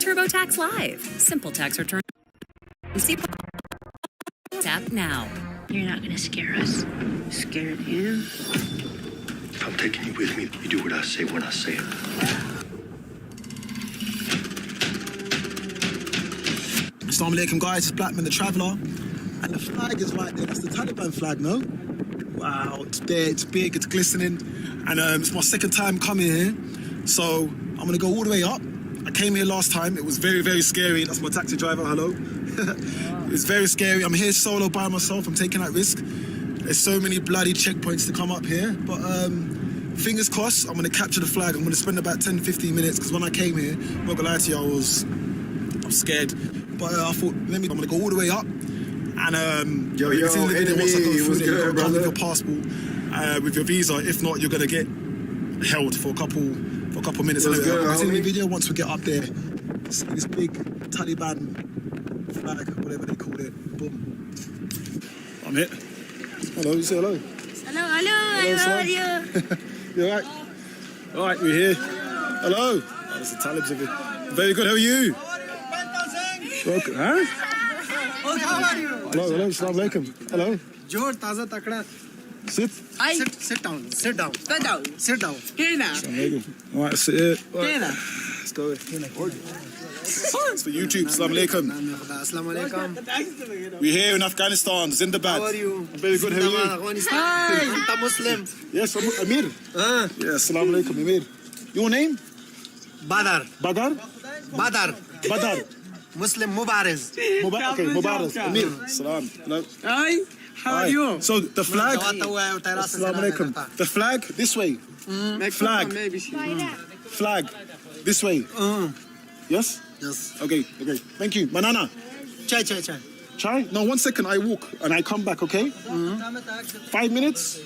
TurboTax Live. Simple tax return. See tap now. You're not gonna scare us. Scared him. If I'm taking you with me, you do what I say when I say it. Assalamu alaikum, guys. It's Blackman the Traveller. And the flag is right there. That's the Taliban flag, no? Wow, it's there, it's big, it's glistening. And it's my second time coming here. So I'm going to go all the way up. I came here last time. It was very, very scary. That's my taxi driver. Hello. It's very scary. I'm here solo by myself. I'm taking that risk. There's so many bloody checkpoints to come up here. But fingers crossed, I'm going to capture the flag. I'm going to spend about 10, 15 minutes. Because when I came here, I'm not going to lie to you, I'm scared. But I thought, I'm going to go all the way up. And yo, once I go through there, good, come with your passport, with your visa. If not, you're going to get held for a couple minutes. Anyway, I'll continue the video once we get up there. See this big Taliban flag, whatever they call it. Boom. I'm here. Hello, you say hello. Hello, how are you? You alright? Alright, we're here. Hello. Oh, there's the Talibs of it. Very good, how are you? Welcome. Huh? How are you? Hello, assalamu alaikum. Hello. Jor taza takda. Sit. Sit down. Sit down. Sit down. Sit down. Assalamu alaikum. Alright, sit here. Let's go. It's for YouTube. Assalamu alaikum. Assalamu alaikum. We're here in Afghanistan. Zindabad. How are you? I'm very good. How are you? Hi. I'm Muslim. Yes, I'm Amir. Yes, assalamu alaikum, Amir. Your name? Badar. Badar? Badar. Badar. Muslim Mubarak. Okay, Mubarak. Amir. Salam. Hello. Hi. How are you? So the flag. Assalamu alaikum. The flag this way. Flag. Flag this way. Yes? Yes. Okay. Thank you. Banana. Chai. Chai? No, 1 second. I walk and I come back, okay? 5 minutes.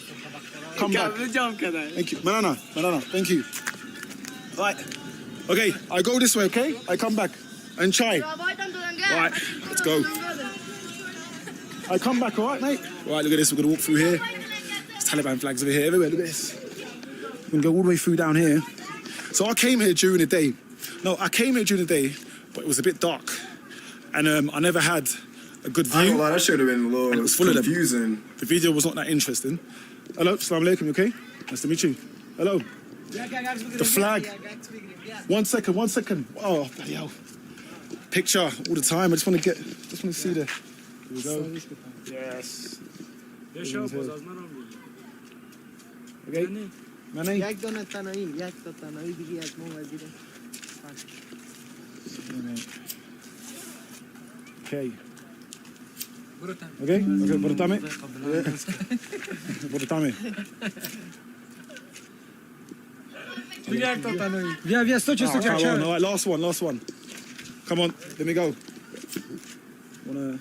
Come back. Thank you. Banana. Thank you. Right. Okay, I go this way, okay? I come back. And chai. Right, let's go. I come back, all right, mate? All right, look at this. We're going to walk through here. There's Taliban flags over here, everywhere. Look at this. We're going to go all the way through down here. So I came here during the day. No, I came here during the day, but it was a bit dark. And I never had a good view. I ain't gonna lie, that should have been a little and it was full confusing. Of them. The video was not that interesting. Hello, assalamu alaikum, you okay? Nice to meet you. Hello. The flag. 1 second. Oh, bloody hell. Picture all the time. I just want to see the. Here we go. Yes. Okay. Mane. Okay. Okay, portame. Viens, stop. All right, last one. Come on, let me go. Wanna...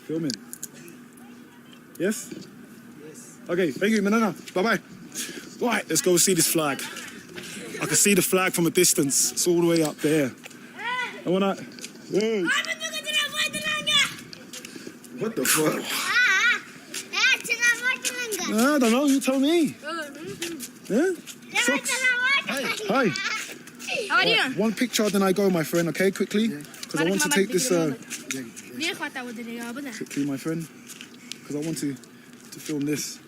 Filming. Yes? Yes. Okay, thank you, Manana. Bye-bye. Right, let's go see this flag. I can see the flag from a distance. It's all the way up there. I wanna... Hey. What the fuck? I don't know, you tell me. Yeah? Socks. Hi. How are you? One picture, then I go, my friend, okay, quickly? Because I want to take this... quickly, my friend. Because I want to film this.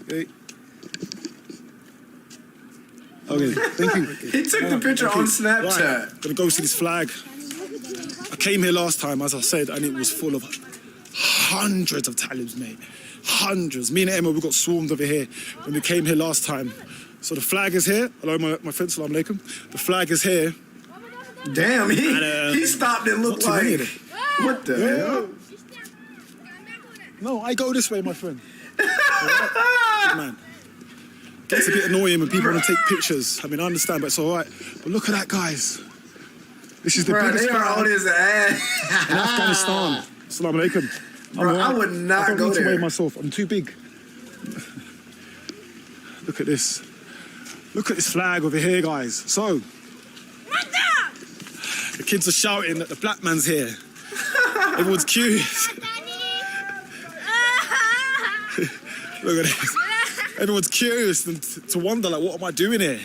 Okay. Okay, thank you. He took the picture on Snapchat. Right. Gonna go see this flag. I came here last time, as I said, and it was full of hundreds of Talibs, mate. Hundreds. Me and Emma, we got swarmed over here when we came here last time. So the flag is here. Hello, my friend, salam alaikum. The flag is here. Damn, he stopped and looked like... What the hell? No, I go this way, my friend. Right? Man. Gets a bit annoying when people want to take pictures. I mean, I understand, but it's all right. But look at that, guys. This is the biggest they are on his ass. in Afghanistan. Assalamu alaikum. Bro, I would not go there. I don't need to there. weigh myself. I'm too big. Look at this. Look at this flag over here, guys. So, the kids are shouting that the black man's here. Everyone's curious. Look at this. Everyone's curious and to wonder, like, what am I doing here?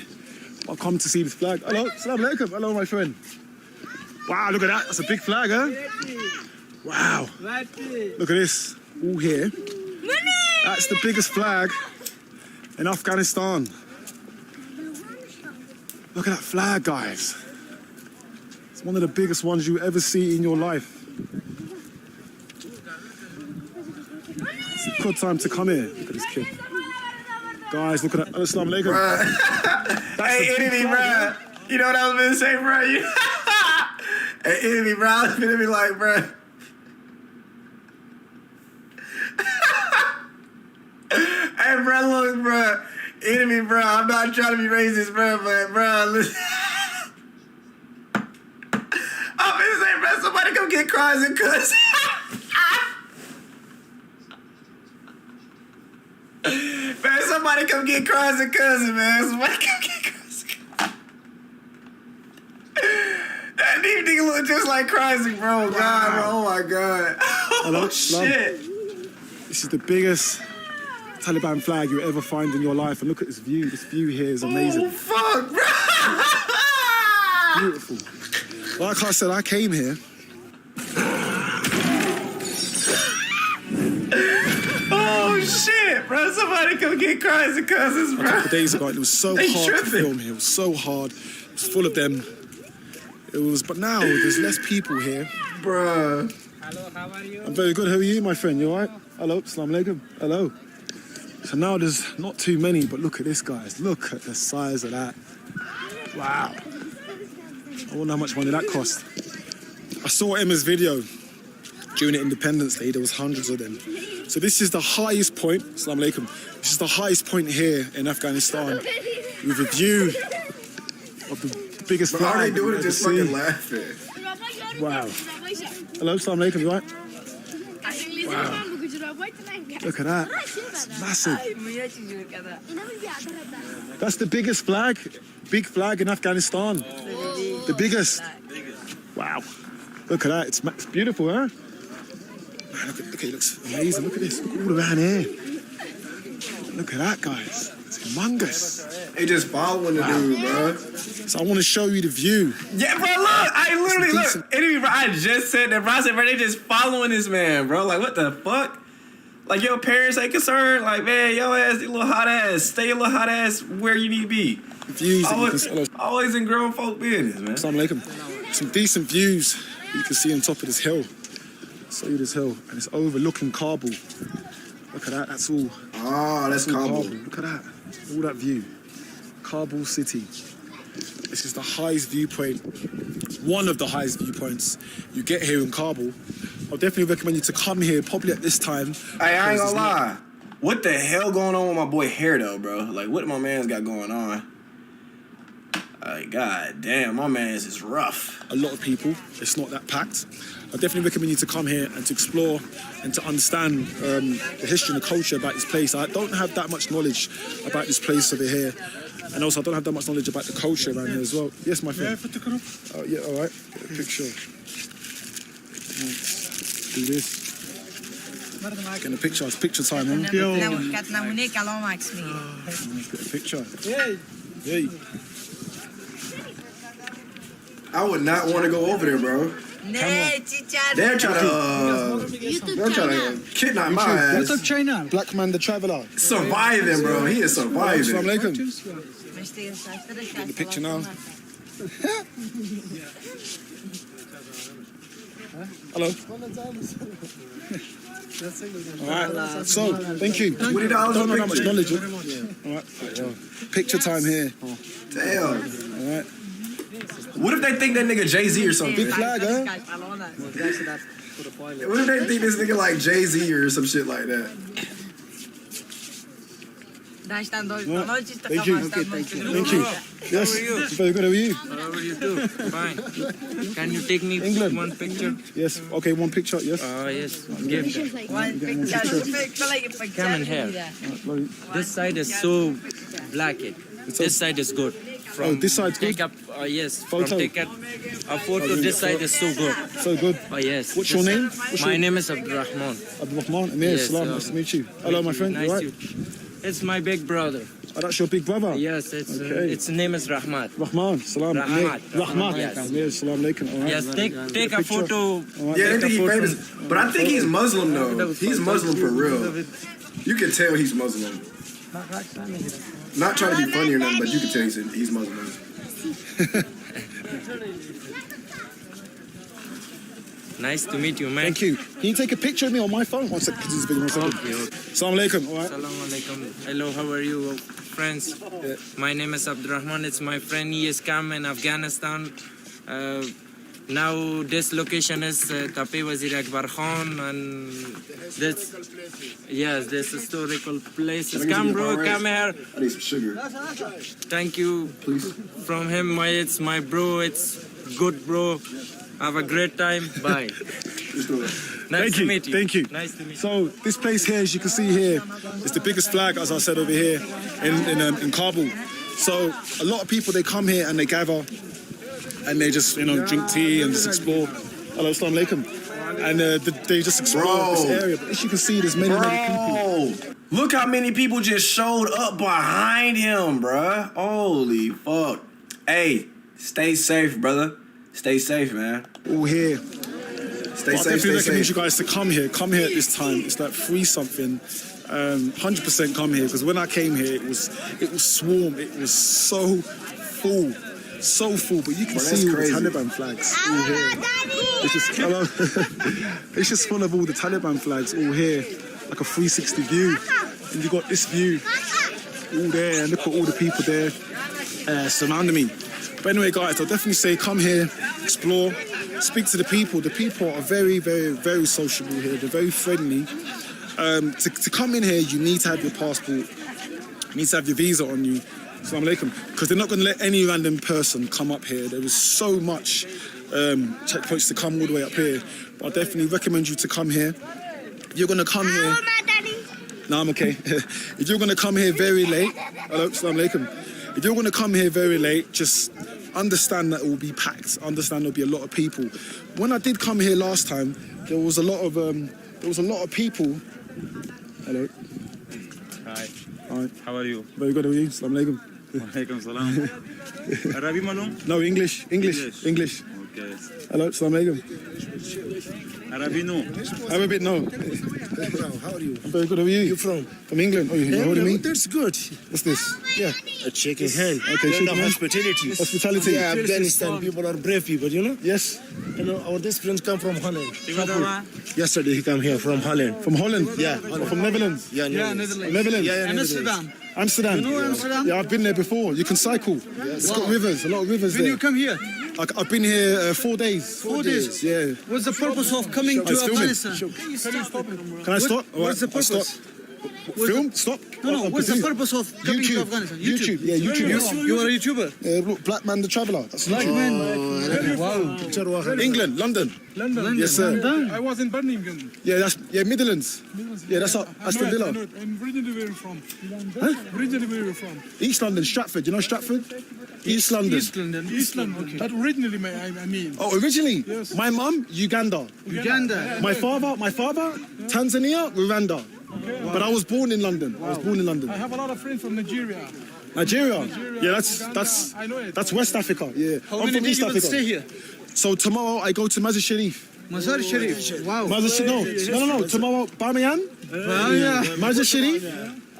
I've come to see this flag. Hello, Assalamu alaikum. Hello, my friend. Wow, look at that. That's a big flag, huh? Wow. Look at this. All here. That's the biggest flag in Afghanistan. Look at that flag, guys. It's one of the biggest ones you ever see in your life. It's a good time to come here. Look at this kid. Guys, look at that. Assalamu alaikum. Hey, enemy, bro. You know what I was gonna say, bro? Hey, enemy, bro. I was gonna be like, bro. Hey, bro, look, bro. Enemy, bro. I'm not trying to be racist, bro, but, bro, listen. I'm gonna say, bro, somebody come get cries and cuss. Man, somebody come get cries and cousin, man. Somebody come get cries and cousin. That nigga look just like Crazy, bro. God, bro. Oh my God. Hello, Oh shit. This is the biggest Taliban flag you ever find in your life. And look at this view. This view here is amazing. Oh fuck, bro. Beautiful. Like I said, I came here. Oh shit, bro. Somebody come get Crazy cousins, bro. A couple of days ago, it was so hard to film here. It was so hard. It was full of them. But now there's less people here. Bruh. Hello, how are you? I'm very good. How are you, my friend? You all right? Hello, Assalamu alaikum. Hello. So now there's not too many, but look at this, guys. Look at the size of that. Wow. I wonder how much money that cost. I saw Emma's video during the Independence Day. There was hundreds of them. So this is the highest point. Assalamu alaikum. This is the highest point here in Afghanistan with a view of the biggest flag. How are they doing it just fucking laughing? Wow. Hello, Assalamu alaikum, you right? Wow. Look at that. It's massive. That's the biggest flag, big flag in Afghanistan. The biggest. Wow. Look at that. It's beautiful, huh? Man, look, it looks amazing. Look at this. Look all around here. Look at that, guys. It's humongous. They just following the dude, bro. So I want to show you the view. Yeah, bro, look. I literally, look. Enemy, bro, I just said that, bro. I said, bro, they just following this man, bro. Like, what the fuck? Like, your parents ain't concerned. Like, man, your ass, your little hot ass. Stay your little hot ass where you need to be. Views. Always in grown folk business, man. Assalamu alaikum. Some decent views you can see on top of this hill. Show you this hill, and it's overlooking Kabul. Look at that. That's all. Oh, that's Kabul. Look at that. All that view. Kabul city. This is the highest viewpoint, one of the highest viewpoints you get here in Kabul. I'll definitely recommend you to come here, probably at this time. Hey, I ain't gonna lie. What the hell going on with my boy hair, though, bro? Like, what my man's got going on? Like, god damn, my man's is rough. A lot of people. It's not that packed. I definitely recommend you to come here and to explore and to understand the history and the culture about this place. I don't have that much knowledge about this place over here. And also, I don't have that much knowledge about the culture around here as well. Yes, my friend. Yeah, all right. Get a picture. Let's do this. Get a picture. It's picture time, man. Get a picture. Hey. I would not want to go over there, bro. They're trying to kidnap my ass. What's up, China? Black man, the traveler. Surviving, bro. He is surviving. Assalamu alaikum. Get the picture now. Hello. All right. So, thank you. $20 Don't know a how much picture. knowledge. All right. Picture time here. Damn. All right. What if they think that nigga Jay-Z or something? Big flag, huh? What if they think this nigga like Jay-Z or some shit like that? Thank you. Thank you. Yes. Very good. How are you? How are you too? Fine. Can you take me England. one picture? Yes. Okay. One picture. Yes. Yes. Give that. Come in here. This side is so black. This side is good. From this side's good? take up, yes. Photo. From take a photo. This side is so good. So good. Oh yes. What's your name? My name is Abdurrahman. Abdurrahman. Amir, Yes, salam. Nice to meet you. Hello, my friend. Nice You all to right? It's my big brother. Oh, that's your big brother? Yes, its Okay. its name is Rahmat. Rahman. Salam. Rahmat. Rahmat. Yes. Amir, salam alaikum. All right. Yes, take a picture. photo. All right. Yeah, they think he's Take a famous. But I think he's Muslim though. He's Muslim for real. You can tell he's Muslim. Not trying to be funny or nothing, but you can tell he's Muslim. Nice to meet you, man. Thank you. Can you take a picture of me on my phone? One second, because it's big. 1 second. Okay, okay. Salam alaikum. All right. Assalamu alaikum. Hello, how are you, friends? My name is Abdurrahman. It's my friend. He is come in Afghanistan. Now this location is Tape Wazir Akbar Khan, and this, yes, this historical place. Come, bro, come here. I need some sugar. Thank you. Please. From him, it's my bro. It's good, bro. Have a great time. Bye. Nice to meet you. Thank you. Nice to meet you. So this place here, as you can see here, is the biggest flag, as I said, over here in Kabul. So a lot of people, they come here and they gather and they just, drink tea and just explore. Hello, assalamu alaikum. And they just explore this area. But as you can see, there's many people. Look how many people just showed up behind him, bruh. Holy fuck. Hey, stay safe, brother. Stay safe, man. All here. Stay I safe, definitely stay recommend safe. you guys to come here. Come here at this time. It's like free something. 100% come here, because when I came here, it was swarm. It was so full. So full, but you can see all the Taliban flags all here. It's just, hello. It's just full of all the Taliban flags all here, like a 360 view. And you got this view all there, and look at all the people there surrounding me. But anyway, guys, I'll definitely say come here, explore, speak to the people. The people are very, very, very sociable here. They're very friendly. To come in here, you need to have your passport. You need to have your visa on you. Assalamu alaikum. Because they're not going to let any random person come up here. There is so much checkpoints to come all the way up here. But I definitely recommend you to come here. If you're going to come here... No, I'm okay. If you're going to come here very late... Hello, assalamu alaikum. If you're going to come here very late, just understand that it will be packed. Understand there'll be a lot of people. When I did come here last time, there was a lot of people. Hello. Hi. Hi. How are you? Very good, how are you? Assalamu alaikum. Walaikum salam. Arabic malum? No, English. Okay. Hello, assalamu alaikum. Arabic no. I'm a bit no. How are you? I'm very good, how are you? You from? From England. Oh, you're holding me? That's good. What's this? Yeah. A shaking hand. Okay, shaking hand. Hospitality. Hospitality. Yeah, Afghanistan people are brave people, you know? Yes. Our this friends come from Holland. Tigadawa? Yesterday he come here from Holland. From Holland? Yeah. From Netherlands? Yeah, Netherlands. Netherlands? Yeah, Amsterdam. Amsterdam? You know Amsterdam? Yeah, I've been there before. You can cycle. It's got rivers, a lot of rivers When there. you come here, I've been here 4 days. 4 days. Yeah. What's the purpose of coming to It's filming. Afghanistan? Can I stop? All What's the right, I'll purpose? stop. Film? Stop? No, what's the purpose of coming to YouTube. Afghanistan? YouTube. Yeah, YouTube. You are a YouTuber? Look, Black Man the Traveller. That's Black YouTube. man. England, London. London. Yes, sir. I was in Birmingham. Yeah, that's Midlands. Yeah, that's Aston Villa. And originally where are you from? Originally where are you from? East London, Stratford. You know Stratford? East London. East London. East London. Okay. But originally, I mean. Oh, originally? Yes. My mum, Uganda. Uganda. My father, Tanzania, Rwanda. Okay. But I was born in London. I was born in London. I have a lot of friends from Nigeria. Nigeria? Yeah, Uganda, I know it. that's West Africa. Yeah. How I'm many from East people Africa. stay here? So tomorrow I go to Mazar Sharif. Mazar Sharif. Wow. Mazar Sharif. No. Tomorrow, Bamiyan, Mazar Sharif,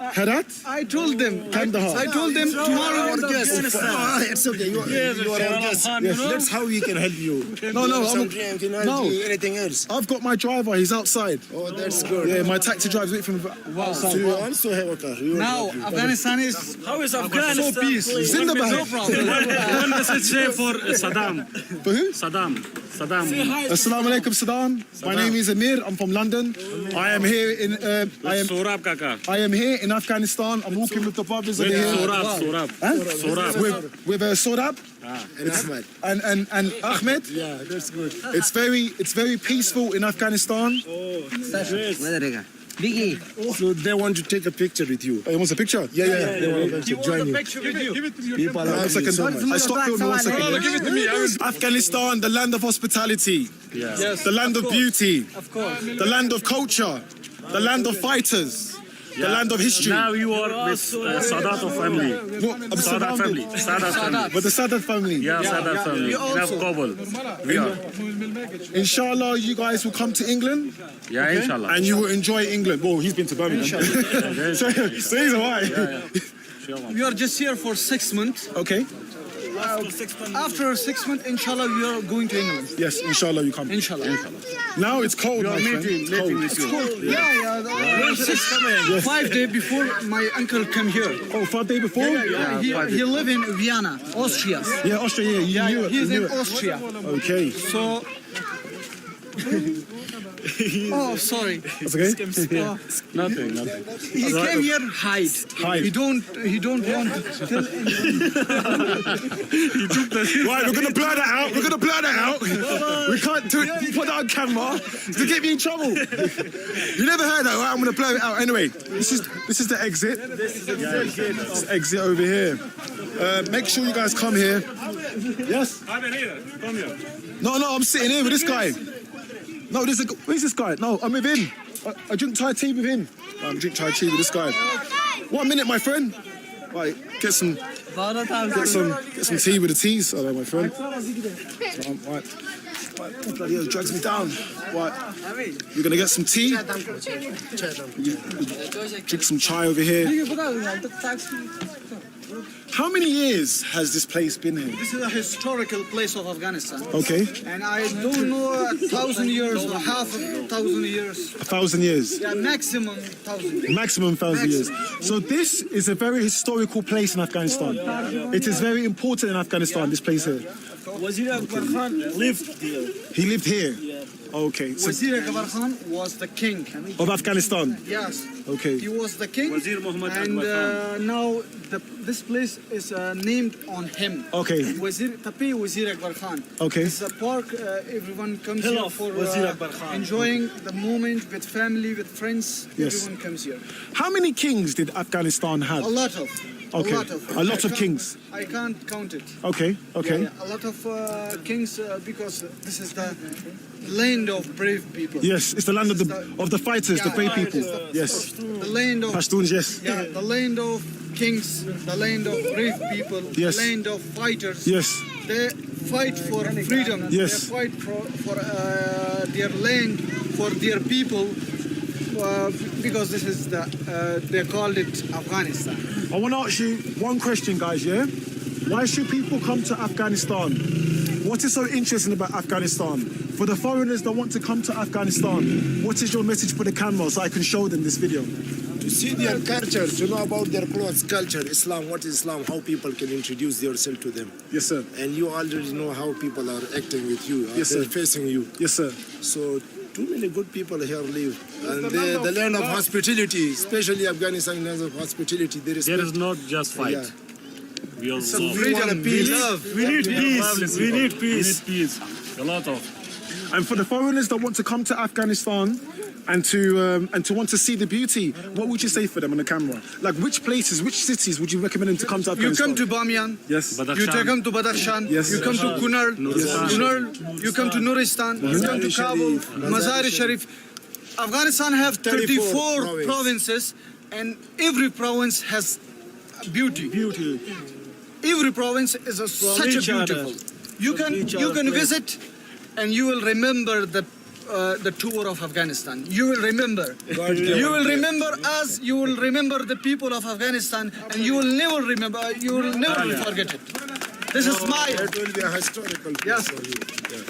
Herat. I told them. Kandahar. I told them tomorrow. It's okay. You are our guest. That's how we can help you. No, Some drink, anything else. I've got my driver. He's outside. Oh, that's good. Yeah, my taxi drives with from outside. So you also have a car. Now, Afghanistan is How is Afghanistan? so peace. Zindabad. No problem. One message say for Saddam. For who? Saddam. Assalamu alaikum, Saddam. My name is Amir. I'm from London. I am here in Sorab kaka. I am here in Afghanistan. I'm walking with the brothers over here. Sorab. Huh? Sorab. With Sorab And Ahmed. and Ahmed. Yeah, that's good. It's very peaceful in Afghanistan. Biggie. So they want to take a picture with you. Oh, he wants a picture? Yeah. They want to join you. Give it to me. People One love you second. so much. I stopped filming 1 second. No, give it to me. Afghanistan, the land of hospitality, Yes. the land of beauty, Of course. the land of culture, the land of fighters, the land of history. Now you are with Sadat family. No, I'm Sadat surrounded. family. Sadat family. But the Sadat family. Yeah, Sadat family. You We have also. Kabul. We are. Inshallah, you guys will come to England Yeah, inshallah. and you will enjoy England. Well, he's been to Birmingham. so he's alright. We are just here for 6 months. Okay. After 6 months, inshallah, we are going to England. Yes, inshallah, you come. Inshallah. Now it's cold, my friend. Cold. Yeah. 5 days before my uncle came here. Oh, 5 days before? He live in Vienna, Austria. Yeah, Austria, yeah. You knew it. He's you in knew it. Austria. Okay. So. Oh, sorry. That's okay? Nothing. He came here hide. Hide. He don't want to tell Right, we're gonna blur that out. We're gonna blur that out. We can't put that on camera to get me in trouble. You never heard that, right? I'm gonna blur it out. Anyway, this is the exit. This is exit over here. Make sure you guys come here. Yes. I'm here. Come here. No, I'm sitting here with this guy. No, where's this guy? No, I'm with him. I drink Thai tea with him. I'm drinking Thai tea with this guy. 1 minute, my friend. Right, get some tea with the teas. Hello, my friend. Right. Bloody hell, drags me down. Right, you're gonna get some tea. Drink some chai over here. How many years has this place been here? This is a historical place of Afghanistan. Okay, And I don't know 1,000 years or half a 1,000 years. 1,000 years. Yeah, maximum 1,000 years. Maximum 1,000 years. So this is a very historical place in Afghanistan. It is very important in Afghanistan, this place here. Wazir Akbar Khan lived here. He lived here. Okay. So Wazir Akbar Khan was the king. of Afghanistan. Yes. Okay. He was the king. Wazir Muhammad And Akbar now this place is named on him. Okay. Tapi Wazir Akbar Khan. Okay. It's a park. Everyone comes Hill here of for Wazir Akbar Khan. enjoying the moment with family, with friends. Yes. Everyone comes here. How many kings did Afghanistan have? A lot of. Okay. A lot of I can't- kings. I can't count it. Okay. Okay. Yeah, a lot of kings because this is the land of brave people. Yes, it's the land of the fighters, the brave people. Yes. The land of Pashtuns, yes. yeah, the land of kings, the land of brave people, Yes. the land of fighters. Yes. They fight for freedom. Yes. They fight for their land, for their people. Because this is they called it Afghanistan. I want to ask you one question, guys, yeah? Why should people come to Afghanistan? What is so interesting about Afghanistan? For the foreigners that want to come to Afghanistan, what is your message for the camera so I can show them this video? To see their culture, to know about their clothes, culture, Islam, what is Islam, how people can introduce themselves to them. Yes, sir. And you already know how people are acting with you, Yes, they're sir. facing you. Yes, sir. So too many good people here live. And the land of hospitality, especially Afghanistan, land of hospitality. There is not just fight. Yeah. We also Freedom, peace. love. We need peace. We need peace. A lot of. And for the foreigners that want to come to Afghanistan and to want to see the beauty, what would you say for them on the camera? Like which places, which cities would you recommend them to come to You Afghanistan? come to Bamiyan. Yes. You take them to Badakhshan. Yes. You come to Kunar. Kunar. You come to Nuristan. You come to Kabul. Mazar-e-Sharif. Afghanistan have 34 provinces, and every province has beauty. Every province is such a beautiful. You can visit, and you will remember the tour of Afghanistan. You will remember. You will remember us. You will remember the people of Afghanistan, and you will never remember. You will never forget it. This is my. It will be a historical place Yes. for you.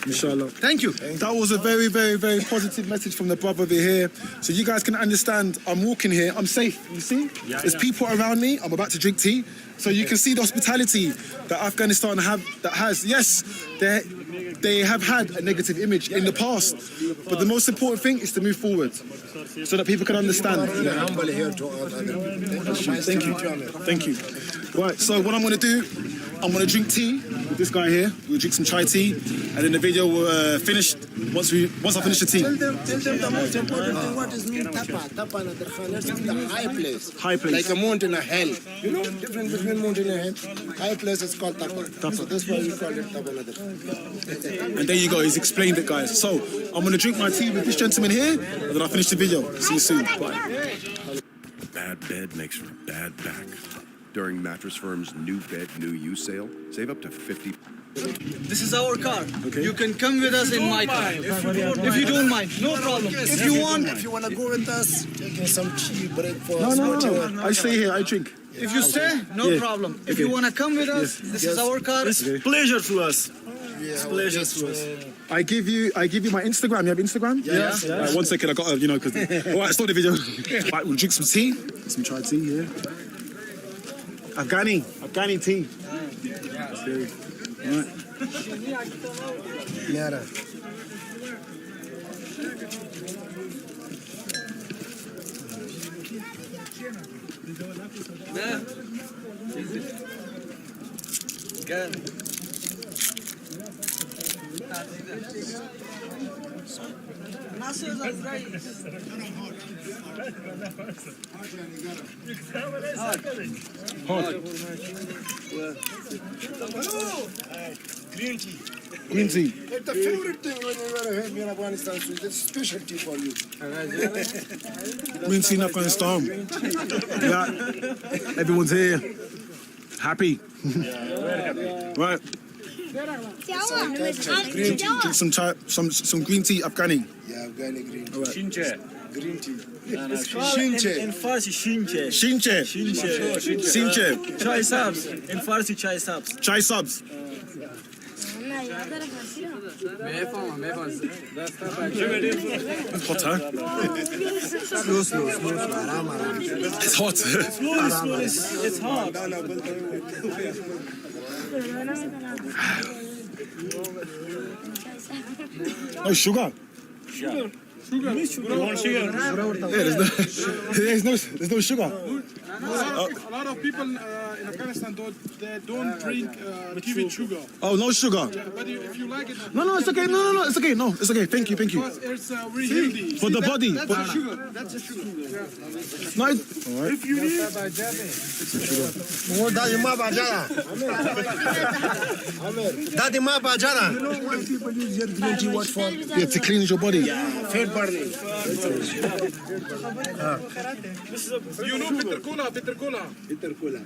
Inshallah. Thank you. That was a very, very, very positive message from the brother over here. So you guys can understand, I'm walking here, I'm safe, you see? There's people around me, I'm about to drink tea. So you can see the hospitality that Afghanistan has. Yes, they have had a negative image in the past, but the most important thing is to move forward so that people can understand. We're humble here to all other people. Thank you. Thank you. Right, so what I'm going to do, I'm going to drink tea. with this guy here. We'll drink some chai tea, and then the video will finish once I finish the tea. Tell them the most important thing. What is mean tapa? Tapa na Darkhan. It's the high place. High place. Like a mountain of hell. You know, difference between mountain and hell. High place is called tapa. So that's why we call it tapa na Darkhan. And there you go. He's explained it, guys. So I'm gonna drink my tea with this gentleman here, and then I'll finish the video. See you soon. Bye. Bad bed makes for bad back. During Mattress Firm's new bed, new you sale, save up to 50%. This is our car. Okay. You can come with us in my car. If you don't mind, no problem. If you want to go with us, taking some tea, breakfast, No. whatever. I stay here. I drink. If you stay, no Yeah. problem. If Okay. you want to come with us, this is our car. It's pleasure to us. It's pleasure to us. I give you my Instagram. You have Instagram? Yeah. Right, 1 second. I got because. All right, stop the video. Right, we'll drink some tea. Some chai tea here. Afghani tea. Okay. All right. Yara. Green tea. It's the favorite thing when you are here in Afghanistan. So it's a specialty for you. Green tea in Afghanistan. Yeah. Everyone's here. Happy. Right. Green tea. Drink some chai, some green tea, Afghani. Yeah, Afghani green tea. Shinche. Green tea. Shinche. In Farsi, Shinche. Shinche. Shinche. Chai subs. In Farsi, chai subs. Chai subs. It's hot, huh? Slow. It's hot. Slow, it's hot. No sugar. You want sugar? Yeah, there's no sugar. A lot of people in Afghanistan don't drink tea with sugar. Oh, no sugar. But if you like it, No, it's okay. No, it's okay. No, it's okay. Thank you. because it's very healthy. For the body. That's the sugar. That's the sugar. No, all right. If you need, Daddy ma bajara. You know why people use your green tea? What for? Yeah, to cleanse your body. Fat burning. you know bitter cola, bitter cola. Bitter cola.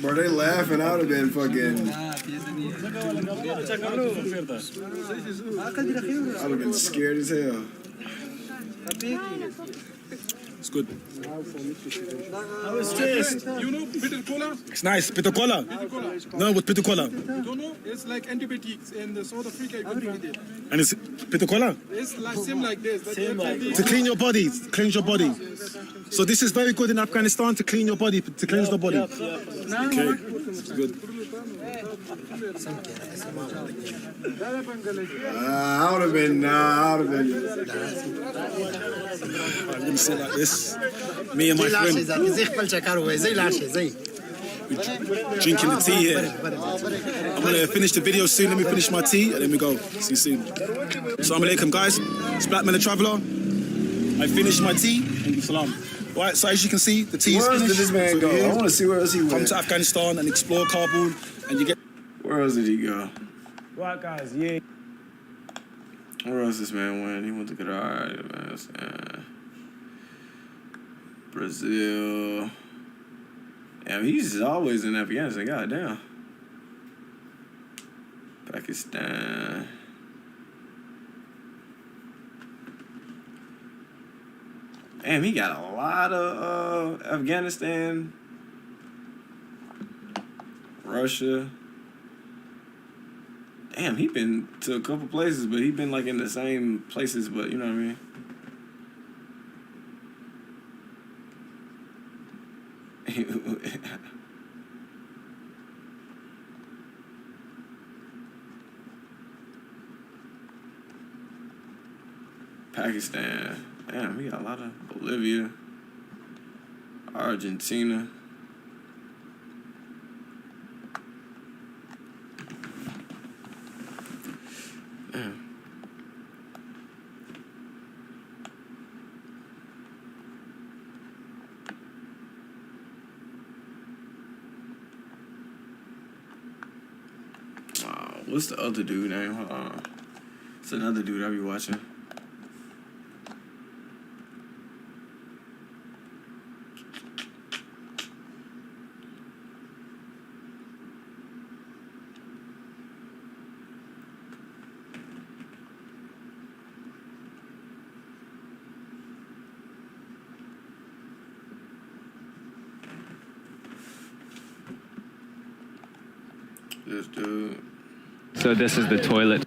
Bro, they laughing. I would have been fucking. I would have been scared as hell. It's good. How is taste? You know bitter cola? It's nice. Bitter cola. No, with bitter cola. You don't know? It's like antibiotics in the South Africa. You can find it. And it's bitter cola. It's like same like this. But To clean your body. Cleanse your body. So this is very good in Afghanistan to clean your body, to cleanse the body. Okay. It's good. I would have been. Let me say it like this. Me and my friend drinking the tea here. I'm gonna finish the video soon. Let me finish my tea and then we go. See you soon. Assalamu alaikum, guys. It's Blackman the Traveller. I finished my tea. And salam. Right, so as you can see, the tea is Where else finished. did this man So go? here, I want to see where else he come went. to Afghanistan and explore Kabul, and you get. Where else did he go? Right, guys. Yeah. Where else this man went? He went to Qatar, Brazil. Yeah, he's always in Afghanistan. Goddamn. Pakistan. Damn, he got a lot of Afghanistan, Russia. Damn, he been to a couple places, but he been like in the same places, but you know what I mean? Pakistan. Damn, we got a lot of Bolivia, Argentina. Damn. What's the other dude name? Hold on. It's another dude I be watching. This dude. So this is the toilet.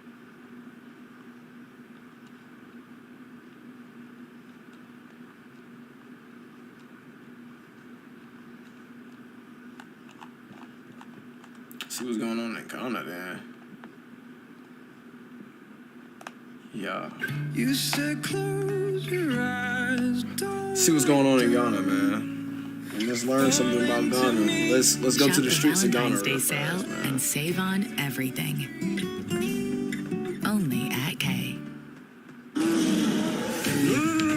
See what's going on in Ghana then. Yeah. You said close your eyes. See what's going on in Ghana, man. And let's learn something about Ghana. Let's go Shop to the streets of Ghana. Valentine's Day sale and save on everything. Only at K. No,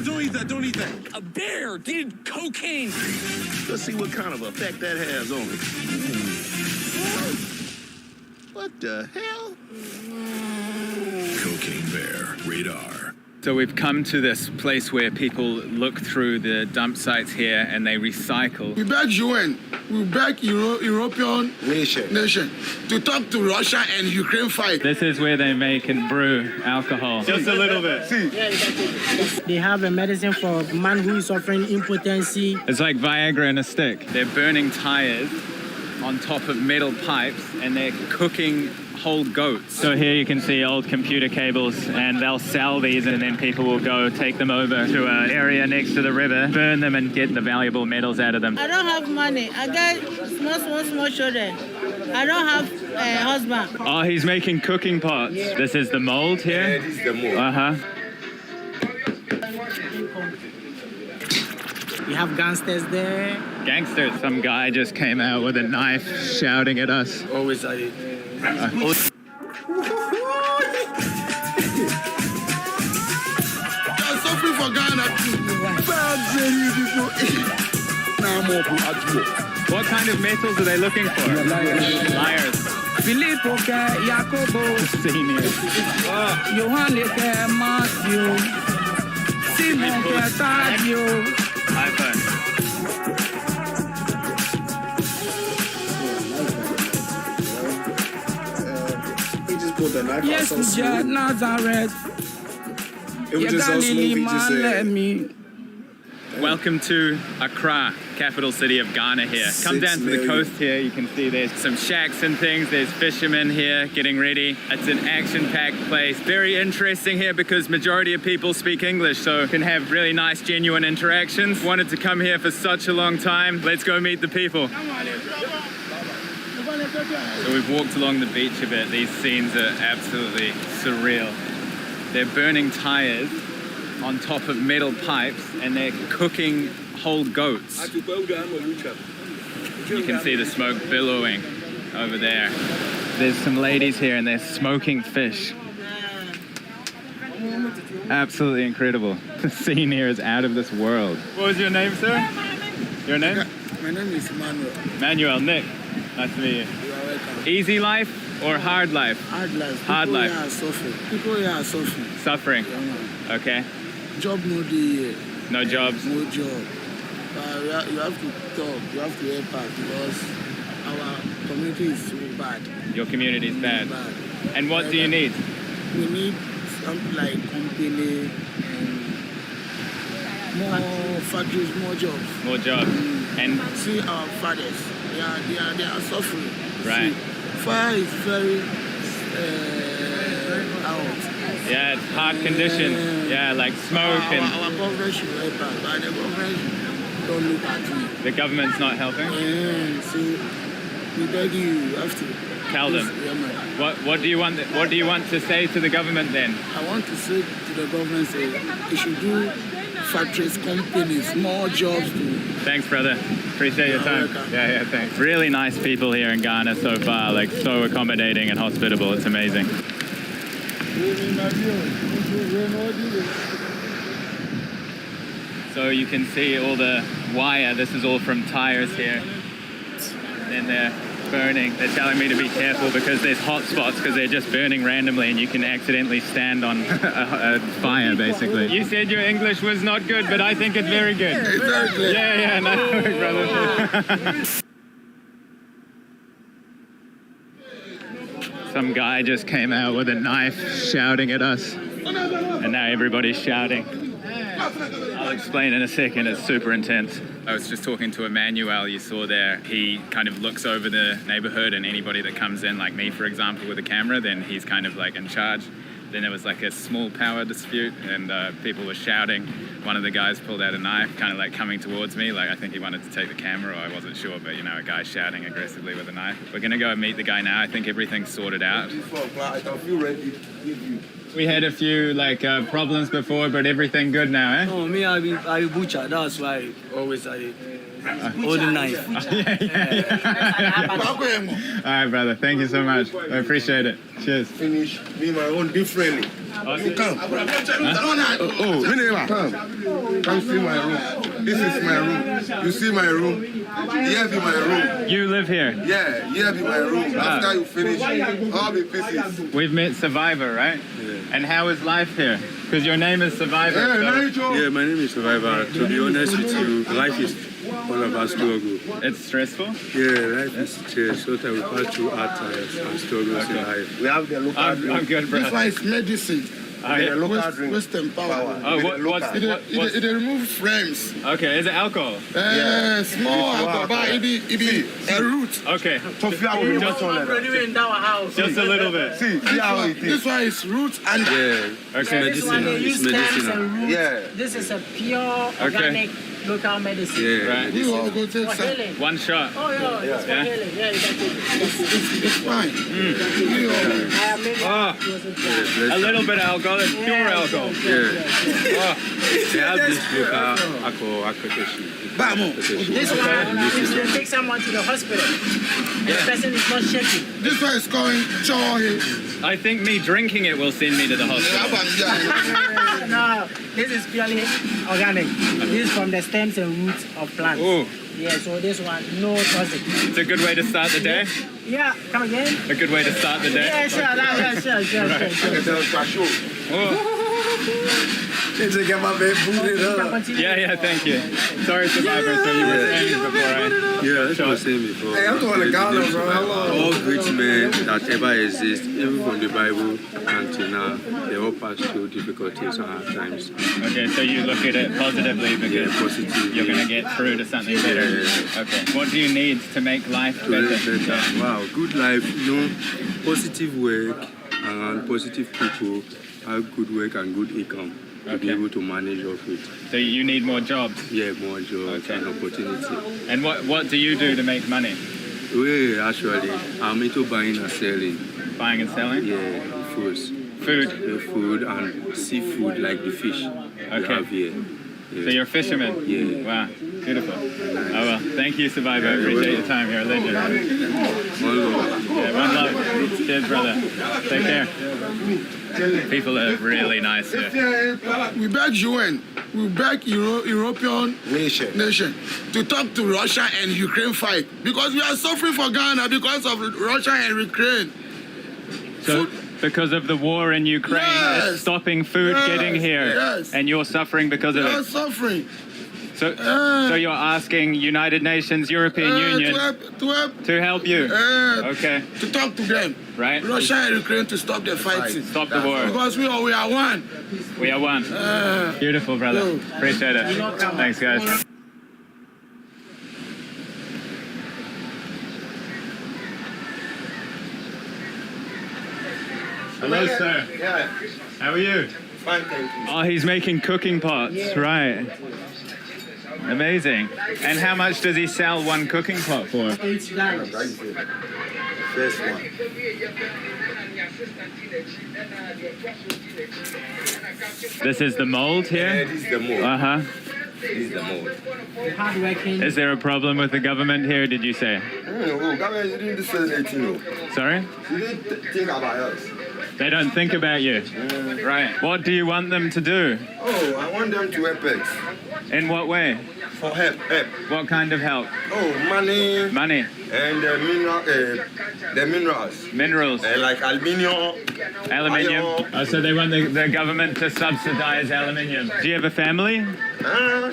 don't eat that, don't eat that. A bear did cocaine. Let's see what kind of effect that has on it. What the hell? Cocaine Bear, radar. So we've come to this place where people look through the dump sites here and they recycle. We beg UN, we beg European nation to talk to Russia and Ukraine fight. This is where they make and brew alcohol. Just a little bit. They have a medicine for a man who is suffering impotency. It's like Viagra in a stick. They're burning tires on top of metal pipes and they're cooking whole goats. So here you can see old computer cables and they'll sell these and then people will go take them over to an area next to the river, burn them and get the valuable metals out of them. I don't have money. I got small children. I don't have a husband. Oh, he's making cooking pots. Yeah. This is the mold here? Yeah, this is the mold. Uh-huh. We have gangsters there. Gangsters. Some guy just came out with a knife shouting at us. Always at it. Suffering for Ghana too. What kind of metals are they looking for? Liars. Filippo, Jacobo, Senior. Johannes, Matthew, Simon, Sadio. iPhone. Yes, Nazareth. It was just so smooth, he just said. Welcome to Accra, capital city of Ghana here. Come down to the coast here, you can see there's some shacks and things, there's fishermen here getting ready. It's an action-packed place. Very interesting here because majority of people speak English, so you can have really nice, genuine interactions. Wanted to come here for such a long time. Let's go meet the people. So we've walked along the beach a bit. These scenes are absolutely surreal. They're burning tires on top of metal pipes and they're cooking whole goats. You can see the smoke billowing over there. There's some ladies here and they're smoking fish. Absolutely incredible. The scene here is out of this world. What was your name, sir? Your name? My name is Manuel. Manuel, Nick. Nice to meet you. You are welcome. Easy life or hard life? Hard life. Hard life. People are suffering. People are suffering. Suffering. Yeah, okay. Job no day. No jobs. No job. You have to talk. You have to help us because our community is so bad. Your community is bad. Bad. And what do you need? We need something like company and more factories, more jobs. More jobs. And see our fathers. They are suffering. Right. See, fire is very out. Yeah, it's hard conditions. Yeah, like smoke Our government should help us, but the government don't look at it. The government's not helping? Yeah, so we beg you have to tell them. What do you want to say to the government then? I want to say to the government, say they should do factories, companies, more jobs. Thanks, brother. Appreciate your time. Yeah, thanks. Really nice people here in Ghana so far, like so accommodating and hospitable. It's amazing. So you can see all the wire. This is all from tires here. And they're burning. They're telling me to be careful because there's hot spots because they're just burning randomly and you can accidentally stand on a fire, basically. You said your English was not good, but I think it's very good. It's very good. Yeah, nice, brother. Some guy just came out with a knife shouting at us. And now everybody's shouting. I'll explain in a second, it's super intense. I was just talking to Emmanuel, you saw there. He kind of looks over the neighborhood and anybody that comes in, like me, for example, with a camera, then he's kind of like in charge. Then there was like a small power dispute and people were shouting. One of the guys pulled out a knife, kind of like coming towards me. Like I think he wanted to take the camera or I wasn't sure, but you know, a guy shouting aggressively with a knife. We're gonna go and meet the guy now. I think everything's sorted out. We had a few like problems before, but everything good now, eh? Oh, me, I butcher. That's why always I hold the knife. All right, brother. Thank you so much. I appreciate it. Cheers. Finish me my own differently. You come. Come see my room. This is my room. You see my room. Here be my room. You live here? Yeah, here be my room. After you finish, all the pieces. We've met Survivor, right? Yeah. And how is life here? Because your name is Survivor. Yeah, my name is Survivor. To be honest with you, life is all about struggle. It's stressful? Yeah, life is stressful. So we pass through hard times and struggles in life. We have the local drink. I'm good, bro. This one is medicine. Yeah. Local drink. Western power. Oh, It removes frames. Okay, is it alcohol? Small alcohol, but it be a root. Okay. Just a little bit. See how it is. This one is root and Okay. This one they use stems and roots. Yeah. This is a pure organic local medicine. Yeah. Right. we all go take For some. healing. One shot. Oh, yeah, it's for healing. Yeah, you can take it. It's fine. We all. I have made Oh, a little bit of alcohol. It's pure alcohol. Yeah. They have this local alcohol. This one, if they take someone to the hospital, this person is not shaking. This one is called Chohi. I think me drinking it will send me to the hospital. No, this is purely organic. This is from the stems and roots of plants. Oh. Yeah, so this one, no toxic. It's a good way to start the day? Yeah, come again? A good way to start the day? Yeah, sure. They just get my bed booted up. Yeah, thank you. Sorry, Survivor, so you were saying before Yeah, that's what I was saying before. Hey, I'm going to Ghana, bro. Hello. All great men that ever exist, even from the Bible until now, they all pass through difficulties and hard times. Okay, so you look at it positively because you're going to get through to something better. Yeah. Okay. What do you need to make life better? Yeah. Wow, good life, positive work and positive people have good work and good income to be able to manage off it. So you need more jobs? Yeah, more jobs and opportunity. And what do you do to make money? Well, actually, I'm into buying and selling. Buying and selling? Yeah, foods. Food? Food and seafood like the fish we have here. Yeah. So you're a fisherman? Yeah. Wow, beautiful. Oh well, thank you, Survivor. I appreciate your time. You're a legend. One love. Yeah, one love. Cheers, brother. Take care. People are really nice here. We beg UN, we beg European nation to talk to Russia and Ukraine fight because we are suffering for Ghana because of Russia and Ukraine. So, because of the war in Ukraine, it's stopping food getting here, and you're suffering because of it. We are suffering. So you're asking United Nations, European Union to help you? Okay. To talk to them. Right. Russia and Ukraine to stop the fighting. Stop the war. Because we are one. We are one. Beautiful, brother. Appreciate it. Thanks, guys. Hello, sir. Yeah. How are you? Fine, thank you. Oh, he's making cooking pots, right. Amazing. And how much does he sell one cooking pot for? $8. First one. This is the mold here? Yeah, this is the mold. Uh-huh. This is the mold. Hardworking. Is there a problem with the government here, did you say? Government didn't say anything. No. Sorry? They didn't think about us. They don't think about you? Right. What do you want them to do? Oh, I want them to help us. In what way? For help. What kind of help? Oh, money. Money. And the minerals. Minerals. Like aluminium. Aluminium. Iron. Oh, so they want the government to subsidize aluminium. Do you have a family?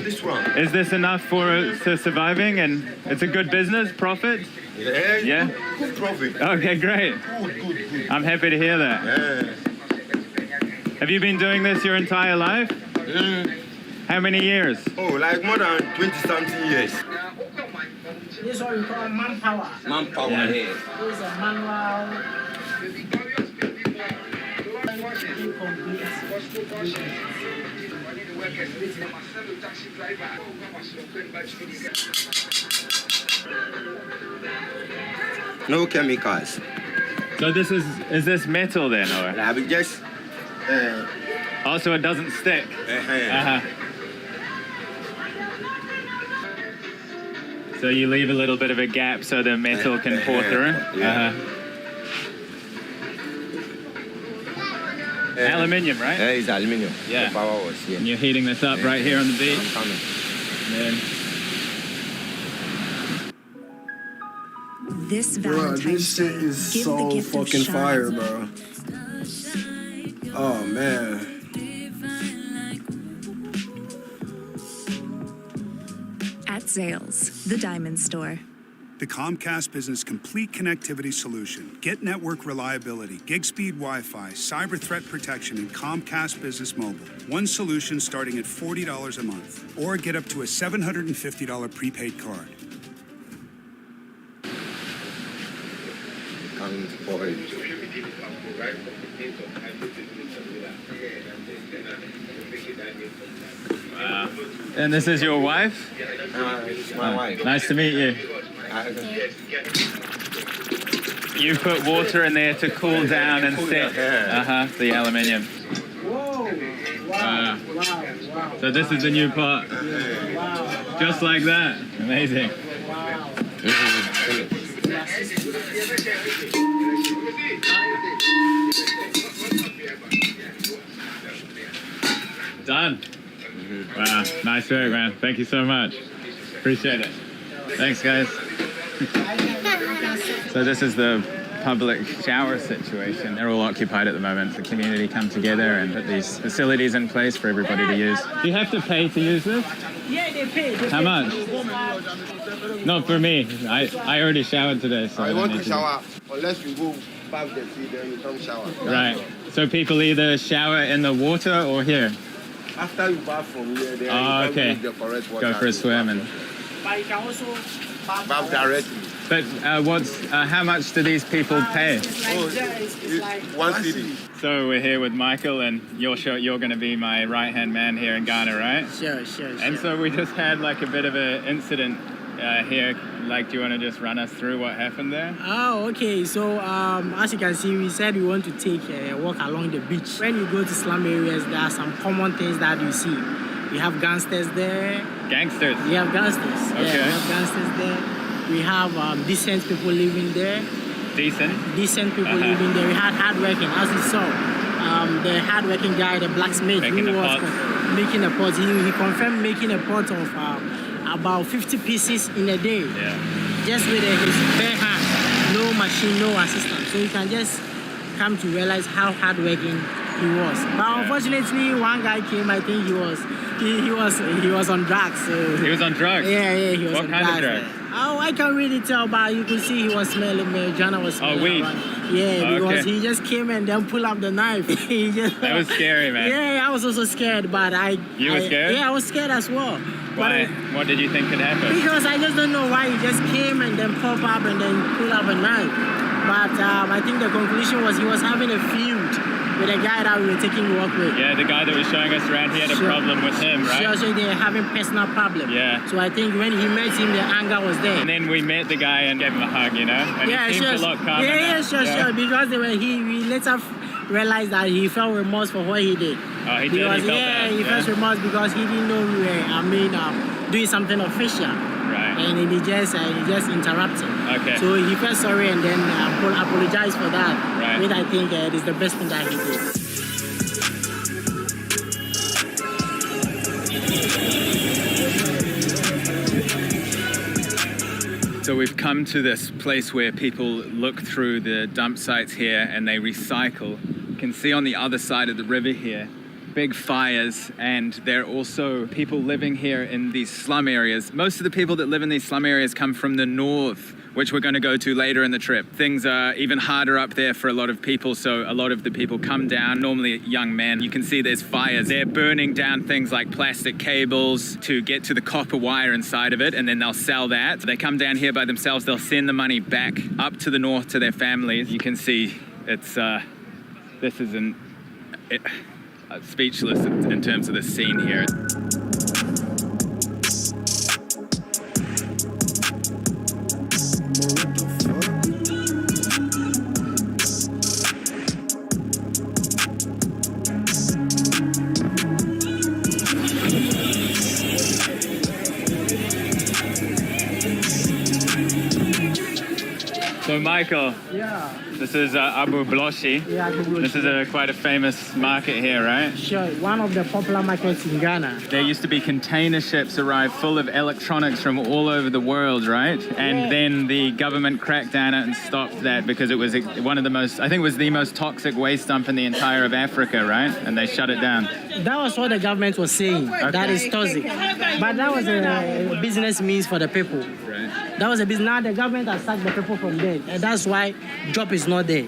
This one. Is this enough for surviving? And it's a good business, profit? Yeah? Good profit. Okay, great. Good. I'm happy to hear that. Yeah. Have you been doing this your entire life? How many years? Oh, like more than 20-something years. This is what we call manpower. Manpower, Yeah. yeah. This is a manual. No chemicals. So this is this metal then, or? I will just. Also, it doesn't stick. So you leave a little bit of a gap so the metal can pour through. Aluminium, right? Yeah, it's aluminium. Yeah. The power was here. And you're heating this up right here on the beach. I'm coming. And then This Bro, Valentine's this shit Day, is give the so gift of fucking shine. fire, bro. Oh, man. At Zales, the diamond store. The Comcast Business Complete Connectivity Solution. Get network reliability, gig speed Wi-Fi, cyber threat protection, and Comcast Business Mobile. One solution starting at $40 a month. Or get up to a $750 prepaid card. Coming for it. wow. And this is your wife? It's my wife. Nice to meet you. You put water in there to cool down and set the aluminium. Whoa! Wow. Wow. So this is the new pot. Wow. Just like that. Amazing. Wow. Done. Wow. Nice work, man. Thank you so much. Appreciate it. Thanks, guys. So this is the public shower situation. They're all occupied at the moment. The community come together and put these facilities in place for everybody to use. Do you have to pay to use this? Yeah, they pay. How much? Not for me. I already showered today, so I don't want need to shower. Unless you go bath the sea, then you don't shower. Right. So people either shower in the water or here? After you bath from here, then Oh, you okay. use the correct water. Go for a swim and. But you can also bath directly. But how much do these people pay? It's like 1 city. So we're here with Michael, and you're going to be my right-hand man here in Ghana, right? Sure. And so we just had like a bit of an incident here. Like, do you want to just run us through what happened there? Oh, okay. So, as you can see, we said we want to take a walk along the beach. When you go to slum areas, there are some common things that you see. We have gangsters there. Gangsters? We have gangsters. Okay. Yeah, we have gangsters there. We have decent people living there. Decent? Decent people living there. We had hardworking, as you saw. The hardworking guy, the blacksmith, making who a was pot. Making a pot. He confirmed making a pot of about 50 pieces in a day. Yeah. Just with his bare hand, no machine, no assistance. So you can just come to realize how hardworking he was. But unfortunately, one guy came. I think he was on drugs. So He was on drugs? Yeah, he was What on kind drugs. of drugs? Oh, I can't really tell, but you could see he was smelling marijuana. Was smelling weed? around. Yeah, because Okay. he just came and then pulled up the knife. That was scary, man. Yeah, I was also scared, but You were scared? Yeah, I was scared as well. Why? What did you think could happen? Because I just don't know why he just came and then pop up and then pull up a knife. But I think the conclusion was he was having a feud with a guy that we were taking work with. Yeah, the guy that was showing us around, he had a problem with him, right? Sure, so they're having personal problem. Yeah. So I think when he met him, the anger was there. And then we met the guy and gave him a hug, you know? And he seemed a lot calmer. Yeah, sure. Because we later realized that he felt remorse for what he did. Oh, he did? He felt bad? He felt remorse because he didn't know we were, doing something official. Right. And he just interrupted. Okay. So he felt sorry and then apologized for that. Right. Which I think is the best thing that he did. So we've come to this place where people look through the dump sites here and they recycle. You can see on the other side of the river here, big fires, and there are also people living here in these slum areas. Most of the people that live in these slum areas come from the north, which we're going to go to later in the trip. Things are even harder up there for a lot of people, so a lot of the people come down, normally young men. You can see there's fires. They're burning down things like plastic cables to get to the copper wire inside of it, and then they'll sell that. They come down here by themselves, they'll send the money back up to the north to their families. You can see it's, this is speechless in terms of the scene here. So Michael, this is Abu Bloshi. Yeah, Abu Bloshi. This is quite a famous market here, right? Sure, one of the popular markets in Ghana. There used to be container ships arrive full of electronics from all over the world, right? And then the government cracked down and stopped that because it was one of the most, I think it was the most toxic waste dump in the entire of Africa, right? And they shut it down. That was what the government was saying, that is toxic. But that was a business means for the people. Right. That was a business. Now the government has sacked the people from there. And that's why job is not there.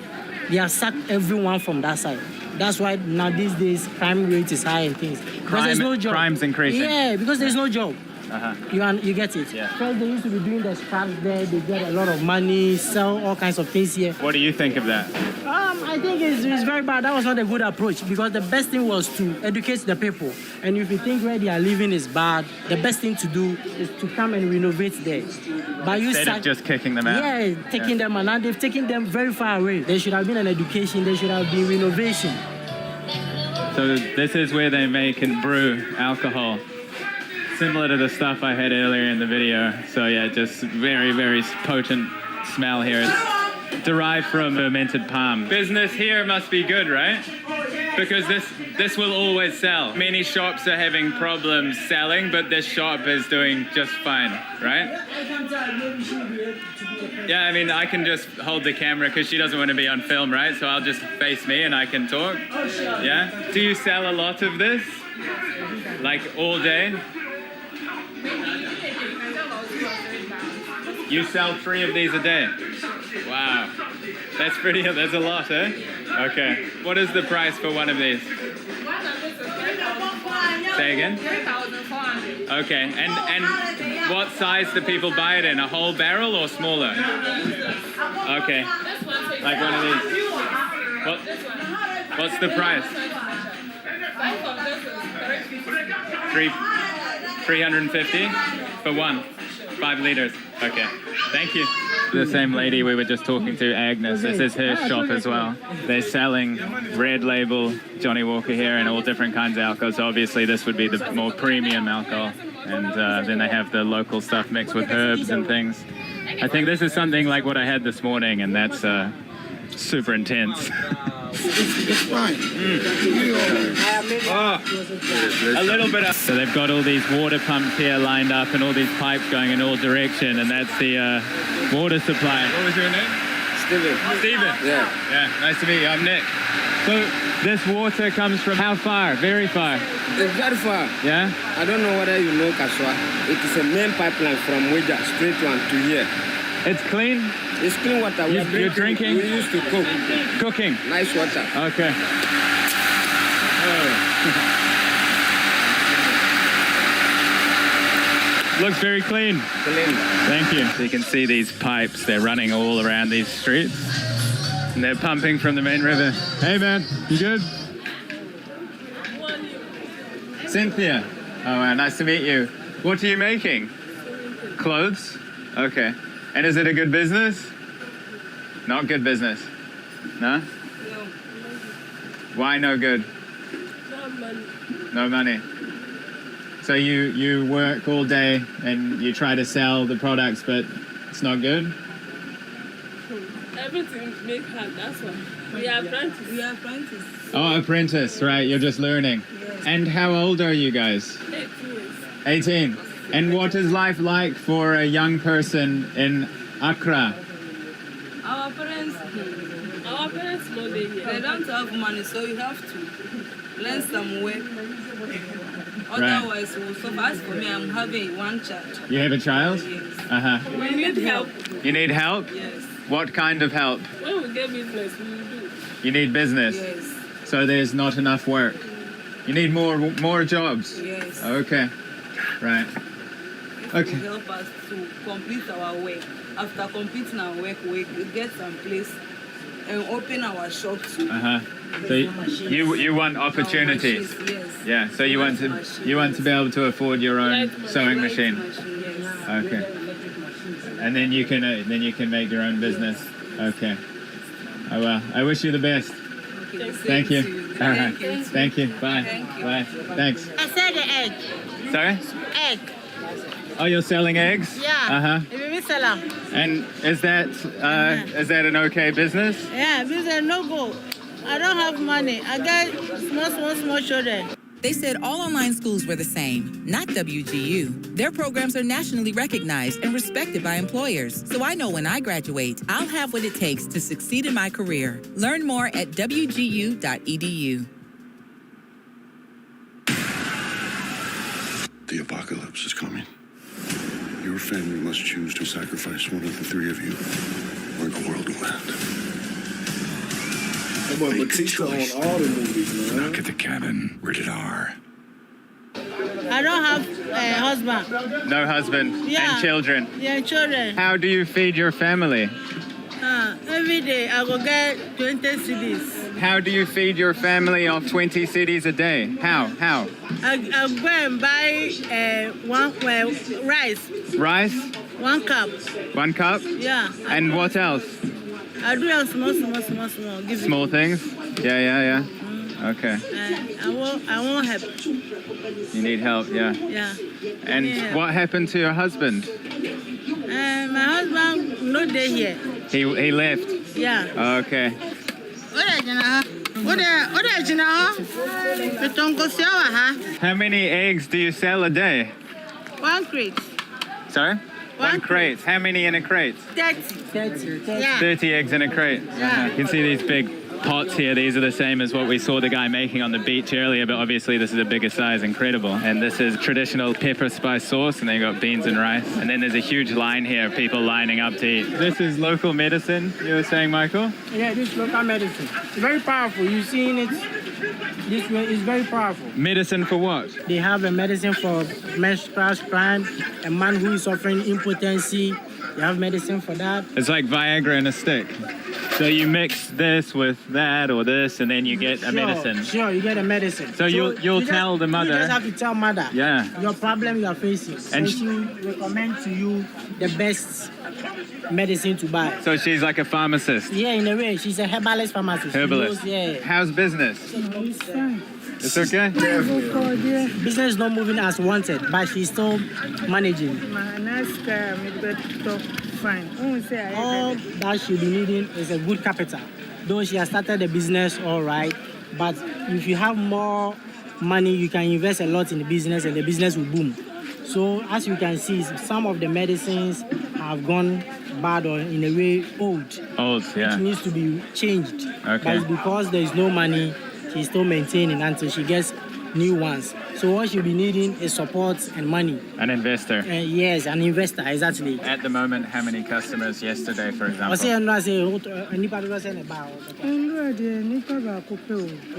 They have sacked everyone from that side. That's why now these days crime rate is high and things. Because there's no job. Crime's increasing. Yeah, because there's no job. Uh-huh. You get it? Yeah. First they used to be doing the scraps there, they get a lot of money, sell all kinds of things here. What do you think of that? I think it's very bad. That was not a good approach because the best thing was to educate the people. And if you think where they are living is bad, the best thing to do is to come and renovate there. But Instead of just kicking them out? Yeah, taking them out. Now they've taken them very far away. There should have been an education, there should have been renovation. So this is where they make and brew alcohol. Similar to the stuff I had earlier in the video. So yeah, just very, very potent smell here. It's derived from fermented palm. Business here must be good, right? Because this will always sell. Many shops are having problems selling, but this shop is doing just fine, right? Yeah, I mean, I can just hold the camera because she doesn't want to be on film, right? So I'll just face me and I can talk. Yeah? Do you sell a lot of this? Like all day? You sell 3 of these a day? Wow. That's a lot, eh? Okay. What is the price for one of these? Say again? Okay. And what size do people buy it in? A whole barrel or smaller? Okay. Like one of these. What's the price? 350 for one. 5 liters. Okay. Thank you. The same lady we were just talking to, Agnes, this is her shop as well. They're selling red label Johnny Walker here and all different kinds of alcohol. So obviously this would be the more premium alcohol. And then they have the local stuff mixed with herbs and things. I think this is something like what I had this morning, and that's super intense. It's fine. A little bit of... So they've got all these water pumps here lined up and all these pipes going in all direction, and that's the water supply. What was your name? Steven. Steven? Yeah. Yeah, nice to meet you. I'm Nick. So this water comes from how far? Very far? It's very far. Yeah? I don't know whether you know Kaswa. It is a main pipeline from Weja straight to here. It's clean? It's clean water. You're drinking? We used to cook. Cooking? Nice water. Okay. Looks very clean. Clean. Thank you. So you can see these pipes, they're running all around these streets. And they're pumping from the main river. Hey man, you good? Cynthia. Oh, wow, nice to meet you. What are you making? Clothes? Okay. And is it a good business? Not good business. No? No. Why no good? No money. No money. So you work all day and you try to sell the products, but it's not good? Everything make hard, that's why. We are apprentices. We are apprentices. Oh, apprentice, right. You're just learning. Yes. And how old are you guys? 8 years. 18. And what is life like for a young person in Accra? Our parents know they here. They don't have money, so you have to learn some work. Otherwise, we'll suffer. As for me, I'm having one child. You have a child? Yes. Uh-huh. We need help. You need help? Yes. What kind of help? When we get business, we will do. You need business? Yes. So there's not enough work? You need more jobs? Yes. Okay. Right. Okay. To help us to complete our work. After completing our work, we get some place and open our shop too. Uh-huh. So you want opportunities? Machines, yes. Yeah. So you want to be able to afford your own sewing machine. Yes. Okay. And then you can make your own business. Okay. Oh well. I wish you the best. Okay. Thank you. All right. Thank you. Thank you. Bye. Thank you. Bye. Thanks. I said the egg. Sorry? Egg. Oh, you're selling eggs? Yeah. Uh-huh. If we sell them. And is that an okay business? Yeah, business no go. I don't have money. I got small children. They said all online schools were the same, not WGU. Their programs are nationally recognized and respected by employers. So I know when I graduate, I'll have what it takes to succeed in my career. Learn more at wgu.edu. The apocalypse is coming. Your family must choose to sacrifice one of the three of you, or the world will end. That boy Batista on all the movies, man. Look at the cabin. Rated R. I don't have a husband. No husband and children. Yeah, children. How do you feed your family? Every day I go get 20 CDs. How do you feed your family off 20 CDs a day? How? I go and buy rice. Rice? 1 cup. 1 cup? Yeah. And what else? I do have small. Give Small things? Yeah. Okay. I won't help. You need help, yeah. Yeah. And what happened to your husband? My husband not there here. He left? Yeah. Okay. How many eggs do you sell a day? 1 crate. Sorry? 1 crate. How many in a crate? 30. Yeah. 30 eggs in a crate. Yeah. You can see these big pots here. These are the same as what we saw the guy making on the beach earlier, but obviously this is a bigger size, incredible. And this is traditional pepper spice sauce, and they got beans and rice. And then there's a huge line here of people lining up to eat. This is local medicine, you were saying, Michael? Yeah, this is local medicine. It's very powerful. You've seen it. This way is very powerful. Medicine for what? They have a medicine for menstrual cramp, a man who is suffering impotency. They have medicine for that. It's like Viagra in a stick. So you mix this with that or this, and then you get a medicine. Sure, you get a medicine. So you'll tell the mother. You just have to tell mother. Yeah. Your problem you are facing, And and she will recommend to you the best medicine to buy. So she's like a pharmacist. Yeah, in a way, she's a herbalist pharmacist. Herbalist. She knows, yeah. How's business? It's okay? Business is not moving as wanted, but she's still managing. All that she'll be needing is a good capital. Though she has started the business all right, but if you have more money, you can invest a lot in the business and the business will boom. So as you can see, some of the medicines have gone bad or in a way old. Old, yeah. It needs to be changed. Okay. But it's because there is no money, she's still maintaining until she gets new ones. So what she'll be needing is support and money. An investor. Yes, an investor, exactly. At the moment, how many customers yesterday, for example?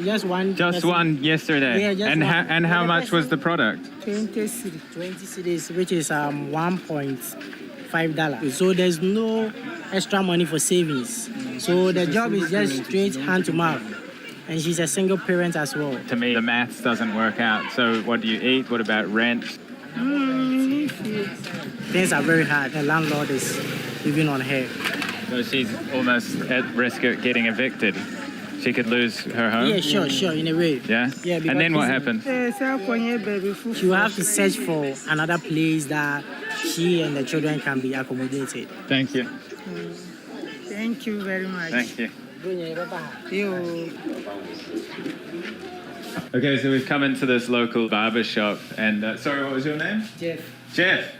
Just one. Just one yesterday. Yeah, just and one. And how much was the product? 20 cities, which is 1.8 $5. So there's no extra money for savings. So the job is just straight hand to mouth. And she's a single parent as well. To me, the maths doesn't work out. So what do you eat? What about rent? Things are very hard. The landlord is living on her. So she's almost at risk of getting evicted. She could lose her home? Yeah, sure, in a way. Yeah? And then what happens? She will have to search for another place that she and the children can be accommodated. Thank you. Thank you very much. Thank you. You. Okay, so we've come into this local barber shop and, sorry, what was your name? Jeff. Jeff.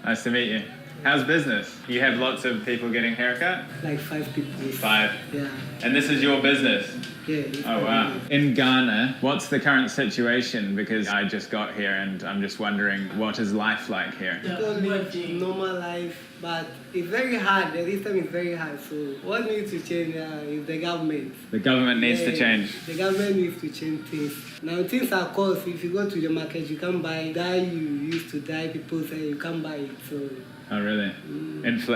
Nice to meet you. How's business? You have lots of people getting haircut? Like 5 people. 5? Yeah. And this is your business? Yeah. Oh, wow. In Ghana, what's the current situation? Because I just got here and I'm just wondering, what is life like here? People live normal life, but it's very hard. The system is very hard. So what needs to change is the government. The government needs to change. The government needs to change things. Now things are cost. If you go to the market, you can't buy dye you used to dye. People say you can't buy it. So. Oh, really?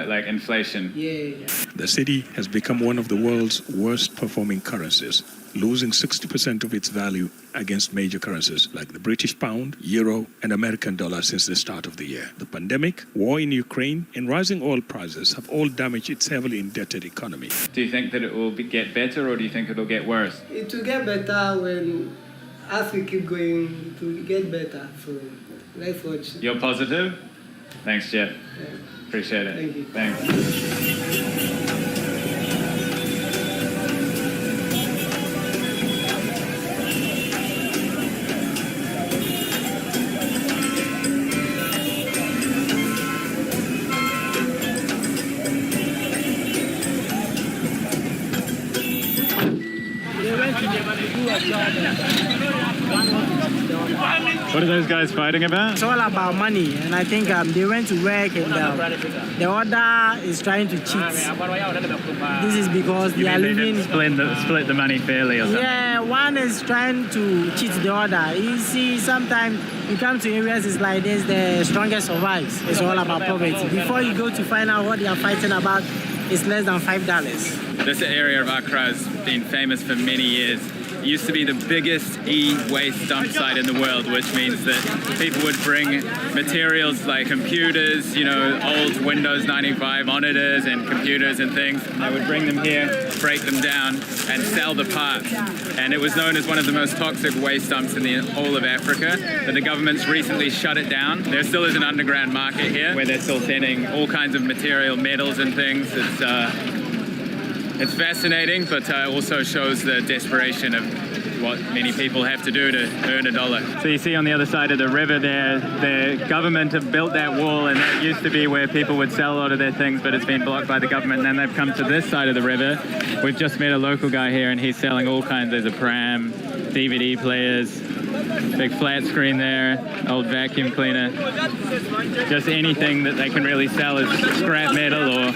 Like inflation? Yeah. The cedi has become one of the world's worst performing currencies, losing 60% of its value against major currencies like the British pound, euro, and American dollar since the start of the year. The pandemic, war in Ukraine, and rising oil prices have all damaged its heavily indebted economy. Do you think that it will get better or do you think it will get worse? It will get better as we keep going, it will get better. So let's watch. You're positive? Thanks, Jeff. Yeah. Appreciate it. Thank you. Thanks. What are those guys fighting about? It's all about money, and I think they went to work and the other is trying to cheat. This is because they are living... Split the money fairly or something? Yeah, one is trying to cheat the other. You see, sometimes you come to areas, it's like this, the strongest survives. It's all about poverty. Before you go to find out what they are fighting about, it's less than $5. This area of Accra has been famous for many years. It used to be the biggest e-waste dump site in the world, which means that people would bring materials like computers, old Windows 95 monitors and computers and things. They would bring them here, break them down, and sell the parts. And it was known as one of the most toxic waste dumps in the whole of Africa, but the government's recently shut it down. There still is an underground market here where they're still sending all kinds of material, metals and things. It's fascinating, but also shows the desperation of what many people have to do to earn a dollar. So you see on the other side of the river there, the government have built that wall, and that used to be where people would sell a lot of their things, but it's been blocked by the government, and then they've come to this side of the river. We've just met a local guy here, and he's selling all kinds. There's a pram, DVD players, big flat screen there, old vacuum cleaner. Just anything that they can really sell is scrap metal or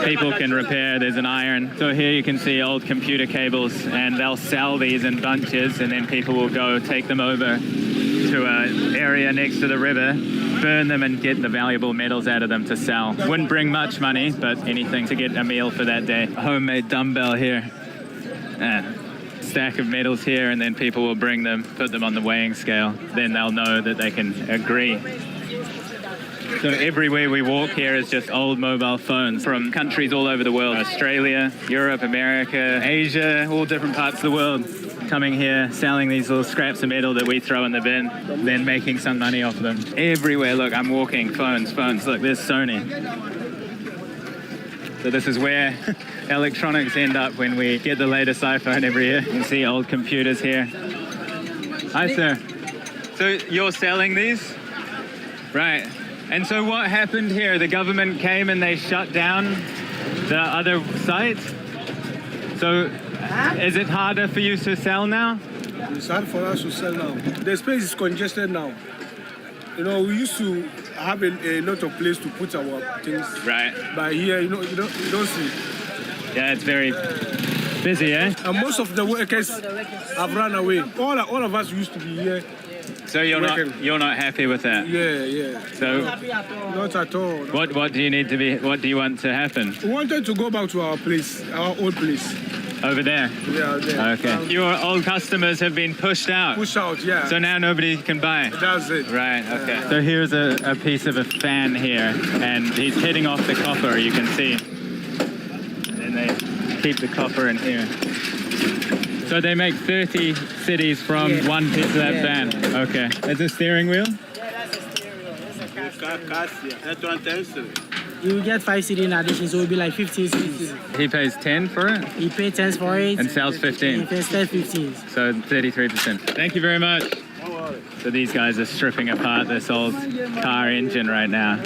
people can repair. There's an iron. So here you can see old computer cables, and they'll sell these in bunches, and then people will go take them over to an area next to the river, burn them and get the valuable metals out of them to sell. Wouldn't bring much money, but anything to get a meal for that day. A homemade dumbbell here. And stack of metals here, and then people will bring them, put them on the weighing scale. Then they'll know that they can agree. So everywhere we walk here is just old mobile phones from countries all over the world. Australia, Europe, America, Asia, all different parts of the world. Coming here, selling these little scraps of metal that we throw in the bin, then making some money off them. Everywhere, look, I'm walking, phones. Look, there's Sony. So this is where electronics end up when we get the latest iPhone every year. You can see old computers here. Hi, sir. So you're selling these? Right. And so what happened here? The government came and they shut down the other site? So is it harder for you to sell now? It's hard for us to sell now. The space is congested now. We used to have a lot of place to put our things. Right. But here, you don't see. Yeah, it's very Busy, eh? And most of the workers have run away. All of us used to be here. So you're not happy with that? Yeah. So not at all. what do you want to happen? We wanted to go back to our place, our old place. Over there? Yeah, there. Okay. Your old customers have been pushed out? Pushed out, yeah. So now nobody can buy? That's it. Right, okay. So here's a piece of a fan here, and he's hitting off the copper, you can see. And they keep the copper in here. So they make 30 cities from one piece of that fan? Okay. Is a steering wheel? Yeah, that's a steering wheel. That's a cast. You get 5 cities in addition, so it will be like 15 cities. He pays 10 for it? He pays 10 for it. And sells 15? He pays 15. So 33%. Thank you very much. So these guys are stripping apart this old car engine right now.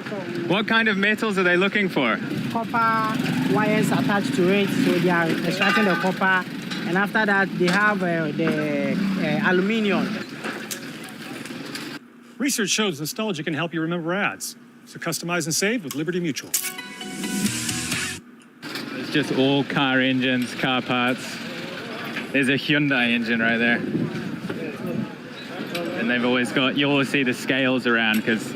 What kind of metals are they looking for? Copper wires attached to it, so they are extracting the copper. And after that, they have the aluminium. Research shows nostalgia can help you remember ads. So customize and save with Liberty Mutual. It's just all car engines, car parts. There's a Hyundai engine right there. And they've always got, you always see the scales around because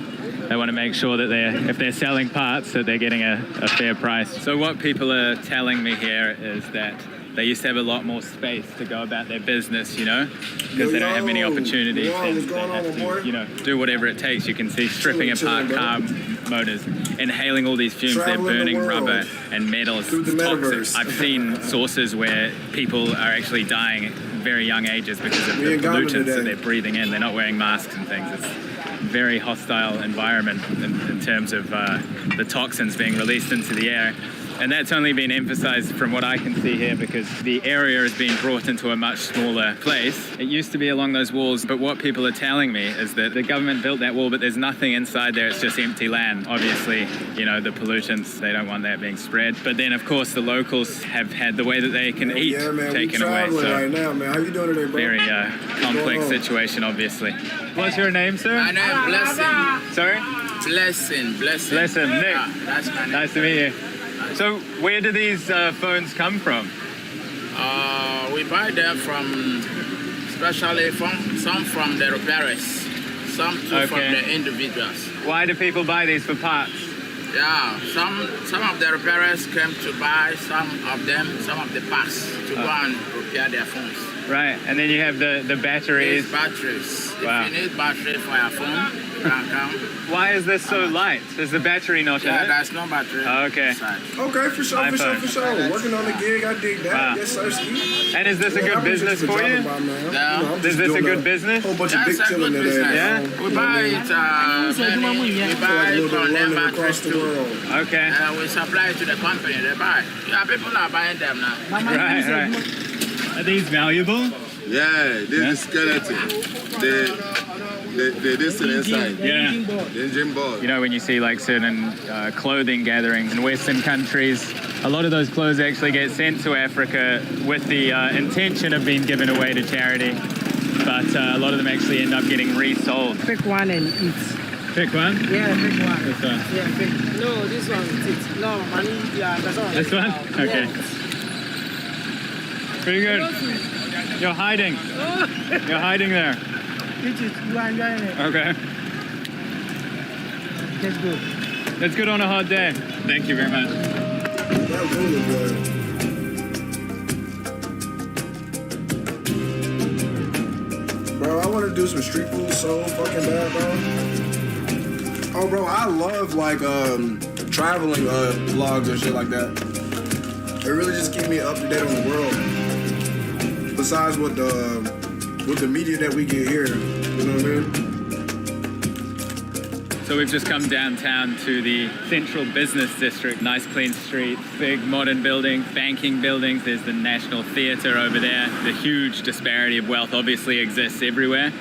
they want to make sure that if they're selling parts, that they're getting a fair price. So what people are telling me here is that they used to have a lot more space to go about their business, you know, because they don't have many opportunities. And they have to, you know, do whatever it takes. You can see stripping apart car motors, inhaling all these fumes. They're burning rubber and metals. It's toxic. I've seen sources where people are actually dying at very young ages because of the pollutants that they're breathing in. They're not wearing masks and things. It's a very hostile environment in terms of the toxins being released into the air. And that's only been emphasized from what I can see here because the area has been brought into a much smaller place. It used to be along those walls, but what people are telling me is that the government built that wall, but there's nothing inside there. It's just empty land. Obviously, you know, the pollutants, they don't want that being spread. But then, of course, the locals have had the way that they can eat taken away. So right now, man. How you doing today, bro? Very complex situation, obviously. What's your name, sir? My name is Blessing. Sorry? Blessing. Blessing. Nick. Yeah, that's my name. Nice to meet you. So where do these phones come from? We buy them from, especially some from the repairers, some too from the individuals. Why do people buy these for parts? Yeah, some of the repairers came to buy some of the parts to go and repair their phones. Right, and then you have the batteries. Batteries. Wow. If you need battery for your phone, you can come. Why is this so light? Is the battery not in it? Yeah, there's no battery. Oh, okay. Okay, for sure. Working on the gig, I dig that. Wow. Yes, sir. And is this a good business for you? Yeah. Is this a good business? Whole bunch of big chilling today. Yeah? We buy it, we buy from them batteries too. Okay. We supply it to the company, they buy. Yeah, people are buying them now. Right. Are these valuable? Yeah, this is skeleton. This thing inside. Yeah. The engine board. You know, when you see like certain clothing gatherings in Western countries, a lot of those clothes actually get sent to Africa with the intention of being given away to charity. But a lot of them actually end up getting resold. Pick one and eat. Pick one? Yeah, pick one. This one? Yeah, pick. No, this one. No, money. Yeah, that's all. This one? Okay. Yeah. Pretty good. You're hiding. You're hiding there. Eat it. You are enjoying it. Okay. Let's go. That's good on a hot day. Thank you very much. That really good. Bro, I want to do some street food so fucking bad, bro. Oh, bro, I love like traveling vlogs and shit like that. It really just keeps me up to date on the world. Besides with the media that we get here, you know what I mean? So we've just come downtown to the central business district. Nice clean streets, big modern buildings, banking buildings. There's the National Theatre over there. The huge disparity of wealth obviously exists everywhere.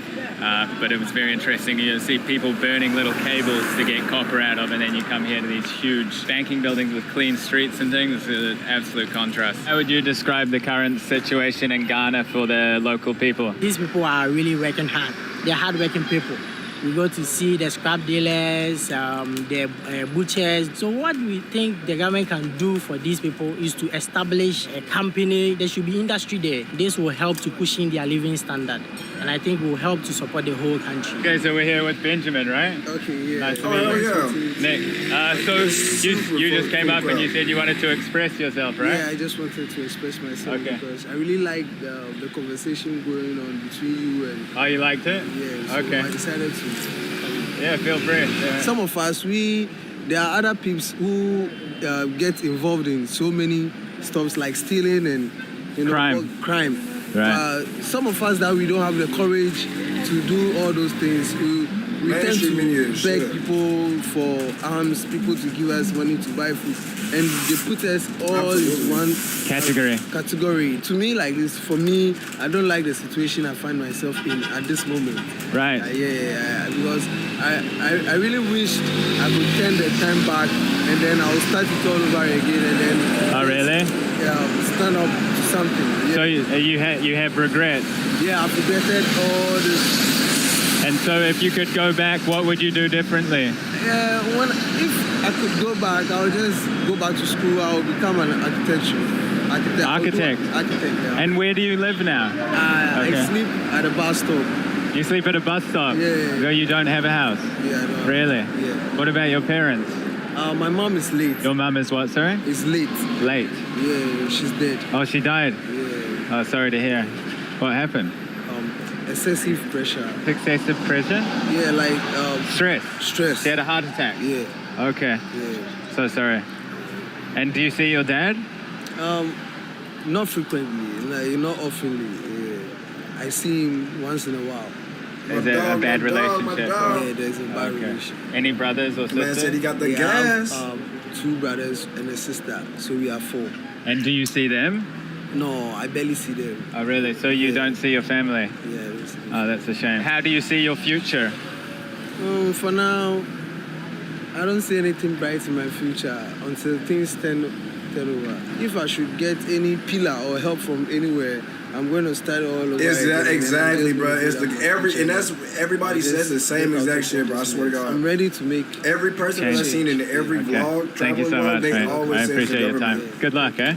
But it was very interesting to see people burning little cables to get copper out of, and then you come here to these huge banking buildings with clean streets and things. It's an absolute contrast. How would you describe the current situation in Ghana for the local people? These people are really working hard. They're hard-working people. We go to see the scrap dealers, the butchers. So what we think the government can do for these people is to establish a company. There should be industry there. This will help to push in their living standard. And I think will help to support the whole country. Okay, so we're here with Benjamin, right? Okay, yeah. Nice to meet you. Nick, so you just came up and you said you wanted to express yourself, right? Yeah, I just wanted to express myself because I really like the conversation going on between you and... Oh, you liked it? Yeah, so okay. I decided to... Yeah, feel free. Yeah. Some of us, there are other peeps who get involved in so many stuff like stealing and crime. Right. Some of us that we don't have the courage to do all those things, we tend to beg people for arms, people to give us money to buy food, and they put us all in one category. To me, like this, for me, I don't like the situation I find myself in at this moment. Right. Because I really wish I could turn the time back and then I'll start it all over again and then. Oh, really? Yeah, stand up to something. Yeah. So you have regrets? Yeah, I've regretted all this. And so if you could go back, what would you do differently? If I could go back, I would just go back to school. I would become an architect. Architect, yeah. And where do you live now? I sleep at a bus stop. You sleep at a bus stop? Yeah. So you don't have a house? Yeah, I don't. Really? Yeah. What about your parents? My mom is late. Your mom is what, sorry? Is late. Late? Yeah, she's dead. Oh, she died? Yeah. Oh, sorry to hear. What happened? Excessive pressure. Excessive pressure? Yeah, like... Stress? Stress. She had a heart attack? Yeah. Okay. Yeah. So sorry. And do you see your dad? Not frequently, not oftenly. I see him once in a while. Is it a bad relationship? Yeah, there's a bad relationship. Any brothers or sisters? Man said he got the gas. I have 2 brothers and a sister, so we are 4. And do you see them? No, I barely see them. Oh, really? So you don't see your family? Yeah. Oh, that's a shame. How do you see your future? For now, I don't see anything bright in my future until things turn over. If I should get any pillar or help from anywhere, I'm going to start all over. Exactly, bro. It's and that's everybody says the same exact shit, bro. I swear to God. I'm ready to make every person that I've seen in every vlog. Thank you so much, man. I appreciate your time. Yeah. Good luck, eh?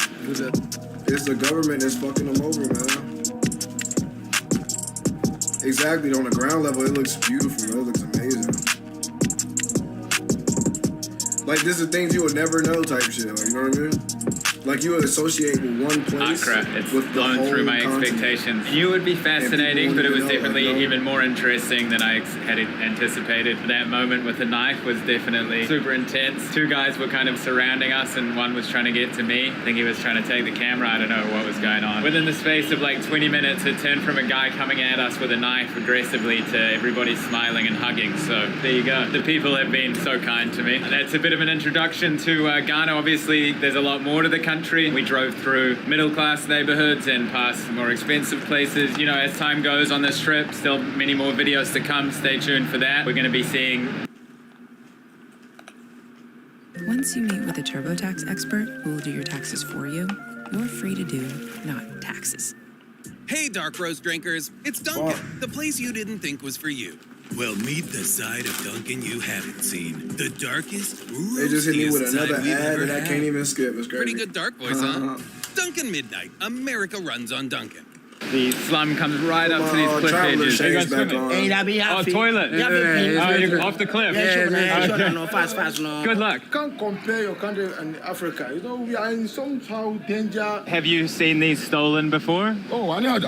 It's the government that's fucking them over, man. Exactly. On the ground level, it looks beautiful. It looks amazing. Like, this is things you would never know type shit. Like, you know what I mean? Like, you would associate with one place. It's with blown through my expectations. You would be fascinating, but it was definitely even more interesting than I had anticipated. That moment with the knife was definitely super intense. 2 guys were kind of surrounding us, and one was trying to get to me. I think he was trying to take the camera. I don't know what was going on. Within the space of like 20 minutes, it turned from a guy coming at us with a knife aggressively to everybody smiling and hugging. So there you go. The people have been so kind to me. That's a bit of an introduction to Ghana. Obviously, there's a lot more to the country. We drove through middle-class neighborhoods and past more expensive places. You know, as time goes on this trip, still many more videos to come. Stay tuned for that. We're going to be seeing... Once you meet with a TurboTax expert who will do your taxes for you, you're free to do not taxes. Hey, Dark Roast drinkers. It's Dunkin', the place you didn't think was for you. Well, meet the side of Dunkin' you haven't seen. The darkest, They just hit me with another ad that I can't even skip. It's crazy. Pretty good dark voice, huh? Dunkin' Midnight. America runs on Dunkin'. The slum comes right up to these cliff edges. Are you guys swimming? Hey, toilet. Yeah. You're off the cliff. Yeah, fast, no. Good luck. You can't compare your country and Africa. You know, we are in somehow danger. Have you seen these stolen before? Oh, I know.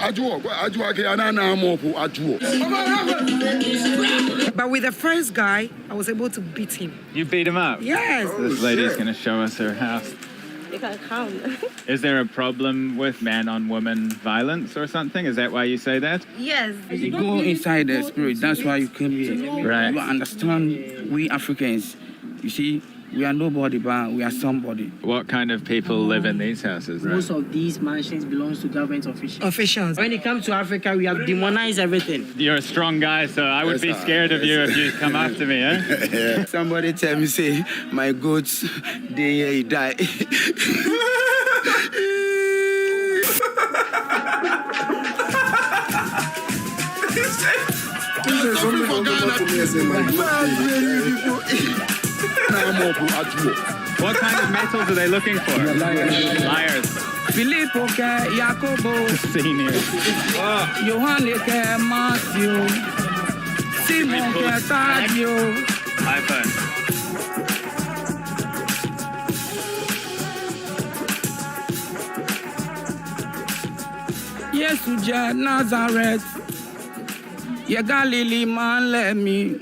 But with the first guy, I was able to beat him. You beat him up? Yes. This lady's going to show us her house. You can come. Is there a problem with man-on-woman violence or something? Is that why you say that? Yes. You go inside the spirit. That's why you came here. Right. You understand, we Africans, you see, we are nobody, but we are somebody. What kind of people live in these houses? Most of these mansions belongs to government officials. When it comes to Africa, we have demonized everything. You're a strong guy, so I would be scared of you if you come after me, eh? Somebody tell me, say, my goats, they die. We are suffering for Ghana. What kind of metals are they looking for? Liars. Filippo ke Jacobo, Senior. Johanne ke Matthew, Simon ke Tadio. iPhone. Yesu je Nazareth, ye Galilee man let me.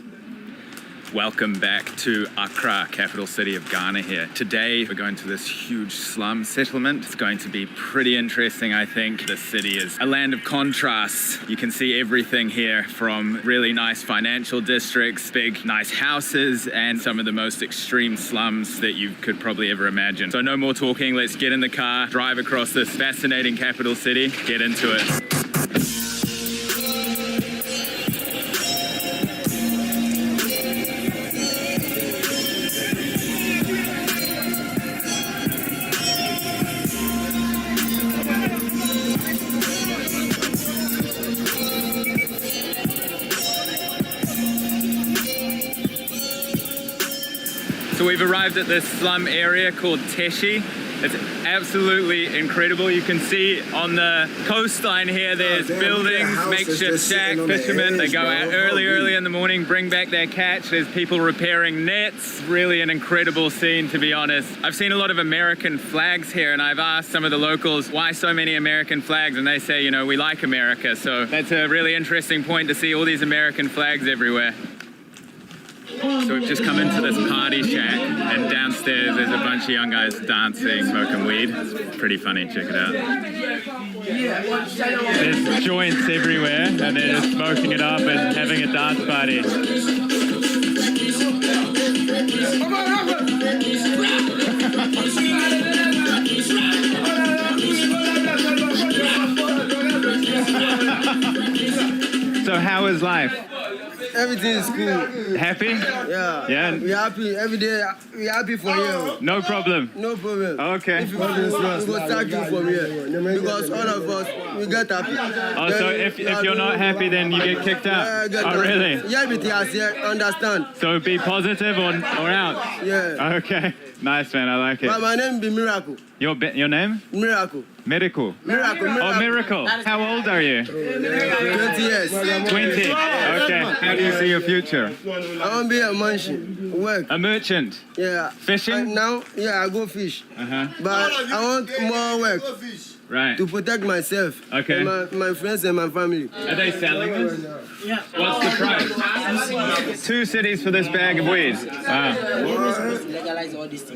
Welcome back to Accra, capital city of Ghana here. Today, we're going to this huge slum settlement. It's going to be pretty interesting, I think. This city is a land of contrasts. You can see everything here from really nice financial districts, big, nice houses, and some of the most extreme slums that you could probably ever imagine. So no more talking. Let's get in the car, drive across this fascinating capital city, get into it. So we've arrived at this slum area called Teshi. It's absolutely incredible. You can see on the coastline here, there's buildings, makeshift shack, fishermen. They go out early in the morning, bring back their catch. There's people repairing nets. Really an incredible scene, to be honest. I've seen a lot of American flags here, and I've asked some of the locals, why so many American flags? And they say, you know, we like America. So that's a really interesting point to see all these American flags everywhere. So we've just come into this party shack, and downstairs there's a bunch of young guys dancing, smoking weed. It's pretty funny, check it out. There's joints everywhere, and they're just smoking it up and having a dance party. So how is life? Everything is cool. Happy? Yeah. Yeah. We're happy every day. We're happy for you. No problem. No problem. Okay. If you want to we will start you from here. Because all of us, we get happy. Oh, so if you're not happy, then you get kicked out? Oh, really? Yeah, but understand. So be positive or out? Yeah. Okay. Nice, man. I like it. But my name be Miracle. Your name? Miracle. Miracle. Miracle. Oh, Miracle. How old are you? 20 years. 20. Okay. How do you see your future? I want to be a merchant. Work. A merchant? Yeah. Fishing? Now, yeah, I go fish. But I want more work. Right. To protect myself. Okay. And my friends and my family. Are they selling this? Yeah. What's the price? 2 cities for this bag of weed. Wow.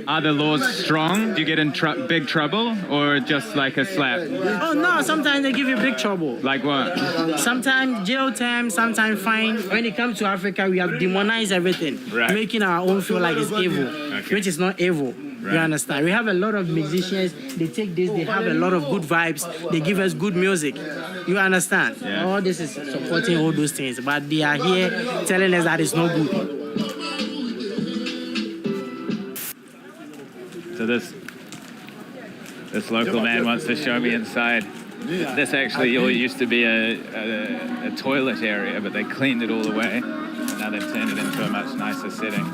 Are the laws strong? Do you get in big trouble or just like a slap? Oh no, sometimes they give you big trouble. Like what? Sometimes jail time, sometimes fine. When it comes to Africa, we have demonized everything, making our own feel like it's evil, which is not evil. You understand? We have a lot of musicians. They take this. They have a lot of good vibes. They give us good music. You understand? Yeah. All this is supporting all those things, but they are here telling us that it's no good. So this local man wants to show me inside. This actually all used to be a toilet area, but they cleaned it all away. And now they've turned it into a much nicer setting.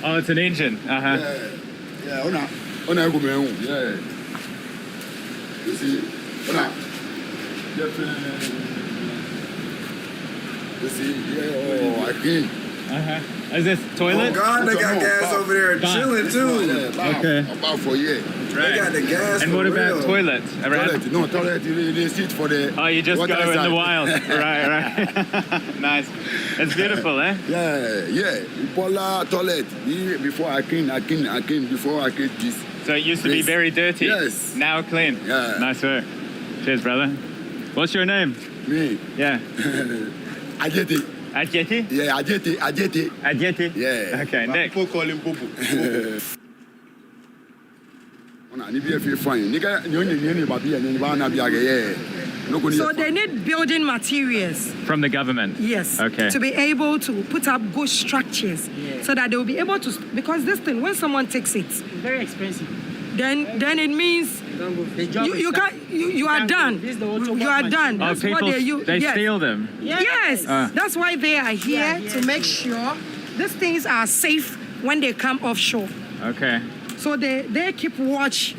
Oh, it's an engine. Yeah, yeah. Yeah. You see, you see, yeah. Oh, I can't. Is this toilet? Oh God, they got gas over there chilling too. Okay. About for you. They got the gas. And what about toilets? No, toilet, they sit for the... Oh, you just go in the wild. Right. Nice. It's beautiful, eh? Yeah. Polar toilet. Before I clean, before I get this. So it used to be very dirty? Yes. Now clean? Yeah. Nice work. Cheers, brother. What's your name? Me? Yeah. Ajeti. Ajeti? Yeah, Ajeti. Ajeti? Yeah. Okay, Nick. People call him Popo. Ni bi e fi fine. Ni ka ni oni ni babi e ni ba na bi age So they need building materials. From the government? Yes. Okay. To be able to put up good structures so that they will be able to, because this thing, when someone takes it, It's very expensive. then it means you are done. You are done. Oh, That's what people, they yes. steal them? Yes. That's why they are here to make sure these things are safe when they come offshore. Okay. So they keep watch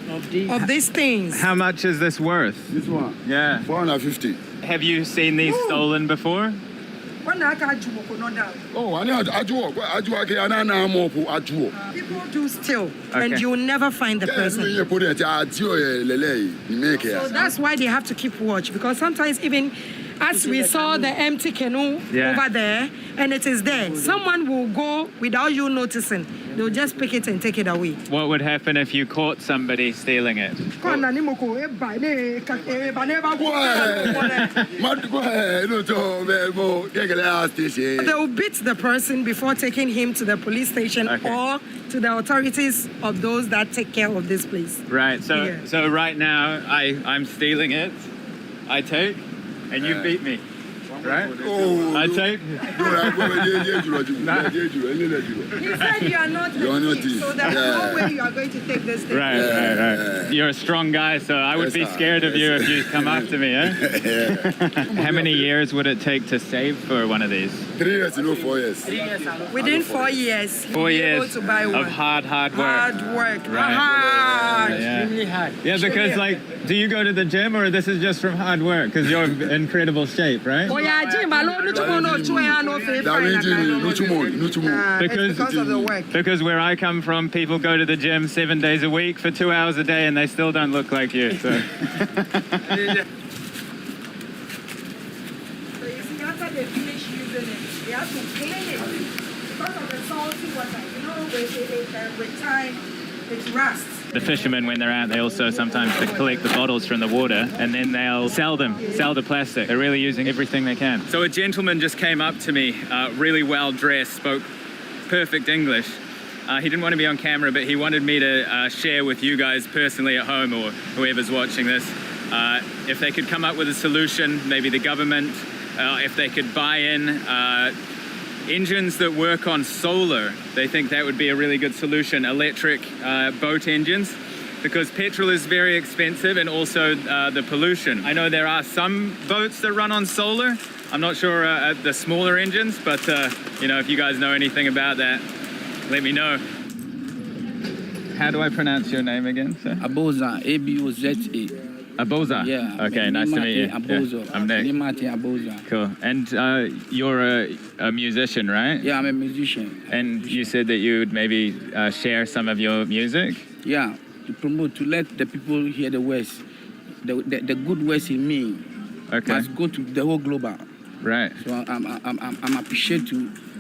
of these things. How much is this worth? This one? Yeah. 450. Have you seen these stolen before? Oh, people do steal, and you will never find the person. So that's why they have to keep watch, because sometimes even as we saw the empty canoe over there, and it is there, someone will go without you noticing. They'll just pick it and take it away. What would happen if you caught somebody stealing it? They'll beat the person before taking him to the police station or to the authorities of those that take care of this place. Right, so right now I'm stealing it, I take, and you beat me. Right? Oh, I take. He said you are not the thief, so there's no way you are going to take this thing. Right. You're a strong guy, so I would be scared of you if you come after me, eh? How many years would it take to save for one of these? 3 years, 4 years. Within 4 years, 4 years able to buy one. of hard work. Hard work. Right. Hard. Extremely hard. Yeah, because like, do you go to the gym or this is just from hard work? Because you're in incredible shape, right? Oh yeah, gym. Because of the work. Because where I come from, people go to the gym 7 days a week for 2 hours a day, and they still don't look like you. So. So you see, after they finish using it, they have to clean it because of the salty water. You know, with time, it rusts. The fishermen, when they're out, they also sometimes collect the bottles from the water and then they'll sell the plastic. They're really using everything they can. So a gentleman just came up to me, really well dressed, spoke perfect English. He didn't want to be on camera, but he wanted me to share with you guys personally at home or whoever's watching this, if they could come up with a solution, maybe the government, if they could buy in engines that work on solar. They think that would be a really good solution, electric boat engines, because petrol is very expensive and also the pollution. I know there are some boats that run on solar. I'm not sure the smaller engines, but you know, if you guys know anything about that, let me know. How do I pronounce your name again, sir? Aboza, A-B-O-Z-A. Aboza? Yeah. Okay, nice to meet you. Aboza. Yeah, I'm Nick. Aboza. Cool. And you're a musician, right? Yeah, I'm a musician. And you said that you would maybe share some of your music? Yeah, to promote, to let the people hear the words. The good words in me must go to the whole global. Right. So I'm appreciate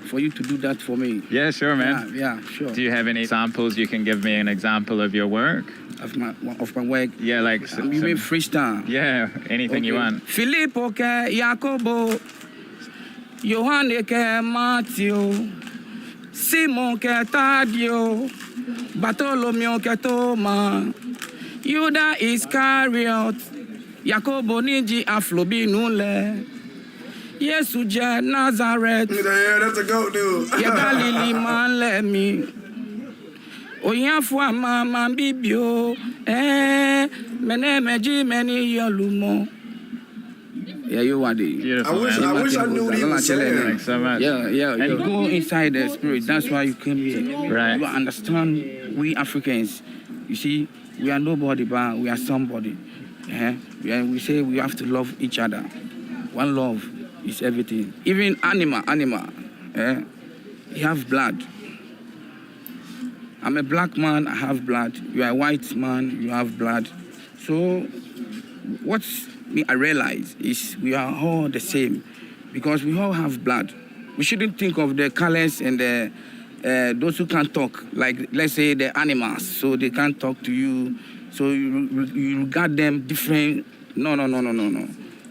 for you to do that for me. Yeah, sure, man. Yeah, sure. Do you have any samples? You can give me an example of your work? Of my work? Yeah, like you mean freestyle? Yeah, anything you want. Filippo ke Jacobo, Johanne ke Matthew, Simon ke Tadio, Bartholomew ke Thomas, Judas Iscariot, Jacobo niji aflobi nule. Yesu je Nazareth. Yeah, that's a goat dude. Ye Galilee man let me. Oyafua mama bibio. Mene meji meni yolumo. Yeah, you want it. Beautiful, I wish I knew what he was saying. Thanks so much. Yeah. And go inside the spirit. That's why you came here. Right. You understand, we Africans, you see, we are nobody, but we are somebody. We say we have to love each other. One love is everything. Even animal, you have blood. I'm a black man, I have blood. You are a white man, you have blood. So what I realize is we are all the same because we all have blood. We shouldn't think of the colors and those who can't talk, like let's say the animals, so they can't talk to you. So you regard them different. No.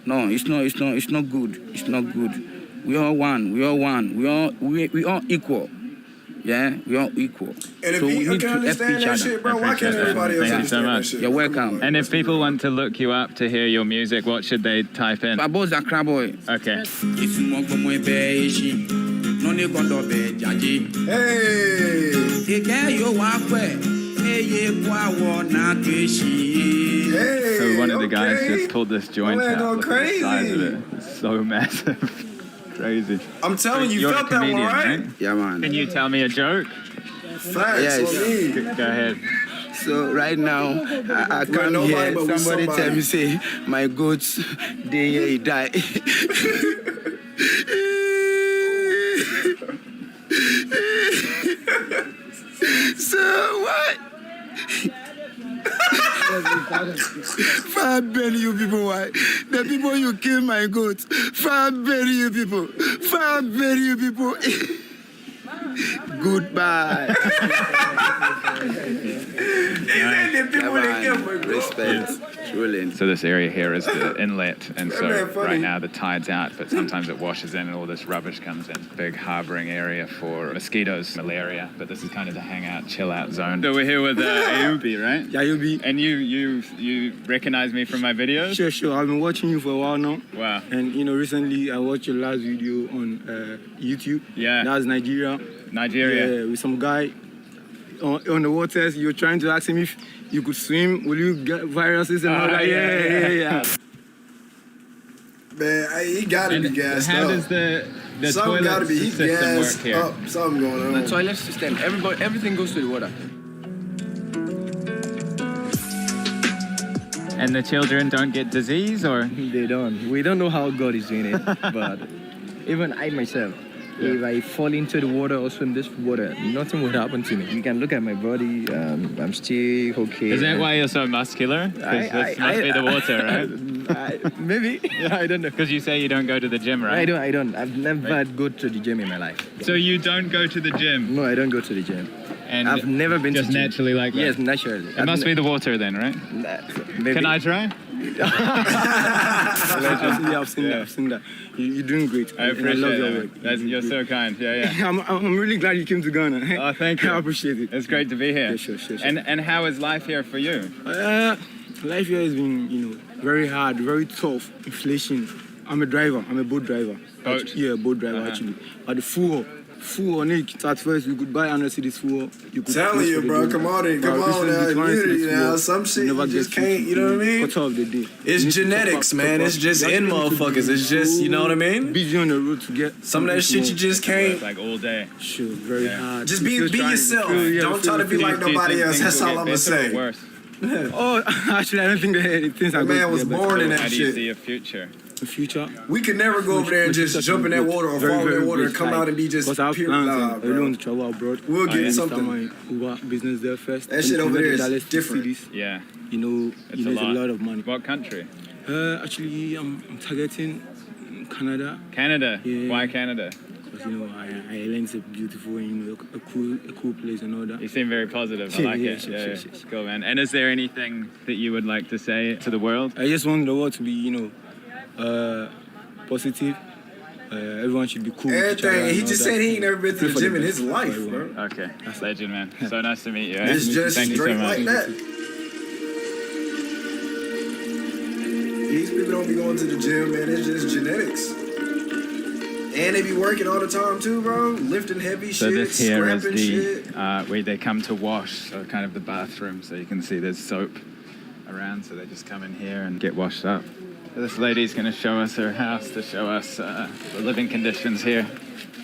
No, it's not good. It's not good. We all one. We all equal. Yeah, we're all equal. And if so we you need can to help understand each that other. shit, bro, why can't everybody else Thank you so understand that much. shit? You're welcome. And if people want to look you up to hear your music, what should they type in? Babo's Accra boy. Okay. So one of the guys just pulled this joint out. Look at the size of it. It's so massive. Crazy. I'm telling you, You're felt a that one, comedian, right? Yeah, man. Can you tell me a joke? Facts. Yes. Go ahead. So right now, I come nobody here, but with somebody somebody. tell me, say, my goats, they die. So what? 5 billion you people, why? The people you kill my goats. 5 billion you people. 5 billion you people. Goodbye. Respect. So this area here is the inlet, and so right now the tide's out, but sometimes it washes in and all this rubbish comes in. Big harboring area for mosquitoes, malaria, but this is kind of the hangout, chill out zone. So we're here with Ayubi, right? Yeah, Ayubi. And you recognize me from my videos? Sure. I've been watching you for a while now. Wow. And recently I watched your last video on YouTube. Yeah. That's Nigeria. Nigeria. Yeah, with some guy on the waters. You're trying to ask him if you could swim. Will you get viruses and all that? Yeah. Man, he gotta be gassed how up. does the Something gotta toilet be system work gassed here? up. Something going on. The toilet system, everything goes to the water. And the children don't get disease, or? They don't. We don't know how God is doing it, but even I myself, if I fall into the water or swim this water, nothing would happen to me. You can look at my body, I'm still okay. Is that why you're so muscular? Because this must be the water, right? Maybe. I don't know. Because you say you don't go to the gym, right? I don't. I've never go to the gym in my life. So you don't go to the gym? No, I don't go to the gym. And I've never been just to the gym. naturally like that? Yes, naturally. It must be the water then, right? Maybe. Can I try? I've seen that. You're doing great. I appreciate love your it. work. You're so kind. Yeah. I'm really glad you came to Ghana. Oh, thank you. I appreciate it. It's great to be here. Yeah, sure. And how is life here for you? Life here has been, very hard, very tough. Inflation. I'm a driver. I'm a boat driver. Boat? Yeah, boat driver actually. But the fuel on it. At first, you could buy 100 cedis fuel. You could Telling you, bro, come on now, immunity now. Some shit you just can't, you know what I mean? Cut off the day. It's genetics, man. It's just in motherfuckers. It's just, you know what I mean? Busy on the road to get some of that shit you just can't. Like all day. Sure, very hard. Just be yourself. Don't try to be like nobody else. That's all I'm gonna say. Worse? Oh, actually, I don't think that things are The man was born in that How do you shit. see a future? The future. We could never go over there and just jump in that water or fall in that water and come out and be just because I have pure plans. nah, I really want to travel abroad. We'll get I something. start my Uber business there first. That shit over there is Dallas different. Cities. Yeah. It's a lot of money. What country? Actually, I'm targeting Canada. Canada? Yeah. Why Canada? Because, Ireland's a beautiful and, a cool place and all that. You seem very positive. I like it. Sure. Cool, man. And is there anything that you would like to say to the world? I just want the world to be, positive. Everyone should be cool. Everything. He just said he ain't never been to the gym in his life, bro. Okay. Legend, man. So nice to meet you. It's just Thank you so straight much. like that. These people don't be going to the gym, man. It's just genetics. And they be working all the time too, bro. Lifting heavy So shit, this here is scrapping the shit. where they come to wash, so kind of the bathroom. So you can see there's soap around, so they just come in here and get washed up. This lady's going to show us her house to show us the living conditions here.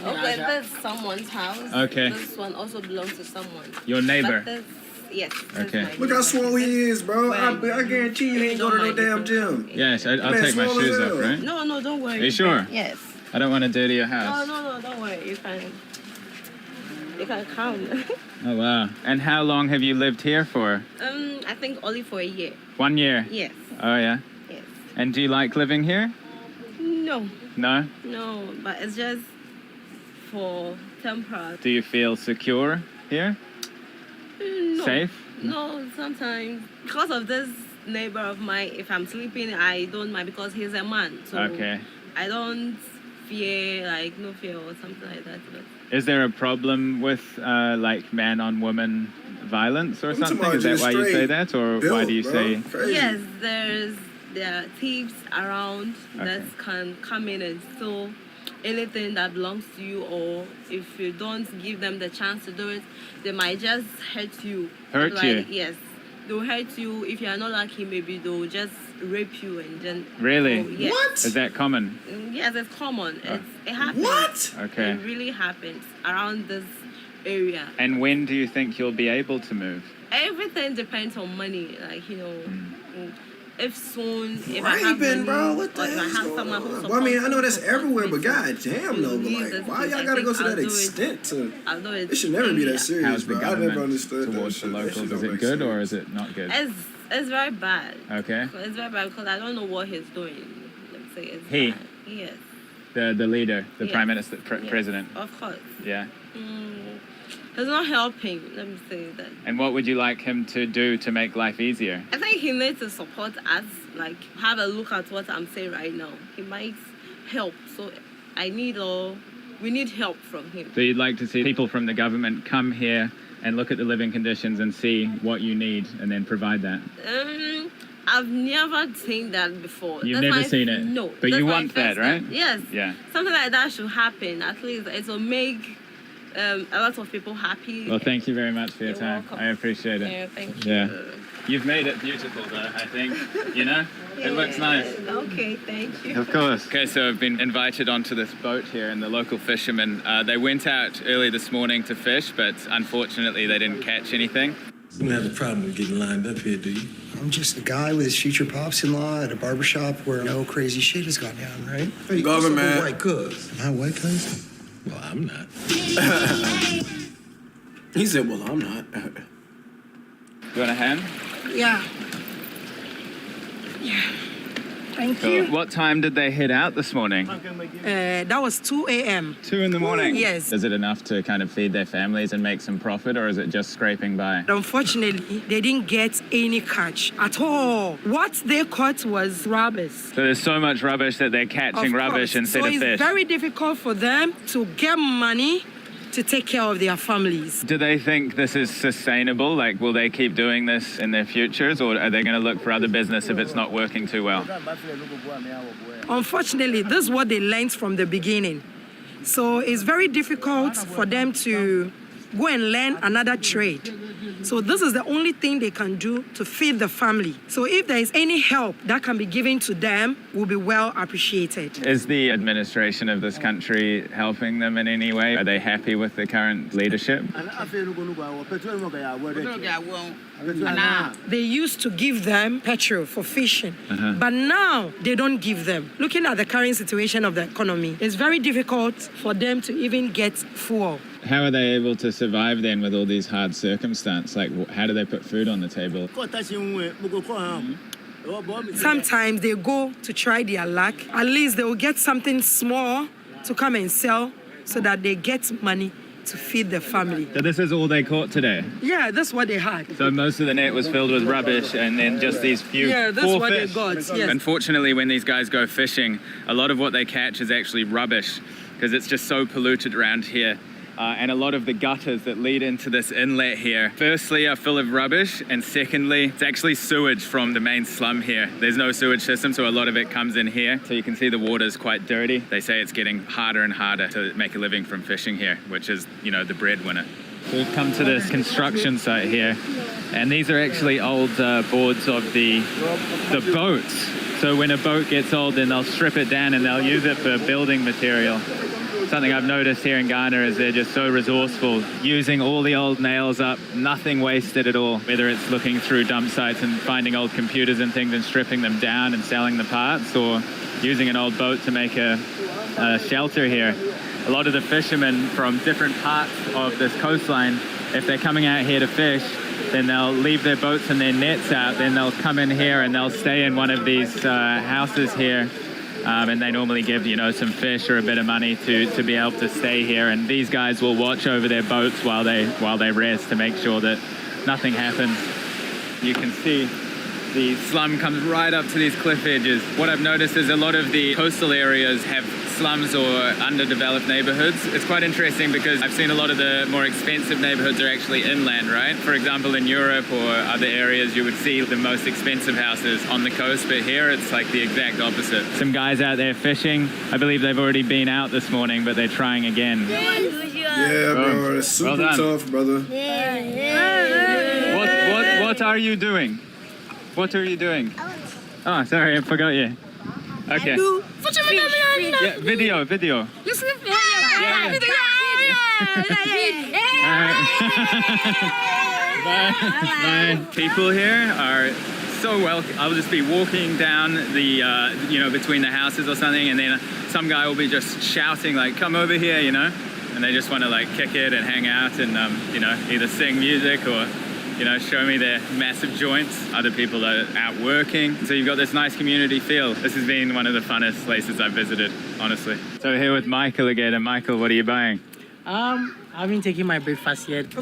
Okay, that's someone's house. Okay. This one also belongs to someone. Your neighbor? But this, yes. Okay. Look how swole he is, bro. I guarantee you he ain't go to no damn gym. Yes, I'll Man, take my swole as shoes hell. off, right? No, don't worry. Are you sure? Yes. I don't want to dirty your house. No, don't worry. You can come. Oh, wow. And how long have you lived here for? I think only for a year. 1 year? Yes. Oh, yeah? Yes. And do you like living here? No. No? No, but it's just for temporary. Do you feel secure here? No. Safe? No, sometimes because of this neighbor of mine, if I'm sleeping, I don't mind because he's a man. So Okay. I don't fear, like no fear or something like that. But Is there a problem with like man-on-woman violence or something? Is that why you say that, or why do you say? yes, there are thieves around that can come in and steal anything that belongs to you, or if you don't give them the chance to do it, they might just hurt you. Hurt you? Yes, they'll hurt you. If you are not lucky, maybe they'll just rape you and then. Really? Yes. What? Is that common? Yes, it's common. It happens. What? Okay. It really happens around this area. And when do you think you'll be able to move? Everything depends on money. Like, you know, if soon, if I Right, have money, bro. What the or if I hell's have going someone who on? supports Well, I mean, I know me, that's who everywhere, but supports me, goddamn, though. But leave like, this why place. y'all I gotta go think to I'll that do it. extent to? I'll do it. It should never be that serious, How's the bro. I government never understood that towards shit. the That locals? shit Is don't it make good sense. or is it not good? It's very bad. Okay. It's very bad because I don't know what he's doing. Let's say it's He? bad. Yes. The leader, the Yes. prime minister, Yes. president. Of course. Yeah. He's not helping. Let me say that. And what would you like him to do to make life easier? I think he needs to support us. Like, have a look at what I'm saying right now. He might help. So we need help from him. So you'd like to see people from the government come here and look at the living conditions and see what you need and then provide that? I've never seen that before. You've never seen it? No. But that's you my want that, first time. right? Yes. Yeah. Something like that should happen. At least it will make a lot of people happy. Well, thank you very much for your You're time. welcome. I appreciate it. Yeah, thank Yeah. you. You've made it beautiful, though, I think. You know? It looks nice. Okay, thank you. Of course. Okay, so I've been invited onto this boat here, and the local fishermen, they went out early this morning to fish, but unfortunately they didn't catch anything. You don't have a problem with getting lined up here, do you? I'm just a guy with his future pops-in-law at a barbershop where no crazy shit has gone down, right? Hey, Government. White cuz. Am I white cuz? Well, I'm not. He said, well, I'm not. You want a hand? Yeah. Thank Cool. you. What time did they head out this morning? That was 2 a.m. 2 in the morning? Yes. Is it enough to kind of feed their families and make some profit, or is it just scraping by? Unfortunately, they didn't get any catch at all. What they caught was rubbish. So there's so much rubbish that they're catching rubbish instead of So fish. it's very difficult for them to get money to take care of their families. Do they think this is sustainable? Like, will they keep doing this in their futures, or are they going to look for other business if it's not working too well? Unfortunately, this is what they learned from the beginning. So it's very difficult for them to go and learn another trade. So this is the only thing they can do to feed the family. So if there is any help that can be given to them, will be well appreciated. Is the administration of this country helping them in any way? Are they happy with the current leadership? They used to give them petrol for fishing, but now they don't give them. Looking at the current situation of the economy, it's very difficult for them to even get fuel. How are they able to survive then with all these hard circumstances? Like, how do they put food on the table? Sometimes they go to try their luck. At least they will get something small to come and sell so that they get money to feed the family. So this is all they caught today? Yeah, that's what they had. So most of the net was filled with rubbish and then just these few Yeah, that's four what fish. they got, yes. Unfortunately, when these guys go fishing, a lot of what they catch is actually rubbish because it's just so polluted around here. And a lot of the gutters that lead into this inlet here, firstly, are full of rubbish, and secondly, it's actually sewage from the main slum here. There's no sewage system, so a lot of it comes in here. So you can see the water's quite dirty. They say it's getting harder and harder to make a living from fishing here, which is, you know, the breadwinner. We've come to this construction site here, and these are actually old boards of the boats. So when a boat gets old, then they'll strip it down and they'll use it for building material. Something I've noticed here in Ghana is they're just so resourceful, using all the old nails up, nothing wasted at all, whether it's looking through dump sites and finding old computers and things and stripping them down and selling the parts, or using an old boat to make a shelter here. A lot of the fishermen from different parts of this coastline, if they're coming out here to fish, then they'll leave their boats and their nets out, then they'll come in here and they'll stay in one of these houses here. And they normally give, you know, some fish or a bit of money to be able to stay here. And these guys will watch over their boats while they rest to make sure that nothing happens. You can see The slum comes right up to these cliff edges. What I've noticed is a lot of the coastal areas have slums or underdeveloped neighborhoods. It's quite interesting because I've seen a lot of the more expensive neighborhoods are actually inland, right? For example, in Europe or other areas, you would see the most expensive houses on the coast, but here it's like the exact opposite. Some guys out there fishing. I believe they've already been out this morning, but they're trying again. Yeah, bro, it's super tough, brother. What are you doing? What are you doing? Oh, sorry, I forgot you. Okay. Yeah, video. Bye. People here are so welcome. I'll just be walking down the, between the houses or something, and then some guy will be just shouting like, "Come over here," and they just want to like kick it and hang out and, either sing music or, show me their massive joints. Other people are out working. So you've got this nice community feel. This has been one of the funnest places I've visited, honestly. So we're here with Michael again. And Michael, what are you buying? I've been taking my breakfast yet. So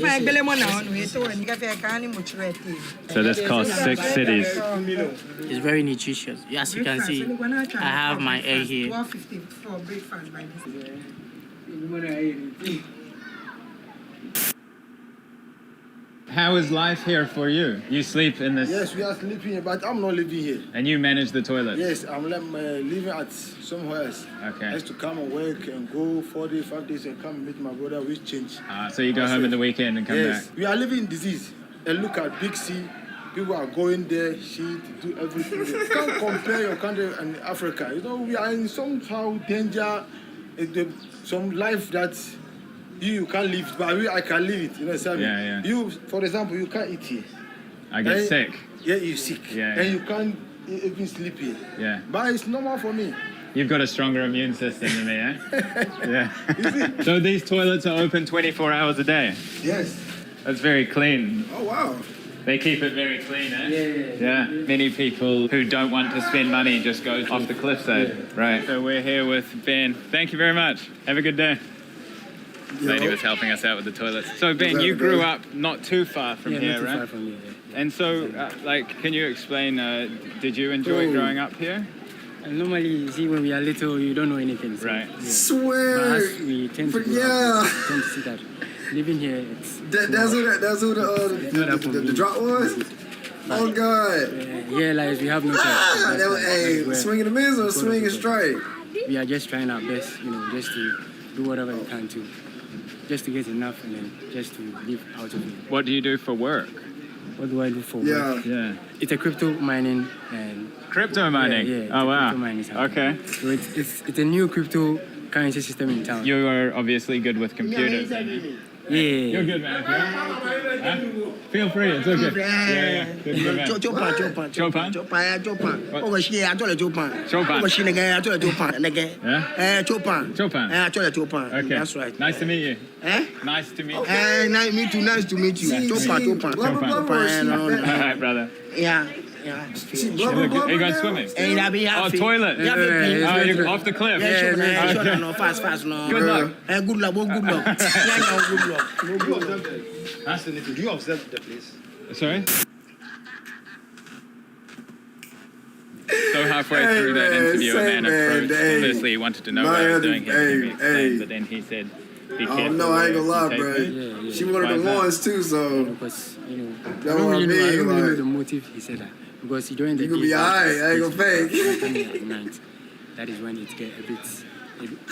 this costs 6 cities. It's very nutritious. As you can see, I have my egg here. How is life here for you? You sleep in this... Yes, we are sleeping here, but I'm not living here. And you manage the toilet? Yes, I'm living at somewhere else. Okay. I used to come and work and go 4 days, 5 days and come and meet my brother with change. So you go home in the weekend and come back? Yes, we are living in disease. And look at Big C. People are going there, shit, do everything. You can't compare your country and Africa. We are in somehow danger, some life that you can't live, but I can live it. You know what I'm saying? Yeah. You, for example, you can't eat here. I get sick. Yeah, you're sick. Yeah. And you can't even sleep here. Yeah. But it's normal for me. You've got a stronger immune system than me, eh? Yeah. So these toilets are open 24 hours a day? Yes. That's very clean. Oh, wow. They keep it very clean, eh? Yeah. Many people who don't want to spend money just go off the cliffside. Yeah. Right. So we're here with Ben. Thank you very much. Have a good day. Lady was helping us out with the toilets. So Ben, you grew up not too far from here, not too right? far from here. Yeah. And so, can you explain, did you enjoy growing up here? Normally, you see, when we are little, you don't know anything. So, right. Yeah. Swear. But as we tend to grow up, we tend to see that living here, it's... That's who the drop was? Oh, God. Yeah, like, we have no choice. Hey, swinging the miss or swinging straight? We are just trying our best, just to do whatever we can to, just to get enough and then just to live out of it. What do you do for work? What do I do for work? Yeah. It's a crypto mining and... Crypto mining? Yeah. Oh, wow. Crypto mining. Okay. So it's a new crypto currency system in town. You are obviously good with computers, aren't you? Yeah. You're good, man. Huh? Feel free, it's okay. Yeah. Good man. Chopin? Chopin. Okay. That's right. Nice to meet you. Nice to meet you. Nice to meet you. Chopin. All right, brother. Yeah. Are you going swimming? Oh, toilet. You're off the cliff. No, fast. No. Good luck. Good luck. Good luck. Huh? Do you observe the place? Sorry? So halfway through that interview, a man approached. Obviously, he wanted to know what I was doing here, but then he said, "Be careful." Oh no, I ain't gonna lie, bro. She one of the ones too, so. Because I don't really know the motive he said that. Because during the day, you gonna be alright. I ain't gonna fake. At night, that is when it get a bit.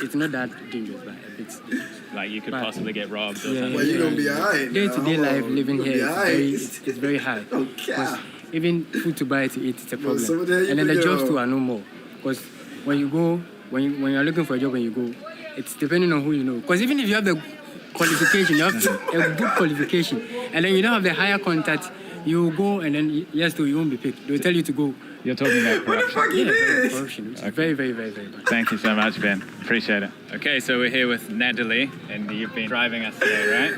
It's not that dangerous, but a bit dangerous. Like you could possibly get robbed or something. Well, you gonna be alright. Day-to-day life living here it's very hard. Okay. Even food to buy to eat, it's a problem. And then the jobs too are no more. Because when you go, when you're looking for a job, when you go, it's depending on who you know. Because even if you have the qualification, you have a good qualification, and then you don't have the higher contact, you go and then you won't be picked. They'll tell you to go. You're talking about corruption. Corruption, which is very, very, very, very bad. Thank you so much, Ben. Appreciate it. Okay, so we're here with Natalie, and you've been driving us today, right?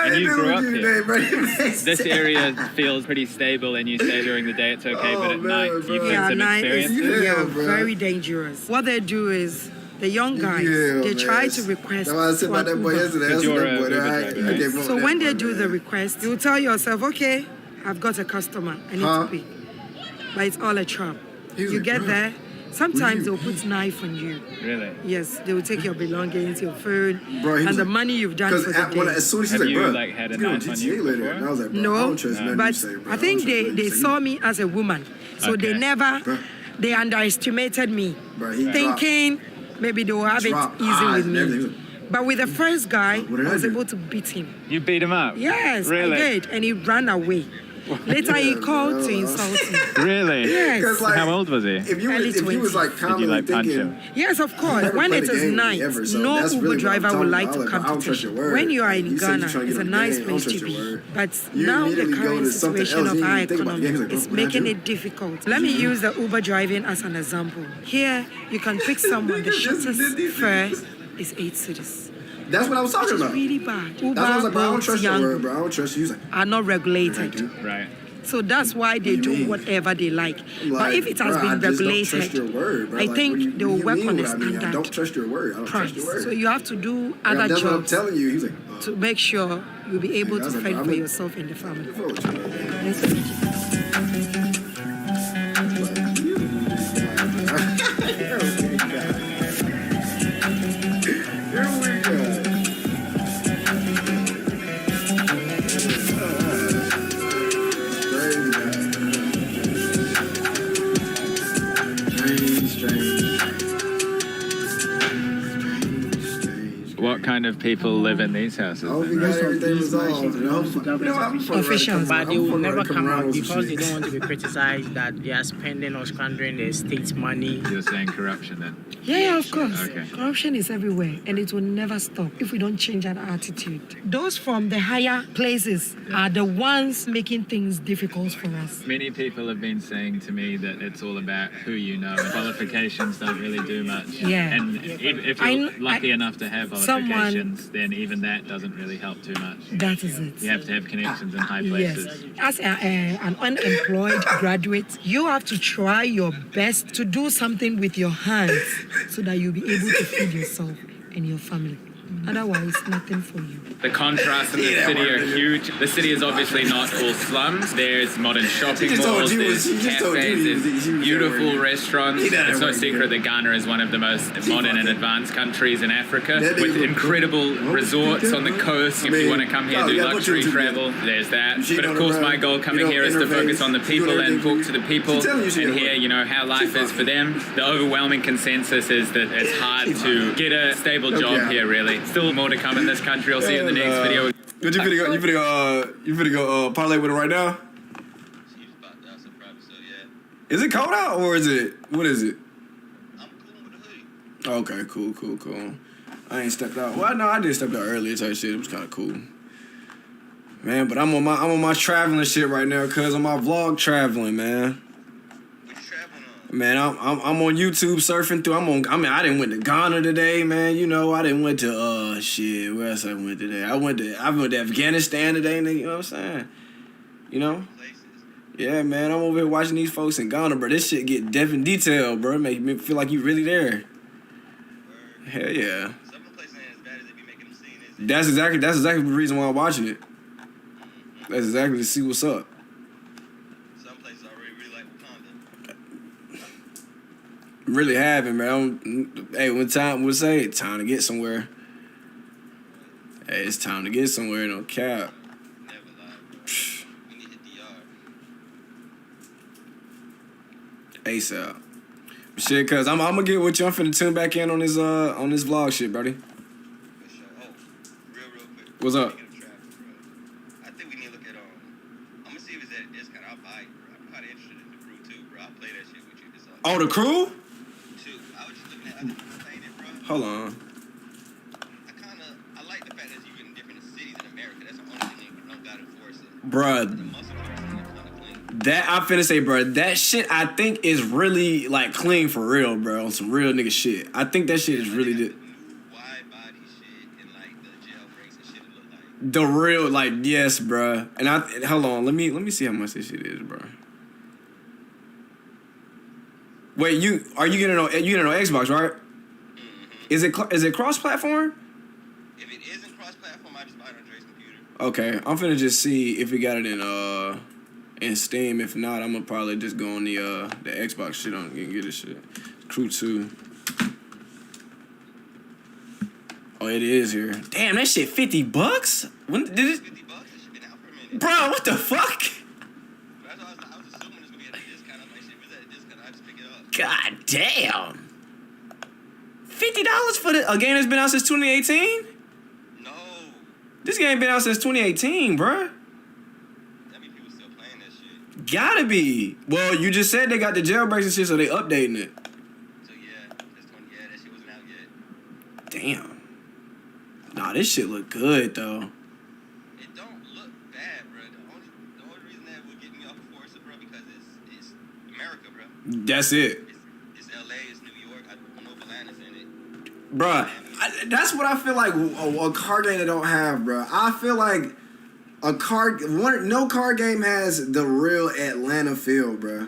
And you grew up here. This area feels pretty stable, and you say during the day it's okay, but at night you've had some experiences. Yeah, very dangerous. What they do is, the young guys, they try to request. That's why I said about that boy yesterday. So when they do the request, you tell yourself, okay, I've got a customer, I need to pay. but it's all a trap. You get there, sometimes they'll put knife on you. Really? Yes, they will take your belongings, your food, Bro, and the money you've done for the day. As soon as he's Have like, you bro, like had a you know knife on GTA you later. before? And I was like, bro, I No, don't trust nothing but you say, bro. I think don't trust nothing they you say. saw me as a woman, so Okay. they never, they underestimated me, Bro, he thinking maybe they will have dropped it easy eyes with and me. everything. But with the first guy, What did I I was do? able to beat him. You beat him up? Yes, Really? I did, and he ran away. Later, he Yeah, called bro. to insult me. Really? Yes. 'Cause, like, How old was he? If you Early was, if you was like Did you commonly like punch thinking, him? Yes, of course. never When played it a is game with night, me ever, so no that's Uber really what I'm driver would talking like about. to I was come like, I don't to trust your take. word. When you are Like, in you said you Ghana, trying to it's get a on the nice game, I don't place to trust your be. word. But You now the immediately go current to something situation else. of You our didn't think about the game. economy It's like, is oh, what I making do? it difficult. Let me use the Uber driving as an example. Here, you can pick someone. The shortest fare is 8 cedis. That's what I was Which talking is about. really bad. Uber, That's what I was like, bro, I don't Bolt, trust your word, Yango bro. I don't trust you. He's like, are not regulated. Right. So that's why they do whatever they like. I'm But like, if it has bro, I been just don't trust regulated, your word, bro. I Like, think what do you- they will what do work you on mean a what I mean? I standard don't trust your word. I don't price. trust your word. So you have to do Like, other that's what I'm jobs telling you. He's like, to make sure you'll be able I to was like, fend I'm for a- yourself and the family. "Fuck with you, man." Nice to meet you. What kind of people live in these houses? I hope you then? got everything resolved. You know, I'm fucking Officials. But they will never come out with because they don't want to be criticized that they are spending or squandering the state's money. You're saying corruption then? Yeah, of course. Okay. Corruption is everywhere and it will never stop if we don't change our attitude. Those from the higher places are the ones making things difficult for us. Many people have been saying to me that it's all about who you know. Qualifications don't really do much. Yeah. And if you're lucky enough to have qualifications, then even that doesn't really help too much. That is it. You have to have connections in high places. Yes. As an unemployed graduate, you have to try your best to do something with your hands so that you'll be able to feed yourself and your family. Otherwise, nothing for you. The contrasts in the city are huge. The city is obviously not all slums. There's modern shopping malls, there's cafes, there's beautiful restaurants. It's no secret that Ghana is one of the most modern and advanced countries in Africa, with incredible resorts on the coast. If you want to come here and do luxury travel, there's that. But of course, my goal coming here is to focus on the people and talk to the people and hear, you know, how life is for them. The overwhelming consensus is that it's hard to get a stable job here, really. Still more to come in this country. I'll see you in the next video. But you finna go parlay with it right now? Is it cold out or is it, what is it? Okay, cool. I ain't stepped out. Well, no, I did step out earlier type shit. It was kind of cool. Man, but I'm on my traveling shit right now, cuz on my vlog traveling, man. Man, I'm on YouTube surfing through. I didn't went to Ghana today, man. You know, I didn't went to shit. Where else I went today? I went to Afghanistan today, nigga. You know what I'm saying? You know? Yeah, man. I'm over here watching these folks in Ghana, bro. This shit get depth and detail, bro. Make me feel like you really there. Hell yeah. That's exactly the reason why I'm watching it. That's exactly to see what's up. Really haven't, man. Hey, we'll say time to get somewhere. Hey, it's time to get somewhere, no cap. ASAP. Shit, cuz I'm gonna get with you. I'm finna tune back in on this vlog shit, buddy. What's up? I think we need to look at I'm gonna see if it's at a discount. I'll buy it, bro. I'm kinda interested in the crew too, bro. I'll play that shit with you. Oh, the crew? I was just looking at other people playing it, bro. Hold on. I like the fact that you in different cities in America. That's the only thing you don't gotta enforce it. Bruh. That I'm finna say, bro, that shit I think is really like clean for real, bro. On some real nigga shit. I think that shit is really the real, like, yes, bro. And hold on, let me see how much this shit is, bro. Wait, are you getting on Xbox, right? Mm-hmm. Is it cross platform? If it isn't cross platform, I just buy it on Dre's computer. Okay, I'm finna just see if we got it in and Steam. If not, I'm gonna probably just go on the Xbox shit on and get this shit. Crew 2. Oh, it is here. Damn, that shit $50? When did it? $50? It should been out for a minute. Bro, what the fuck? I was assuming it's gonna be at a discount. I'm like, shit, if it's at a discount, I just pick it up. God damn. $50 for a game that's been out since 2018? No. This game been out since 2018, bruh. That means people still playing that shit. Gotta be. Well, you just said they got the jailbreaks and shit, so they updating it. So yeah, that shit wasn't out yet. Damn. Nah, this shit look good though. It don't look bad, bro. The only reason that would get me off of Forza, bro, because it's America, bro. That's it. It's LA, it's New York. I don't know if Atlanta's in it. Bruh, that's what I feel like a car game that don't have, bruh. I feel like no car game has the real Atlanta feel, bruh. You know,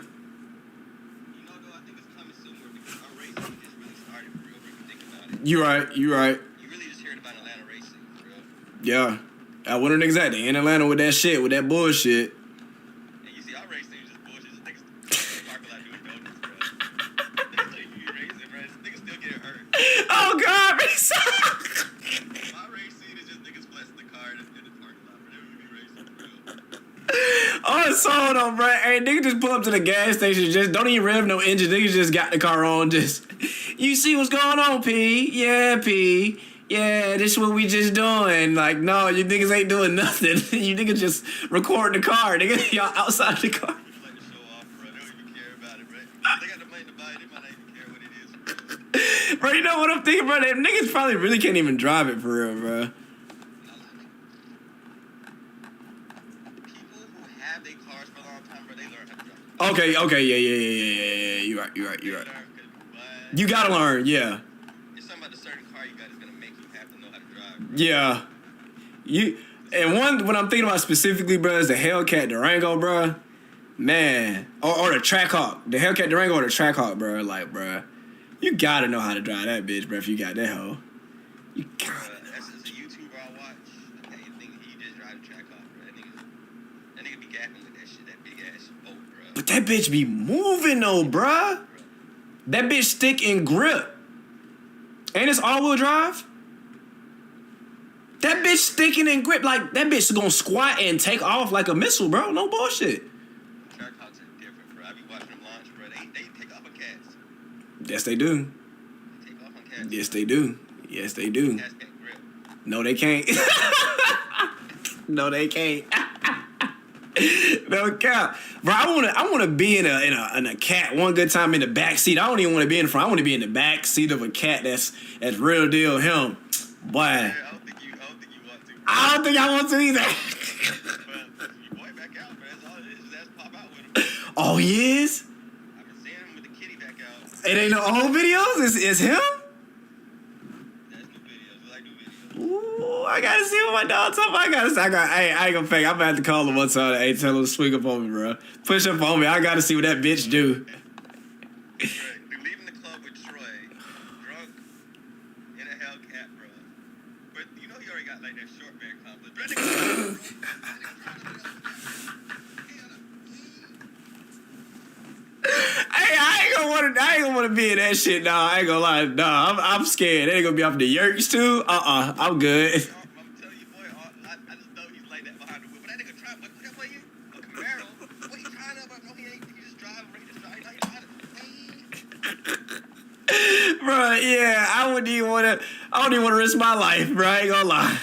though, I think it's coming sooner because our racing just really started for real, if you think about it. You right. You really just heard about Atlanta racing, for real. Yeah. I wonder exactly in Atlanta with that shit, with that bullshit. And you see, our racing is just bullshit. Just niggas parking lot doing donuts, bro. Niggas think you racing, bro. Niggas still getting hurt. Oh, God, My race scene is just niggas blessing the car in the parking lot, bro. They would be racing, for real. Oh, it's sold on, bro. Hey, nigga just pull up to the gas station, just don't even rev no engine. Niggas just got the car on, just, you see what's going on, P? Yeah, P. Yeah, this is what we just doing. Like, no, you niggas ain't doing nothing. You niggas just record the car. Nigga, y'all outside the car. People like to show off, bro. They don't even care about it, bro. They got the money to buy it. They might not even care what it is, bro. Bro, you know what I'm thinking, bro? Them niggas probably really can't even drive it for real, bro. People who have their cars for a long time, bro, they learn how to drive. Okay, yeah. You right. You gotta learn, yeah. It's something about the certain car you got is gonna make you have to know how to drive. Bro. Yeah. What I'm thinking about specifically, bro, is the Hellcat Durango, bro. Man. Or the Trackhawk. The Hellcat Durango or the Trackhawk, bro. Like, bro, you gotta know how to drive that bitch, bro, if you got that hoe. You gotta. That's just a YouTuber I watch. He just drive the Trackhawk, bro. That nigga be gapping with that shit, that big ass boat, bro. But that bitch be moving though, bruh. That bitch stick and grip. And it's all-wheel drive? That bitch sticking and grip. Like, that bitch gonna squat and take off like a missile, bro. No bullshit. Trackhawks are different, bro. I be watching them launch, bro. They take off on cats. Yes, they do. They take off on cats. Yes, they do. Yes, they do. Cats can't grip. No, they can't. No, they can't. No cap, bro. I wanna be in a cat one good time in the back seat. I don't even want to be in the front. I want to be in the back seat of a cat that's real deal him, boy. I don't think you want to. I don't think I want to either. Well, your boy back out, bro. That's all it is. That's pop out with him. Oh, he is. I've been seeing him with the kitty back out. It ain't no old videos. It's him. That's new videos. I like new videos. Ooh, I gotta see what my dog's up. I ain't gonna fake. I'm about to call him one time. Hey, tell him to swing up on me, bro. Push up on me. I gotta see what that bitch do. We're leaving the club with Troy, drunk in a Hellcat, bro. But you know he already got like that short man complex. Hey, I ain't gonna wanna be in that shit, nah. I ain't gonna lie, nah. I'm scared. They ain't gonna be off the yerks too. I'm good. I'm telling you, boy, I just know he's like that behind the wheel. But that nigga trying, what that boy, a Camaro? What he trying to? No, he ain't. He just driving, bro. He just driving. Bro, yeah, I don't even wanna risk my life, bro. I ain't gonna lie.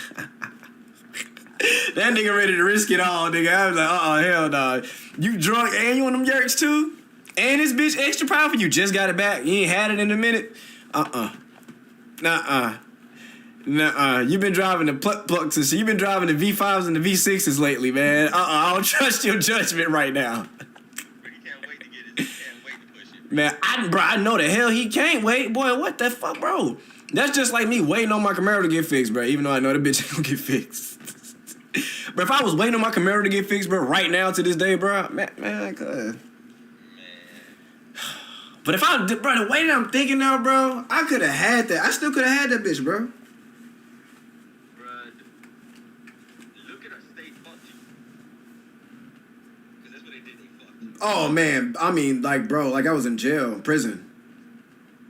That nigga ready to risk it all, nigga. I was like, hell no. You drunk and you on them yerks too? And this bitch extra powerful, you just got it back. You ain't had it in a minute. Nuh-uh. You've been driving the plucks and shit. You've been driving the V5s and the V6s lately, man. I don't trust your judgment right now. Man, I know the hell he can't wait. Boy, what the fuck, bro? That's just like me waiting on my Camaro to get fixed, bro. Even though I know the bitch ain't gonna get fixed. But if I was waiting on my Camaro to get fixed, bro, right now to this day, bro, man, I could. But if the way that I'm thinking now, bro, I could have had that. I still could have had that bitch, bro. Look at our state budget. Because that's what they Oh man, I mean, like, bro, like I was in jail, prison.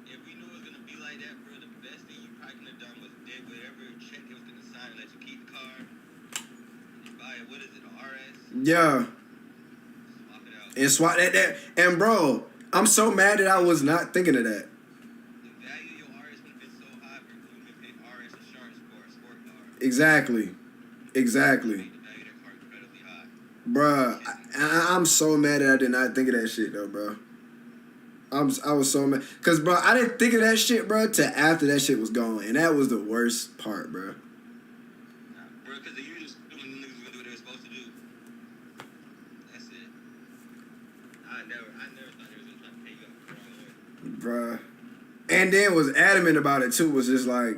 If we knew it was gonna be like that, bro, the best thing you probably could have done was did whatever check it was gonna sign and let you keep the car. And buy it, what is it, an RS? Yeah. Swap it out. And swap that. And bro, I'm so mad that I was not thinking of that. The value of your RS would have been so high, bro. You would have paid RS insurance for a sport car. Exactly. Bruh, I'm so mad that I did not think of that shit though, bro. I was so mad. Cause bro, I didn't think of that shit, bro, till after that shit was gone. And that was the worst part, bro. Bro, cause you just doing the niggas gonna do what they were supposed to do. That's it. I never thought they was gonna try to pay you up the wrong way. Bruh. And then was adamant about it too, was just like,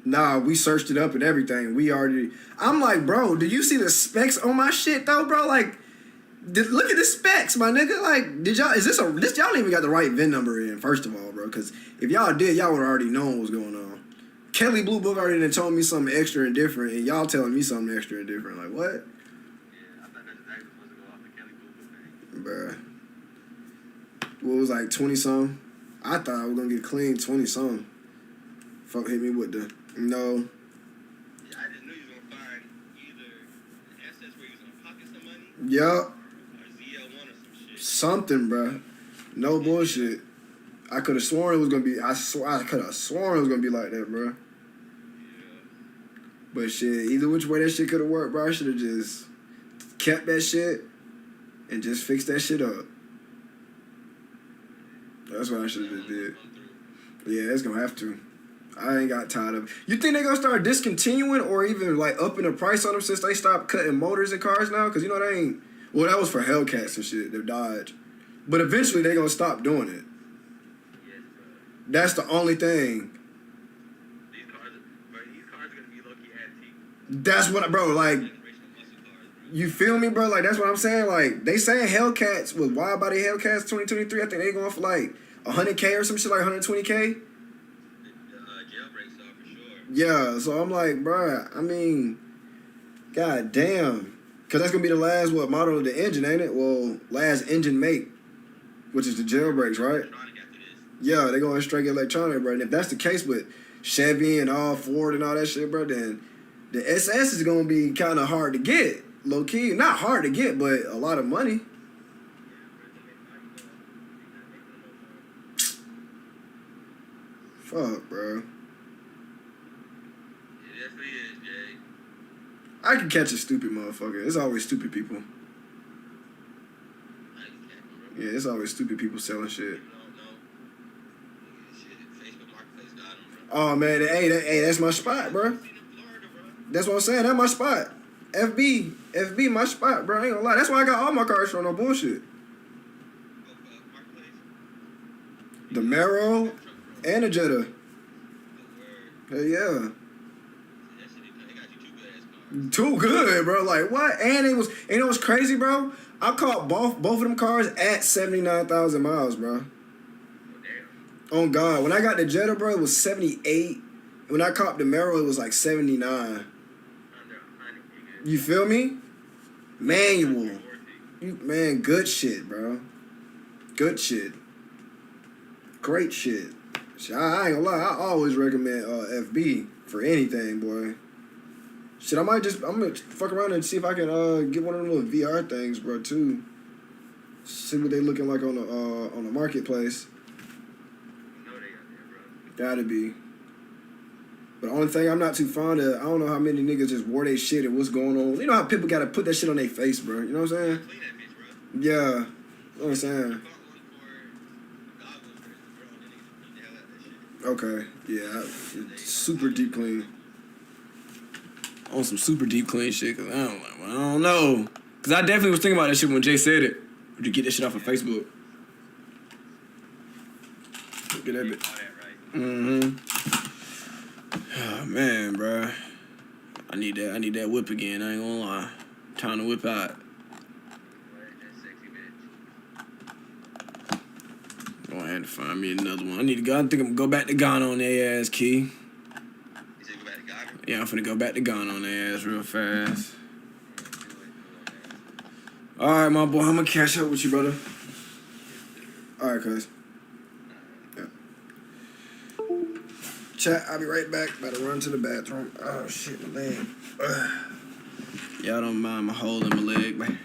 nah, we searched it up and everything. We already. I'm like, bro, do you see the specs on my shit though, bro? Like, look at the specs, my nigga. Like, did y'all? Y'all ain't even got the right VIN number in, first of all, bro. Because if y'all did, y'all would have already known what was going on. Kelly Blue Book already done told me something extra and different, and y'all telling me something extra and different. Like, what? Yeah, I thought that's exactly supposed to go off the Kelly Blue Book thing. Bruh. What was like 20 something? I thought I was gonna get clean 20 something. Fuck hit me with the no. Yeah, I just knew you was gonna find either an SS where you was gonna pocket some money. Yup. Or ZL1 or some shit. Something, bruh. No bullshit. I could have sworn it was gonna be. I could have sworn it was gonna be like that, bruh. But shit, either which way that shit could have worked, bro. I should have just kept that shit and just fixed that shit up. That's what I should have did. Yeah, it's gonna have to. I ain't got tired of it. You think they gonna start discontinuing or even like upping the price on them since they stopped cutting motors in cars now? Cause you know they ain't. Well, that was for Hellcats and shit. They Dodge, but eventually they gonna stop doing it. That's the only thing. These cars are gonna be low-key antique. That's what, bro. Like, you feel me, bro? Like that's what I'm saying. Like they saying Hellcats with wide body Hellcats 2023. I think they going for like 100K or some shit, like 120K. Yeah, so I'm like, bruh, I mean, god damn. Because that's going to be the last, model of the engine, ain't it? Well, last engine make, which is the jailbreaks, right? Yeah, they're going straight electronic, bro. And if that's the case with Chevy and all Ford and all that shit, bro, then the SS is going to be kind of hard to get. Low key. Not hard to get, but a lot of money. Fuck, bro. I can catch a stupid motherfucker. It's always stupid people. Yeah, it's always stupid people selling shit. Oh man, hey, that's my spot, bro. That's what I'm saying. That's my spot. FB, my spot, bro. I ain't gonna lie. That's why I got all my cars from no bullshit. The Mero and the Jetta. Hell yeah. Too good, bro. Like what? And it was, you know what's crazy, bro? I caught both of them cars at 79,000 miles, bro. On God, when I got the Jetta, bro, it was 78. When I caught the Mero, it was like 79. You feel me? Manual. Man, good shit, bro. Good shit. Great shit. I ain't gonna lie. I always recommend FB for anything, boy. Shit, I'm gonna fuck around and see if I can get one of them little VR things, bro, too. See what they looking like on the marketplace. Gotta be. But the only thing I'm not too fond of, I don't know how many niggas just wore their shit and what's going on. You know how people gotta put that shit on their face, bro. You know what I'm saying? Yeah. You know what I'm saying? Okay. Yeah. Super deep clean. On some super deep clean shit, cause I don't know. Cause I definitely was thinking about that shit when Jay said it. Would you get that shit off of Facebook? Look at that bit. Mm-hmm. Oh man, bro. I need that whip again, I ain't gonna lie. Time to whip out. Go ahead and find me another one. I think I'm gonna go back to Ghana on their ass, Key. Yeah, I'm finna go back to Ghana on their ass real fast. All right, my boy. I'm gonna catch up with you, brother. All right, cuz. Yeah. Chat, I'll be right back. Better run to the bathroom. Oh, shit, my leg. Y'all don't mind my hole in my leg, man.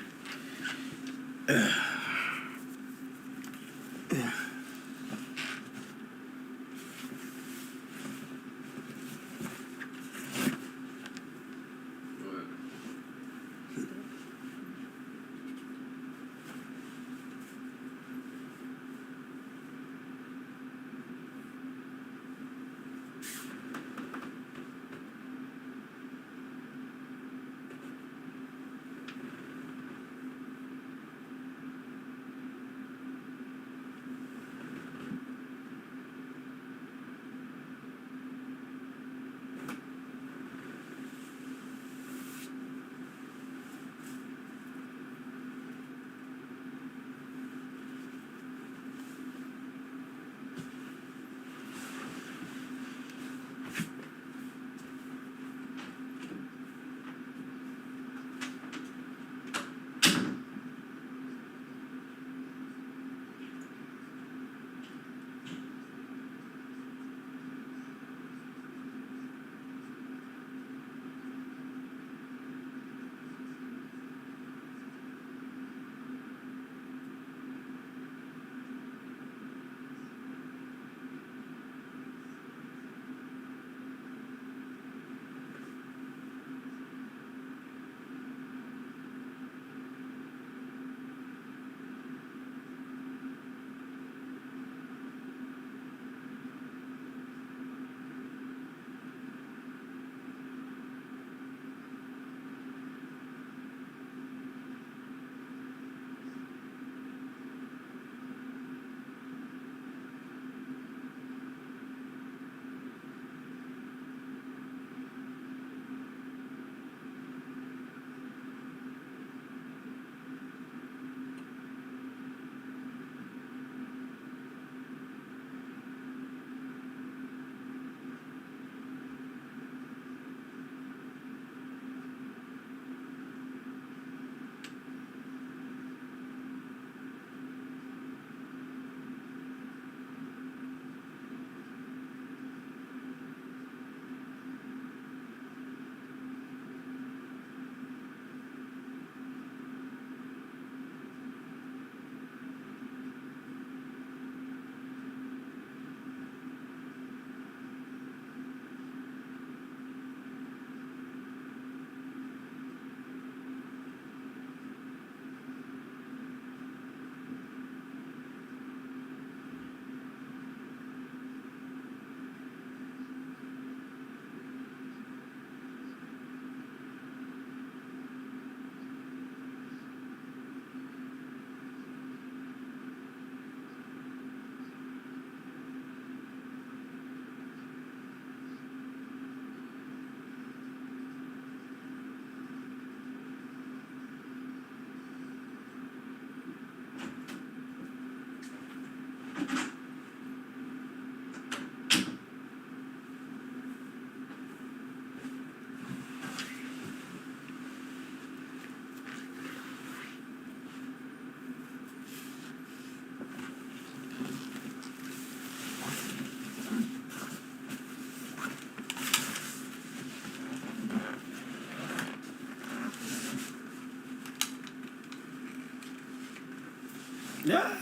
Yeah.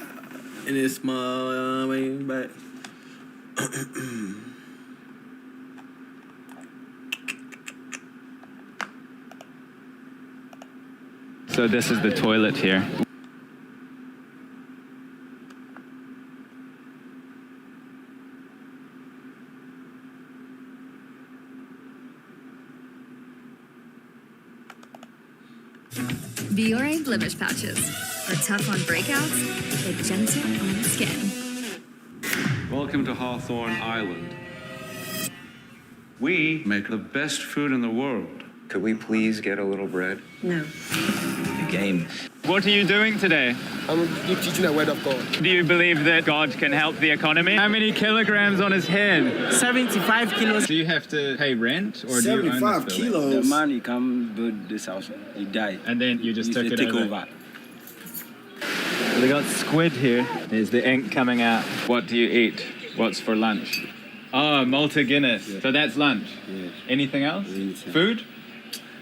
And it's my way back. So this is the toilet here. Biore blemish pouches are tough on breakouts, but gentle on skin. Welcome to Hawthorne Island. We make the best food in the world. Could we please get a little bread? No. The game. What are you doing today? I'm teaching the word of God. Do you believe that God can help the economy? How many kilograms on his head? 75 kilos. Do you have to pay rent or do you own 75 this building? kilos. The man he come build this house, he died. And then you just took it take over. over. We got squid here. There's the ink coming out. What do you eat? What's for lunch? Oh, Malta Guinness. Yeah. So that's lunch? Yeah. Anything else? Food?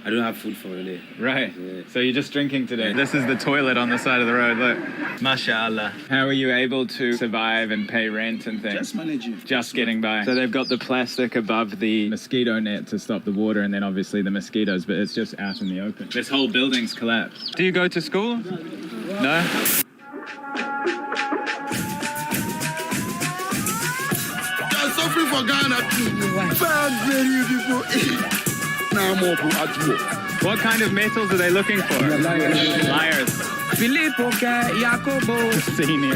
I don't have food for the day. Right. Yeah. So you're just drinking today? This is the toilet on the side of the road, look. MashaAllah. How are you able to survive and pay rent and things? Just managing. Just getting by. So they've got the plastic above the mosquito net to stop the water and then obviously the mosquitoes, but it's just out in the open. This whole building's collapsed. Do you go to school? No? You're suffering for Ghana too. Very beautiful. What kind of metals are they looking for? Liars. Filippo ke Jacobo, Senior.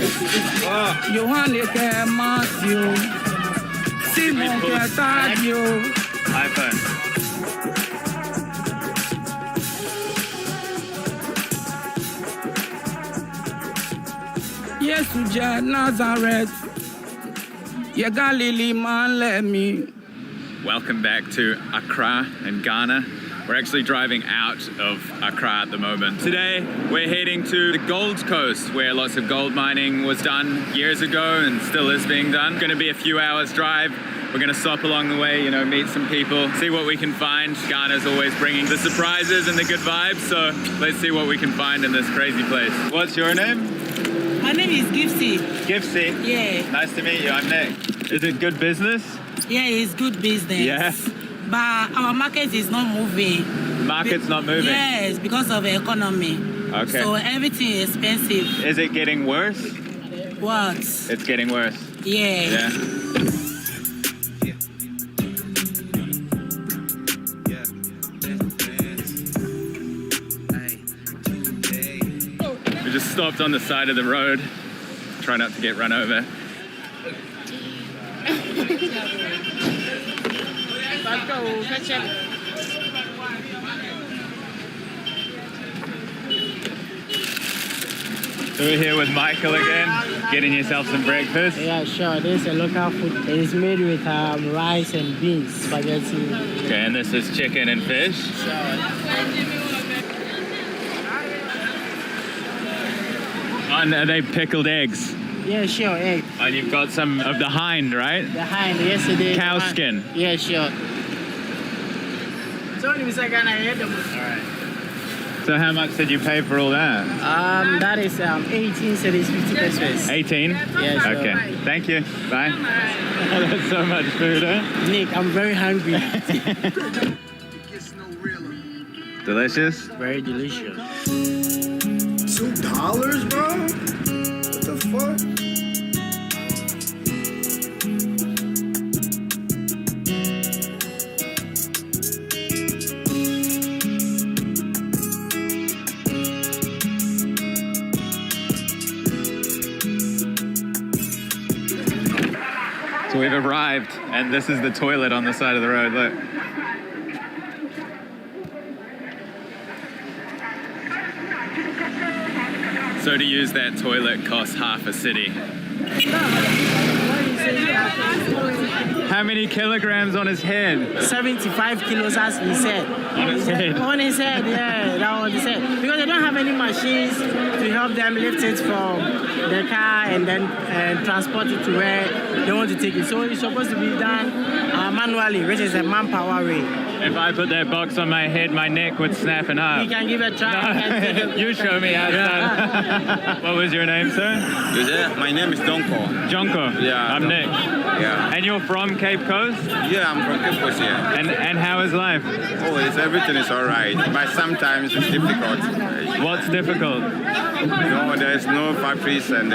Johanne ke Matthew, Simon ke Tadio. iPhone. Yesu je Nazareth, ye Galilee man let me. Welcome back to Accra in Ghana. We're actually driving out of Accra at the moment. Today, we're heading to the Gold Coast, where lots of gold mining was done years ago and still is being done. It's gonna be a few hours drive. We're gonna stop along the way, meet some people, see what we can find. Ghana's always bringing the surprises and the good vibes, so let's see what we can find in this crazy place. What's your name? My name is Gipsy. Gipsy? Yeah. Nice to meet you, I'm Nick. Is it good business? Yeah, it's good business. Yeah? But our market is not moving. Market's not moving? Yes, because of the economy. Okay. So everything is expensive. Is it getting worse? What? It's getting worse. Yeah. Yeah. We just stopped on the side of the road. Try not to get run over. So we're here with Michael again, getting yourself some breakfast. Yeah, sure. This is a local food. It is made with rice and beans, spaghetti. Okay, and this is chicken and fish. And are they pickled eggs? Yeah, sure, egg. And you've got some of the hind, right? The hind, yesterday. Cow skin. Yeah, sure. Alright. So how much did you pay for all that? That is 18 cedis, 50 pesos. 18? Yeah, sure. Okay. Thank you. Bye. Oh, that's so much food, huh? Nick, I'm very hungry. Delicious? Very delicious. $2, bro? What the fuck? So we've arrived, and this is the toilet on the side of the road, look. So to use that toilet costs half a city. How many kilograms on his head? 75 kilos, as he said. On his head? On his head, yeah, that was he said. Because they don't have any machines to help them lift it from the car and then transport it to where they want to take it. So it's supposed to be done manually, which is a manpower way. If I put that box on my head, my neck would snap in half. You can give it a try. No. You show me how it's done. What was your name, sir? My name is Jonko. Jonko? Yeah. I'm Nick. Yeah. And you're from Cape Coast? Yeah, I'm from Cape Coast, yeah. And how is life? Oh, everything is all right, but sometimes it's difficult. What's difficult? No, there's no factories and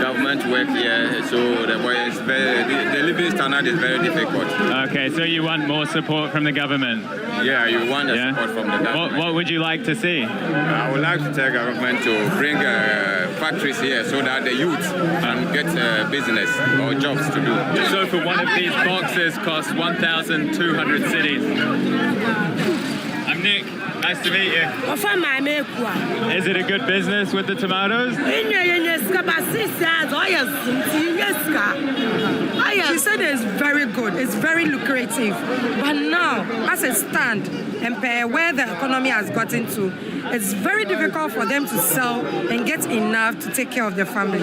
government work here, so the living standard is very difficult. Okay, so you want more support from the government? Yeah, you want the support from the government. What would you like to see? I would like to tell government to bring factories here so that the youth can get business or jobs to do. So for one of these boxes costs 1,200 cities. I'm Nick, nice to meet you. Is Is it a good business with the tomatoes? She said it's very good, it's very lucrative. But now, as it stands, and per where the economy has gotten to, it's very difficult for them to sell and get enough to take care of their family.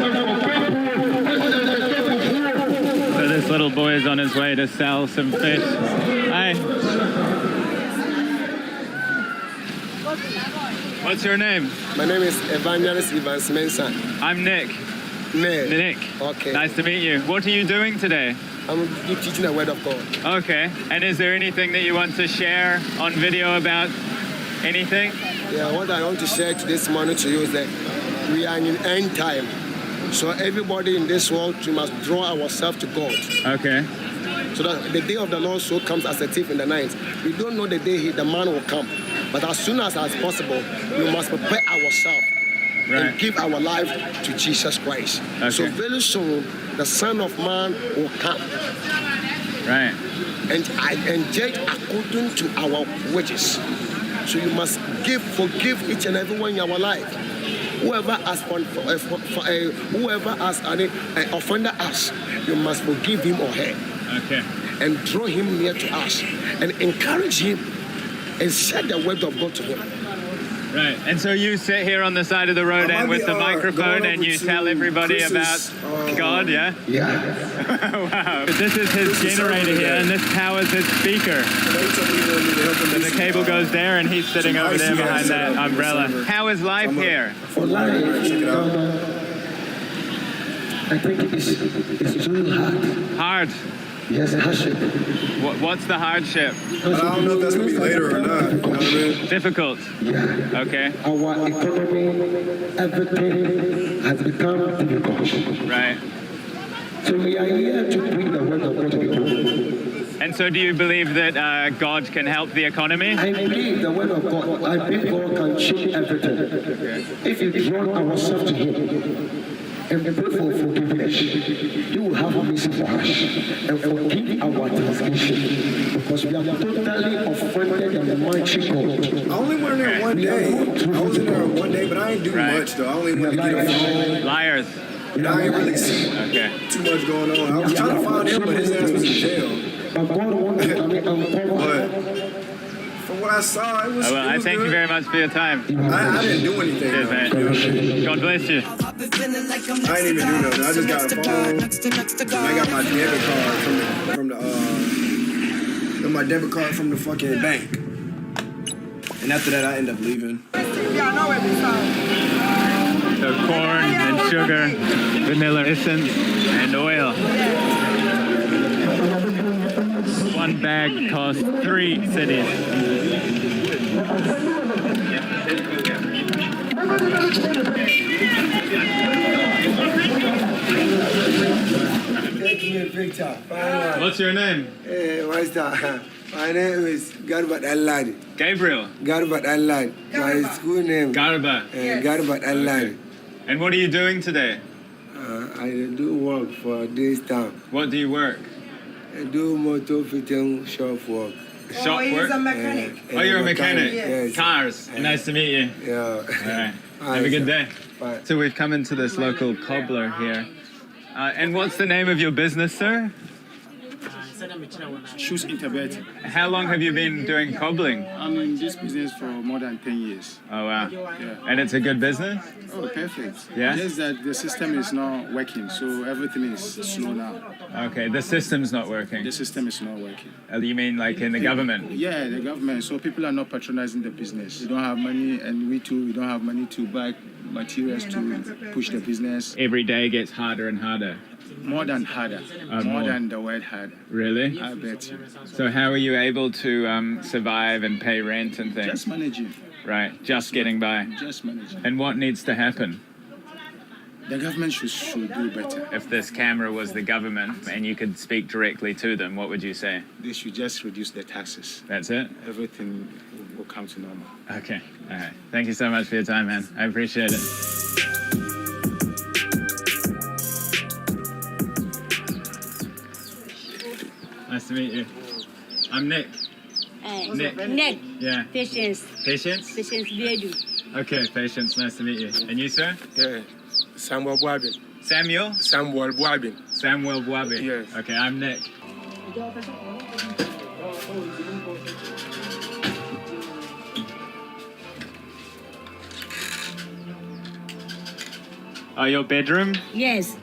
So this little boy is on his way to sell some fish. Hi. What's your name? My name is Evangelist Evans Mensah. I'm Nick. Nick. Okay. Nice to meet you. What are you doing today? I'm teaching the word of God. Okay. And is there anything that you want to share on video about anything? Yeah, what I want to share this morning to you is that we are in end time. So everybody in this world, we must draw ourselves to God. Okay. So that the day of the Lord so comes as a thief in the night. We don't know the day the man will come. But as soon as possible, we must prepare ourselves and give our life to Jesus Christ. Okay. So very soon, the Son of Man will come. Right. And judge according to our wages. So you must forgive each and everyone in our life. Whoever has offended us, you must forgive him or her. Okay. And draw him near to us and encourage him and share the word of God to him. Right. And so you sit here on the side of the road and with the microphone and you tell everybody about God, yeah? Yeah. Wow. This is his generator here and this powers his speaker. So the cable goes there and he's sitting over there behind that umbrella. How is life here? For life, I think it's really hard. Hard? Yes, hardship. What's the hardship? I don't know if that's going to be later or not. You know what I mean? Difficult? Yeah. Okay. Our economy, everything has become difficult. Right. So we are here to bring the word of God to people. And so do you believe that God can help the economy? I believe the word of God. I believe God can change everything. Okay. If we draw ourselves to Him and pray for forgiveness, He will have mercy for us and forgive our transgression, because we are totally offended and mighty God. I only went in there one day. I was in there one day, but I ain't do much though. I only went to get a phone. Liars. And I ain't really see too much going on. I was trying to find him, but his ass was in jail. But from what I saw, it was. Well, I thank you very much for your time. I didn't do anything. Cheers, man. God bless you. I didn't even do nothing. I just got a phone. And I got my debit card from my debit card from the fucking bank. And after that, I ended up leaving. So corn and sugar, vanilla essence, and oil. One bag costs 3 cities. What's your name? What's that? My name is Garbat Allah. Gabriel. Garbat Allah. My school name. Garba. Garbat Allah. And what are you doing today? I do work for this town. What do you work? I do motor fitting shop work. Shop work? He's a mechanic. Oh, you're a mechanic? Yes. Cars. Nice to meet you. Yeah. All right. Have a good day. Bye. So we've come into this local cobbler here. And what's the name of your business, sir? Shoes in Tibet. How long have you been doing cobbling? I'm in this business for more than 10 years. Oh, wow. Yeah. And it's a good business? Oh, perfect. Yeah? Just that the system is not working, so everything is slow now. Okay, the system's not working? The system is not working. You mean like in the government? Yeah, the government. So people are not patronizing the business. We don't have money, and we don't have money to buy materials to push the business. Every day gets harder and harder. More than harder. More than the word harder. Really? I bet you. So how are you able to survive and pay rent and things? Just managing. Right, just getting by. Just managing. And what needs to happen? The government should do better. If this camera was the government and you could speak directly to them, what would you say? They should just reduce the taxes. That's it? Everything will come to normal. Okay, all right. Thank you so much for your time, man. I appreciate it. Nice to meet you. I'm Nick. Nick. Yeah. Patience. Patience? Patience, Bedu. Okay, Patience. Nice to meet you. And you, sir? Yeah. Samuel Boabin. Samuel? Samuel Boabin. Samuel Boabin. Yes. Okay, I'm Nick. Oh, your bedroom? Yes.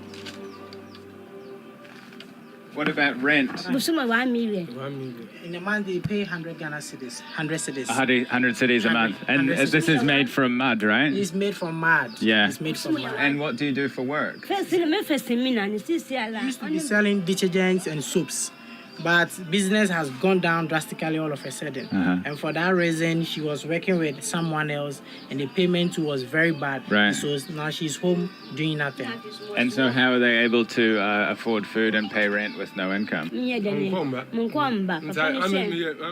What about rent? Busuma 1 million. 1 million. In a month, they pay 100 Ghana cedis. 100 cedis. 100 cities a month. And 100 this is made from mud, right? It's made from mud. Yeah. It's made from mud. And what do you do for work? First, me used to be selling detergents and soaps. But business has gone down drastically all of a sudden. And for that reason, she was working with someone else and the payment was very bad. Right. So now she's home doing nothing. And so how are they able to afford food and pay rent with no income? My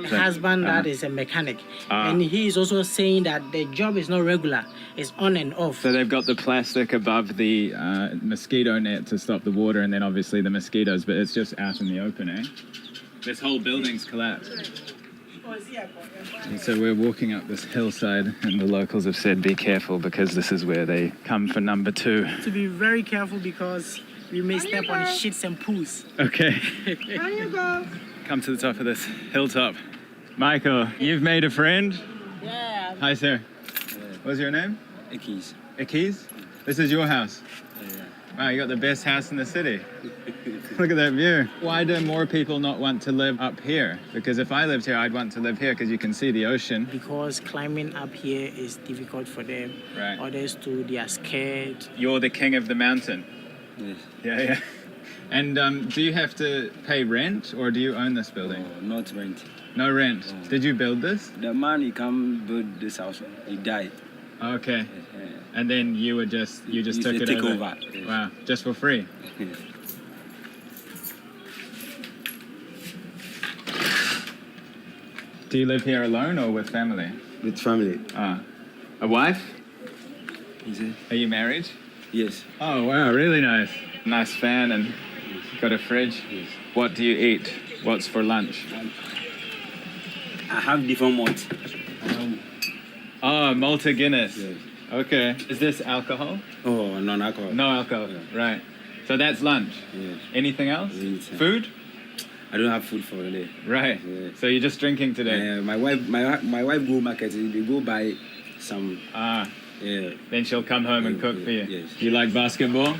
husband, that is a mechanic. And he is also saying that the job is not regular. It's on and off. So they've got the plastic above the mosquito net to stop the water and then obviously the mosquitoes, but it's just out in the open, eh? This whole building's collapsed. And so we're walking up this hillside and the locals have said be careful because this is where they come for number 2. To be very careful because we may step on shits and poos. Okay. There you go. Come to the top of this hilltop. Michael, you've made a friend? Yeah. Hi, sir. What's your name? Akis. Akis? This is your house? Yeah. Wow, you got the best house in the city. Look at that view. Why do more people not want to live up here? Because if I lived here, I'd want to live here because you can see the ocean. Because climbing up here is difficult for them. Right. Others too, they are scared. You're the king of the mountain. Yes. Yeah. And do you have to pay rent or do you own this building? No, not rent. No rent. No. Did you build this? The man he come build this house, he died. Okay. And then you just took it take over. Yes. Wow, just for free. Yes. Do you live here alone or with family? With family. A wife? Is it? Are you married? Yes. Oh wow, really nice. Nice fan and got a fridge. Yes. What do you eat? What's for lunch? I have different malts. Oh, Malta Guinness. Yes. Okay. Is this alcohol? Oh, non-alcohol. No alcohol. Yeah. Right. So that's lunch. Yes. Anything else? Anything. Food? I don't have food for the day. Right. Yeah. So you're just drinking today? My wife go market. They go buy some. Yeah. Then she'll come home and cook for you. Yes. You like basketball?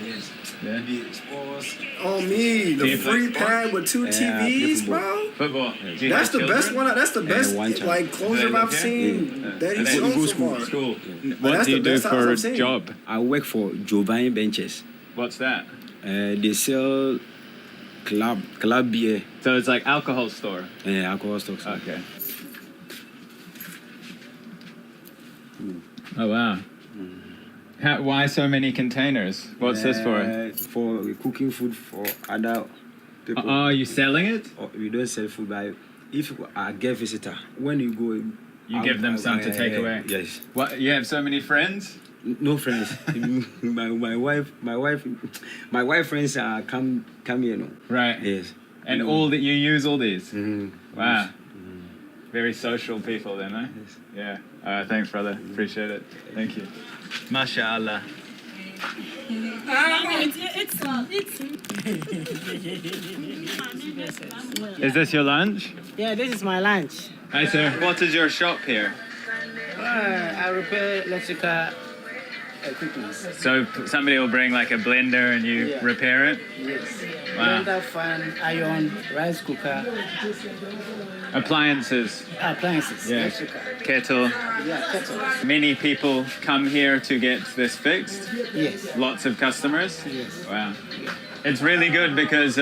Yes. Yeah. Maybe sports. Oh, me, the free pad with 2 TVs, bro. Football. Do you That's have the children? best one. That's the best like closure I've seen. That And he's then shown so far. School. But What that's do you the do best house for a I've seen. job? I work for Giovanni Benches. What's that? They sell club beer. So it's like alcohol store? Yeah, alcohol stores. Okay. Oh, wow. Why so many containers? What's this for? For cooking food for other people. Oh, are you selling it? We don't sell food, but if I get visitor, when you go... You give them some to take away? Yes. What? You have so many friends? No friends. my wife friends come here, no. Right. Yes. And all that you use all these? Mm-hmm. Wow. Very social people then, eh? Yes. Yeah. Thanks, brother. Appreciate it. Thank you. MashaAllah. Is this your lunch? Yeah, this is my lunch. Hi, sir. What is your shop here? I repair electrical equipment. So somebody will bring like a blender and you repair it? Yes. Wow. Blender, fan, iron, rice cooker. Appliances. Appliances. Yeah. Electrical. Kettle. Yeah, kettle. Many people come here to get this fixed? Yes. Lots of customers? Yes. Wow. It's really good because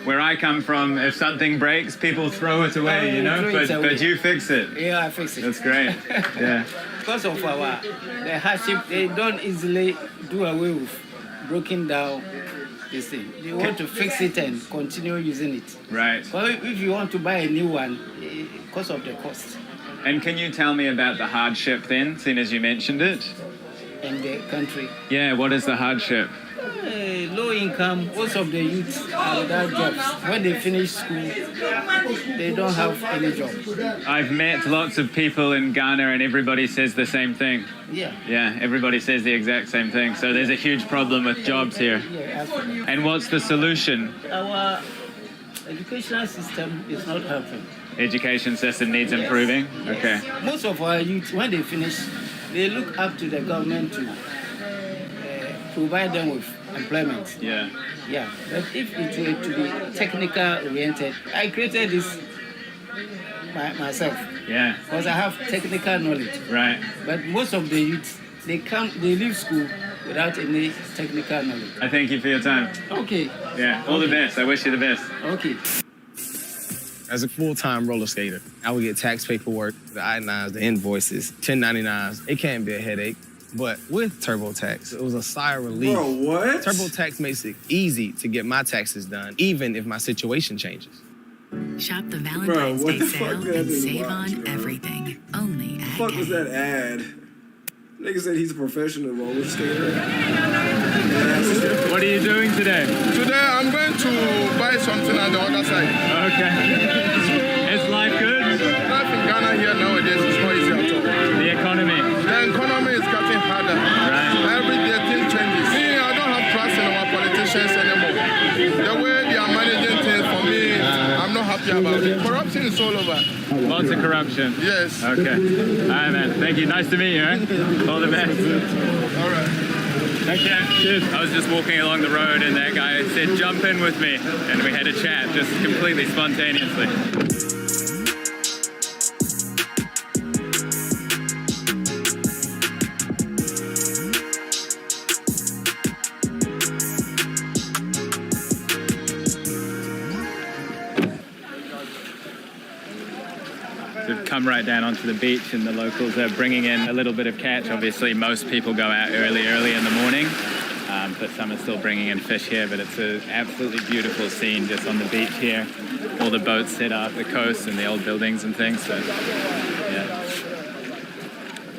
where I come from, if something breaks, people throw it away, you know? But you fix it. Yeah, I fix it. That's great. Yeah. Because of the hardship, they don't easily do away with broken down this thing. They want to fix it and continue using it. Right. But if you want to buy a new one, because of the cost. And can you tell me about the hardship then, seeing as you mentioned it? In the country. Yeah, what is the hardship? Low income, most of the youth are without jobs. When they finish school, they don't have any job. I've met lots of people in Ghana and everybody says the same thing. Yeah. Yeah, everybody says the exact same thing. So there's a huge problem with jobs here. Yeah, absolutely. And what's the solution? Our educational system is not helping. Education system needs improving? Okay. Most of our youth, when they finish, they look up to the government to provide them with employment. Yeah. Yeah, but if it were to be technical oriented, I created this myself. Yeah. Because I have technical knowledge. Right. But most of the youth, they leave school without any technical knowledge. I thank you for your time. Okay. Yeah, all the best. I wish you the best. Okay. As a full-time roller skater, I would get tax paperwork, the I-9s, the invoices, 1099s. It can be a headache, but with TurboTax, it was a sigh of relief. Bro, what? TurboTax makes it easy to get my taxes done, even if my situation changes. Shop the Valentine's Day sale and save on everything. Only at What the fuck was that ad? Nigga said he's a professional roller skater. What are you doing today? Today I'm going to buy something on the other side. Okay. Is life good? Life in Ghana here nowadays is not easy at all. The economy? The economy is getting harder. Right. Every day things changes. Me, I don't have trust in our politicians anymore. The way they are managing things for me, I'm not happy about it. Corruption is all over. Lots of corruption? Yes. Okay. All right, man. Thank you. Nice to meet you, eh? All the best. All right. Take care. Cheers. I was just walking along the road and that guy said, jump in with me. And we had a chat just completely spontaneously. We've come right down onto the beach and the locals are bringing in a little bit of catch. Obviously, most people go out early in the morning, but some are still bringing in fish here. But it's an absolutely beautiful scene just on the beach here. All the boats set up, the coast and the old buildings and things. So, yeah.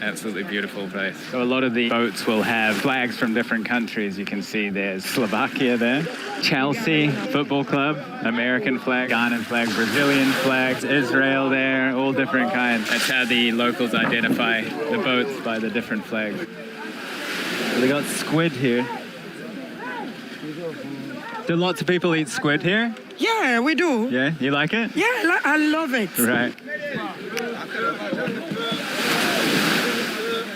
Absolutely beautiful place. So a lot of the boats will have flags from different countries. You can see there's Slovakia there, Chelsea Football Club, American flag, Ghanaian flag, Brazilian flags, Israel there, all different kinds. That's how the locals identify the boats, by the different flags. So they got squid here. Do lots of people eat squid here? Yeah, we do. Yeah, you like it? Yeah, I love it. Right.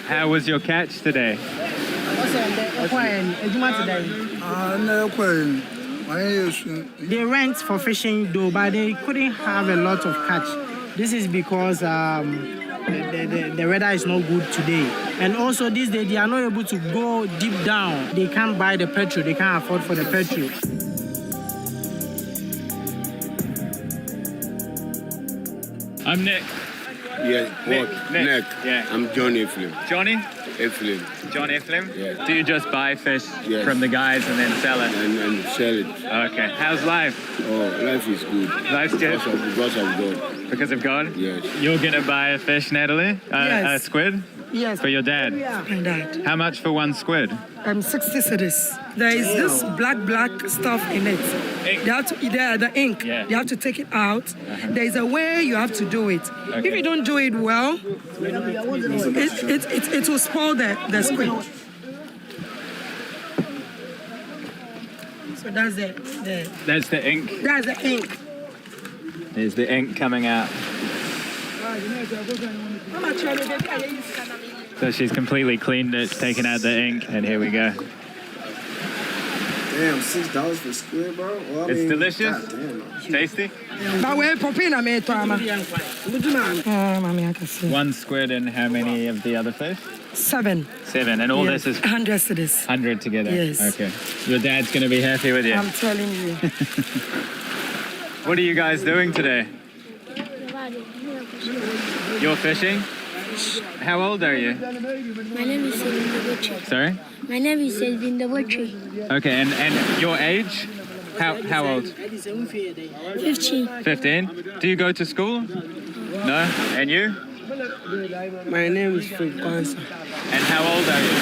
How was your catch today? They rent for fishing though, but they couldn't have a lot of catch. This is because the weather is not good today. And also this day they are not able to go deep down. They can't buy the petrol, they can't afford for the petrol. I'm Nick. Yeah, what? Nick. Yeah. I'm John Eflin. Johnny? Eflin. John Eflin? Yeah. Do you just buy fish Yes. from the guys and then sell it? And sell it. Okay. How's life? Oh, life is good. Life's good? Because of God. Because of God? Yes. You're going to buy a fish, Natalie? Yes. A squid? Yes. For your dad? My dad. How much for one squid? 60 cedis. There is this black stuff in it. Ink. You have to, the ink. Yeah. You have to take it out. There is a way you have to do it. Okay. If you don't do it well, it will spoil the squid. So that's That's the ink. That's the ink. There's the ink coming out. So she's completely cleaned it, taken out the ink, and here we go. Damn, $6 for squid, bro? Well, I It's mean, delicious? goddamn. Tasty? But we're popping a mate, One squid and how many of the other fish? 7. 7. And all Yes. this is 100 cedis. 100 together? Yes. Okay. Your dad's going to be happy with you. I'm telling you. What are you guys doing today? You're fishing? How old are you? My name is Selvin Deboche. Sorry? My name is Selvin Deboche. Okay, and your age? How old? 15. 15? Do you go to school? No? And you? My name is Frank Kwanzaa. And how old are you?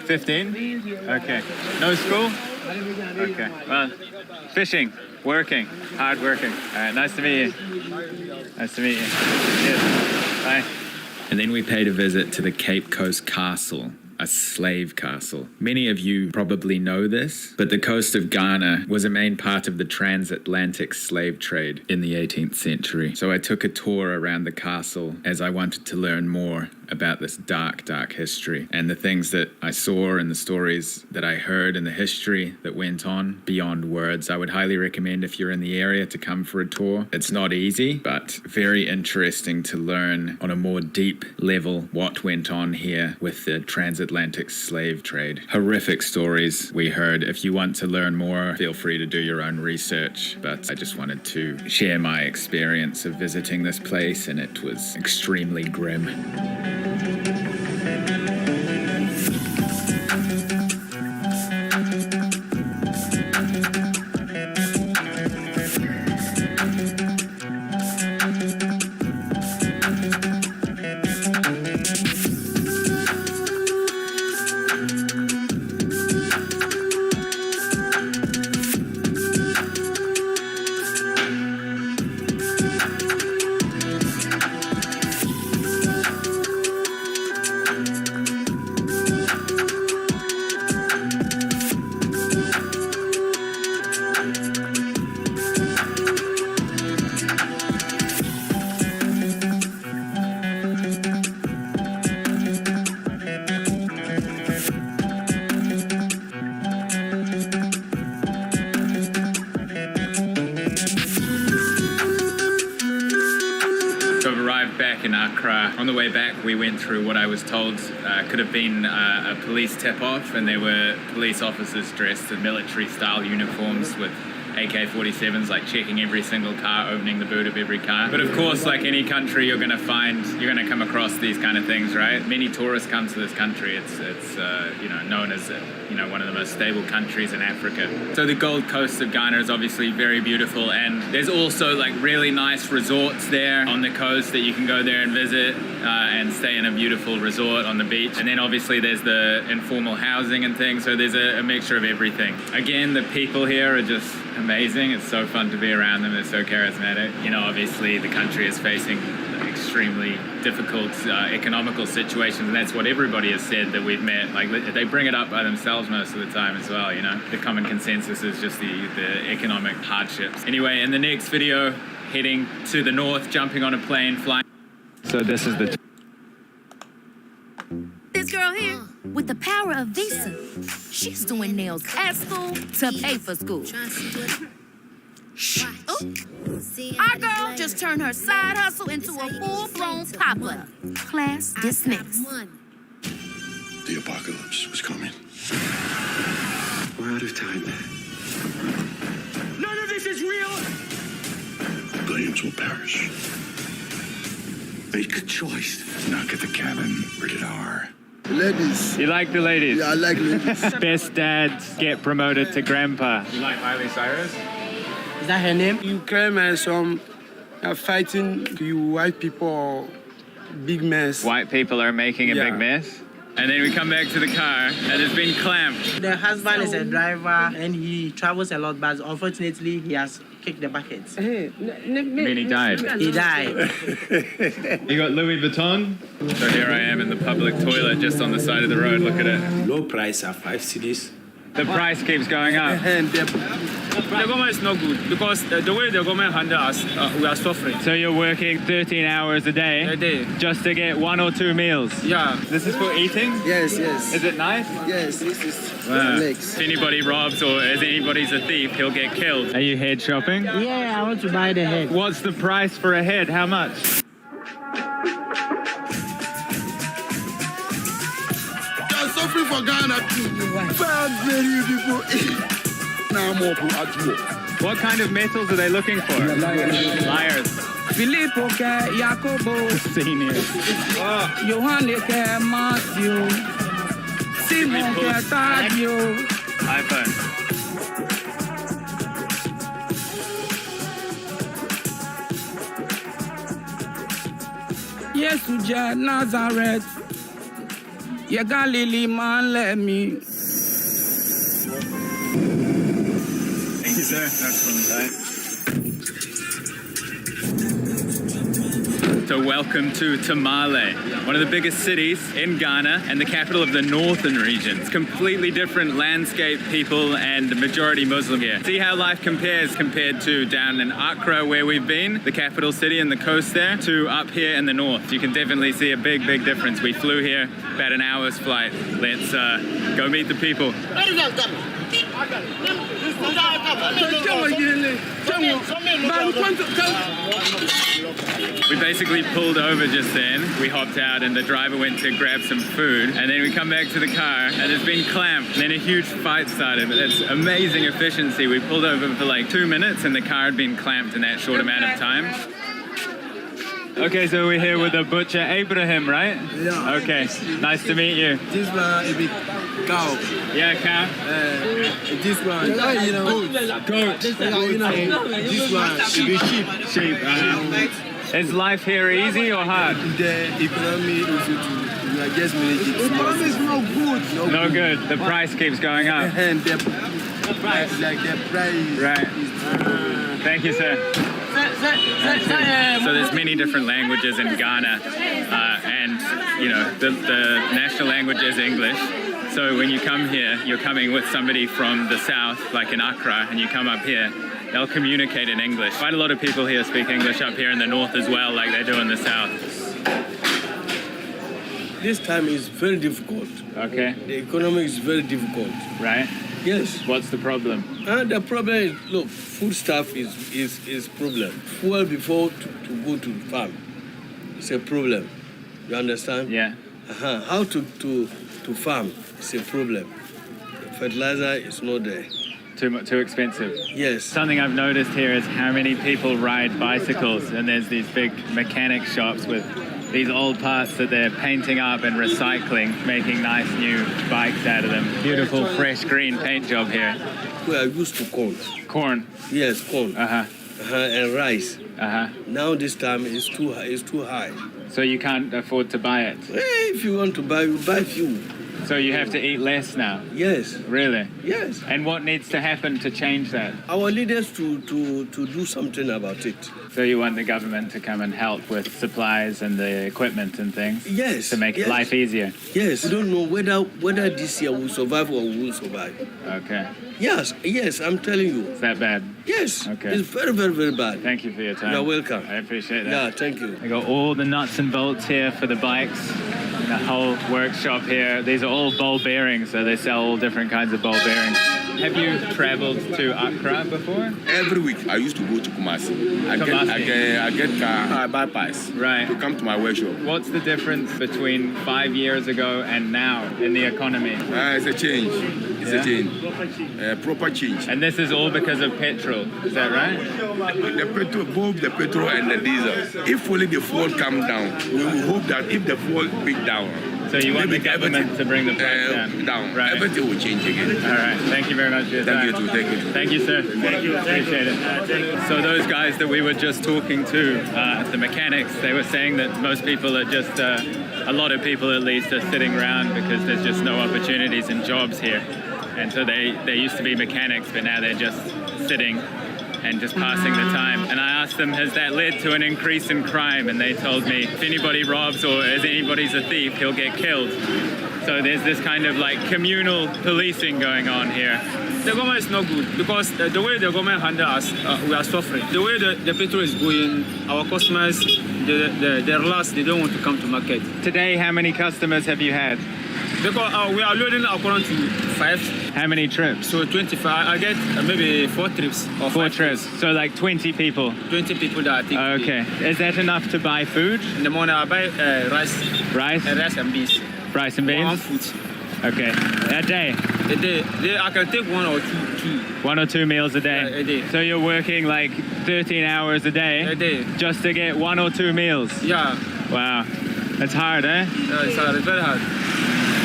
15? Okay. No school? Okay. Well, fishing, working, hard working. All right, nice to meet you. Nice to meet you. Cheers. Bye. And then we paid a visit to the Cape Coast Castle, a slave castle. Many of you probably know this, but the coast of Ghana was a main part of the transatlantic slave trade in the 18th century. So I took a tour around the castle as I wanted to learn more about this dark, dark history and the things that I saw and the stories that I heard and the history that went on beyond words. I would highly recommend if you're in the area to come for a tour. It's not easy, but very interesting to learn on a more deep level what went on here with the transatlantic slave trade. Horrific stories we heard. If you want to learn more, feel free to do your own research, but I just wanted to share my experience of visiting this place, and it was extremely grim. Back in Accra. On the way back, we went through what I was told could have been a police tip-off, and there were police officers dressed in military-style uniforms with AK-47s, like checking every single car, opening the boot of every car. But of course, like any country, you're gonna come across these kind of things, right? Many tourists come to this country. It's known as one of the most stable countries in Africa. So the Gold Coast of Ghana is obviously very beautiful, and there's also like really nice resorts there on the coast that you can go there and visit and stay in a beautiful resort on the beach. And then obviously there's the informal housing and things. So there's a mixture of everything. Again, the people here are just amazing. It's so fun to be around them. They're so charismatic. Obviously the country is facing extremely difficult economical situations, and that's what everybody has said that we've met. Like, they bring it up by themselves most of the time as well, The common consensus is just the economic hardships. Anyway, in the next video, heading to the north, jumping on a plane, flying. So this is the... This girl here, with the power of Visa, she's doing nails at school to pay for school. Ooh. Our girl just turned her side hustle into a full-blown pop-up. Class dismissed. The apocalypse was coming. We're out of time. None of this is real! Billions will perish. Make a choice. Knock at the cabin. Rated R. Ladies. You like the ladies? Yeah, I like ladies. Best dads get promoted to grandpa. You like Miley Cyrus? Is that her name? You claim some fighting you white people, big mess. White people are making a big mess? And then we come back to the car and it's been clamped. The husband is a driver and he travels a lot, but unfortunately he has kicked the buckets. You mean he died? He died. You got Louis Vuitton? So here I am in the public toilet just on the side of the road. Look at it. Low price are 5 cedis. The price keeps going up. The government is not good because the way the government handle us, we are suffering. So you're working 13 hours a day just to get 1 or 2 meals? Yeah. This is for eating? Yes, yes. Is it nice? Yes, this is If anybody robs or if anybody's a thief, he'll get killed. Are you head shopping? Yeah, I want to buy the head. What's the price for a head? How much? Suffering for Ghana too. What kind of metals are they looking for? Liars. Filippo Jacobo Senior. Johannes Matthew Simon Tadio. iPhone. Yesuja Nazareth. You got Lily, man, let me. Thank you, sir. That's fun. So welcome to Tamale, one of the biggest cities in Ghana and the capital of the northern region. It's completely different landscape, people, and the majority Muslim here. See how life compares compared to down in Accra where we've been, the capital city and the coast there, to up here in the north. You can definitely see a big, big difference. We flew here about an hour's flight. Let's go meet the people. We basically pulled over just then. We hopped out and the driver went to grab some food, and then we come back to the car and it's been clamped, and then a huge fight started. But that's amazing efficiency. We pulled over for like 2 minutes and the car had been clamped in that short amount of time. Okay, so we're here with the butcher Abraham, right? Yeah. Okay, nice to meet you. This one, a bit cow. Yeah, cow. This one, you know, goat. You know, this one, a bit sheep. Sheep. Is life here easy or hard? The economy is we are just managing. The economy is not good. No good. The price keeps going up. And the price, like the price. Right. Thank you, sir. So there's many different languages in Ghana, and you know the national language is English. So when you come here, you're coming with somebody from the south, like in Accra, and you come up here, they'll communicate in English. Quite a lot of people here speak English up here in the north as well, like they do in the south. This time is very difficult. Okay. The economy is very difficult. Right? Yes. What's the problem? The problem is, look, food stuff is problem. Fuel before to go to farm, it's a problem. You understand? Yeah. How to farm, it's a problem. Fertilizer is not there. Too expensive. Yes. Something I've noticed here is how many people ride bicycles, and there's these big mechanic shops with these old parts that they're painting up and recycling, making nice new bikes out of them. Beautiful, fresh green paint job here. We are used to corn. Corn? Yes, corn. And rice. Now this time it's too high. It's too high. So you can't afford to buy it? If you want to buy, you buy few. So you have to eat less now? Yes. Really? Yes. And what needs to happen to change that? Our leaders to do something about it. So you want the government to come and help with supplies and the equipment and things? Yes. To make life easier? Yes. We don't know whether this year we'll survive or we won't survive. Okay. Yes, I'm telling you. Is that bad? Yes. Okay. It's very, very, very bad. Thank you for your time. You're welcome. I appreciate that. Yeah, thank you. I got all the nuts and bolts here for the bikes. The whole workshop here. These are all ball bearings, so they sell all different kinds of ball bearings. Have you traveled to Accra before? Every week I used to go to Kumasi. I get car bypass to come to my workshop. What's the difference between 5 years ago and now in the economy? It's a change. It's a change. Proper change. And this is all because of petrol, is that right? The petrol, both the petrol and the diesel. If only the fuel comes down, we will hope that if the fuel big down. So you want the government to bring the price down. Right. Everything will change again. All right. Thank you very much for your time. Thank you too. Thank you too. Thank you, sir. Thank you. Appreciate it. So those guys that we were just talking to, the mechanics, they were saying that most people are just, a lot of people at least, are sitting around because there's just no opportunities and jobs here. And so they used to be mechanics, but now they're just sitting and just passing the time. And I asked them, has that led to an increase in crime? And they told me, if anybody robs or if anybody's a thief, he'll get killed. So there's this kind of like communal policing going on here. The government is not good because the way the government handle us, we are suffering. The way the petrol is going, our customers, they're lost, they don't want to come to market. Today, how many customers have you had? Because we are loading according to 5. How many trips? So 25. I get maybe 4 trips. Or 4 trips. So like 20 people? 20 people that I take. Okay. Is that enough to buy food? In the morning I buy rice. Rice? Rice and beans. Rice and beans? One food. Okay. A day? A day. I can take 1 or 2. 1 or 2 meals a day? Yeah, a day. So you're working like 13 hours a day? A day. Just to get 1 or 2 meals? Yeah. Wow. That's hard, eh? Yeah, it's hard. It's very hard.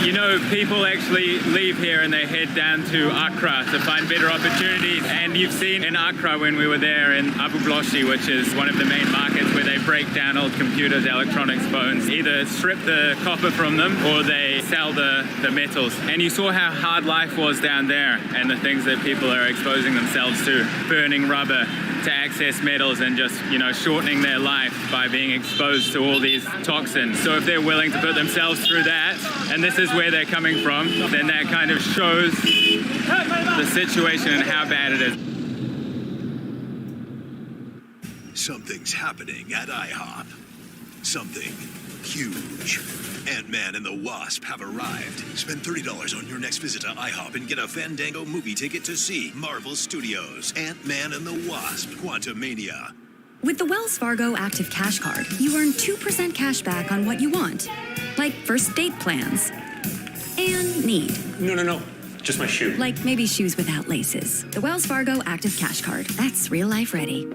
You know, people actually leave here and they head down to Accra to find better opportunities. And you've seen in Accra when we were there in Abu Bloshi, which is one of the main markets where they break down old computers, electronics, phones, either strip the copper from them or they sell the metals. And you saw how hard life was down there and the things that people are exposing themselves to, burning rubber to access metals and just, you know, shortening their life by being exposed to all these toxins. So if they're willing to put themselves through that, and this is where they're coming from, then that kind of shows the situation and how bad it is. Something's happening at IHOP. Something huge. Ant-Man and the Wasp have arrived. Spend $30 on your next visit to IHOP and get a Fandango movie ticket to see Marvel Studios' Ant-Man and the Wasp: Quantumania. With the Wells Fargo Active Cash Card, you earn 2% cash back on what you want, like first date plans and need. No. Just my shoe. Like maybe shoes without laces. The Wells Fargo Active Cash Card. That's real life ready.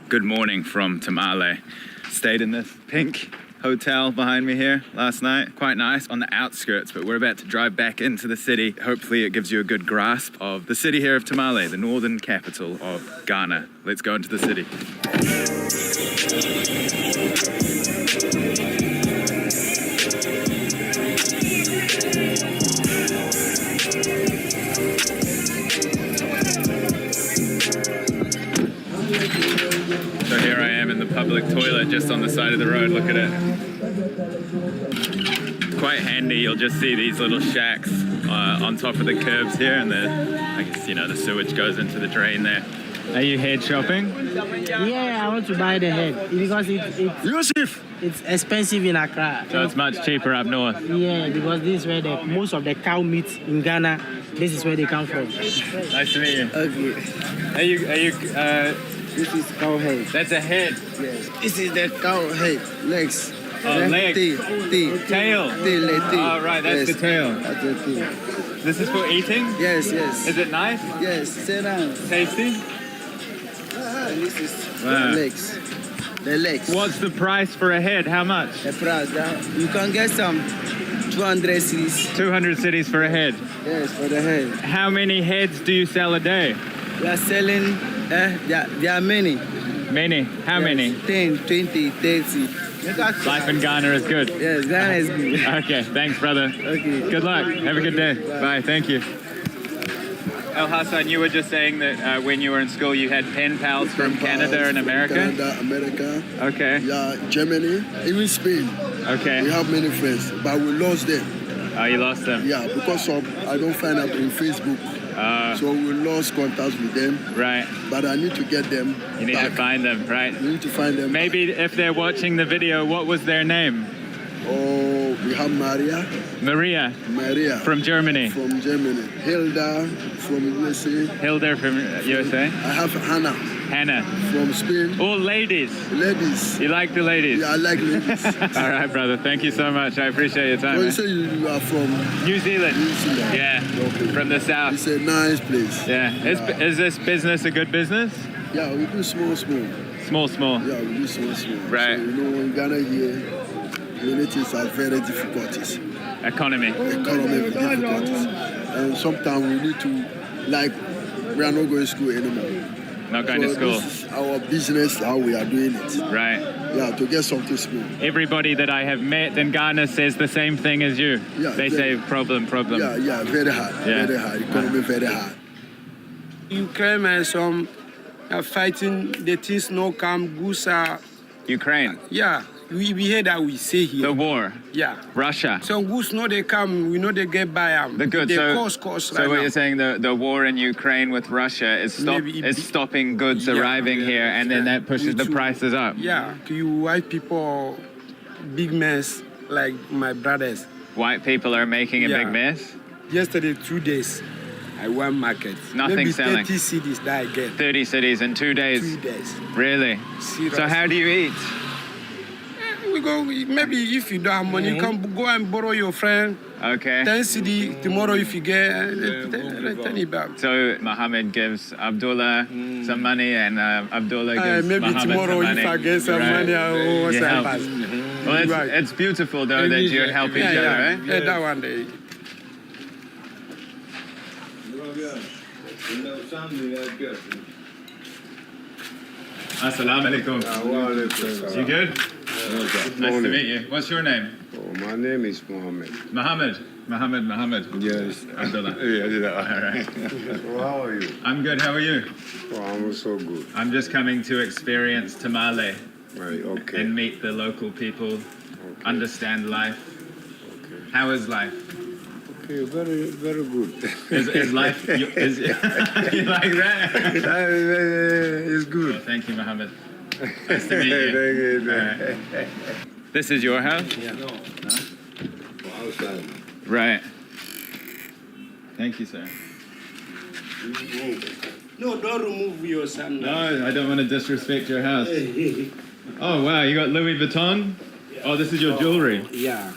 Good morning from Tamale. Stayed in this pink hotel behind me here last night. Quite nice on the outskirts, but we're about to drive back into the city. Hopefully it gives you a good grasp of the city here of Tamale, the northern capital of Ghana. Let's go into the city. So here I am in the public toilet just on the side of the road. Look at it. Quite handy. You'll just see these little shacks on top of the curbs here, and I guess, you know, the sewage goes into the drain there. Are you head shopping? Yeah, I want to buy the head because it's expensive in Accra. So it's much cheaper up north? Yeah, because this is where most of the cow meat in Ghana, this is where they come from. Nice to meet you. Okay. Are you This is cow head. That's a head? Yes. This is the cow head. Legs. Oh, legs. Tail. Oh, right, that's the tail. That's the tail. This is for eating? Yes. Is it nice? Yes, sit down. Tasty? And this is the legs. The legs. What's the price for a head? How much? The price, you can get some 200 cities. 200 cities for a head? Yes, for the head. How many heads do you sell a day? We are selling, there are many. Many? How many? 10, 20, 30. Life in Ghana is good? Yes, Ghana is good. Okay, thanks, brother. Okay. Good luck. Have a good day. Bye. Thank you. El Hassan, you were just saying that when you were in school, you had pen pals from Canada and America? Canada, America. Okay. Yeah, Germany, even Spain. Okay. We have many friends, but we lost them. Oh, you lost them? Yeah, because of, I don't find out in Facebook. So we lost contact with them. Right. But I need to get them. You need back. to find them, right? You need to find them. Maybe if they're watching the video, what was their name? Oh, we have Maria. Maria. From Germany. From Germany. Hilda from USA. Hilda from USA. I have Hannah. From Spain. All ladies. Ladies. You like the ladies? Yeah, I like ladies. All right, brother. Thank you so much. I appreciate your time. You say you are from New Zealand. New Zealand. Yeah. Okay. From the south. It's a nice place. Yeah. Is this business a good business? Yeah, we do small. Small. Yeah, we do small. Right. So, in Ghana here, many things are very difficulties. Economy difficulties. And sometimes we need to, we are not going to school anymore. Not going to school. This is our business, how we are doing it. Right. Yeah, to get something small. Everybody that I have met in Ghana says the same thing as you. Yeah, they say problem. Yeah, very hard. Yeah. Very hard. Economy very hard. Ukraine and some are fighting, the things no come, goods are... Ukraine? Yeah. We hear that we say here. The war? Yeah. Russia? So goods know they come, we know they get by them. The goods. They So cost what you're saying, the war in Ukraine with Russia is stopping goods arriving here, and then that pushes the prices up. Yeah. You white people, big mess, like my brothers. White people are making a big mess? Yesterday, 2 days, I went market. Nothing Maybe selling. 30 cities that I get. 30 cities in 2 days? 2 days. Really? Seriously. So how do you eat? we go. Maybe if you don't have money, you can go and borrow your friend. Okay. 10 CD tomorrow if you get 10 back. So Mohammed gives Abdullah some money, and Abdullah gives maybe Mohammed tomorrow some money. if I get some money, I will You send help. back. Well, it's beautiful though that you help each other, right? Yeah, that one day. Assalamu alaikum. You good? Nice to meet you. What's your name? Oh, my name is Mohammed. Mohammed. Yes. Abdullah. Yeah. All right. So how are you? I'm good. How are you? Oh, I'm so good. I'm just coming to experience Tamale. Right, okay. And meet the local people, understand life. Okay. How is life? Okay, very, very good. Is life, you like that? It's good. Well, thank you, Mohammed. Nice to meet you. Thank you. Right. This is your house? Yeah. No. Outside. Right. Thank you, sir. No, don't remove your son. No, I don't want to disrespect your house. Oh, wow, you got Louis Vuitton? Oh, this is your jewelry. Yeah.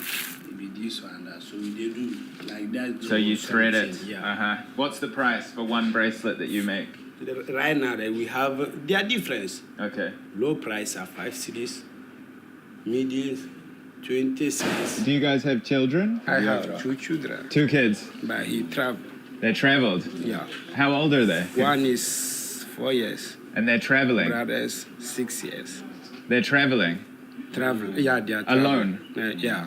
This one, so they do like that. So you thread it. Yeah. What's the price for one bracelet that you make? Right now, we have, they are different. Okay. Low price are 5 cities, medium 20 cities. Do you guys have children? I have 2 children. 2 kids? But he traveled. They traveled? Yeah. How old are they? One is 4 years. And they're traveling? Brothers, 6 years. They're traveling? Traveling. Yeah, they are alone? Yeah.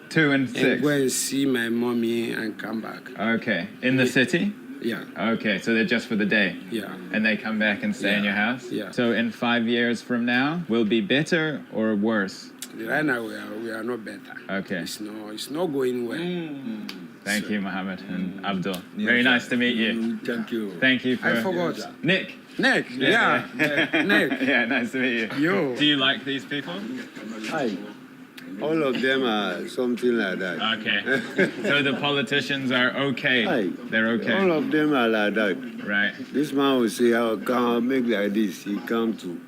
2 and 6? And go and see my mommy and come back. Okay. In the city? Yeah. Okay, so they're just for the day? Yeah. And they come back and stay in your house? Yeah. So in 5 years from now, will be better or worse? Right now, we are not better. Okay. It's not going well. Thank you, Mohammed and Abdul. Very nice to meet you. Thank you. Thank you for... I forgot. Nick. Nick, yeah. Nick. Yeah, nice to meet you. Yo. Do you like these people? Hi. All of them are something like that. Okay. So the politicians are okay? Hi. They're okay? All of them are like that. Right. This man will say, I can't make like this. He come to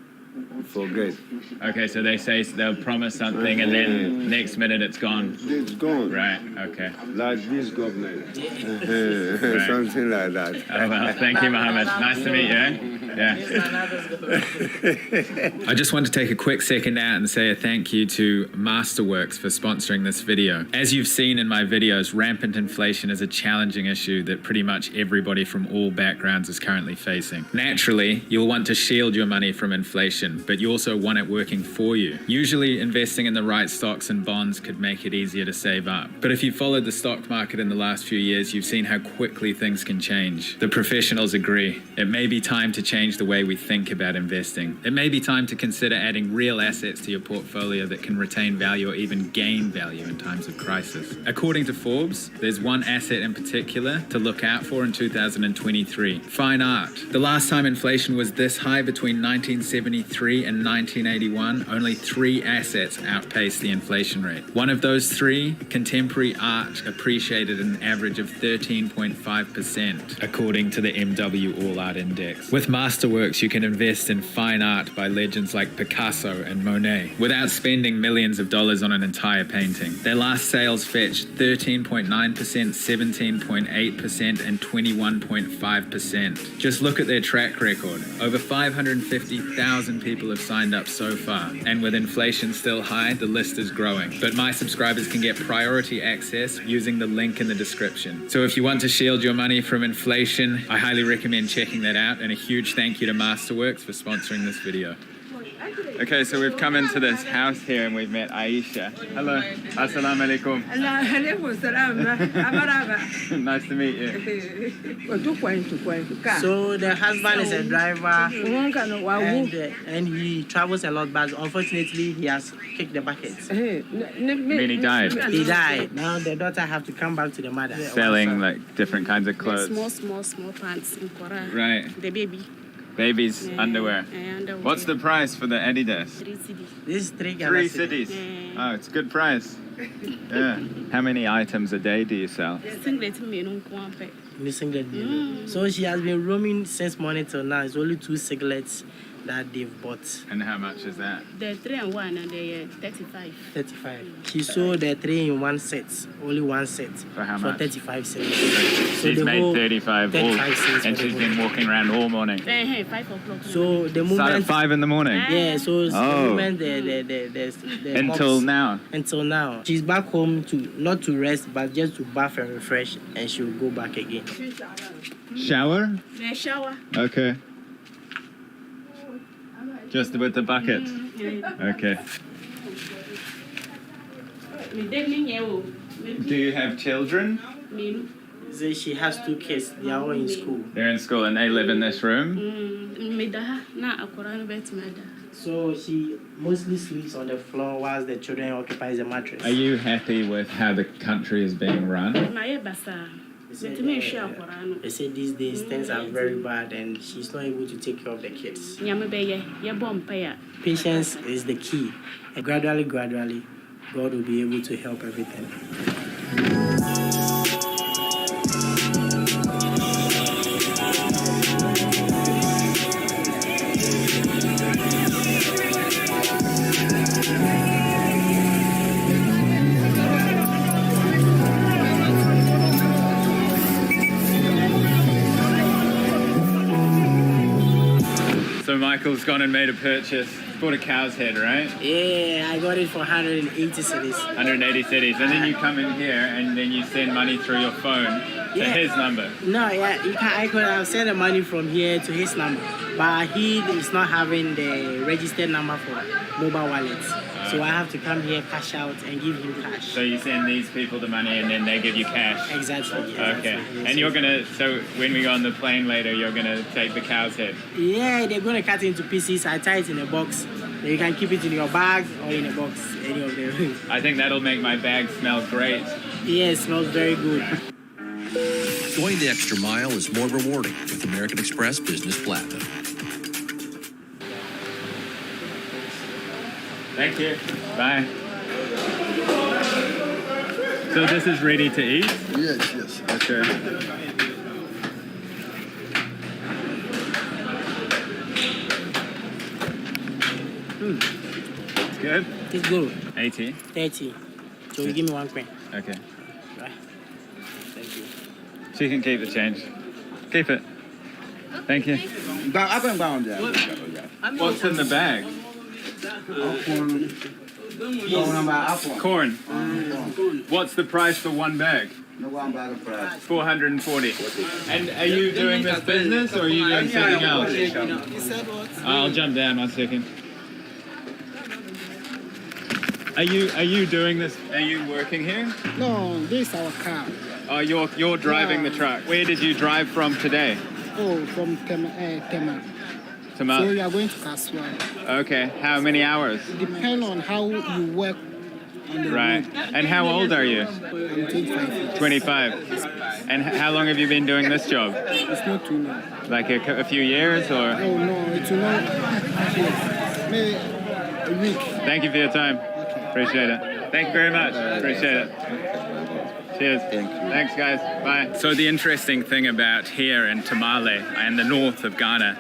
forget. Okay, so they say they'll promise something and then next minute it's gone. It's gone. Right, okay. Like this government. Right. Something like that. Oh, well, thank you, Mohammed. Nice to meet you, eh? Yeah. I just want to take a quick second out and say a thank you to Masterworks for sponsoring this video. As you've seen in my videos, rampant inflation is a challenging issue that pretty much everybody from all backgrounds is currently facing. Naturally, you'll want to shield your money from inflation, but you also want it working for you. Usually, investing in the right stocks and bonds could make it easier to save up. But if you followed the stock market in the last few years, you've seen how quickly things can change. The professionals agree. It may be time to change the way we think about investing. It may be time to consider adding real assets to your portfolio that can retain value or even gain value in times of crisis. According to Forbes, there's one asset in particular to look out for in 2023. Fine art. The last time inflation was this high between 1973 and 1981, only 3 assets outpaced the inflation rate. One of those 3, contemporary art, appreciated at an average of 13.5%, according to the MW All Art Index. With Masterworks, you can invest in fine art by legends like Picasso and Monet without spending millions of dollars on an entire painting. Their last sales fetched 13.9%, 17.8%, and 21.5%. Just look at their track record. Over 550,000 people have signed up so far, and with inflation still high, the list is growing. But my subscribers can get priority access using the link in the description. So if you want to shield your money from inflation, I highly recommend checking that out, and a huge thank you to Masterworks for sponsoring this video. Okay, so we've come into this house here and we've met Aisha. Hello. Assalamu alaikum. Nice to meet you. So the husband is a driver and he travels a lot, but unfortunately he has kicked the bucket. I mean, he died? He died. Now the daughter have to come back to the mother. Selling like different kinds of clothes. Small pants in Korea. Right. The baby. Baby's underwear. Underwear. What's the price for the Adidas? 3 cities. This is 3 cities. Oh, it's a good price. Yeah. How many items a day do you sell? So she has been roaming since morning till now. It's only 2 cigarettes that they've bought. And how much is that? The 3 and 1 and the 35. 35. She sold the 3-in-1 sets, only one set. For how for much? 35 cents. She's the made whole 35 cents and for she's the been whole- walking around all morning. 5 o'clock. So the Start at moment 5 in the morning? Yeah, so the Oh. moment the Until mops- now? Until now. She's back home to not to rest but just to bath and refresh, and she'll go back again. Shower? The shower. Okay. Just with the bucket? Okay. Do you have children? So she has 2 kids. They are all in school. They're in school and they live in this room? So she mostly sleeps on the floor whilst the children occupies the mattress. Are you happy with how the country is being run? They say these days things are very bad and she's not able to take care of the kids. Patience is the key. And gradually, God will be able to help everything. So Michael's gone and made a purchase. Bought a cow's head, right? Yeah, I got it for 180 cities. 180 cities. And then you come in here and then you send money through your phone to his number. No, yeah, I could have sent the money from here to his number, but he is not having the registered number for mobile wallets. So I have to come here, cash out, and give him cash. So you send these people the money and then they give you cash? Exactly. Okay. And you're gonna, so when we go on the plane later, you're gonna take the cow's head? Yeah, they're gonna cut it into pieces. I tie it in a box. You can keep it in your bag or in a box, any of them. I think that'll make my bag smell great. Yeah, it smells very good. Going the extra mile is more rewarding with American Express Business Platinum. Thank you. Bye. So this is ready to eat? Yes. Okay. It's good? It's good. 80? 30. So you give me 1 coin. Okay. Right. Thank you. She can keep the change. Keep it. Thank you. What's in the bag? Corn. What's the price for 1 bag? 440. And are you doing this business or are you doing something else? I'll jump down 1 second. Are you doing this? Are you working here? No, this is our car. Oh, you're driving the truck. Where did you drive from today? Oh, from Tema. So you are going to Kaswa. Okay. How many hours? Depend on how you work on the Right. road. And how old are you? I'm 25. 25. And how long have you been doing this job? It's not too long. Like a few years or? Oh, no, it's not. Maybe a week. Thank you for your time. Appreciate it. Thank you very much. Appreciate it. Cheers. Thank you. Thanks, guys. Bye. So the interesting thing about here in Tamale and the north of Ghana,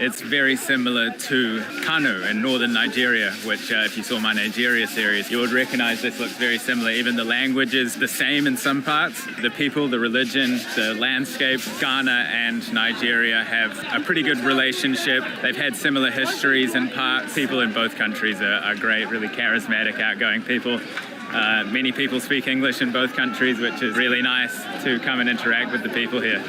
it's very similar to Kano in northern Nigeria, which if you saw my Nigeria series, you would recognize this looks very similar. Even the language is the same in some parts. The people, the religion, the landscape, Ghana and Nigeria have a pretty good relationship. They've had similar histories in parts. People in both countries are great, really charismatic, outgoing people. Many people speak English in both countries, which is really nice to come and interact with the people here.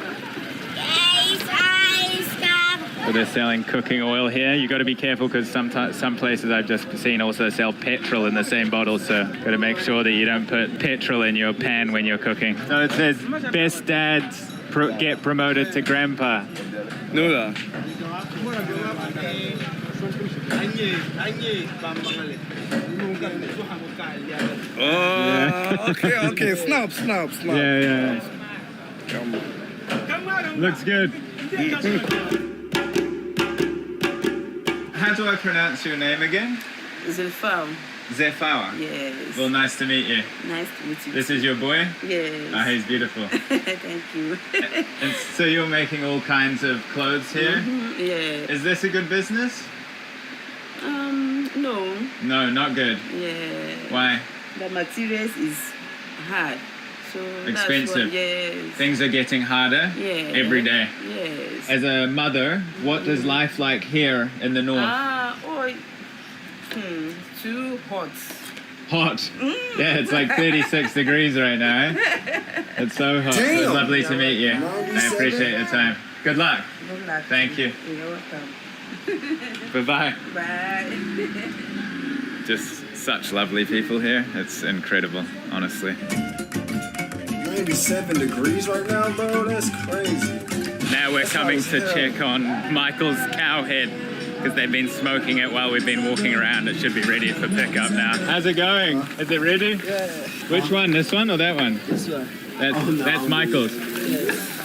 So they're selling cooking oil here. You got to be careful because some places I've just seen also sell petrol in the same bottle. So got to make sure that you don't put petrol in your pan when you're cooking. So it says best dads get promoted to grandpa. No. Oh, okay. Snap. Yeah. Looks good. How do I pronounce your name again? Zefao. Zefawa? Yes. Well, nice to meet you. Nice to meet you. This is your boy? Yes. Ah, he's beautiful. Thank you. And so you're making all kinds of clothes here? Yeah. Is this a good business? No. No, not good. Yeah. Why? The materials is hard. So Expensive. That's what, yes. Things are getting harder every day. Yes. As a mother, what is life like here in the north? Too hot. Hot. Yeah, it's like 36 degrees right now. It's so hot. Damn. It's lovely to meet you. I appreciate your time. Good luck. Good luck. Thank you. You're welcome. Bye-bye. Bye. Just such lovely people here. It's incredible, honestly. 97 degrees right now, bro. That's crazy. Now we're coming to check on Michael's cow head because they've been smoking it while we've been walking around. It should be ready for pickup now. How's it going? Is it ready? Yeah. Which one? This one or that one? This one. That's Michael's.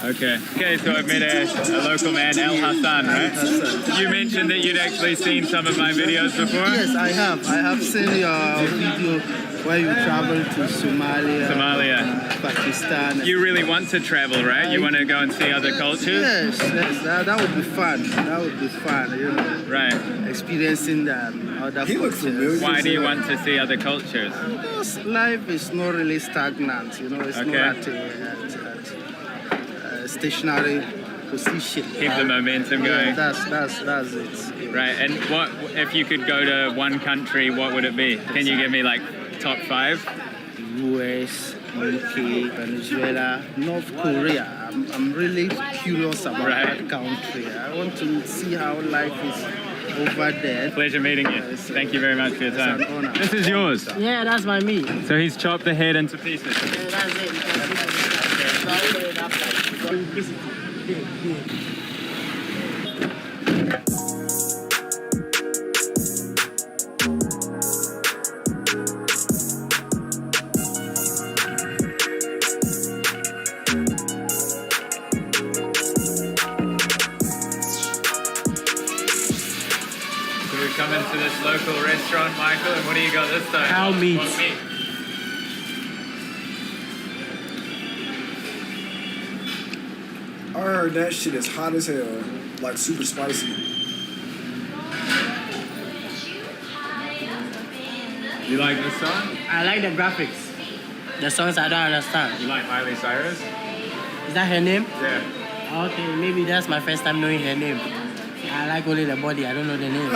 Okay. Okay, so I've met a local man, El Hassan, right? You mentioned that you'd actually seen some of my videos before? Yes, I have. I have seen your video where you travel to Somalia, Pakistan. You really want to travel, right? You want to go and see other cultures? Yes, that would be fun. That would be fun, you know. Right. Experiencing other cultures. Why do you want to see other cultures? Because life is not really stagnant, you know. It's not at a stationary position. Keep the momentum going. Yeah, that's it. Right, and what if you could go to one country, what would it be? Can you give me like top 5? US, UK, Venezuela, North Korea. I'm really curious about that country. I want to see how life is over there. Pleasure meeting you. Thank you very much for your time. It's an honor. This is yours. Yeah, that's my meat. So he's chopped the head into pieces. Yeah, that's it. Come into this local restaurant, Michael, and what do you got this time? Cow meat. What meat? I heard that shit is hot as hell, like super spicy. You like this song? I like the graphics. The songs I don't understand. You like Miley Cyrus? Is that her name? Yeah. Okay, maybe that's my first time knowing her name. I like only the body, I don't know the name.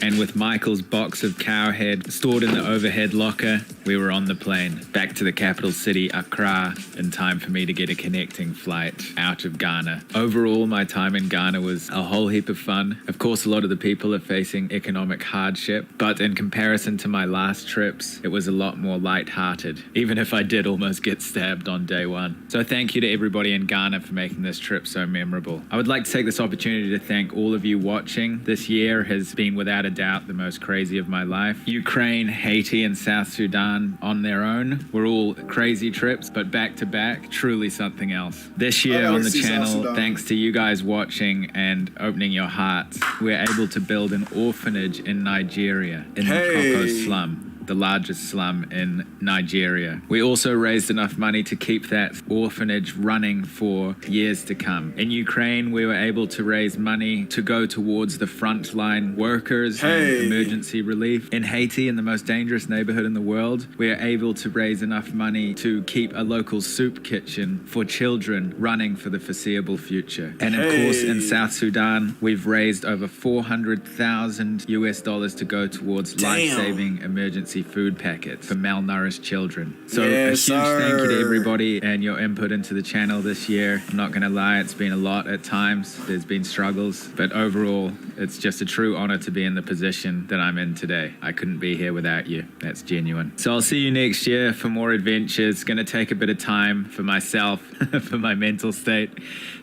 And with Michael's box of cow head stored in the overhead locker, we were on the plane back to the capital city, Accra, in time for me to get a connecting flight out of Ghana. Overall, my time in Ghana was a whole heap of fun. Of course, a lot of the people are facing economic hardship, but in comparison to my last trips, it was a lot more lighthearted, even if I did almost get stabbed on day one. So thank you to everybody in Ghana for making this trip so memorable. I would like to take this opportunity to thank all of you watching. This year has been without a doubt the most crazy of my life. Ukraine, Haiti, and South Sudan on their own were all crazy trips, but back to back, truly something else. This year on the channel, thanks to you guys watching and opening your hearts, we're able to build an orphanage in Nigeria, in the Koko slum, the largest slum in Nigeria. We also raised enough money to keep that orphanage running for years to come. In Ukraine, we were able to raise money to go towards the frontline workers and emergency relief. In Haiti, in the most dangerous neighborhood in the world, we are able to raise enough money to keep a local soup kitchen for children running for the foreseeable future. And of course, in South Sudan, we've raised over $400,000 to go towards life-saving emergency food packets for malnourished children. So a huge thank you to everybody and your input into the channel this year. I'm not gonna lie, it's been a lot at times. There's been struggles, but overall, it's just a true honor to be in the position that I'm in today. I couldn't be here without you. That's genuine. So I'll see you next year for more adventures. Gonna take a bit of time for myself, for my mental state,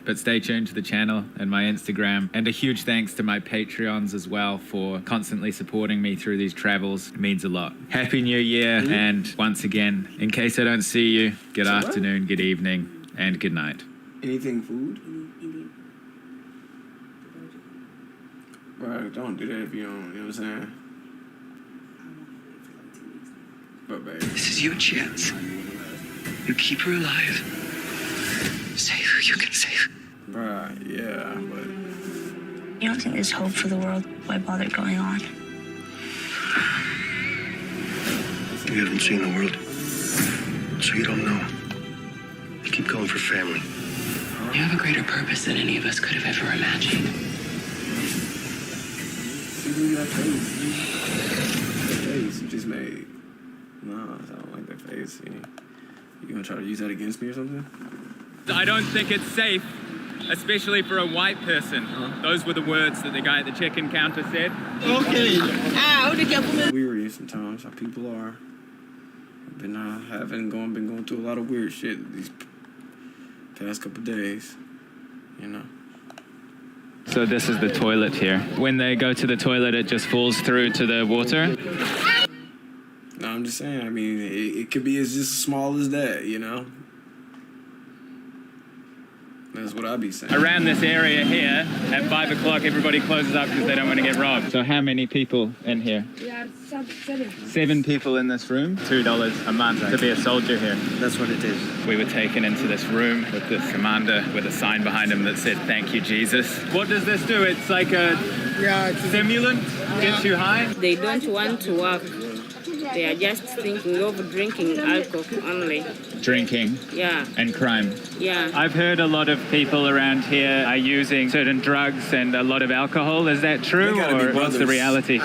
but stay tuned to the channel and my Instagram. And a huge thanks to my Patreons as well for constantly supporting me through these travels. It means a lot. Happy New Year, and once again, in case I don't see you, good afternoon, good evening, and good night. Anything food? Bro, don't do that if you don't, you know what I'm saying? But baby, this is your chance. You keep her alive. Save who you can save. Bruh, yeah, but... You don't think there's hope for the world? Why bother going on? You haven't seen the world, so you don't know. You keep going for family. You have a greater purpose than any of us could have ever imagined. That face you just made. No, I don't like that face. You gonna try to use that against me or something? I don't think it's safe, especially for a white person. Those were the words that the guy at the chicken counter said. Okay. Weary sometimes how people are. I've been been going through a lot of weird shit these past couple days. You know. So this is the toilet here. When they go to the toilet, it just falls through to the water? No, I'm just saying, I mean, it could be as just small as that, you know? That's what I'd be saying. Around this area here, at 5 o'clock, everybody closes up because they don't want to get robbed. So how many people in here? We are 7. 7 people in this room, $2 a month to be a soldier here. That's what it is. We were taken into this room with this commander with a sign behind him that said, "Thank you, Jesus." What does this do? It's like a stimulant, gets you high? They don't want to work. They are just thinking of drinking alcohol only. Drinking? Yeah. And crime? Yeah. I've heard a lot of people around here are using certain drugs and a lot of alcohol. Is that true, or what's the reality?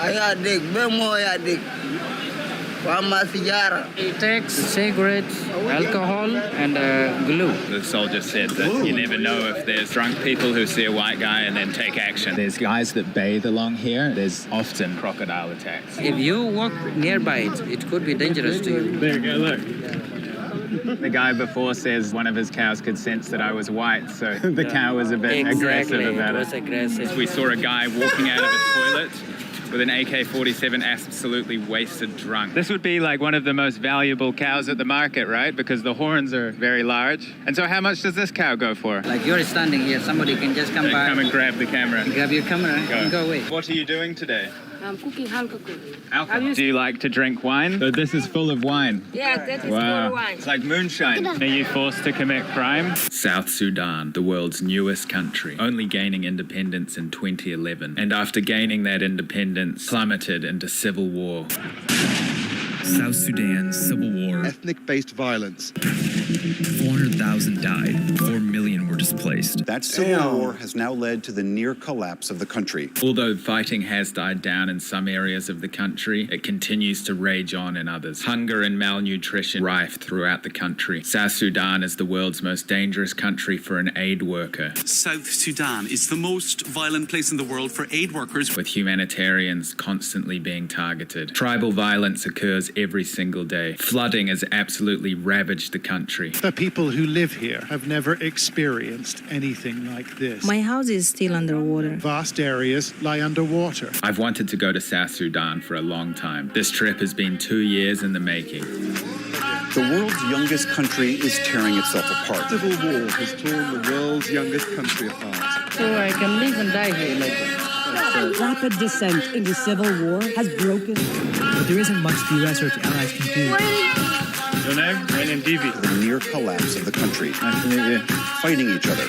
It takes cigarettes, alcohol, and glue. The soldier said that you never know if there's drunk people who see a white guy and then take action. There's guys that bathe along here. There's often crocodile attacks. If you walk nearby it could be dangerous to you. There you go, look. The guy before says one of his cows could sense that I was white, so the cow was a bit aggressive about it. Aggressive. We saw a guy walking out of a toilet with an AK-47, absolutely wasted drunk. This would be like one of the most valuable cows at the market, right? Because the horns are very large. And so how much does this cow go for? Like you're standing here, somebody can just come by. Come and grab the camera. Grab your camera and go away. What are you doing today? I'm cooking alcohol. Alcohol. Do you like to drink wine? So this is full of wine. Yeah, that is Wow. for wine. It's like moonshine. Are you forced to commit crime? South Sudan, the world's newest country, only gaining independence in 2011. And after gaining that independence, plummeted into civil war. South Sudan civil war. Ethnic-based violence. 400,000 died. 4 million were displaced. That civil war has now led to the near collapse of the country. Although fighting has died down in some areas of the country, it continues to rage on in others. Hunger and malnutrition rife throughout the country. South Sudan is the world's most dangerous country for an aid worker. South Sudan is the most violent place in the world for aid workers. With humanitarians constantly being targeted. Tribal violence occurs every single day. Flooding has absolutely ravaged the country. The people who live here have never experienced anything like this. My house is still underwater. Vast areas lie underwater. I've wanted to go to South Sudan for a long time. This trip has been 2 years in the making. The world's youngest country is tearing itself apart. Civil war has torn the world's youngest country apart. So I can live and die here like this. Rapid descent into civil war has broken. But there isn't much the US or its allies can do. Your name? My name is Divi. The near collapse of the country. Nice to meet you. Fighting each other.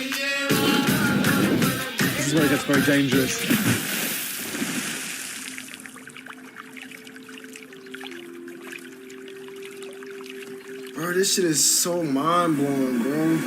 This is where it gets very dangerous. Bro, this shit is so mind-blowing, bro.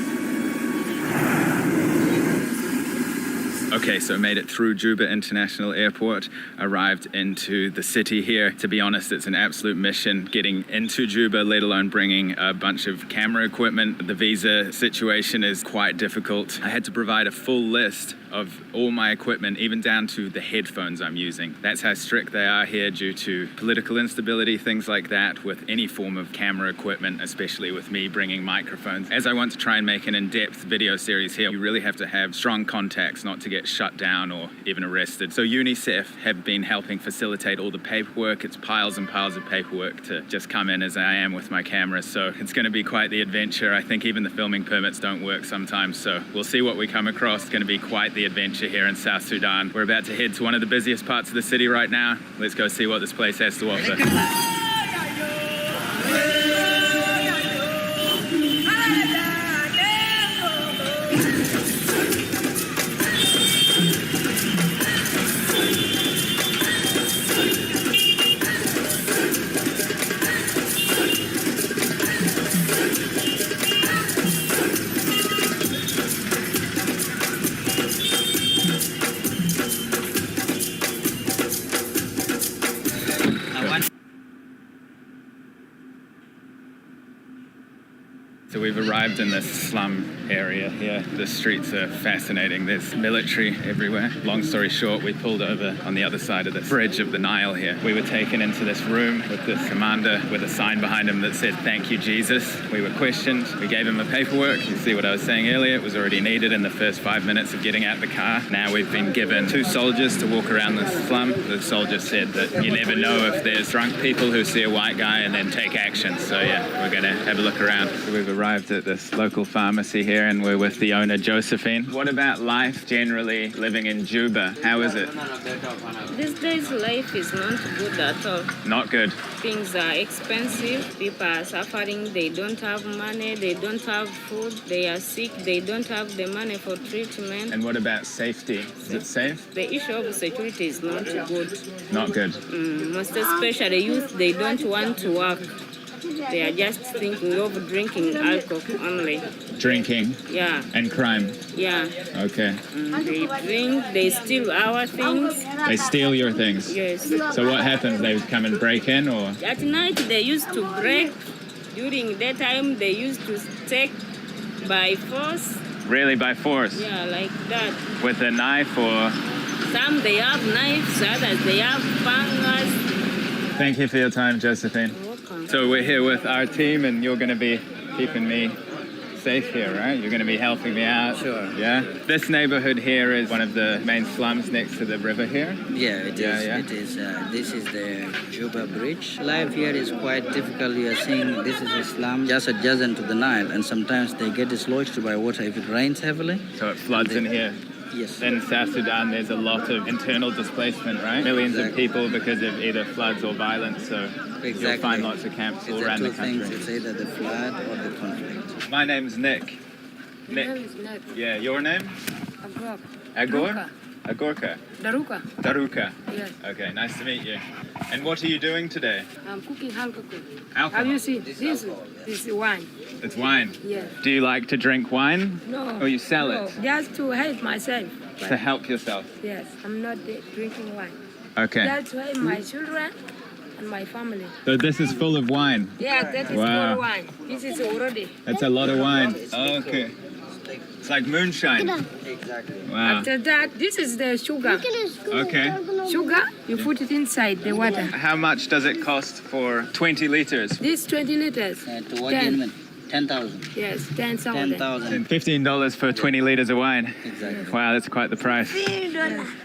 Okay, so made it through Juba International Airport, arrived into the city here. To be honest, it's an absolute mission getting into Juba, let alone bringing a bunch of camera equipment. The visa situation is quite difficult. I had to provide a full list of all my equipment, even down to the headphones I'm using. That's how strict they are here due to political instability, things like that, with any form of camera equipment, especially with me bringing microphones. As I want to try and make an in-depth video series here, you really have to have strong contacts not to get shut down or even arrested. So UNICEF have been helping facilitate all the paperwork. It's piles and piles of paperwork to just come in as I am with my camera. So it's going to be quite the adventure. I think even the filming permits don't work sometimes. So we'll see what we come across. It's going to be quite the adventure here in South Sudan. We're about to head to one of the busiest parts of the city right now. Let's go see what this place has to offer. arrived in this slum area here. The streets are fascinating. There's military everywhere. Long story short, we pulled over on the other side of this bridge of the Nile here. We were taken into this room with this commander with a sign behind him that said, "Thank you, Jesus." We were questioned. We gave him a paperwork. You see what I was saying earlier? It was already needed in the first 5 minutes of getting out the car. Now we've been given 2 soldiers to walk around the slum. The soldier said that you never know if there's drunk people who see a white guy and then take action. So yeah, we're going to have a look around. So we've arrived at this local pharmacy here and we're with the owner, Josephine. What about life generally living in Juba? How is it? These days life is not good at all. Not good. Things are expensive. People are suffering. They don't have money. They don't have food. They are sick. They don't have the money for treatment. And what about safety? Is it safe? The issue of security is not good. Not good. Most especially youth, they don't want to work. They are just thinking of drinking alcohol only. Drinking? Yeah. And crime? Yeah. Okay. They drink, they steal our things. They steal your things? Yes. So what happens? They come and break in or? At night they used to break. During daytime they used to take by force. Really, by force? Yeah, like that. With a knife or? Some they have knives, others they have pangas. Thank you for your time, Josephine. Welcome. So we're here with our team and you're going to be keeping me safe here, right? You're going to be helping me out? Sure. Yeah? This neighborhood here is one of the main slums next to the river here? Yeah, it is. Yeah. It is. This is the Juba Bridge. Life here is quite difficult. You are seeing this is a slum just adjacent to the Nile, and sometimes they get dislodged by water if it rains heavily. So it floods in here? Yes. In South Sudan, there's a lot of internal displacement, right? Millions of people because of either floods or violence, so you'll find lots of camps all around the country. It's either the flood or the conflict. My name's Nick. My name is Nick. Yeah, your name? Agor. Agor? Agorka? Daruka. Daruka. Yes. Okay, nice to meet you. And what are you doing today? I'm cooking alcohol. Alcohol? Have you seen this? This is wine. It's wine? Yes. Do you like to drink wine? No. Or you sell it? Just to help myself. To help yourself? Yes, I'm not drinking wine. Okay. That's why my children and my family. So this is full of wine? Yeah, that is Wow. all wine. This is already. That's a lot of wine. Oh, okay. It's like moonshine. Exactly. Wow. After that, this is the sugar. Okay. Sugar, you put it inside the water. How much does it cost for 20 liters? This 20 liters. To what gentleman? 10,000. Yes, 10,000. 10,000. $15 for 20 liters of wine. Exactly. Wow, that's quite the price.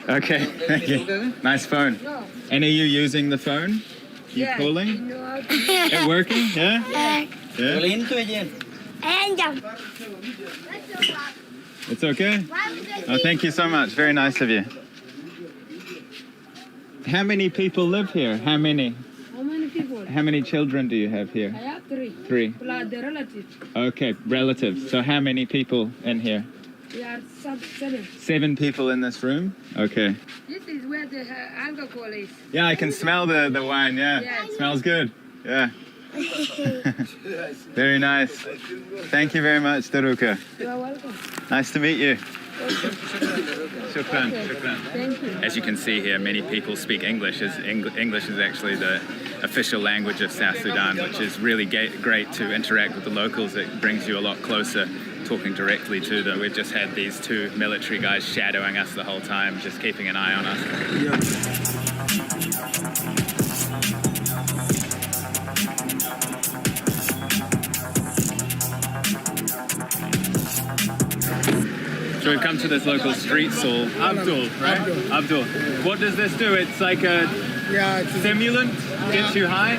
Okay, thank you. Nice phone. And are you using the phone? You calling? It working? Yeah? Yeah? It's okay? Oh, thank you so much. Very nice of you. How many people live here? How many? How many people? How many children do you have here? I have 3. 3. Plus the relatives. Okay, relatives. So how many people in here? We are 7. 7 people in this room? Okay. This is where the alcohol is. Yeah, I can smell the wine, yeah. Yes. Smells good. Yeah. Very nice. Thank you very much, Daruka. You are welcome. Nice to meet you. Shukran. Okay. Shukran. Thank you. As you can see here, many people speak English. English is actually the official language of South Sudan, which is really great to interact with the locals. It brings you a lot closer, talking directly to them. We've just had these 2 military guys shadowing us the whole time, just keeping an eye on us. So we've come to this local street stall. Abdul, right? Abdul. What does this do? It's like a stimulant? Gets you high?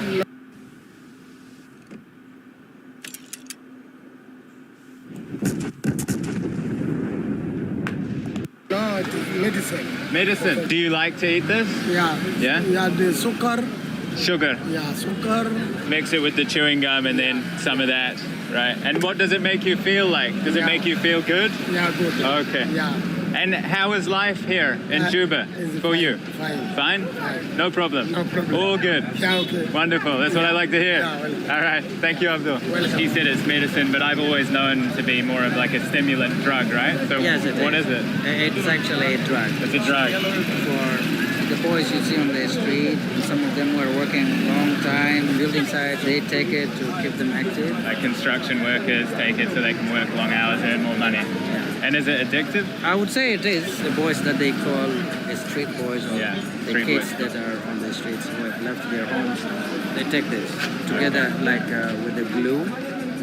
No, it is medicine. Medicine. Do you like to eat this? Yeah. Yeah? Yeah, the sugar. Sugar. Yeah, sugar. Mix it with the chewing gum and then some of that, right? And what does it make you feel like? Does it make you feel good? Yeah, good. Okay. Yeah. And how is life here in Juba for you? Fine. Fine? No problem? No problem. All good? Yeah, okay. Wonderful. That's what I like to hear. Yeah, welcome. All right. Thank you, Abdul. Welcome. He said it's medicine, but I've always known to be more of like a stimulant drug, right? So Yes, it what is. is it? It's actually a drug. It's a drug. For the boys you see on the street, some of them were working long time, building sites, they take it to keep them active. Like construction workers take it so they can work long hours, earn more money. And is it addictive? I would say it is. The boys that they call street boys or the kids boys that are on the streets who have left their homes, they take this together with the glue,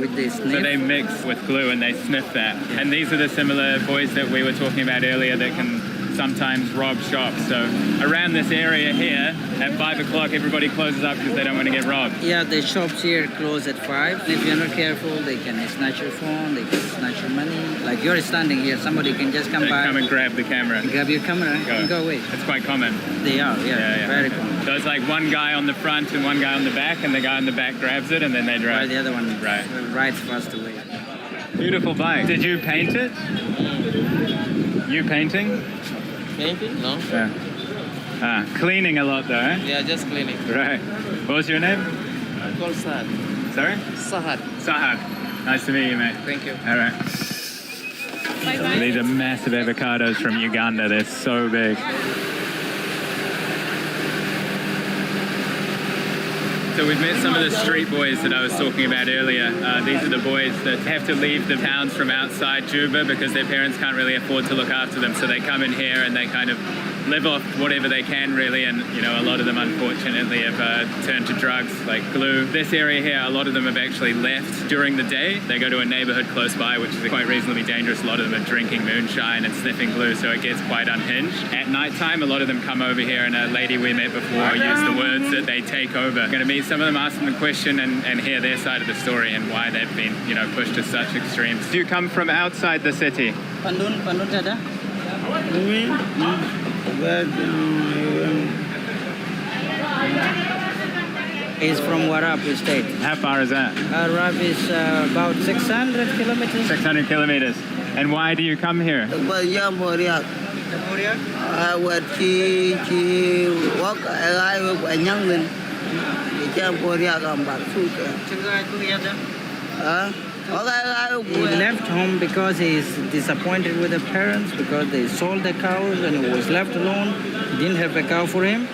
with the sniff. So they mix with glue and they sniff that. Yeah. And these are the similar boys that we were talking about earlier that can sometimes rob shops. So around this area here, at 5 o'clock, everybody closes up because they don't want to get robbed. Yeah, the shops here close at 5. If you're not careful, they can snatch your phone, they can snatch your money. Like you're standing here, somebody can just come by. Come and grab the camera. Grab your camera and go away. It's quite common. They are, very common. So it's like one guy on the front and one guy on the back, and the guy on the back grabs it and then they drive. The other one rides fast away. Beautiful bike. Did you paint it? You painting? Painting? No. Yeah. Cleaning a lot though, eh? Yeah, just cleaning. Right. What was your name? I'm called Sahad. Sorry? Sahad. Sahad. Nice to meet you, mate. Thank you. All right. Bye-bye. These are massive avocados from Uganda. They're so big. So we've met some of the street boys that I was talking about earlier. These are the boys that have to leave the towns from outside Juba because their parents can't really afford to look after them. So they come in here and they kind of live off whatever they can really, and you know, a lot of them unfortunately have turned to drugs like glue. This area here, a lot of them have actually left during the day. They go to a neighborhood close by, which is quite reasonably dangerous. A lot of them are drinking moonshine and sniffing glue, so it gets quite unhinged. At nighttime, a lot of them come over here, and a lady we met before used the words that they take over. We're going to meet some of them, ask them the question and hear their side of the story and why they've been, you know, pushed to such extremes. Do you come from outside the city? Pandun Tada? He's from Warrap State. How far is that? Warrap is about 600 kilometers. 600 kilometers. And why do you come here? He left home because he's disappointed with the parents because they sold the cows and he was left alone. He didn't have a cow for him.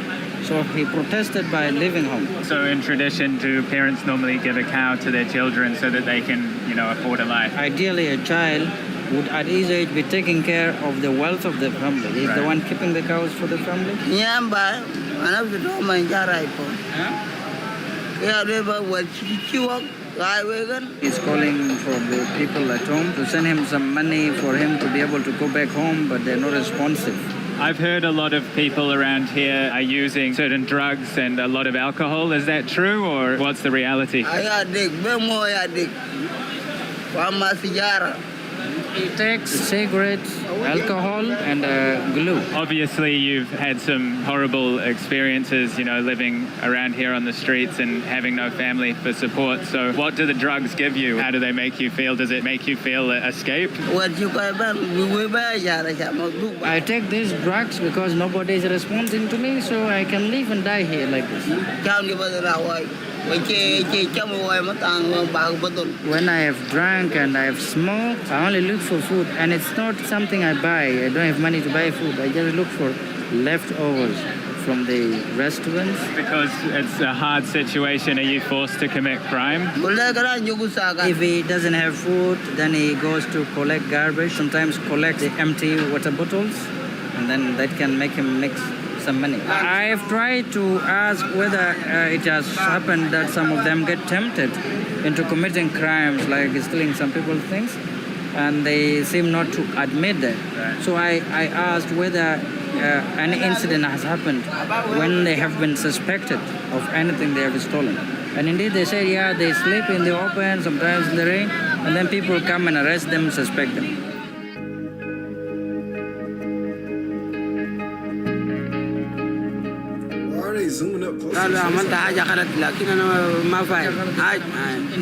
So he protested by leaving home. So in tradition, do parents normally give a cow to their children so that they can, you know, afford a life? Ideally, a child would at his age be taking care of the wealth of the family. He's the one keeping the cows for the family. He's calling for the people at home to send him some money for him to be able to go back home, but they're not responsive. I've heard a lot of people around here are using certain drugs and a lot of alcohol. Is that true, or what's the reality? He takes cigarettes, alcohol, and glue. Obviously, you've had some horrible experiences, you know, living around here on the streets and having no family for support. So what do the drugs give you? How do they make you feel? Does it make you feel escaped? I take these drugs because nobody is responding to me, so I can live and die here like this. When I have drunk and I have smoked, I only look for food, and it's not something I buy. I don't have money to buy food. I just look for leftovers from the restaurants. Because it's a hard situation, are you forced to commit crime? If he doesn't have food, then he goes to collect garbage, sometimes collect the empty water bottles, and then that can make him mix some money. I have tried to ask whether it has happened that some of them get tempted into committing crimes like stealing some people's things, and they seem not to admit that. Right. So I asked whether any incident has happened when they have been suspected of anything they have stolen. And indeed they said, yeah, they sleep in the open, sometimes in the rain, and then people come and arrest them, suspect them. Zooming up close. In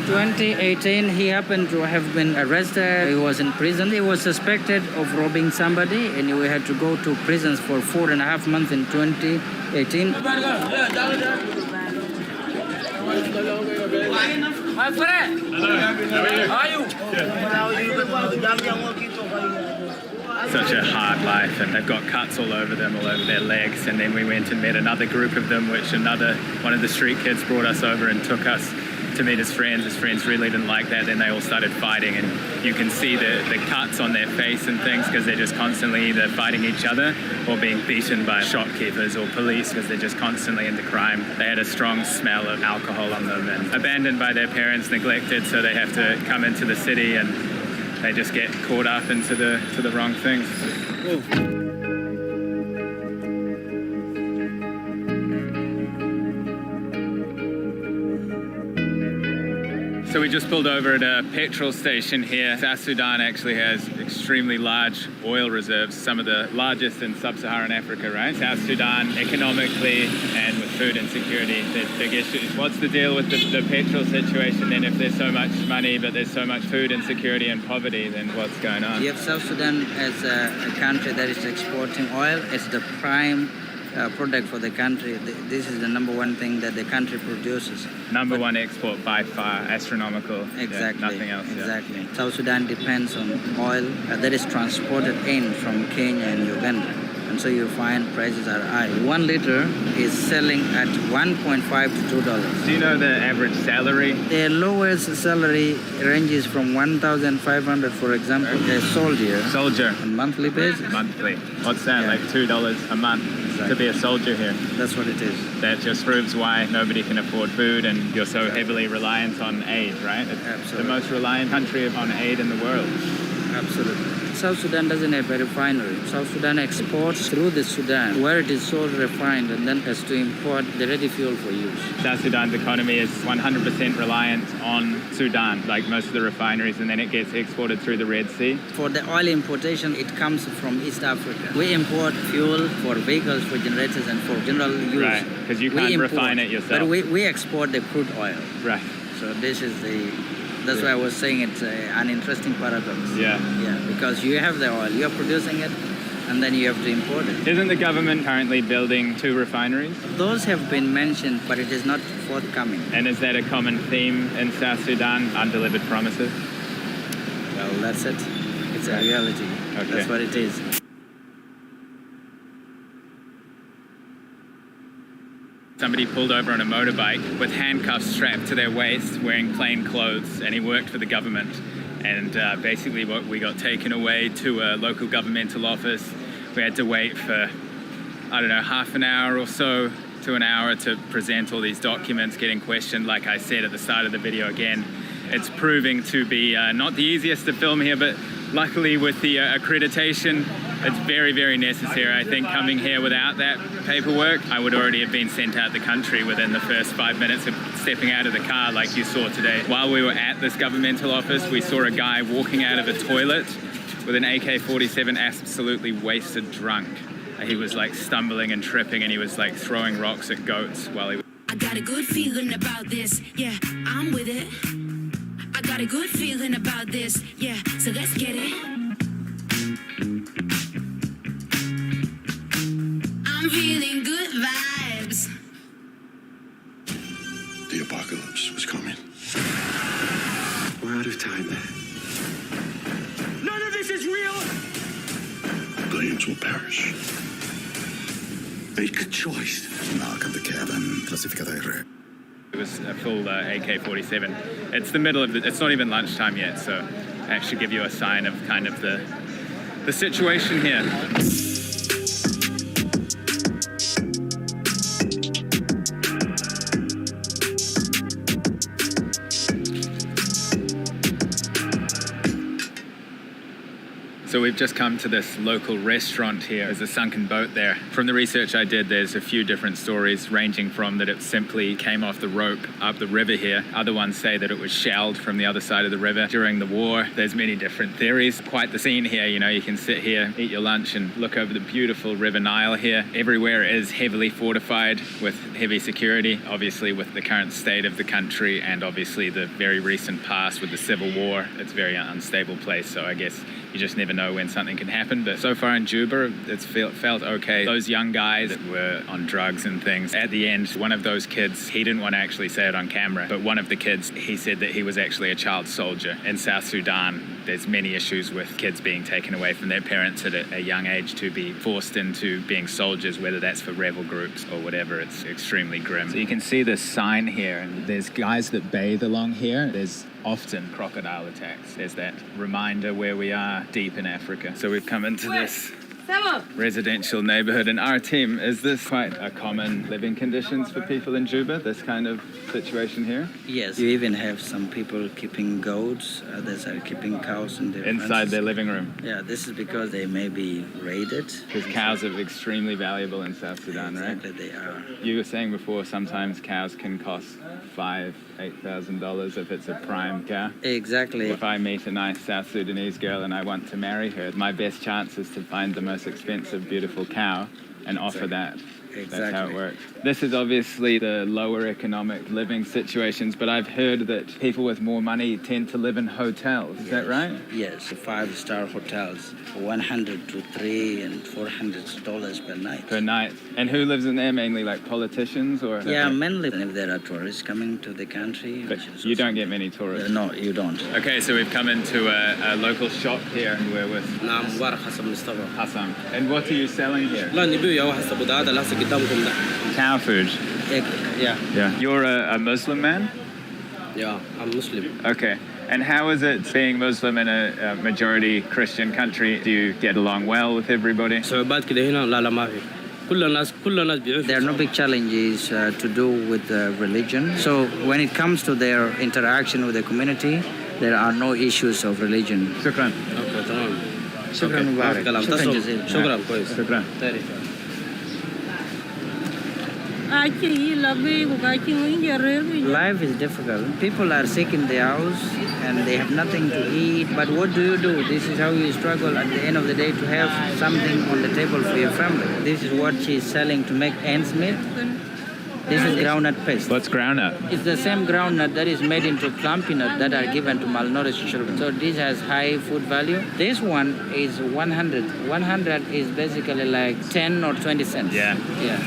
2018, he happened to have been arrested. He was in prison. He was suspected of robbing somebody, and he had to go to prisons for 4.5 months in 2018. My friend. Hello. How are you? How are you? such a hard life, and they've got cuts all over them, all over their legs. And then we went and met another group of them, which one of the street kids brought us over and took us to meet his friends. His friends really didn't like that. Then they all started fighting, and you can see the cuts on their face and things because they're just constantly either fighting each other or being beaten by shopkeepers or police because they're just constantly into crime. They had a strong smell of alcohol on them and abandoned by their parents, neglected, so they have to come into the city and they just get caught up into the wrong things. Ooh. So we just pulled over at a petrol station here. South Sudan actually has extremely large oil reserves, some of the largest in sub-Saharan Africa, right? South Sudan, economically and with food insecurity, there's big issues. What's the deal with the petrol situation then? If there's so much money, but there's so much food insecurity and poverty, then what's going on? You have South Sudan as a country that is exporting oil. It's the prime product for the country. This is the number one thing that the country produces. Number one export by far, astronomical. Exactly. Yeah, nothing else. Exactly. Yeah. South Sudan depends on oil that is transported in from Kenya and Uganda. And so you find prices are high. 1 liter is selling at $1.5 to $2. Do you know the average salary? The lowest salary ranges from $1,500, for example, a soldier. On monthly basis. Monthly. What's that, like $2 a month? Exactly. To be a soldier here. That's what it is. That just proves why nobody can afford food and you're so heavily reliant on aid, right? It's Absolutely. The most reliant country on aid in the world. Absolutely. South Sudan doesn't have a refinery. South Sudan exports through the Sudan, where it is sold refined and then has to import the ready fuel for use. South Sudan's economy is 100% reliant on Sudan, like most of the refineries, and then it gets exported through the Red Sea. For the oil importation, it comes from East Africa. We import fuel for vehicles, for generators, and for general use. Right, because you can't refine it yourself. But we export the crude oil. Right. So this is that's why I was saying it's an interesting paradox. Yeah. Yeah, because you have the oil, you're producing it, and then you have to import it. Isn't the government currently building 2 refineries? Those have been mentioned, but it is not forthcoming. And is that a common theme in South Sudan, undelivered promises? Well, that's it. It's a reality. Okay. That's what it is. Somebody pulled over on a motorbike with handcuffs strapped to their waist, wearing plain clothes, and he worked for the government. And basically we got taken away to a local governmental office. We had to wait for, I don't know, half an hour or so to an hour to present all these documents, getting questioned. Like I said at the start of the video again, it's proving to be not the easiest to film here, but luckily with the accreditation, it's very, very necessary. I think coming here without that paperwork, I would already have been sent out the country within the first 5 minutes of stepping out of the car like you saw today. While we were at this governmental office, we saw a guy walking out of a toilet with an AK-47, absolutely wasted drunk. He was like stumbling and tripping and he was like throwing rocks at goats while he was... I got a good feeling about this, yeah, I'm with it. I got a good feeling about this, yeah, so let's get it. I'm feeling good vibes. The apocalypse was coming. We're out of time. None of this is real! Billions will perish. Make a choice. It was a full AK-47. It's the middle of it's not even lunchtime yet, so that should give you a sign of kind of the situation here. So we've just come to this local restaurant here. There's a sunken boat there. From the research I did, there's a few different stories ranging from that it simply came off the rope up the river here. Other ones say that it was shelled from the other side of the river during the war. There's many different theories. Quite the scene here, you know, you can sit here, eat your lunch and look over the beautiful River Nile here. Everywhere is heavily fortified with heavy security, obviously with the current state of the country and obviously the very recent past with the civil war. It's a very unstable place, so I guess you just never know know when something can happen. But so far in Juba, it's felt okay. Those young guys that were on drugs and things, at the end, one of those kids, he didn't want to actually say it on camera, but one of the kids, he said that he was actually a child soldier. In South Sudan, there's many issues with kids being taken away from their parents at a young age to be forced into being soldiers, whether that's for rebel groups or whatever. It's extremely grim. So you can see this sign here, and there's guys that bathe along here. There's often crocodile attacks. There's that reminder where we are deep in Africa. So we've come into this residential neighborhood. And our team, is this quite a common living conditions for people in Juba, this kind of situation here? Yes, you even have some people keeping goats, others are keeping cows in their inside their living room. Yeah, this is because they may be raided. Because cows are extremely valuable in South Sudan, exactly, right? They are. You were saying before, sometimes cows can cost $8,000 if it's a prime cow. Exactly. If I meet a nice South Sudanese girl and I want to marry her, my best chance is to find the most expensive, beautiful cow and offer that. Exactly. That's how it works. This is obviously the lower economic living situations, but I've heard that people with more money tend to live in hotels. Is that right? Yes, 5-star hotels, $100 to $300 and $400 per night. Per night. And who lives in there? Mainly like politicians or? Yeah, mainly if there are tourists coming to the country. But you don't get many tourists? No, you don't. Okay, so we've come into a local shop here. We're with Hassan. And what are you selling here? Cow food. Yeah. You're a Muslim man? Yeah, I'm Muslim. Okay. And how is it being Muslim in a majority Christian country? Do you get along well with everybody? There are no big challenges to do with religion. So when it comes to their interaction with the community, there are no issues of religion. Shukran. Okay, tamam. Shukran Mubarak. Shukran Jazil. Shukran. Shukran. Life is difficult. People are sick in the house and they have nothing to eat. But what do? This is how you struggle at the end of the day to have something on the table for your family. This is what she's selling to make ends meet. This is groundnut paste. What's groundnut? It's the same groundnut that is made into clumpy nut that are given to malnourished children. So this has high food value. This one is 100. 100 is basically like 10 or 20 cents. Yeah. Yeah.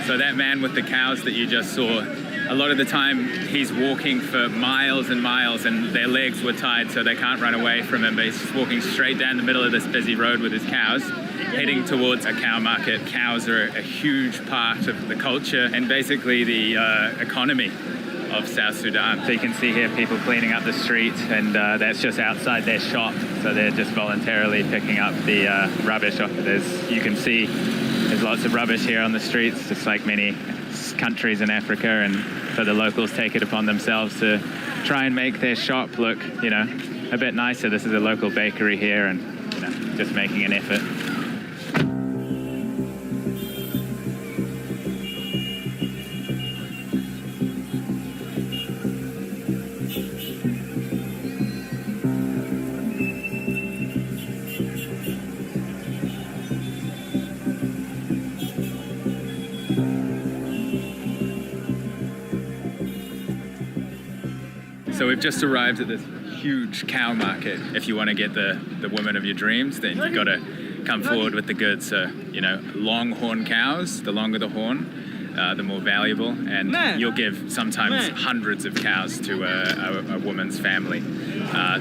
So that man with the cows that you just saw, a lot of the time he's walking for miles and miles and their legs were tied so they can't run away from him, but he's just walking straight down the middle of this busy road with his cows, heading towards a cow market. Cows are a huge part of the culture and basically the economy of South Sudan. So you can see here people cleaning up the street, and that's just outside their shop. So they're just voluntarily picking up the rubbish off of this. You can see there's lots of rubbish here on the streets, just like many countries in Africa, and so the locals take it upon themselves to try and make their shop look, a bit nicer. This is a local bakery here, and just making an effort. So we've just arrived at this huge cow market. If you want to get the woman of your dreams, then you've got to come forward with the goods. So, longhorn cows, the longer the horn, the more valuable. And you'll give sometimes hundreds of cows to a woman's family.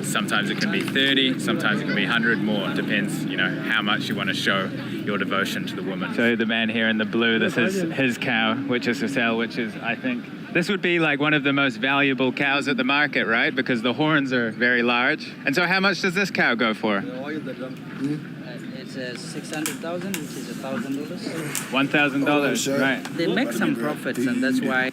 Sometimes it can be 30, sometimes it can be 100 more. Depends, how much you want to show your devotion to the woman. So the man here in the blue, this is his cow, which is for sale, which is, I think, this would be like one of the most valuable cows at the market, right? Because the horns are very large. And so how much does this cow go for? It's 600,000, which is $1,000. $1,000, right. They make some profits, and that's why.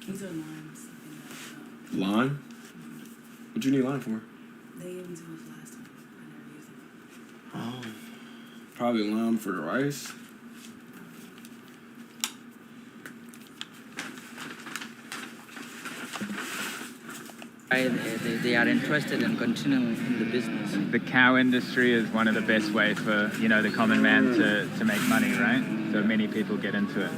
These are limes. Lime? What you need lime for? They gave them to us last time. I never used them. Oh. Probably lime for the rice. They are interested in continuing in the business. The cow industry is one of the best ways for, you know, the common man to make money, right? So many people get into it.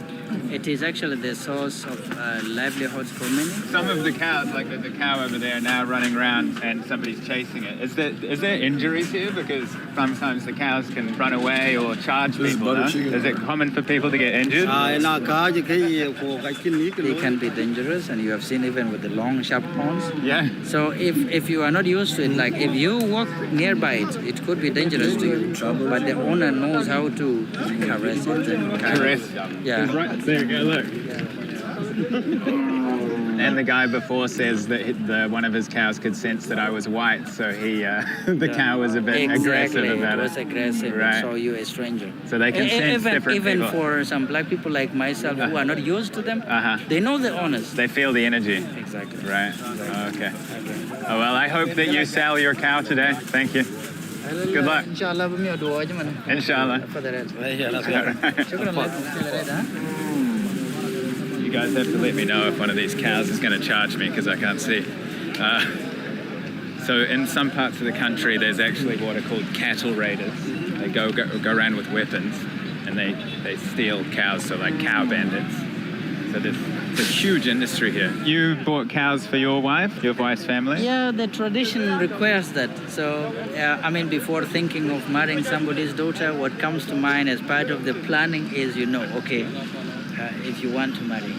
It is actually the source of livelihoods for many. Some of the cows, like the cow over there, now running around and somebody's chasing it. Is there injuries here? Because sometimes the cows can run away or charge people. No? Is it common for people to get injured? They can be dangerous, and you have seen even with the long, sharp horns. Yeah. So if you are not used to it, like if you walk nearby it, it could be dangerous to you. But the owner knows how to caress it and caress. Yeah. Right there you go. Look. And the guy before says that one of his cows could sense that I was white, so the cow was a bit aggressive about it. It was aggressive, right. Saw you a stranger. So they can sense different even people. For some black people like myself who are not used to them, they know the owners. They feel the energy. Exactly. Right. Okay. Oh, well, I hope that you sell your cow today. Thank you. Good luck. Inshallah, Inshallah. You guys have to let me know if one of these cows is going to charge me because I can't see. So in some parts of the country, there's actually what are called cattle raiders. They go around with weapons and they steal cows, so like cow bandits. So it's a huge industry here. You bought cows for your wife's family? Yeah, the tradition requires that. So, I mean, before thinking of marrying somebody's daughter, what comes to mind as part of the planning is, okay, if you want to marry,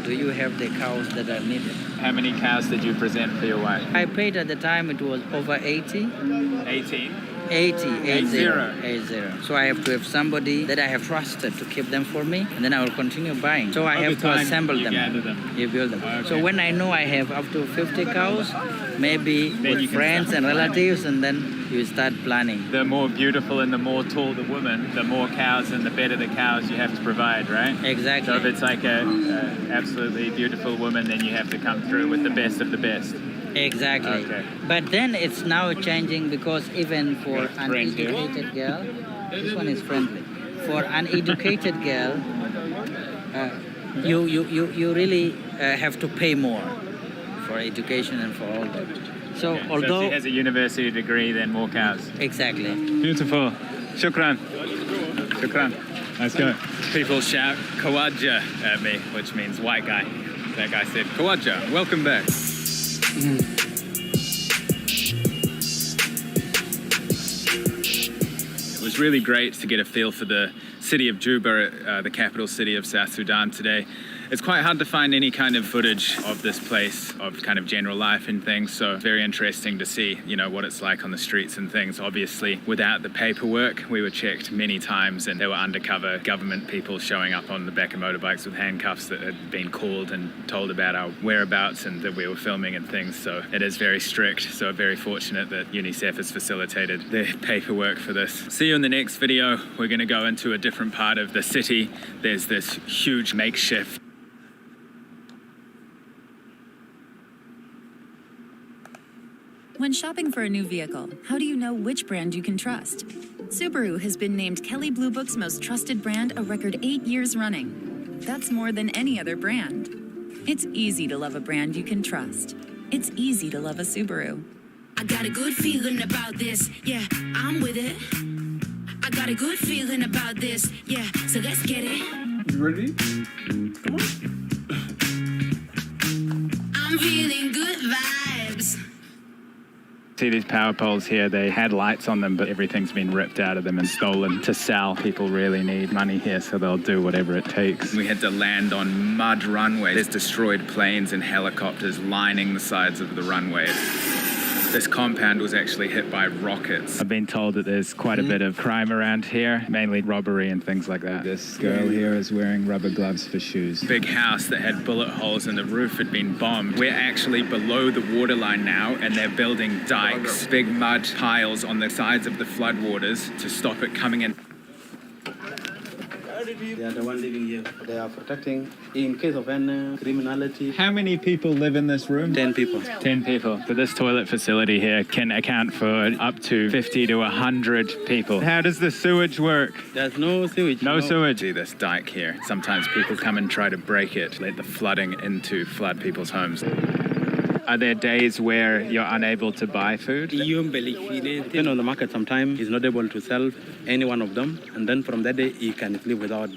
do you have the cows that are needed? How many cows did you present for your wife? I paid at the time, it was over 80. 18? 80. So I have to have somebody that I have trusted to keep them for me, and then I will continue buying. So I have to assemble them. Gather them. You build them. Okay. So when I know I have up to 50 cows, maybe with friends and relatives, and then you start planning. The more beautiful and the more tall the woman, the more cows and the better the cows you have to provide, right? Exactly. So if it's like a absolutely beautiful woman, then you have to come through with the best of the best. Exactly. Okay. But then it's now changing because even for an educated girl, this one is friendly. For an educated girl, you really have to pay more for education and for all that. So although if she has a university degree, then more cows. Exactly. Beautiful. Shukran. Shukran. Let's go. People shout Kawaja at me, which means white guy. That guy said, Kawaja, welcome back. It was really great to get a feel for the city of Juba, the capital city of South Sudan today. It's quite hard to find any kind of footage of this place, of kind of general life and things, so very interesting to see, what it's like on the streets and things. Obviously, without the paperwork, we were checked many times and there were undercover government people showing up on the back of motorbikes with handcuffs that had been called and told about our whereabouts and that we were filming and things, so it is very strict, so very fortunate that UNICEF has facilitated the paperwork for this. See you in the next video. We're going to go into a different part of the city. There's this huge makeshift When shopping for a new vehicle, how do you know which brand you can trust? Subaru has been named Kelley Blue Book's most trusted brand a record 8 years running. That's more than any other brand. It's easy to love a brand you can trust. It's easy to love a Subaru. I got a good feeling about this, yeah, I'm with it. I got a good feeling about this, yeah, so let's get it. You ready? Come on. I'm feeling good vibes. See these power poles here, they had lights on them, but everything's been ripped out of them and stolen to sell. People really need money here, so they'll do whatever it takes. We had to land on mud runways. There's destroyed planes and helicopters lining the sides of the runways. This compound was actually hit by rockets. I've been told that there's quite a bit of crime around here, mainly robbery and things like that. This girl here is wearing rubber gloves for shoes. Big house that had bullet holes in the roof had been bombed. We're actually below the waterline now, and they're building dikes, big mud piles on the sides of the floodwaters to stop it coming in. They are the one living here. They are protecting in case of any criminality. How many people live in this room? 10 people. 10 people. So this toilet facility here can account for up to 50 to 100 people. How does the sewage work? There's no sewage. No sewage. See this dike here. Sometimes people come and try to break it, let the flooding into flood people's homes. Are there days where you're unable to buy food? Depending on the market, sometimes he's not able to sell any one of them. And then from that day, he can live without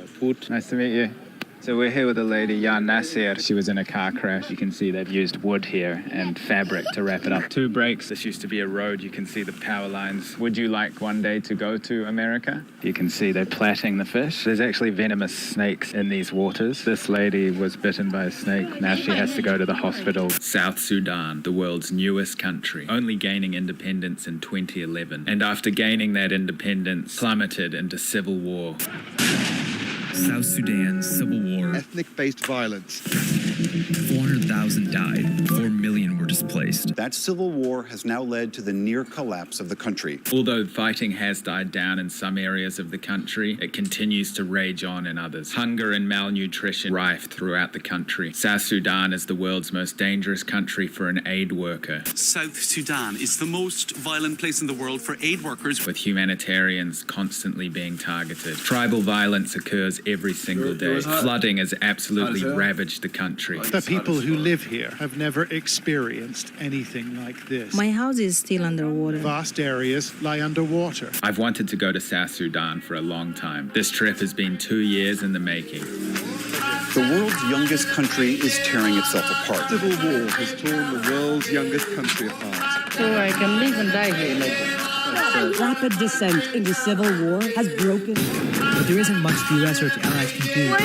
food. Nice to meet you. So we're here with a lady, Jan Nasser. She was in a car crash. You can see they've used wood here and fabric to wrap it up. 2 breaks. This used to be a road. You can see the power lines. Would you like one day to go to America? You can see they're plaiting the fish. There's actually venomous snakes in these waters. This lady was bitten by a snake. Now she has to go to the hospital. South Sudan, the world's newest country, only gaining independence in 2011. And after gaining that independence, plummeted into civil war. South Sudan civil war. Ethnic-based violence. 400,000 died. 4 million were displaced. That civil war has now led to the near collapse of the country. Although fighting has died down in some areas of the country, it continues to rage on in others. Hunger and malnutrition rife throughout the country. South Sudan is the world's most dangerous country for an aid worker. South Sudan is the most violent place in the world for aid workers. With humanitarians constantly being targeted. Tribal violence occurs every single day. Flooding has absolutely ravaged the country. The people who live here have never experienced anything like this. My house is still underwater. Vast areas lie underwater. I've wanted to go to South Sudan for a long time. This trip has been 2 years in the making. The world's youngest country is tearing itself apart. Civil war has torn the world's youngest country apart. So I can live and die here like that. Rapid descent into civil war has broken. But there isn't much the US or its allies can do.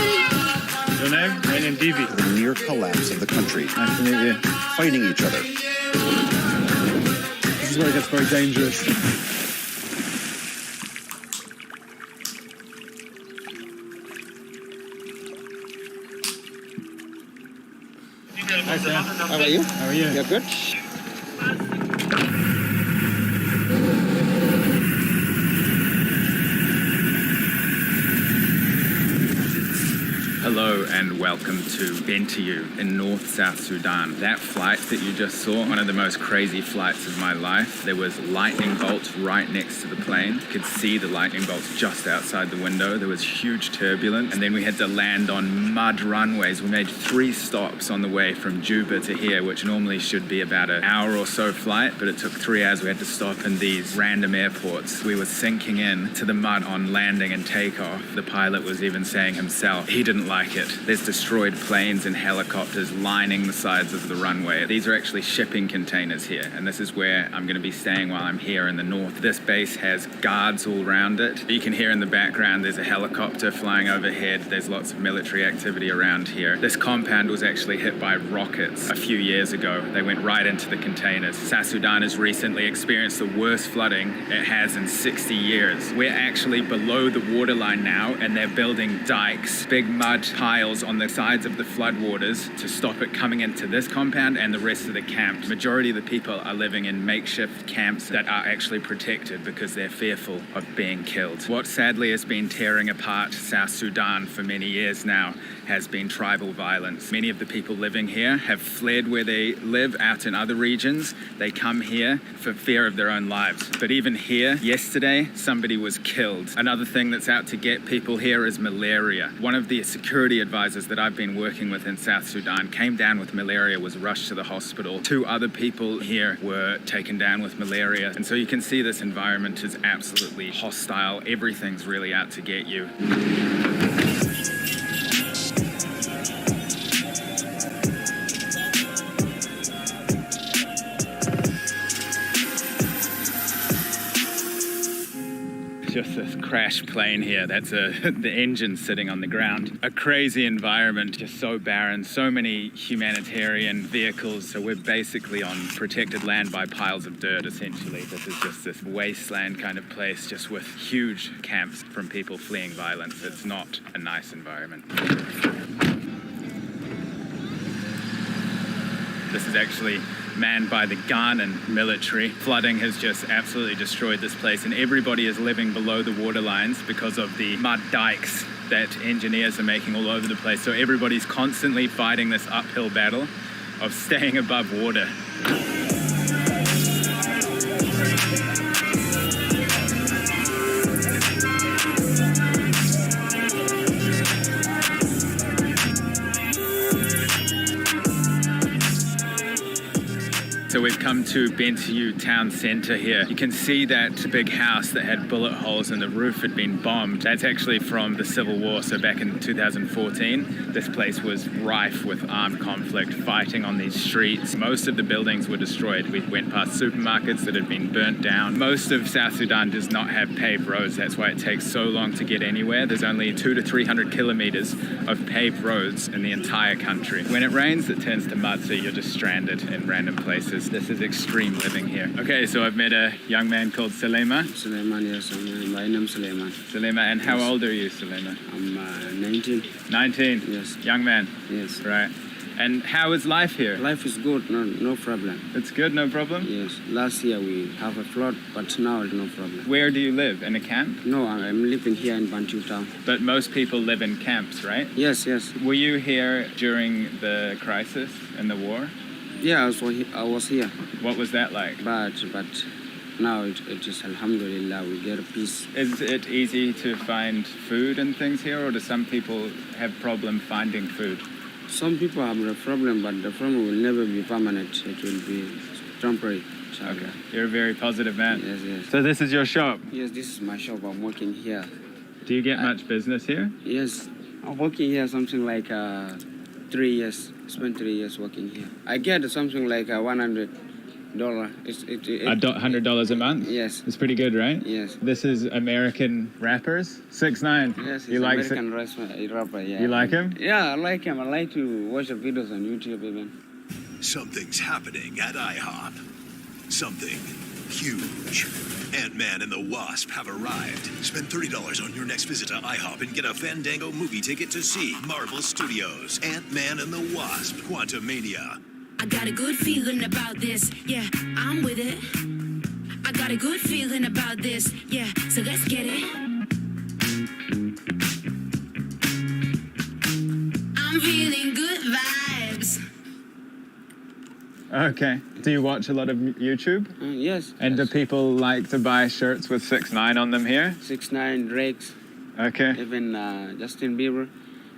Your name? My name Divi. The near collapse of the country. Nice to meet you. Fighting each other. This is where it gets very dangerous. Hi, sir. How are you? How are you? You're good? Hello and welcome to Bentiu in North South Sudan. That flight that you just saw, one of the most crazy flights of my life. There was lightning bolts right next to the plane. You could see the lightning bolts just outside the window. There was huge turbulence and then we had to land on mud runways. We made 3 stops on the way from Juba to here, which normally should be about an hour or so flight, but it took 3 hours. We had to stop in these random airports. We were sinking in to the mud on landing and takeoff. The pilot was even saying himself, he didn't like it. There's destroyed planes and helicopters lining the sides of the runway. These are actually shipping containers here, and this is where I'm going to be staying while I'm here in the north. This base has guards all around it. You can hear in the background there's a helicopter flying overhead. There's lots of military activity around here. This compound was actually hit by rockets a few years ago. They went right into the containers. South Sudan has recently experienced the worst flooding it has in 60 years. We're actually below the waterline now, and they're building dikes, big mud piles on the sides of the floodwaters to stop it coming into this compound and the rest of the camp. Majority of the people are living in makeshift camps that are actually protected because they're fearful of being killed. What sadly has been tearing apart South Sudan for many years now has been tribal violence. Many of the people living here have fled where they live out in other regions. They come here for fear of their own lives. But even here, yesterday, somebody was killed. Another thing that's out to get people here is malaria. One of the security advisors that I've been working with in South Sudan came down with malaria, was rushed to the hospital. 2 other people here were taken down with malaria. And so you can see this environment is absolutely hostile. Everything's really out to get you. Just this crash plane here. That's the engine sitting on the ground. A crazy environment, just so barren, so many humanitarian vehicles. So we're basically on protected land by piles of dirt, essentially. This is just this wasteland kind of place, just with huge camps from people fleeing violence. It's not a nice environment. This is actually manned by the Ghanan military. Flooding has just absolutely destroyed this place, and everybody is living below the water lines because of the mud dikes that engineers are making all over the place. So everybody's constantly fighting this uphill battle of staying above water. So we've come to Bentiu town centre here. You can see that big house that had bullet holes and the roof had been bombed. That's actually from the Civil War. So back in 2014, this place was rife with armed conflict, fighting on these streets. Most of the buildings were destroyed. We went past supermarkets that had been burnt down. Most of South Sudan does not have paved roads. That's why it takes so long to get anywhere. There's only 200 to 300 kilometers of paved roads in the entire country. When it rains, it turns to mud, so you're just stranded in random places. This is extreme living here. Okay, so I've met a young man called Sulema. Sulema, yes, my name is Sulema. Sulema, and how old are you, Sulema? I'm 19. 19? Yes. Young man? Yes. Right. And how is life here? Life is good, no problem. It's good, no problem? Yes. Last year we have a flood, but now no problem. Where do you live? In a camp? No, I'm living here in Bentiu town. But most people live in camps, right? Yes, yes. Were you here during the crisis and the war? Yeah, I was here. What was that like? But now it is, alhamdulillah, we get peace. Is it easy to find food and things here, or do some people have problem finding food? Some people have a problem, but the problem will never be permanent. It will be temporary. Okay. You're a very positive man. Yes, yes. So this is your shop? Yes, this is my shop. I'm working here. Do you get much business here? Yes. I'm working here something like 3 years. Spent 3 years working here. I get something like $100. $100 a month? Yes. It's pretty good, right? Yes. This is American rappers? 6ix9ine. Yes, you like American rapper, yeah. You like him? Yeah, I like him. I like to watch the videos on YouTube even. Something's happening at IHOP. Something huge. Ant-Man and the Wasp have arrived. Spend $30 on your next visit to IHOP and get a Fandango movie ticket to see Marvel Studios' Ant-Man and the Wasp: Quantumania. I got a good feeling about this, yeah, I'm with it. I got a good feeling about this, yeah, so let's get it. I'm feeling good vibes. Okay. Do you watch a lot of YouTube? Yes. And do people like to buy shirts with 6ix9ine on them here? 6ix9ine, Drake's. Okay. Even Justin Bieber.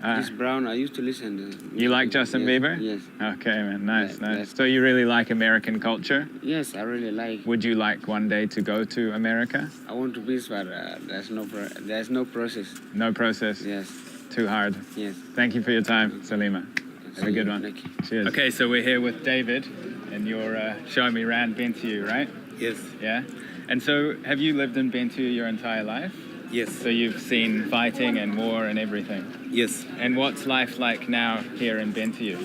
Chris Brown. I used to listen to. You like Justin Bieber? Yes. Okay, man. Nice, Yes, nice. yes. So you really like American culture? Yes, I really like. Would you like one day to go to America? I want to be, but there's no process. No process? Yes. Too hard? Yes. Thank you for your time, Salima. Have a good one. Cheers. Okay, so we're here with David, and you're showing me around Bentiu, right? Yes. Yeah? And so, have you lived in Bentiu your entire life? Yes. So you've seen fighting and war and everything? Yes. And what's life like now here in Bentiu?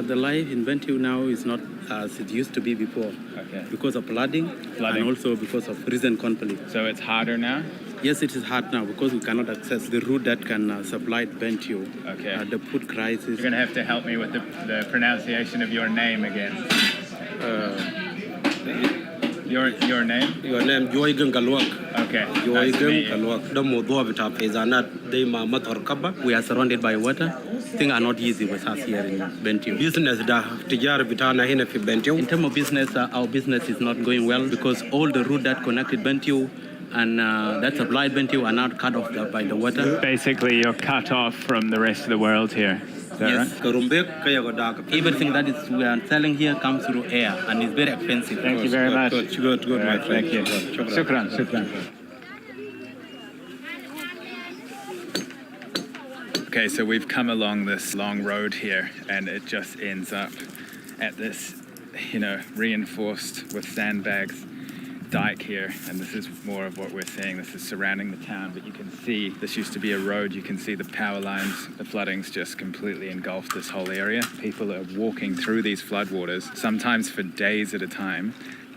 The life in Bentiu now is not as it used to be before. Okay. Because of flooding, and also because of recent conflict. So it's harder now? Yes, it is hard now because we cannot access the route that can supply Bentiu. Okay. The food crisis. You're going to have to help me with the pronunciation of your name again. Your name? Your name, Joy Gangalwak. Okay. Joy Gangalwak. We are surrounded by water. Things are not easy with us here in Bentiu. In terms of business, our business is not going well because all the route that connected Bentiu and that supplied Bentiu are not cut off by the water. Basically, you're cut off from the rest of the world here. Is that right? Everything that is we are selling here comes through air and it's very expensive. Thank you very much. Good, my friend. Thank you. Shukran. Okay, so we've come along this long road here, and it just ends up at this, reinforced with sandbags dike here, and this is more of what we're seeing. This is surrounding the town, but you can see this used to be a road. You can see the power lines. The flooding's just completely engulfed this whole area. People are walking through these floodwaters, sometimes for days at a time,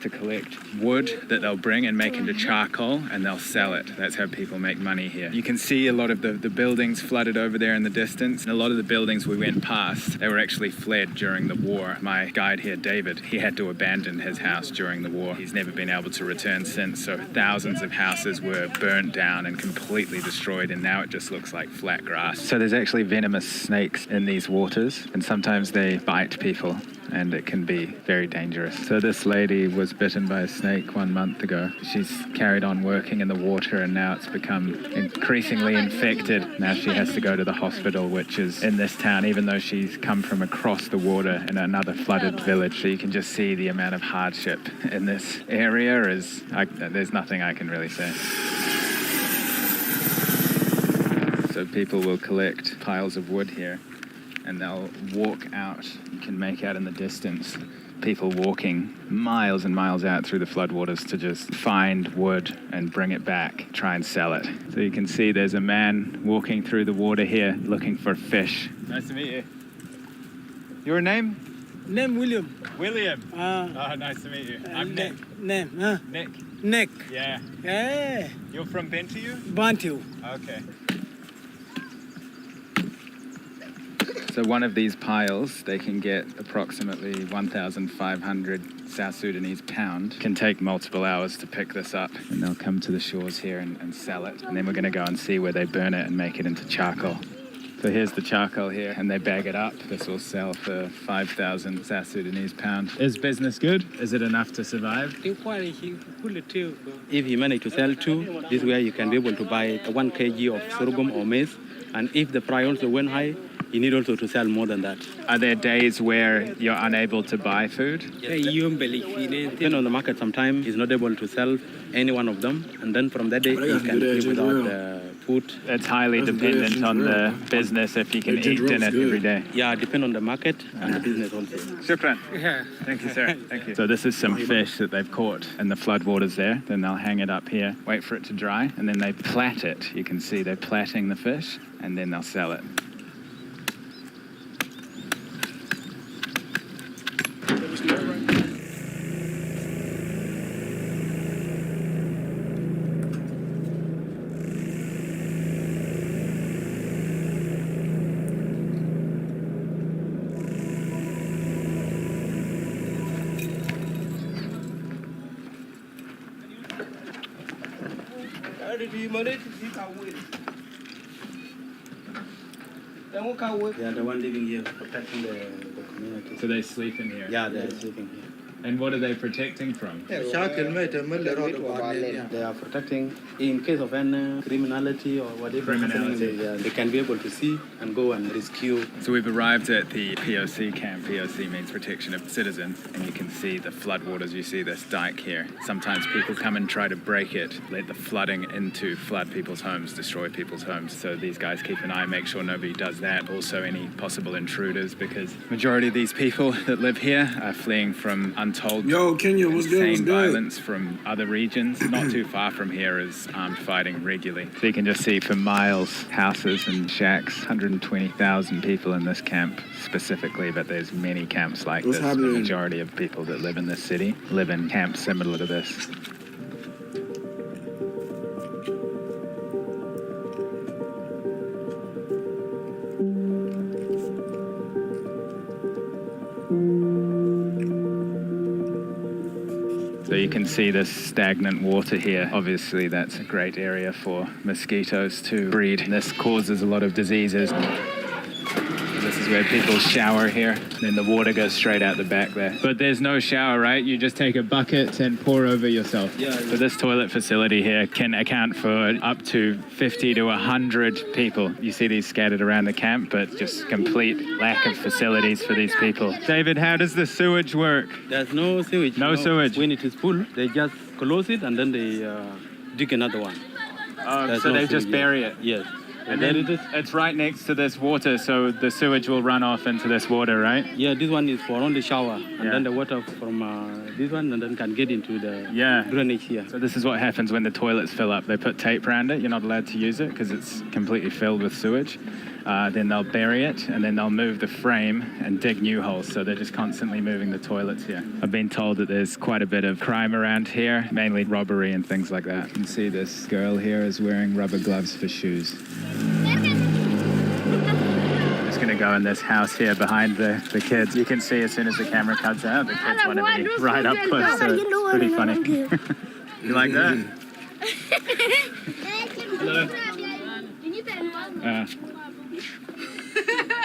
to collect wood that they'll bring and make into charcoal, and they'll sell it. That's how people make money here. You can see a lot of the buildings flooded over there in the distance, and a lot of the buildings we went past, they were actually fled during the war. My guide here, David, he had to abandon his house during the war. He's never been able to return since, so thousands of houses were burnt down and completely destroyed, and now it just looks like flat grass. So there's actually venomous snakes in these waters, and sometimes they bite people, and it can be very dangerous. So this lady was bitten by a snake 1 month ago. She's carried on working in the water, and now it's become increasingly infected. Now she has to go to the hospital, which is in this town, even though she's come from across the water in another flooded village. So you can just see the amount of hardship in this area there's nothing I can really say. So people will collect piles of wood here, and they'll walk out. You can make out in the distance people walking miles and miles out through the floodwaters to just find wood and bring it back, try and sell it. So you can see there's a man walking through the water here looking for fish. Nice to meet you. Your name? Name William. William. Nice to meet you. I'm Nick. Name, huh? Nick. Nick. Yeah. Hey. You're from Bentiu? Bantu. Okay. So one of these piles, they can get approximately 1,500 South Sudanese pound. Can take multiple hours to pick this up, and they'll come to the shores here and sell it. And then we're going to go and see where they burn it and make it into charcoal. So here's the charcoal here, and they bag it up. This will sell for 5,000 South Sudanese pound. Is business good? Is it enough to survive? If you manage to sell two, this way you can be able to buy 1 kg of sorghum or maize. And if the price also went high, you need also to sell more than that. Are there days where you're unable to buy food? Depending on the market, sometimes is not able to sell any one of them, and then from that day you can live without food. It's highly dependent on the business if you can eat dinner every day. Yeah, depend on the market and the business also. Shukran. Yeah. Thank you, sir. Thank you. So this is some fish that they've caught in the floodwaters there. Then they'll hang it up here, wait for it to dry, and then they plait it. You can see they're plaiting the fish, and then they'll sell it. Yeah, the one living here, protecting the community. So they sleep in here? Yeah, they're sleeping here. And what are they protecting from? They are protecting in case of any criminality or whatever happening. They can be able to see and go and rescue. So we've arrived at the POC camp. POC means Protection of Citizens, and you can see the floodwaters. You see this dike here. Sometimes people come and try to break it, let the flooding into flood people's homes, destroy people's homes. So these guys keep an eye, make sure nobody does that. Also any possible intruders, because majority of these people that live here are fleeing from untold Kenya, what's good? insane violence from other regions. Not too far from here is armed fighting regularly. So you can just see for miles, houses and shacks, 120,000 people in this camp specifically, but there's many camps like this. The majority of people that live in this city live in camps similar to this. So you can see this stagnant water here. Obviously, that's a great area for mosquitoes to breed. This causes a lot of diseases. This is where people shower here. Then the water goes straight out the back there. But there's no shower, right? You just take a bucket and pour over yourself. Yeah. So this toilet facility here can account for up to 50 to 100 people. You see these scattered around the camp, but just complete lack of facilities for these people. David, how does the sewage work? There's no sewage. No sewage. When it is full, they just close it and then they dig another one. So they just bury it? Yes. And then it's right next to this water, so the sewage will run off into this water, right? Yeah, this one is for only shower, and then the water from this one, and then can get into the drainage here. So this is what happens when the toilets fill up. They put tape around it. You're not allowed to use it because it's completely filled with sewage. Then they'll bury it, and then they'll move the frame and dig new holes. So they're just constantly moving the toilets here. I've been told that there's quite a bit of crime around here, mainly robbery and things like that. You can see this girl here is wearing rubber gloves for shoes. I'm just going to go in this house here behind the kids. You can see as soon as the camera cuts out, the kids want to be right up close, so it's pretty funny. You like that? Hello.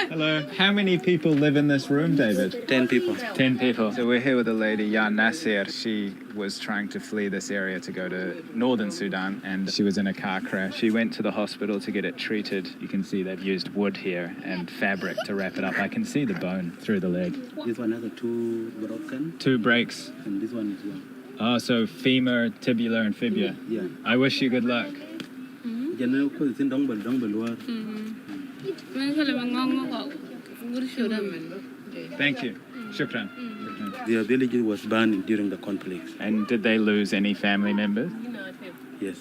Hello. How many people live in this room, David? 10 people. 10 people. So we're here with a lady, Yan Nasir. She was trying to flee this area to go to northern Sudan, and she was in a car crash. She went to the hospital to get it treated. You can see they've used wood here and fabric to wrap it up. I can see the bone through the leg. This one has 2 broken. 2 breaks. And this one is 1. Oh, so femur, tibular, and fibula. Yeah. I wish you good luck. Thank you. Shukran. Their village was burned during the conflict. And did they lose any family members? Yes.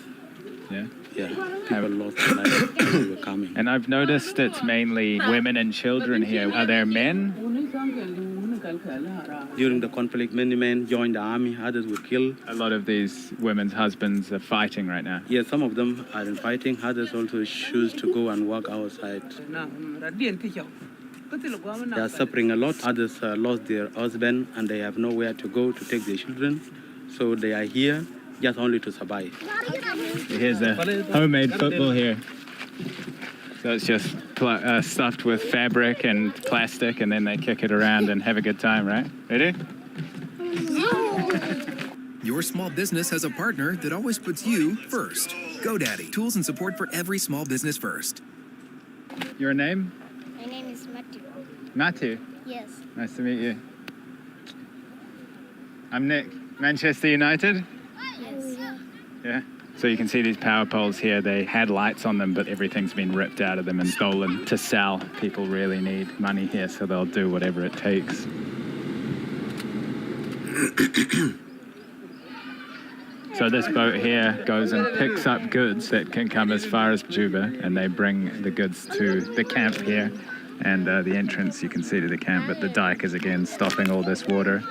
Yeah? Yeah. Have a lot of life they were coming. And I've noticed it's mainly women and children here. Are there men? During the conflict, many men joined the army, others were killed. A lot of these women's husbands are fighting right now. Yes, some of them are in fighting, others also choose to go and work outside. They are suffering a lot. Others lost their husband and they have nowhere to go to take their children. So they are here just only to survive. Here's a homemade football here. So it's just stuffed with fabric and plastic, and then they kick it around and have a good time, right? Ready? Your small business has a partner that always puts you first. GoDaddy, tools and support for every small business first. Your name? My name is Matthew. Matthew? Yes. Nice to meet you. I'm Nick. Manchester United? Yes. Yeah. So you can see these power poles here. They had lights on them, but everything's been ripped out of them and stolen to sell. People really need money here, so they'll do whatever it takes. So this boat here goes and picks up goods that can come as far as Juba, and they bring the goods to the camp here. And the entrance you can see to the camp, but the dike is again stopping all this water.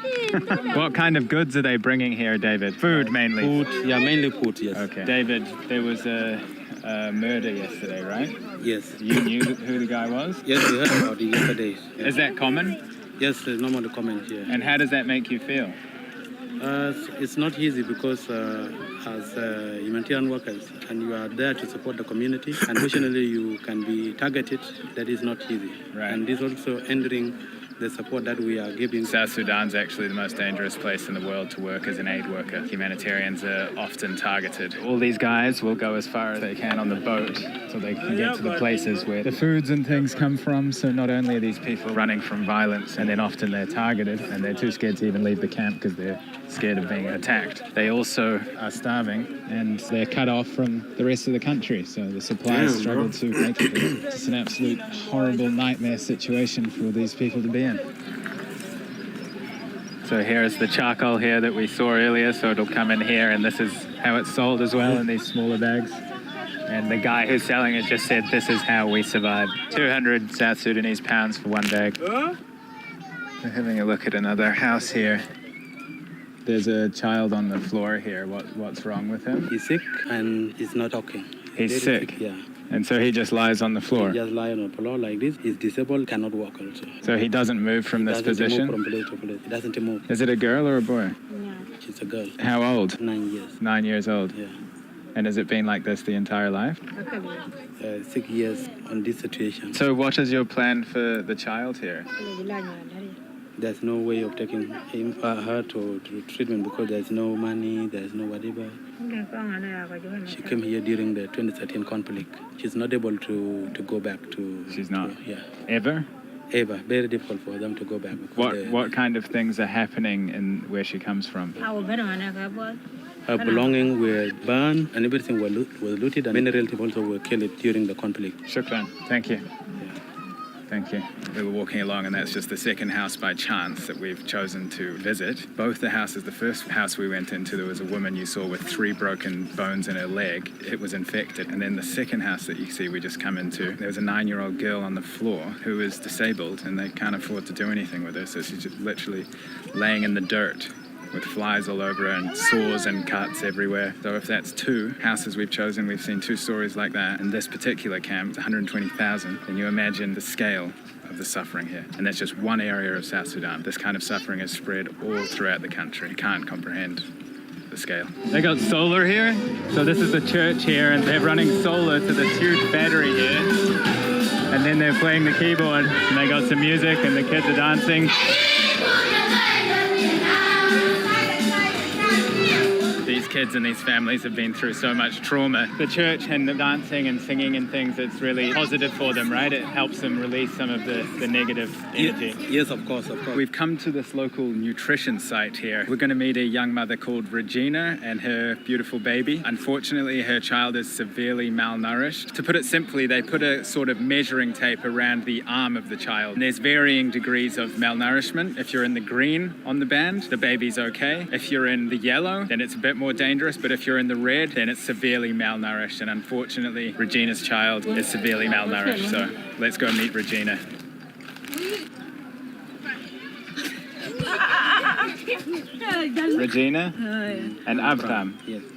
What kind of goods are they bringing here, David? Food mainly? Food, yeah, mainly food, yes. Okay. David, there was a murder yesterday, right? Yes. You knew who the guy was? Yes, we heard about it yesterday. Yeah. Is that common? Yes, it's normal common here. And how does that make you feel? It's not easy because as humanitarian workers, and you are there to support the community, unfortunately you can be targeted. That is not easy. Right. And this also hindering the support that we are giving. South Sudan's actually the most dangerous place in the world to work as an aid worker. Humanitarians are often targeted. All these guys will go as far as they can on the boat so they can get to the places where the foods and things come from. So not only are these people running from violence, and then often they're targeted and they're too scared to even leave the camp because they're scared of being attacked. They also are starving and they're cut off from the rest of the country. So the suppliers struggle to make it. It's just an absolute horrible nightmare situation for these people to be in. So here is the charcoal here that we saw earlier. So it'll come in here, and this is how it's sold as well in these smaller bags. And the guy who's selling it just said, this is how we survive. 200 South Sudanese pounds for one bag. We're having a look at another house here. There's a child on the floor here. What's wrong with him? He's sick and he's not talking. He's sick? Yeah. And so he just lies on the floor? He just lies on the floor like this. He's disabled, cannot walk also. So he doesn't move from this position? He doesn't move from place to place. He doesn't move. Is it a girl or a boy? Yeah. She's a girl. How old? 9 years. 9 years old? Yeah. And has it been like this the entire life? 6 years on this situation. So what is your plan for the child here? There's no way of taking her to treatment because there's no money, there's no whatever. She came here during the 2013 conflict. She's not able to go back to... She's not? Yeah. Ever? Ever. Very difficult for them to go back. What kind of things are happening in where she comes from? Her belongings were burned and everything was looted, and many relatives also were killed during the conflict. Shukran. Thank you. Thank you. We were walking along, and that's just the second house by chance that we've chosen to visit. Both the houses, the first house we went into, there was a woman you saw with 3 broken bones in her leg. It was infected. And then the second house that you see we just come into, there was a 9-year-old girl on the floor who is disabled, and they can't afford to do anything with her, so she's just literally laying in the dirt with flies all over her and sores and cuts everywhere. So if that's 2 houses we've chosen, we've seen 2 stories like that. In this particular camp, it's 120,000. Can you imagine the scale of the suffering here? And that's just one area of South Sudan. This kind of suffering is spread all throughout the country. You can't comprehend the scale. They got solar here. So this is the church here, and they're running solar to this huge battery here. And then they're playing the keyboard, and they got some music, and the kids are dancing. These kids and these families have been through so much trauma. The church and the dancing and singing and things, it's really positive for them, right? It helps them release some of the negative energy. Yes, of course. We've come to this local nutrition site here. We're going to meet a young mother called Regina and her beautiful baby. Unfortunately, her child is severely malnourished. To put it simply, they put a sort of measuring tape around the arm of the child. And there's varying degrees of malnourishment. If you're in the green on the band, the baby's okay. If you're in the yellow, then it's a bit more dangerous, but if you're in the red, then it's severely malnourished. And unfortunately, Regina's child is severely malnourished. So let's go meet Regina. Regina and Avram,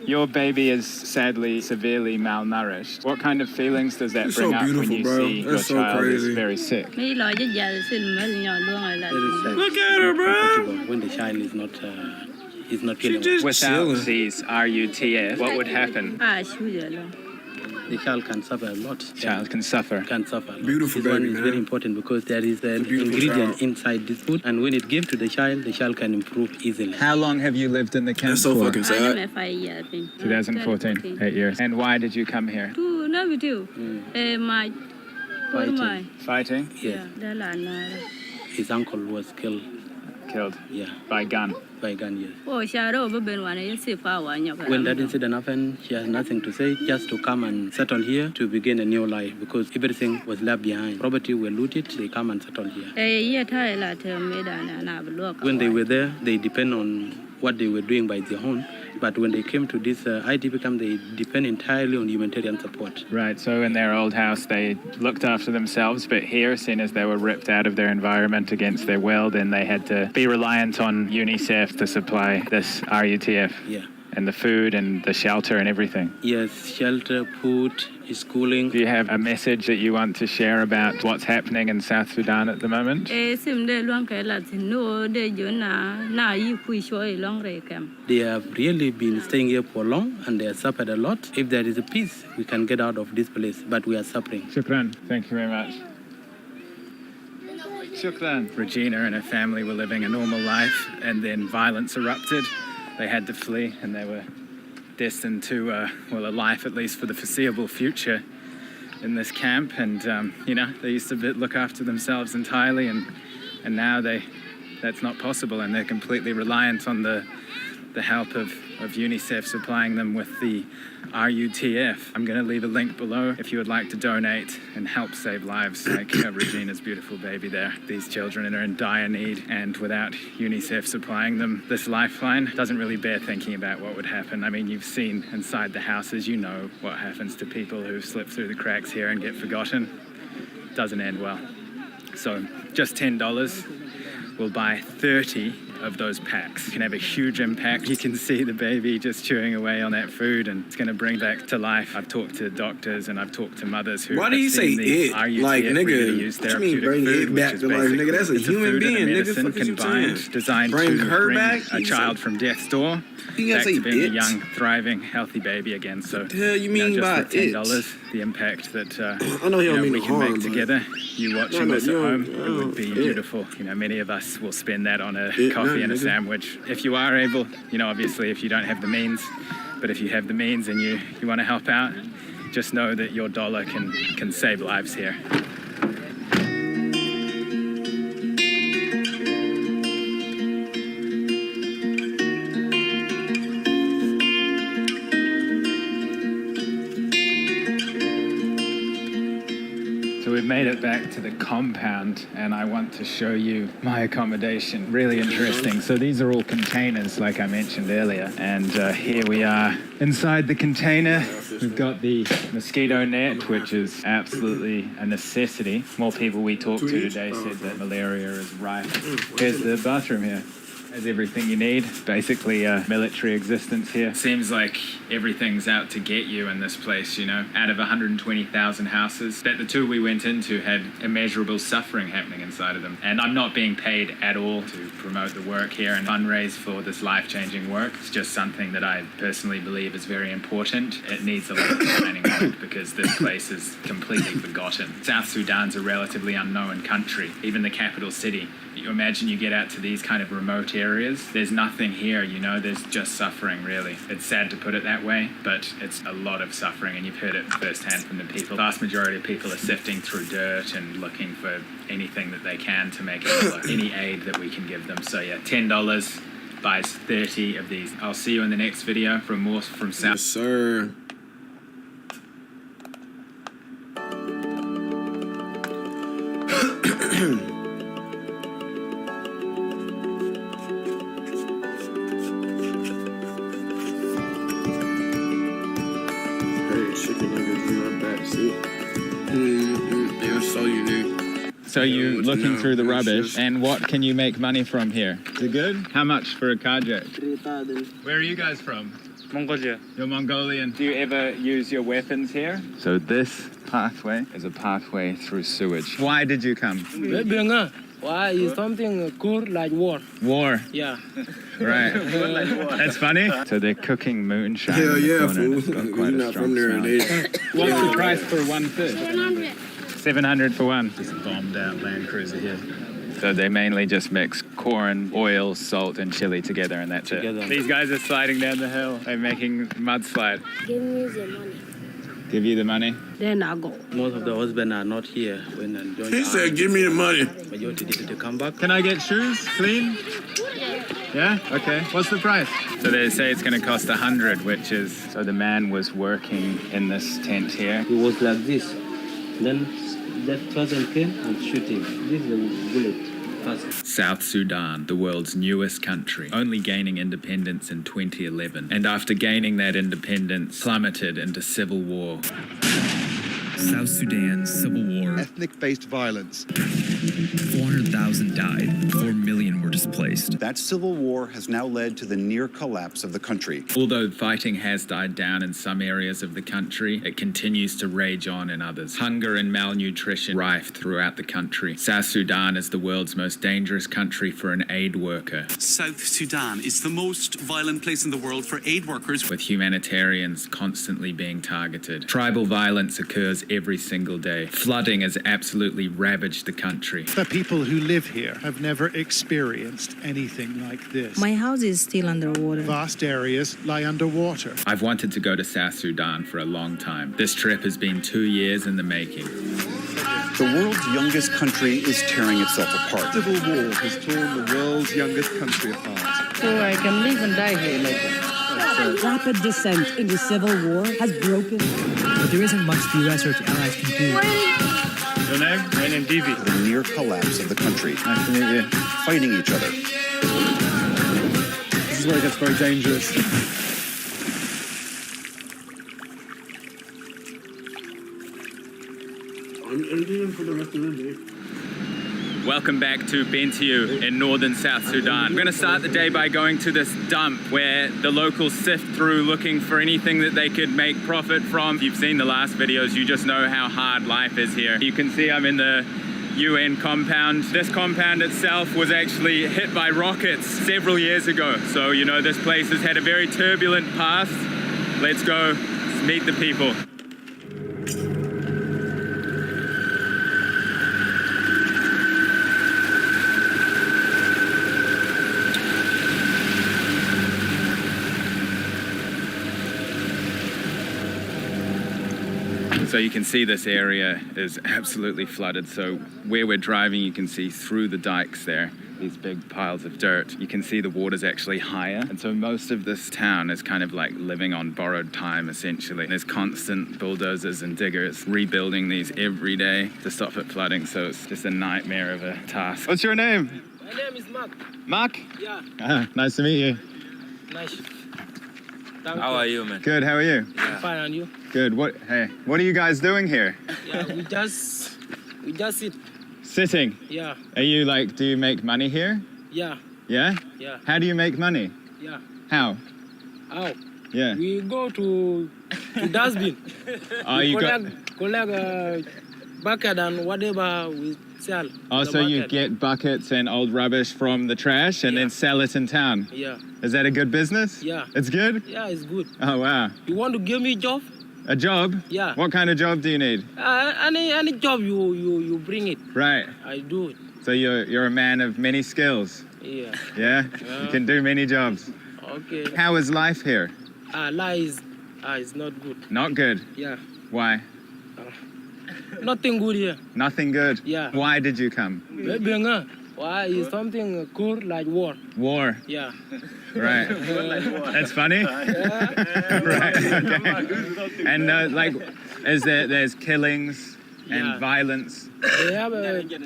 your baby is sadly severely malnourished. What kind of feelings does that bring up when you see your child is very sick? Look at her, bro! When the child is not feeling well. Without these RUTF, what would happen? The child can suffer a lot. Child can suffer. Beautiful baby, one is very important because there is an ingredient inside this food, and when it gives to the child can improve easily. How long have you lived in the camp That's so for? fucking sad. 2014, 8 years. And why did you come here? Fighting? Yes. His uncle was killed. Yeah. By gun? By gun, yes. When that incident happened, she has nothing to say, just to come and settle here to begin a new life because everything was left behind. Property were looted, they come and settle here. When they were there, they depend on what they were doing by their own. But when they came to this IDP camp, they depend entirely on humanitarian support. Right, so in their old house, they looked after themselves, but here, seeing as they were ripped out of their environment against their will, then they had to be reliant on UNICEF to supply this RUTF. Yeah. And the food and the shelter and everything. Yes, shelter, food, schooling. Do you have a message that you want to share about what's happening in South Sudan at the moment? They have really been staying here for long and they have suffered a lot. If there is a peace, we can get out of this place, but we are suffering. Shukran. Thank you very much. Shukran. Regina and her family were living a normal life and then violence erupted. They had to flee and they were destined to, a life at least for the foreseeable future in this camp. And, they used to look after themselves entirely and now that's not possible and they're completely reliant on the help of UNICEF supplying them with the RUTF. I'm going to leave a link below if you would like to donate and help save lives like Regina's beautiful baby there. These children are in dire need and without UNICEF supplying them this lifeline, doesn't really bear thinking about what would happen. I mean, you've seen inside the houses, you know what happens to people who slip through the cracks here and get forgotten. Doesn't end well. So just $10 will buy 30 of those packs. It can have a huge impact. You can see the baby just chewing away on that food and it's going to bring back to life. I've talked to doctors and I've talked to mothers who Why do you say it? Like, nigga, use what you mean therapeutic bring food, it back to life, nigga? That's a human being, nigga. Fuck is you saying? Designed bring to her bring back? a child from death's door back to being a young, thriving, healthy baby again. So, the hell you mean just by for $10, the impact that I know you don't mean we no can harm, make together. You watching this at home, it would be beautiful. Many of us will spend that on a coffee and a sandwich. If you are able, obviously if you don't have the means, but if you have the means and you want to help out, just know that your dollar can save lives here. back to the compound and I want to show you my accommodation. Really interesting. So these are all containers, like I mentioned earlier. And here we are inside the container. We've got the mosquito net, which is absolutely a necessity. More people we talked to today said that malaria is rife. Here's the bathroom here. Has everything you need. Basically a military existence here. Seems like everything's out to get you in this place, you know. Out of 120,000 houses, that the two we went into had immeasurable suffering happening inside of them. And I'm not being paid at all to promote the work here and fundraise for this life-changing work. It's just something that I personally believe is very important. It needs a lot of planning on it because this place is completely forgotten. South Sudan's a relatively unknown country, even the capital city. You imagine you get out to these kind of remote areas, there's nothing here, you know, there's just suffering, really. It's sad to put it that way, but it's a lot of suffering, and you've heard it firsthand from the people. The vast majority of people are sifting through dirt and looking for anything that they can to make it work, any aid that we can give them. So yeah, $10 buys 30 of these. I'll see you in the next video from more from South. Yes, sir. They were so unique. So you're looking through the rubbish, and what can you make money from here? Is it good? How much for a carjack? 3,000. Where are you guys from? Mongolia. You're Mongolian. Do you ever use your weapons here? So this pathway is a pathway through sewage. Why did you come? Why is something good like war? War. Yeah. Right. That's funny. So they're cooking moonshine. Hell in the yeah, corner, and it's fool. got You're quite a not strong from there. smell. What's the price for one fish? 700 for one. Just a bombed out Land Cruiser here. So they mainly just mix corn, oil, salt, and chili together, and that's it. These guys are sliding down the hill. They're making mudslide. Give me the money. Give you the money? Then I go. Most of the husbands are not here when I join. He said, give me the money. Majority did to come back. Can I get shoes clean? Yeah? Okay. What's the price? So they say it's going to cost 100, which is... So the man was working in this tent here. He was like this. Then that person came and shoot him. This is a bullet. South Sudan, the world's newest country, only gaining independence in 2011. And after gaining that independence, plummeted into civil war. South Sudan civil war. Ethnic-based violence. 400,000 died. 4 million were displaced. That civil war has now led to the near collapse of the country. Although fighting has died down in some areas of the country, it continues to rage on in others. Hunger and malnutrition rife throughout the country. South Sudan is the world's most dangerous country for an aid worker. South Sudan is the most violent place in the world for aid workers, with humanitarians constantly being targeted. Tribal violence occurs every single day. Flooding has absolutely ravaged the country. The people who live here have never experienced anything like this. My house is still underwater. Vast areas lie underwater. I've wanted to go to South Sudan for a long time. This trip has been 2 years in the making. The world's youngest country is tearing itself apart. Civil war has torn the world's youngest country apart. So I can live and die here like that. Rapid descent into civil war has broken. But there isn't much the US or its allies can do. Your name? My name Divi. The near collapse of the country. Nice to meet you. Fighting each other. This is where it gets very dangerous. I'm doing for the rest of the day. Welcome back to Bentiu in northern South Sudan. We're going to start the day by going to this dump where the locals sift through looking for anything that they could make profit from. If you've seen the last videos, you just know how hard life is here. You can see I'm in the UN compound. This compound itself was actually hit by rockets several years ago. So, you know, this place has had a very turbulent past. Let's go meet the people. So you can see this area is absolutely flooded. So where we're driving, you can see through the dikes there, these big piles of dirt. You can see the water's actually higher. And so most of this town is kind of like living on borrowed time, essentially. There's constant bulldozers and diggers rebuilding these every day to stop it flooding. So it's just a nightmare of a task. What's your name? My name is Mark. Mark? Yeah. Nice to meet you. Nice. How are you, man? Good, how are you? I'm fine, and you? Good. What are you guys doing here? Yeah, we just sit. Sitting? Yeah. Are you like, do you make money here? Yeah. Yeah? Yeah. How do you make money? Yeah. How? How? Yeah. We go to dustbin. Oh, we you collect bucket and whatever we sell. Oh, so you get buckets and old rubbish from the trash and then sell it in town? Yeah. Is that a good business? Yeah. It's good? Yeah, it's good. Oh, wow. You want to give me a job? A job? Yeah. What kind of job do you need? Any job you bring it. Right. I do it. So you're a man of many skills? Yeah. Yeah? You can do many jobs. Okay. How is life here? Life is not good. Not good? Yeah. Why? Nothing good here. Nothing good? Yeah. Why did you come? Why is something cool like war? War? Yeah. Right. That's funny? Yeah. Right. Okay. And there's killings and violence. They have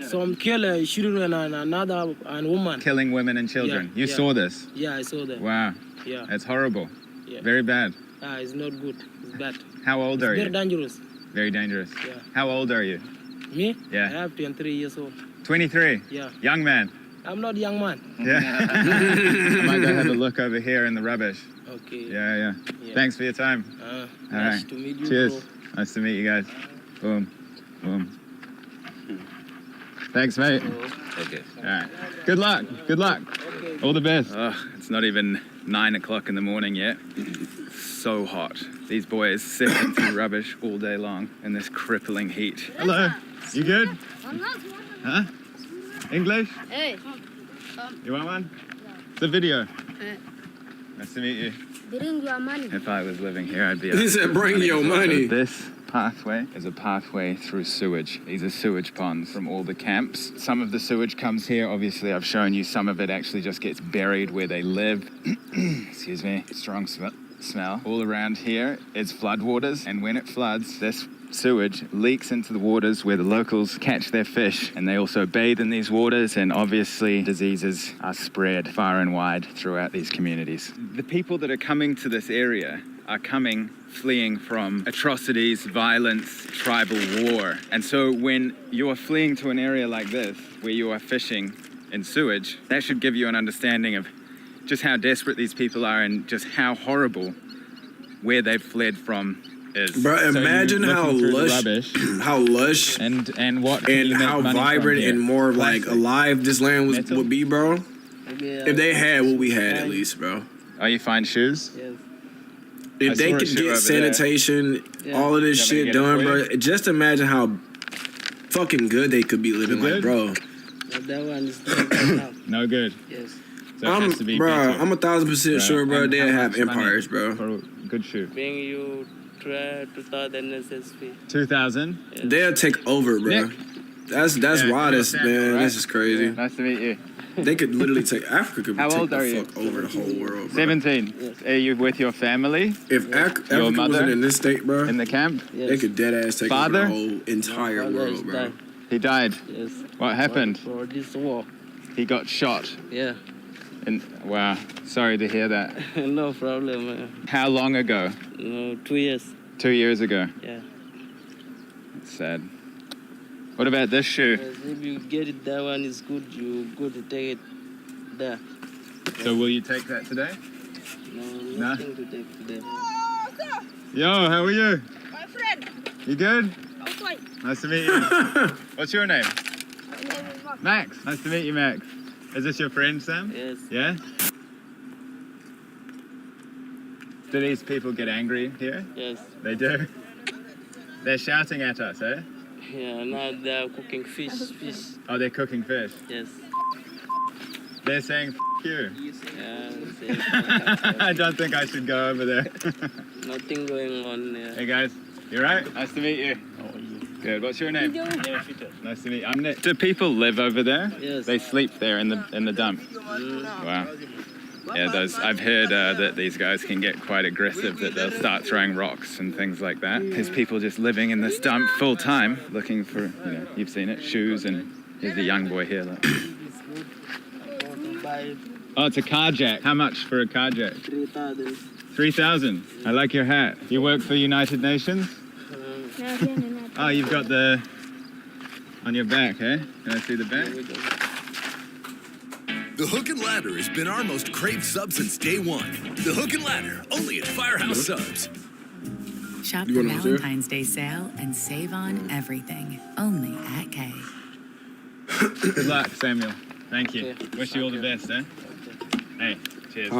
some kill children and another and woman. Killing women and children. Yeah, You saw this? Yeah, I saw that. Wow. Yeah. That's horrible. Yeah. Very bad. It's not good. It's bad. How old are you? Very dangerous. Very dangerous. Yeah. How old are you? Me? Yeah. I have 23 years old. 23? Yeah. Young man? I'm not a young man. Yeah. I might go have a look over here in the rubbish. Okay. Yeah. Thanks for your time. All nice right. to meet you, Cheers. bro. Nice to meet you guys. Boom. Boom. Thanks, mate. Okay. All right. Good luck. Good luck. All the best. It's not even 9 o'clock in the morning yet. So hot. These boys sifting through rubbish all day long in this crippling heat. Hello. You good? Huh? English? Hey. You want one? It's a video. Nice to meet you. Bring your money. If I was living here, I'd be... He said, bring your money. This pathway is a pathway through sewage. These are sewage ponds from all the camps. Some of the sewage comes here. Obviously, I've shown you some of it actually just gets buried where they live. Excuse me. Strong smell. All around here is floodwaters, and when it floods, this sewage leaks into the waters where the locals catch their fish, and they also bathe in these waters, and obviously diseases are spread far and wide throughout these communities. The people that are coming to this area are fleeing from atrocities, violence, tribal war. And so when you are fleeing to an area like this, where you are fishing in sewage, that should give you an understanding of just how desperate these people are and just how horrible where they've fled from is. Bro, imagine how lush and what and how vibrant and more like alive this land would be, bro. If they had what we had, at least, bro. Oh, you find shoes? Yes. If they could get sanitation, all of this shit done, bro. Just imagine how fucking good they could be living, like, bro. That one is no good. Yes. So it has to be bro, better. I'm 1,000% sure, bro. And They'll how have much money empires, bro. For a good shoe. Bring you 2,000 SSP. 2,000? They'll take over, bro. That's wildest, man. Right? This is crazy. Nice to meet you. They could literally take Africa. Could How take old the are you? fuck over the whole world, bro. 17. Yes. Are you with your family? If Africa Your mother wasn't in this state, bro, in the camp, they could dead ass take over the whole entire world, bro. He died. Yes. What happened? For this war. He got shot. Yeah. And wow, sorry to hear that. No problem, man. How long ago? No, 2 years. 2 years ago. Yeah. That's sad. What about this shoe? Yes, if you get it, that one is good. You go to take it there. So will you take that today? No, Nah? nothing to take today. Yo, how are you? My friend. You good? Okay. Nice to meet you. What's your name? My name is Max. Max. Nice to meet you, Max. Is this your friend, Sam? Yes. Yeah? Do these people get angry here? Yes. They do? They're shouting at us, eh? Yeah, now they're cooking fish. Oh, they're cooking fish? Yes. They're saying, F you. Yeah, I don't think I should go over there. nothing going on there. Hey guys, you right? Nice to meet you. Good. What's your name? Nice to meet you. I'm Nick. Do people live over there? Yes. They sleep there in the dump. Wow. Yeah, I've heard that these guys can get quite aggressive, that they'll start throwing rocks and things like that. There's people just living in this dump full time, looking for, you've seen it, shoes, and here's a young boy here. Like. Oh, it's a car jack. How much for a car jack? 3,000. 3,000. I like your hat. You work for United Nations? Oh, you've got on your back, eh? Can I see the back? The Hook and Ladder has been our most craved sub since day one. The Hook and Ladder, only at Firehouse Subs. Shop the Valentine's Day sale and save on everything. Only at K. Good luck, Samuel. Thank you. Okay. Wish you all the best, eh? Hey, cheers.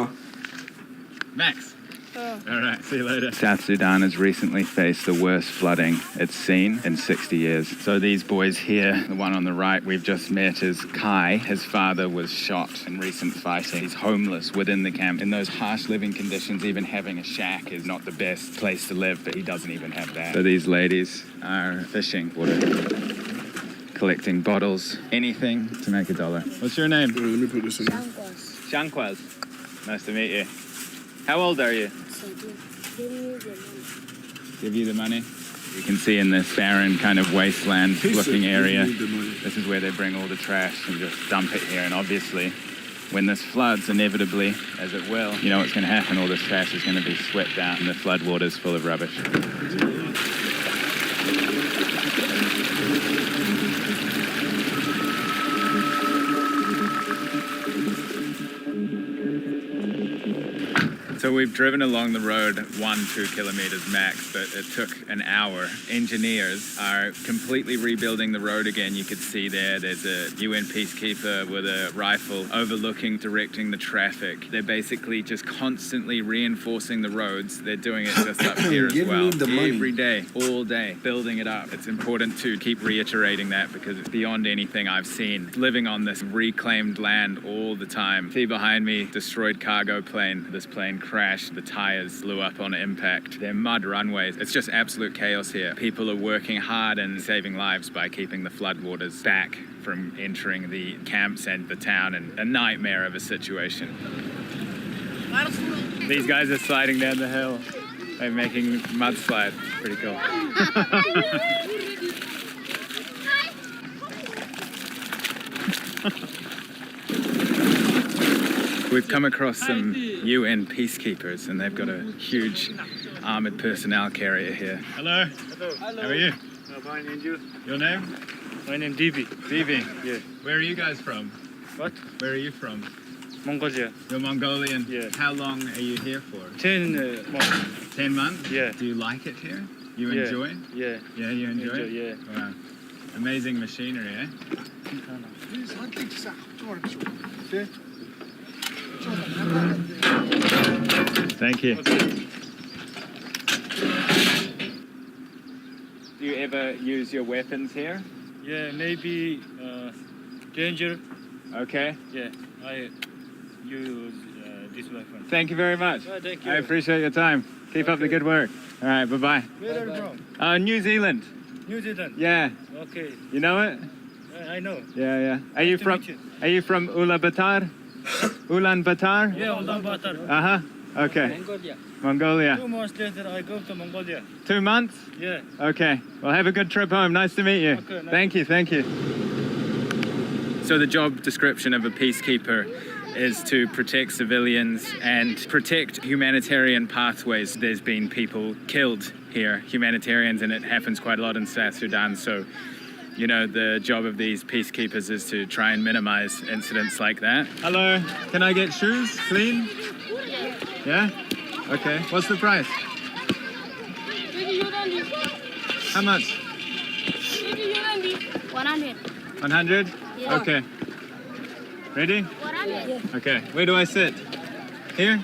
Max. All right, see you later. South Sudan has recently faced the worst flooding it's seen in 60 years. So these boys here, the one on the right we've just met is Kai. His father was shot in recent fighting. He's homeless within the camp. In those harsh living conditions, even having a shack is not the best place to live, but he doesn't even have that. So these ladies are fishing water, collecting bottles, anything to make $1. What's your name? Let me put this in there. Shankwaz. Nice to meet you. How old are you? Give you the money. You can see in this barren kind of wasteland looking area, this is where they bring all the trash and just dump it here. And obviously, when this floods, inevitably, as it will, you know what's going to happen. All this trash is going to be swept out and the flood water is full of rubbish. So we've driven along the road 1-2 kilometers max, but it took an hour. Engineers are completely rebuilding the road again. You could see there's a UN peacekeeper with a rifle overlooking, directing the traffic. They're basically just constantly reinforcing the roads. They're doing it just up here as well. Every day, all day, building it up. It's important to keep reiterating that because it's beyond anything I've seen. Living on this reclaimed land all the time. See behind me, destroyed cargo plane. This plane crashed, the tires blew up on impact. They're mud runways. It's just absolute chaos here. People are working hard and saving lives by keeping the floodwaters back from entering the camps and the town, and a nightmare of a situation. These guys are sliding down the hill. They're making mudslide. Pretty cool. We've come across some UN peacekeepers and they've got a huge armored personnel carrier here. Hello. Hello. How are you? Fine, and you? Your name? My name Divi. Divi? Yeah. Where are you guys from? What? Where are you from? Mongolia. You're Mongolian? Yeah. How long are you here for? 10 months. 10 months? Yeah. Do you like it here? You Yeah. enjoy? Yeah. Yeah, you enjoy it? Yeah. Wow. Amazing machinery, eh? Thank you. Do you ever use your weapons here? Yeah, maybe danger. Okay. Yeah, I use this weapon. Thank you very much. Thank you. I appreciate your time. Keep up the good work. All right, bye-bye. Where are you from? New Zealand. New Zealand. Yeah. Okay. You know it? I know. Yeah, yeah. Are you from Ulaanbaatar? Ulaanbaatar? Yeah, Ulaanbaatar. Uh-huh. Okay. Mongolia. Mongolia. 2 months later, I go to Mongolia. 2 months? Yeah. Okay. Well, have a good trip home. Nice to meet you. Okay, nice. Thank you, thank you. So the job description of a peacekeeper is to protect civilians and protect humanitarian pathways. There's been people killed here, humanitarians, and it happens quite a lot in South Sudan. So, you know, the job of these peacekeepers is to try and minimize incidents like that. Hello, can I get shoes, clean? Yeah? Okay, what's the price? How much? 100. 100? Yeah. Okay. Ready? 100. Okay, where do I sit? Here?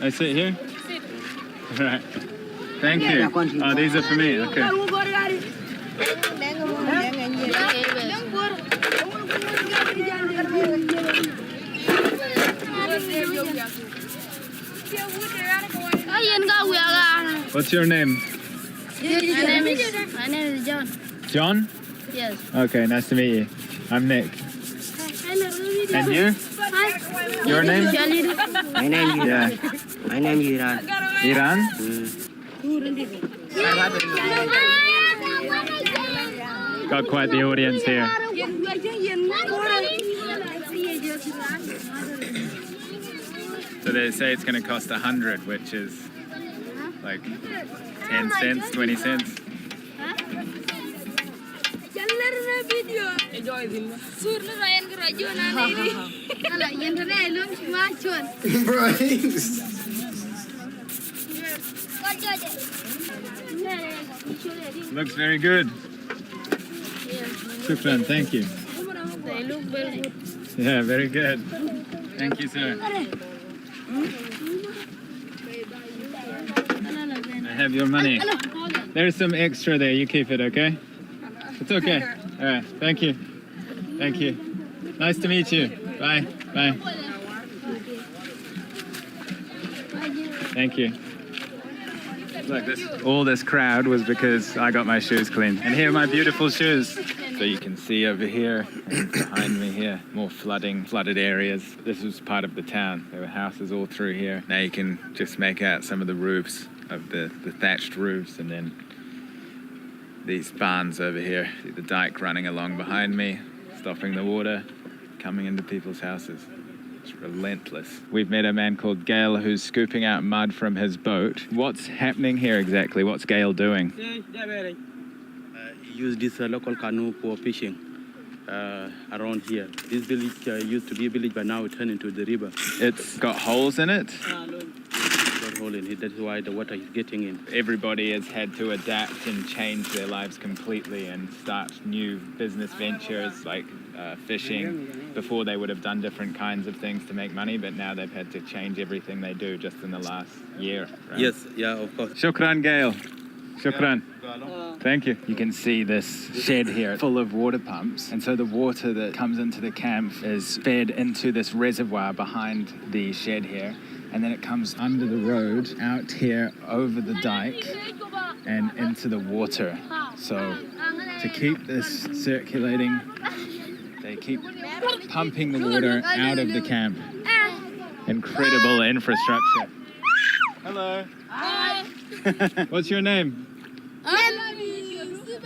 I sit here? All right. Thank you. Oh, these are for me. Okay. What's your name? My name is John. John? Yes. Okay, nice to meet you. I'm Nick. And you? Your name? My name is Yeah. My name is Iran. Iran? Got quite the audience here. So they say it's going to cost 100, which is like 10 cents, 20 cents. Looks very good. Shukran, thank you. They look very good. Yeah, very good. Thank you, sir. I have your money. There's some extra there. You keep it, okay? It's okay. All right. Thank you. Thank you. Nice to meet you. Bye. Bye. Thank you. Look, all this crowd was because I got my shoes cleaned. And here are my beautiful shoes. So you can see over here and behind me here, more flooded areas. This was part of the town. There were houses all through here. Now you can just make out some of the roofs of the thatched roofs, and then these barns over here. See the dike running along behind me, stopping the water, coming into people's houses. It's relentless. We've met a man called Gail who's scooping out mud from his boat. What's happening here exactly? What's Gail doing? Use this local canoe for fishing around here. This village used to be a village, but now it turned into the river. It's got holes in it? Got hole in it. That's why the water is getting in. Everybody has had to adapt and change their lives completely and start new business ventures like fishing. Before they would have done different kinds of things to make money, but now they've had to change everything they do just in the last year. Right? Yes, yeah, of course. Shukran, Gail. Shukran. Thank you. You can see this shed here full of water pumps. And so the water that comes into the camp is fed into this reservoir behind the shed here. And then it comes under the road, out here, over the dike, and into the water. So to keep this circulating, they keep pumping the water out of the camp. Incredible infrastructure. Hello. Hi. What's your name?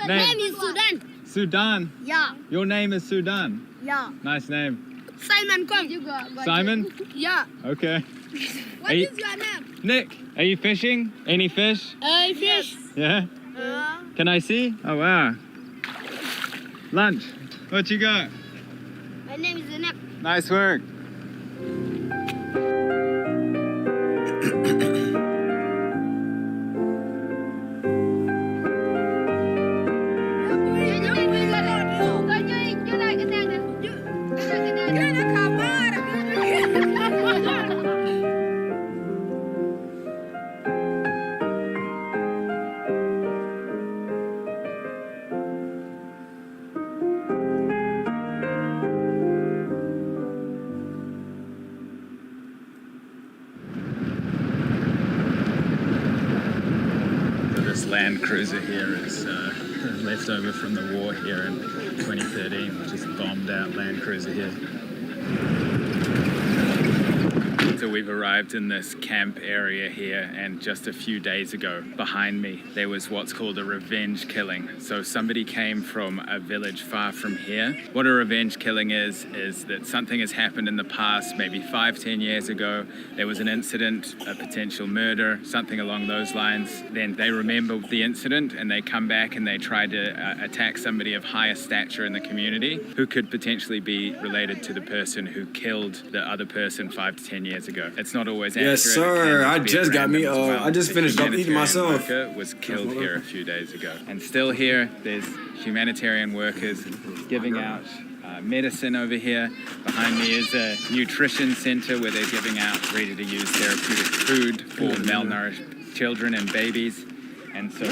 Name is Sudan. Sudan? Yeah. Your name is Sudan? Yeah. Nice name. Simon, come. Simon? Yeah. Okay. What is your name? Nick. Are you fishing? Any fish? Fish. Yeah? Can I see? Oh, wow. Lunch. What you got? My name is Nick. Nice work. Land cruiser here is left over from the war here in 2013, which is a bombed out Land cruiser here. So we've arrived in this camp area here, and just a few days ago, behind me, there was what's called a revenge killing. So somebody came from a village far from here. What a revenge killing is that something has happened in the past, maybe 5-10 years ago. There was an incident, a potential murder, something along those lines. Then they remember the incident and they come back and they try to attack somebody of higher stature in the community who could potentially be related to the person who killed the other person 5 to 10 years ago. It's not always accurate. Yes, sir. I just got me. I just finished up eating myself. Was killed here a few days ago, and still here. There's humanitarian workers giving out medicine over here. Behind me is a nutrition center where they're giving out ready-to-use therapeutic food for malnourished children and babies. And so,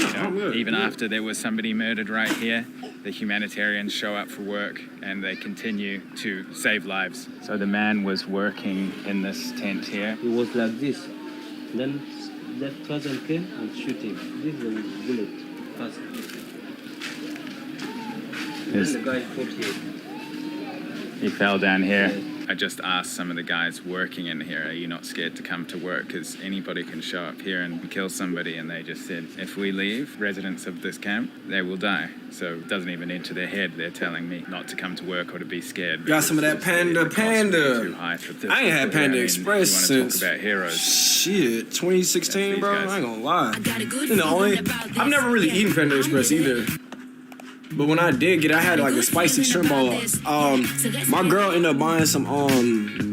even after there was somebody murdered right here, the humanitarians show up for work and they continue to save lives. So the man was working in this tent here. He was like this. Then that person came and shoot him. This is a bullet. He fell down here. I just asked some of the guys working in here, are you not scared to come to work? Because anybody can show up here and kill somebody, and they just said, if we leave residents of this camp, they will die. So it doesn't even enter their head. They're telling me not to come to work or to be scared. Got some of that Panda. Too high for this. I ain't had Panda Express since talk about heroes. Shit, 2016, bro. I ain't gonna lie. I've never really eaten Panda Express either. But when I did get it, I had like a spicy shrimp ball. My girl ended up buying some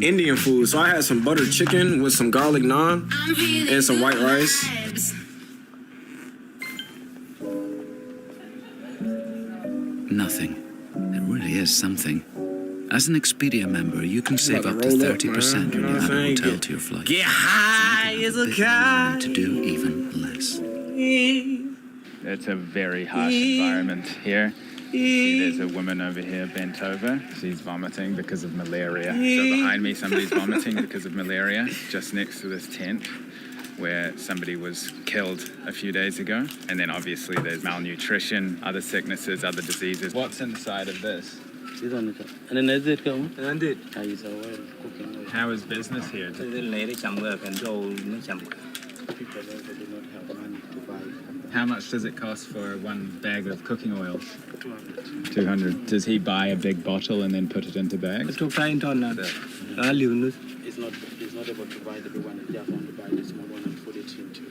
Indian food, so I had some butter chicken with some garlic naan and some white rice. Nothing. It really is something. As an Expedia member, you can save up to 30% when you add a hotel to your flight. Get high as a guy. To do even less. It's a very harsh environment here. See, there's a woman over here bent over. She's vomiting because of malaria. So behind me, somebody's vomiting because of malaria, just next to this tent where somebody was killed a few days ago. And then obviously there's malnutrition, other sicknesses, other diseases. What's inside of this? How is business here? How much does it cost for one bag of cooking oil? 200. Does he buy a big bottle and then put it into bags? He's not able to buy the big one. He just want to buy the small one and put it into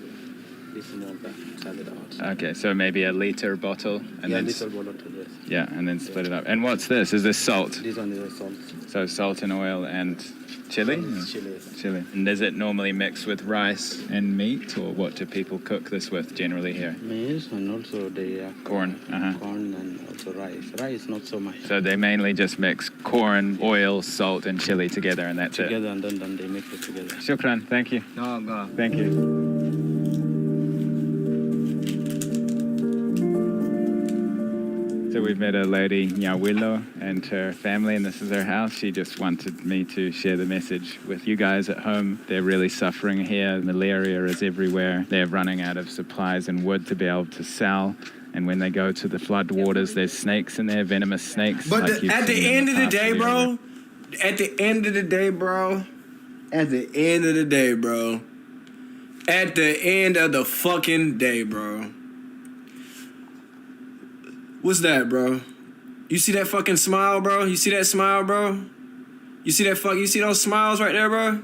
this small bag, sell it out. Okay, so maybe a liter bottle and then little bottle, yes. Yeah, and then split it up. And what's this? Is this salt? This one is salt. So salt and oil and chili? Chili. And is it normally mixed with rice and meat, or what do people cook this with generally here? Maize and also the corn. Corn and also rice. Rice not so much. So they mainly just mix corn, oil, salt, and chili together, and that's together, and then they mix it together. Shukran. Thank you. No. Thank you. So we've met a lady, Nyawilo, and her family, and this is her house. She just wanted me to share the message with you guys at home. They're really suffering here. Malaria is everywhere. They're running out of supplies and wood to be able to sell. And when they go to the flood waters, there's snakes in there, venomous snakes. But at the end of the day, bro, at the end of the day, bro, fucking day, bro. What's that, bro? You see that fucking smile, bro? You see that smile, bro? You see those smiles right there, bro?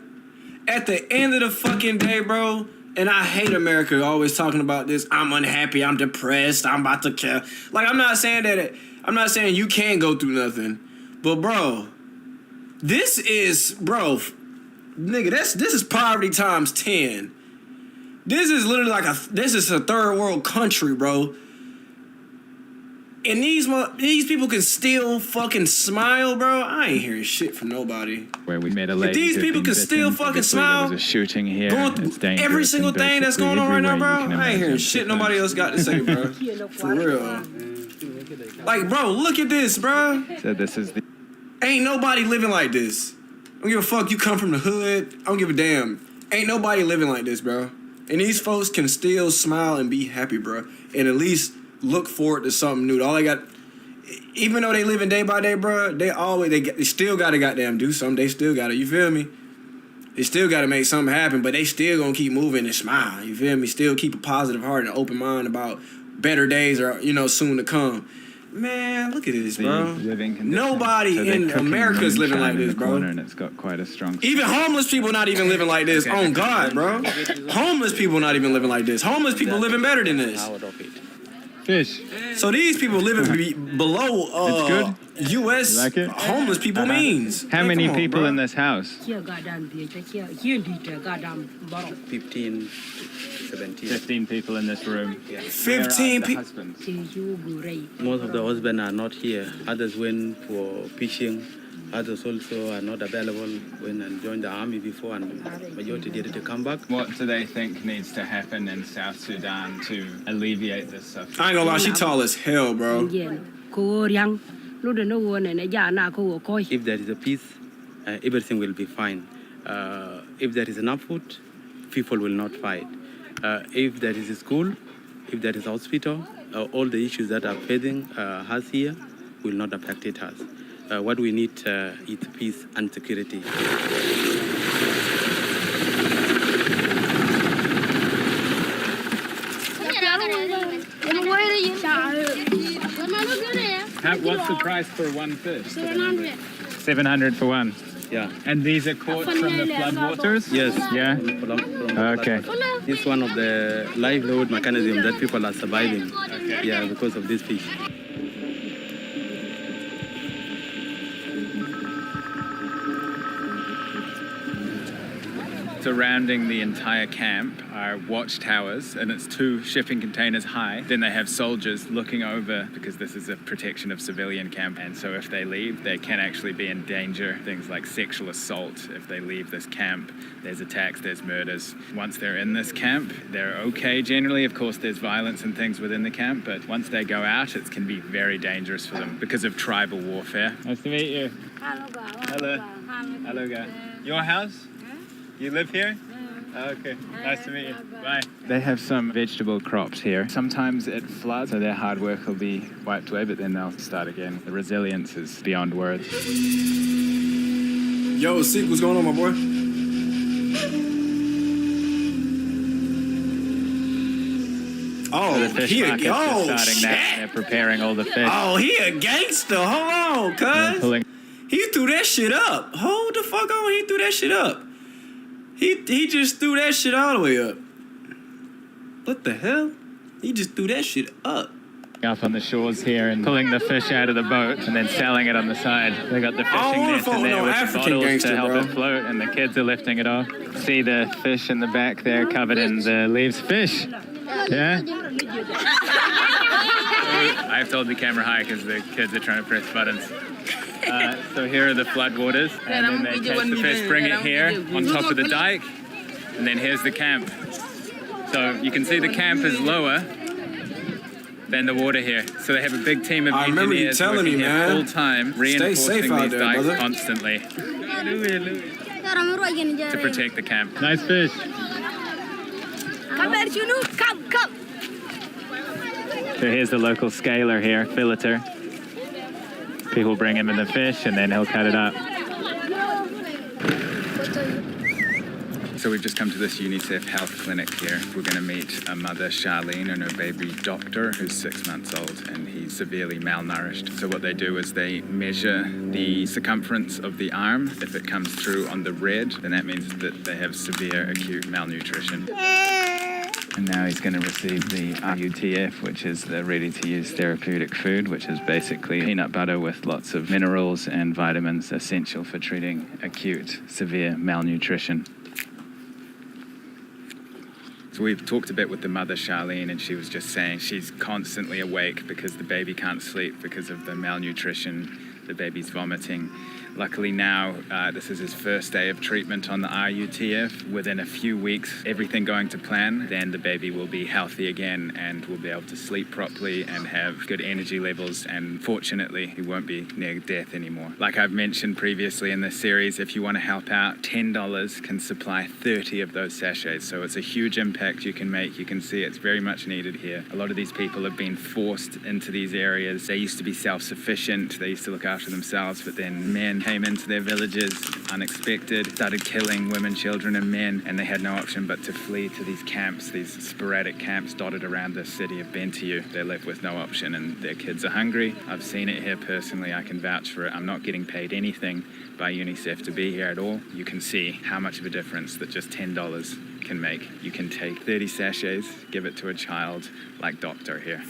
At the end of the fucking day, bro, and I hate America always talking about this, I'm unhappy, I'm depressed, I'm about to kill. Like, I'm not saying you can't go through nothing. But, bro, this is poverty times 10. This is literally this is a third world country, bro. And these people can still fucking smile, bro. I ain't hearing shit from nobody. Where we met a lady. If these people can still fucking smile, there was a shooting here. Going through every single thing that's going on right now, bro. I ain't hearing shit nobody else got to say, bro. For real. Like, bro, look at this, bro. So this is the... Ain't nobody living like this. I don't give a fuck. You come from the hood. I don't give a damn. Ain't nobody living like this, bro. And these folks can still smile and be happy, bro. And at least look forward to something new. All they got, even though they living day by day, bro, they still gotta goddamn do something. They still gotta, you feel me? They still gotta make something happen, but they still gonna keep moving and smile. You feel me? Still keep a positive heart and an open mind about better days or soon to come. Man, look at this, bro. Nobody in America is living like this, bro. And it's got quite a strong... Even homeless people not even living like this. On God, bro. Homeless people not even living like this. Homeless people living better than this. Fish. So these people living below U.S. Like it? homeless people means. How many people in this house? 15, 17. 15 people in this room. 15 people. Most of the husbands are not here. Others went for fishing. Others also are not available, went and joined the army before, and majority did to come back. What do they think needs to happen in South Sudan to alleviate this suffering? I ain't gonna lie, she tall as hell, bro. If there is a peace, everything will be fine. If there is enough food, people will not fight. If there is a school, if there is a hospital, all the issues that are facing us here will not affect us. What we need is peace and security. What's the price for one fish? 700 for one. Yeah. And these are caught from the floodwaters? Yes. Yeah? Okay. This is one of the livelihood mechanisms that people are surviving. Okay. Yeah, because of this fish. Surrounding the entire camp are watchtowers, and it's 2 shipping containers high. Then they have soldiers looking over, because this is a protection of civilian camp, and so if they leave, they can actually be in danger. Things like sexual assault. If they leave this camp, there's attacks, there's murders. Once they're in this camp, they're okay generally. Of course, there's violence and things within the camp, but once they go out, it can be very dangerous for them because of tribal warfare. Nice to meet you. Hello. Hello, guy. Your house? You live here? Okay, nice to meet you. Bye. They have some vegetable crops here. Sometimes it floods, so their hard work will be wiped away, but then they'll start again. The resilience is beyond words. Yo, Seek, what's going on, my boy? Oh, So the fish market's just starting now. They're preparing all the fish. Oh, he a gangster. Hold on, cuz. He threw that shit up. Hold the fuck on. He threw that shit up. He just threw that shit all the way up. What the hell? He just threw that shit up. Up on the shores here and pulling the fish out of the boat and then selling it on the side. They got the fishing net in there with the bottles to help it float, and the kids are lifting it off. See the fish in the back there covered in the leaves. Fish! Yeah? I have to hold the camera high because the kids are trying to press buttons. So here are the floodwaters, and then they take the fish, bring it here on top of the dike, and then here's the camp. So you can see the camp is lower than the water here. So they have a big team of engineers working here full time, reinforcing these dikes constantly to protect the camp. Nice fish. Come here, Junu. Come. So here's the local scaler here, filleter. People bring him in the fish and then he'll cut it up. So we've just come to this UNICEF health clinic here. We're going to meet a mother, Charlene, and her baby doctor, who's 6 months old, and he's severely malnourished. So what they do is they measure the circumference of the arm. If it comes through on the red, then that means that they have severe acute malnutrition. And now he's going to receive the RUTF, which is the ready-to-use therapeutic food, which is basically peanut butter with lots of minerals and vitamins essential for treating acute, severe malnutrition. So we've talked a bit with the mother, Charlene, and she was just saying she's constantly awake because the baby can't sleep because of the malnutrition. The baby's vomiting. Luckily now, this is his first day of treatment on the RUTF. Within a few weeks, everything going to plan, then the baby will be healthy again and will be able to sleep properly and have good energy levels, and fortunately, he won't be near death anymore. Like I've mentioned previously in this series, if you want to help out, $10 can supply 30 of those sachets, so it's a huge impact you can make. You can see it's very much needed here. A lot of these people have been forced into these areas. They used to be self-sufficient, they used to look after themselves, but then men came into their villages unexpected, started killing women, children, and men, and they had no option but to flee to these camps, these sporadic camps dotted around the city of Bentiu. They're left with no option, and their kids are hungry. I've seen it here personally. I can vouch for it. I'm not getting paid anything by UNICEF to be here at all. You can see how much of a difference that just $10 can make. You can take 30 sachets, give it to a child like Doctor here.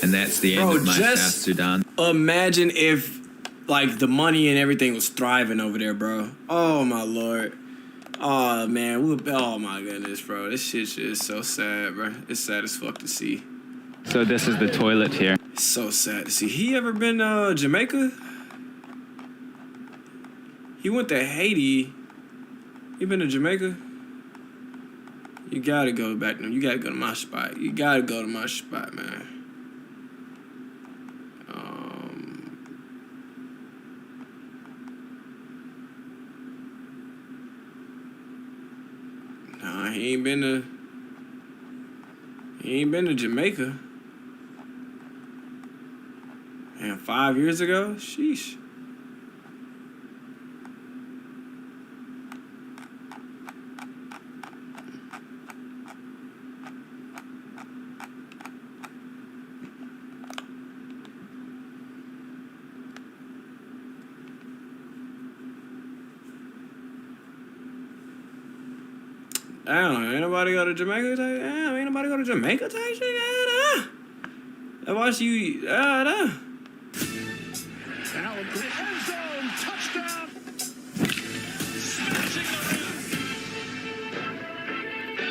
And that's the end of my South Sudan. Imagine if, like, the money and everything was thriving over there, bro. Oh, my Lord. Oh, man. Oh, my goodness, bro. This shit is so sad, bro. It's sad as fuck to see. So this is the toilet here. It's so sad to see. He ever been to Jamaica? He went to Haiti. You been to Jamaica? You gotta go back. You gotta go to my spot. You gotta go to my spot, man. He He ain't been to Jamaica. And 5 years ago? Sheesh. Damn, ain't nobody go to Jamaica type? Damn, ain't nobody go to Jamaica type shit? Yeah, I watch you. Touchdown!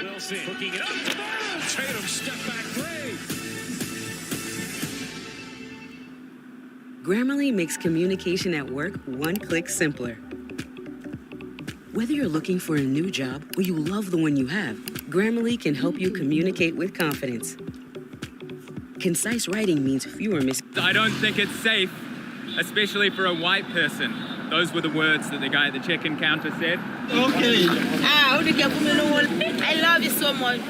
Wilson hooking it up. Tatum step back three. Grammarly makes communication at work one click simpler. Whether you're looking for a new job or you love the one you have, Grammarly can help you communicate with confidence. Concise writing means fewer mistakes. I don't think it's safe, especially for a white person. Those were the words that the guy at the check-in counter said. Okay. I love you so much.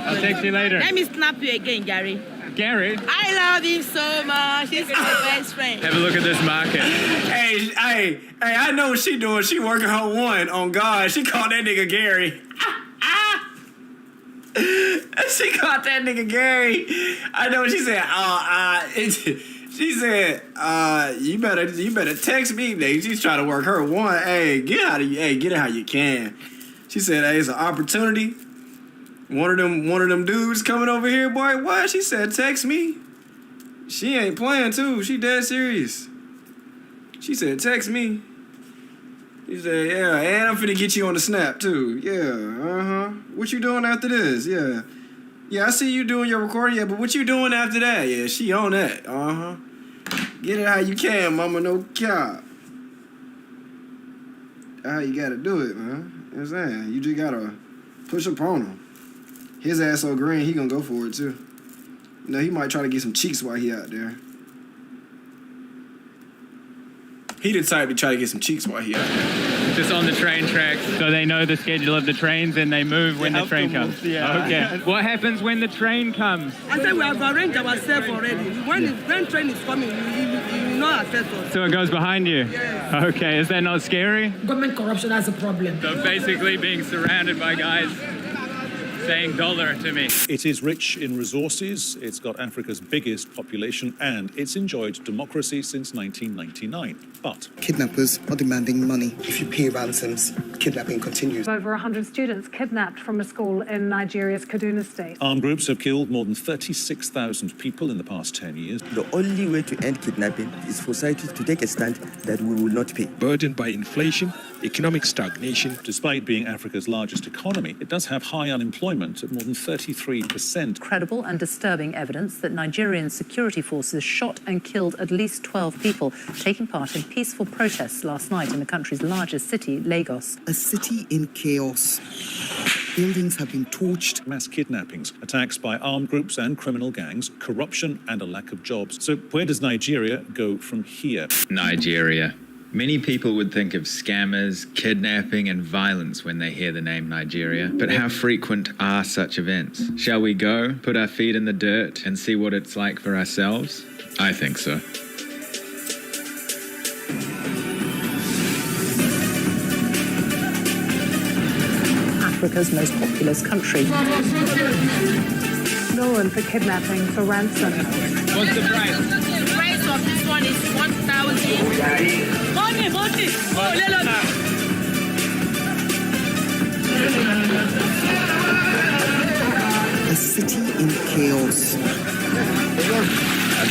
I'll text you later. Let me snap you again, Gary. Gary? I love you so much. He's my best friend. Have a look at this market. Hey, I know what she doing. She working her one on God. She called that nigga Gary. She called that nigga Gary. I know what she said. She said, you better text me, nigga. She's trying to work her one. Hey, get it how you can. She said, hey, it's an opportunity. One of them dudes coming over here, boy. What? She said, text me. She ain't playing too. She dead serious. She said, text me. He said, yeah, and I'm finna get you on the snap too. Yeah, What you doing after this? Yeah. Yeah, I see you doing your recording. Yeah, but what you doing after that? Yeah, she on that. Get it how you can, mama, no cap. That's how you gotta do it, man. You know what I'm saying? You just gotta push up on him. His ass so green, he gonna go for it too. You know, he might try to get some cheeks while he out there. He the type to try to get some cheeks while he out there. Just on the train tracks, so they know the schedule of the trains and they move when the train comes. Yeah. Okay. What happens when the train comes? I said we have arranged ourselves already. When train is coming, you know ourselves. So it goes behind you? Yes. Okay, is that not scary? Government corruption has a problem. So basically being surrounded by guys saying dollar to me. It is rich in resources, it's got Africa's biggest population, and it's enjoyed democracy since 1999. But kidnappers are demanding money. If you pay ransoms, kidnapping continues. Over 100 students kidnapped from a school in Nigeria's Kaduna state. Armed groups have killed more than 36,000 people in the past 10 years. The only way to end kidnapping is for society to take a stand that we will not pay. Burdened by inflation, economic stagnation. Despite being Africa's largest economy, it does have high unemployment at more than 33%. Credible and disturbing evidence that Nigerian security forces shot and killed at least 12 people taking part in peaceful protests last night in the country's largest city, Lagos. A city in chaos. Buildings have been torched. Mass kidnappings, attacks by armed groups and criminal gangs, corruption and a lack of jobs. So where does Nigeria go from here? Nigeria. Many people would think of scammers, kidnapping and violence when they hear the name Nigeria. But how frequent are such events? Shall we go, put our feet in the dirt and see what it's like for ourselves? I think so. Africa's most populous country. Known for kidnapping for ransom. What's the price? The price of this one is 1,000. Money. A city in chaos.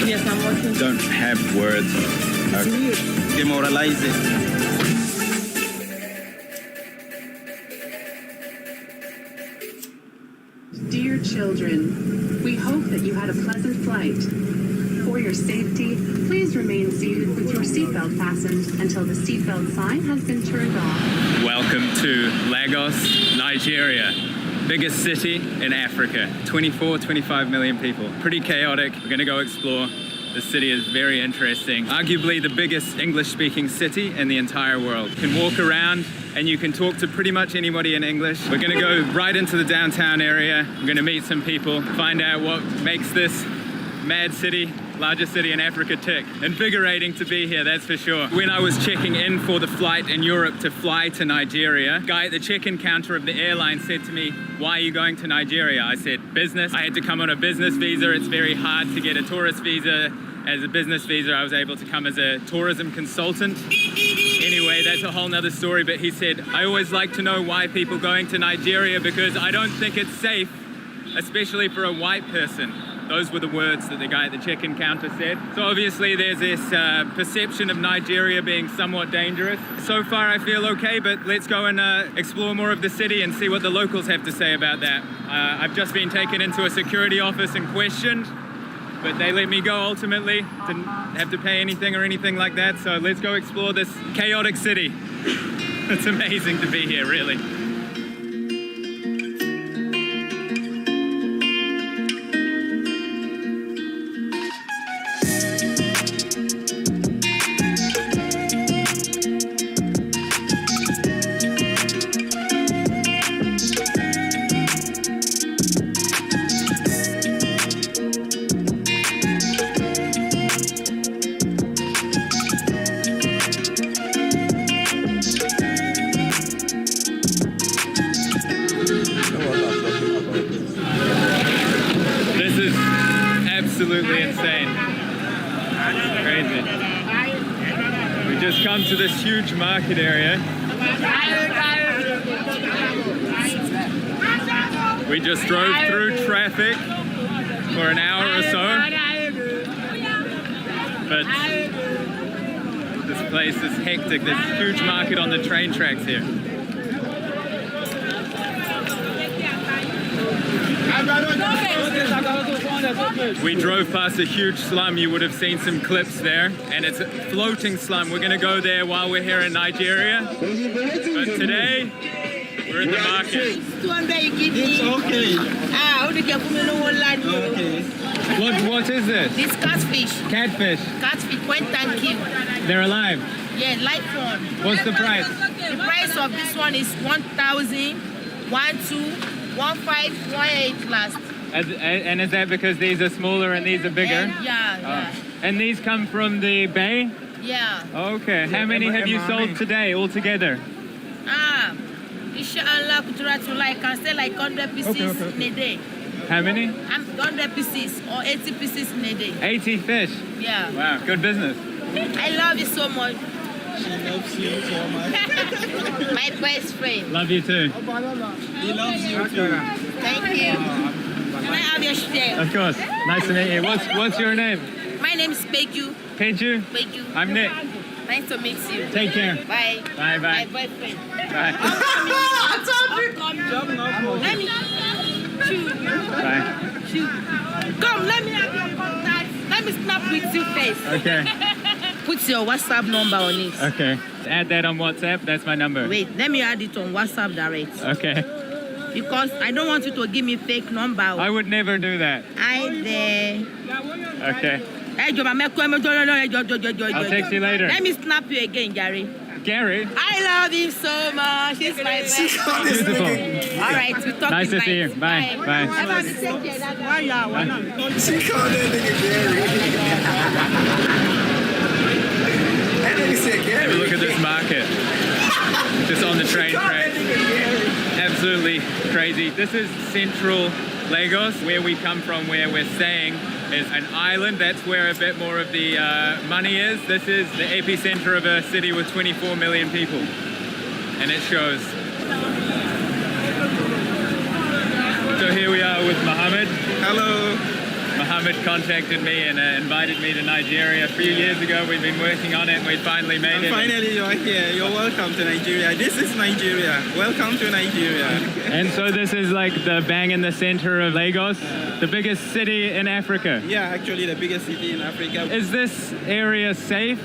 Yes, I'm watching. Don't have words. Okay. Demoralizing. Dear children, we hope that you had a pleasant flight. For your safety, please remain seated with your seatbelt fastened until the seatbelt sign has been turned off. Welcome to Lagos, Nigeria. Biggest city in Africa. 25 million people. Pretty chaotic. We're going to go explore. The city is very interesting. Arguably the biggest English-speaking city in the entire world. You can walk around and you can talk to pretty much anybody in English. We're gonna go right into the downtown area. I'm gonna meet some people, find out what makes this mad city, largest city in Africa, tick. Invigorating to be here, that's for sure. When I was checking in for the flight in Europe to fly to Nigeria, guy at the check-in counter of the airline said to me, "Why are you going to Nigeria?" I said, "Business." I had to come on a business visa. It's very hard to get a tourist visa. As a business visa, I was able to come as a tourism consultant. Anyway, that's a whole nother story, but he said, "I always like to know why people going to Nigeria because I don't think it's safe, especially for a white person." Those were the words that the guy at the check-in counter said. So obviously there's this perception of Nigeria being somewhat dangerous. So far I feel okay, but let's go and explore more of the city and see what the locals have to say about that. I've just been taken into a security office and questioned, but they let me go ultimately. Didn't have to pay anything or anything like that. So let's go explore this chaotic city. It's amazing to be here, really. Absolutely insane. Crazy. We just come to this huge market area. We just drove through traffic for an hour or so. But this place is hectic. There's a huge market on the train tracks here. We drove past a huge slum. You would have seen some clips there, and it's a floating slum. We're gonna go there while we're here in Nigeria. But today, we're in the market. It's okay. What is this? This catfish. Catfish. Catfish, point and kill. They're alive. Yeah, live one. What's the price? The price of this one is 1,000, 1,2, 1,5, 1,8 last. And is that because these are smaller and these are bigger? Yeah. And these come from the bay? Yeah. Okay. How many have you sold today altogether? Inshallah, I can sell like 100 pieces in a day. How many? 100 pieces or 80 pieces in a day. 80 fish? Yeah. Wow, good business. I love you so much. She loves you so much. My best friend. Love you too. He loves you too. Thank you. Can I have your share? Of course. Nice to meet you. What's your name? My name is Peju. Peju? Peju. I'm Nick. Nice to meet you. Take care. Bye. Bye. My boyfriend. Bye. Let me shoot. Bye. Shoot. Come, let me have your contact. Let me snap with you face. Okay. Put your WhatsApp number on it. Okay. Add that on WhatsApp. That's my number. Wait, let me add it on WhatsApp direct. Okay. Because I don't want you to give me fake number. I would never do that. Okay. I'll text you later. Let me snap you again, Gary. Gary? I love him so much. He's my best friend. Beautiful. All right, we talk Nice to see you. tonight. Bye. Bye. She called that nigga Gary. That nigga said Gary. Have a look at this market. Just on the train track. Absolutely crazy. This is central Lagos, where we come from, where we're staying is an island. That's where a bit more of the money is. This is the epicenter of a city with 24 million people. And it shows. So here we are with Mohammed. Hello. Mohammed contacted me and invited me to Nigeria a few years ago. We've been working on it and we finally made it. Finally, you're here. You're welcome to Nigeria. This is Nigeria. Welcome to Nigeria. And so this is like the bang in the center of Lagos, the biggest city in Africa. Yeah, actually the biggest city in Africa. Is this area safe?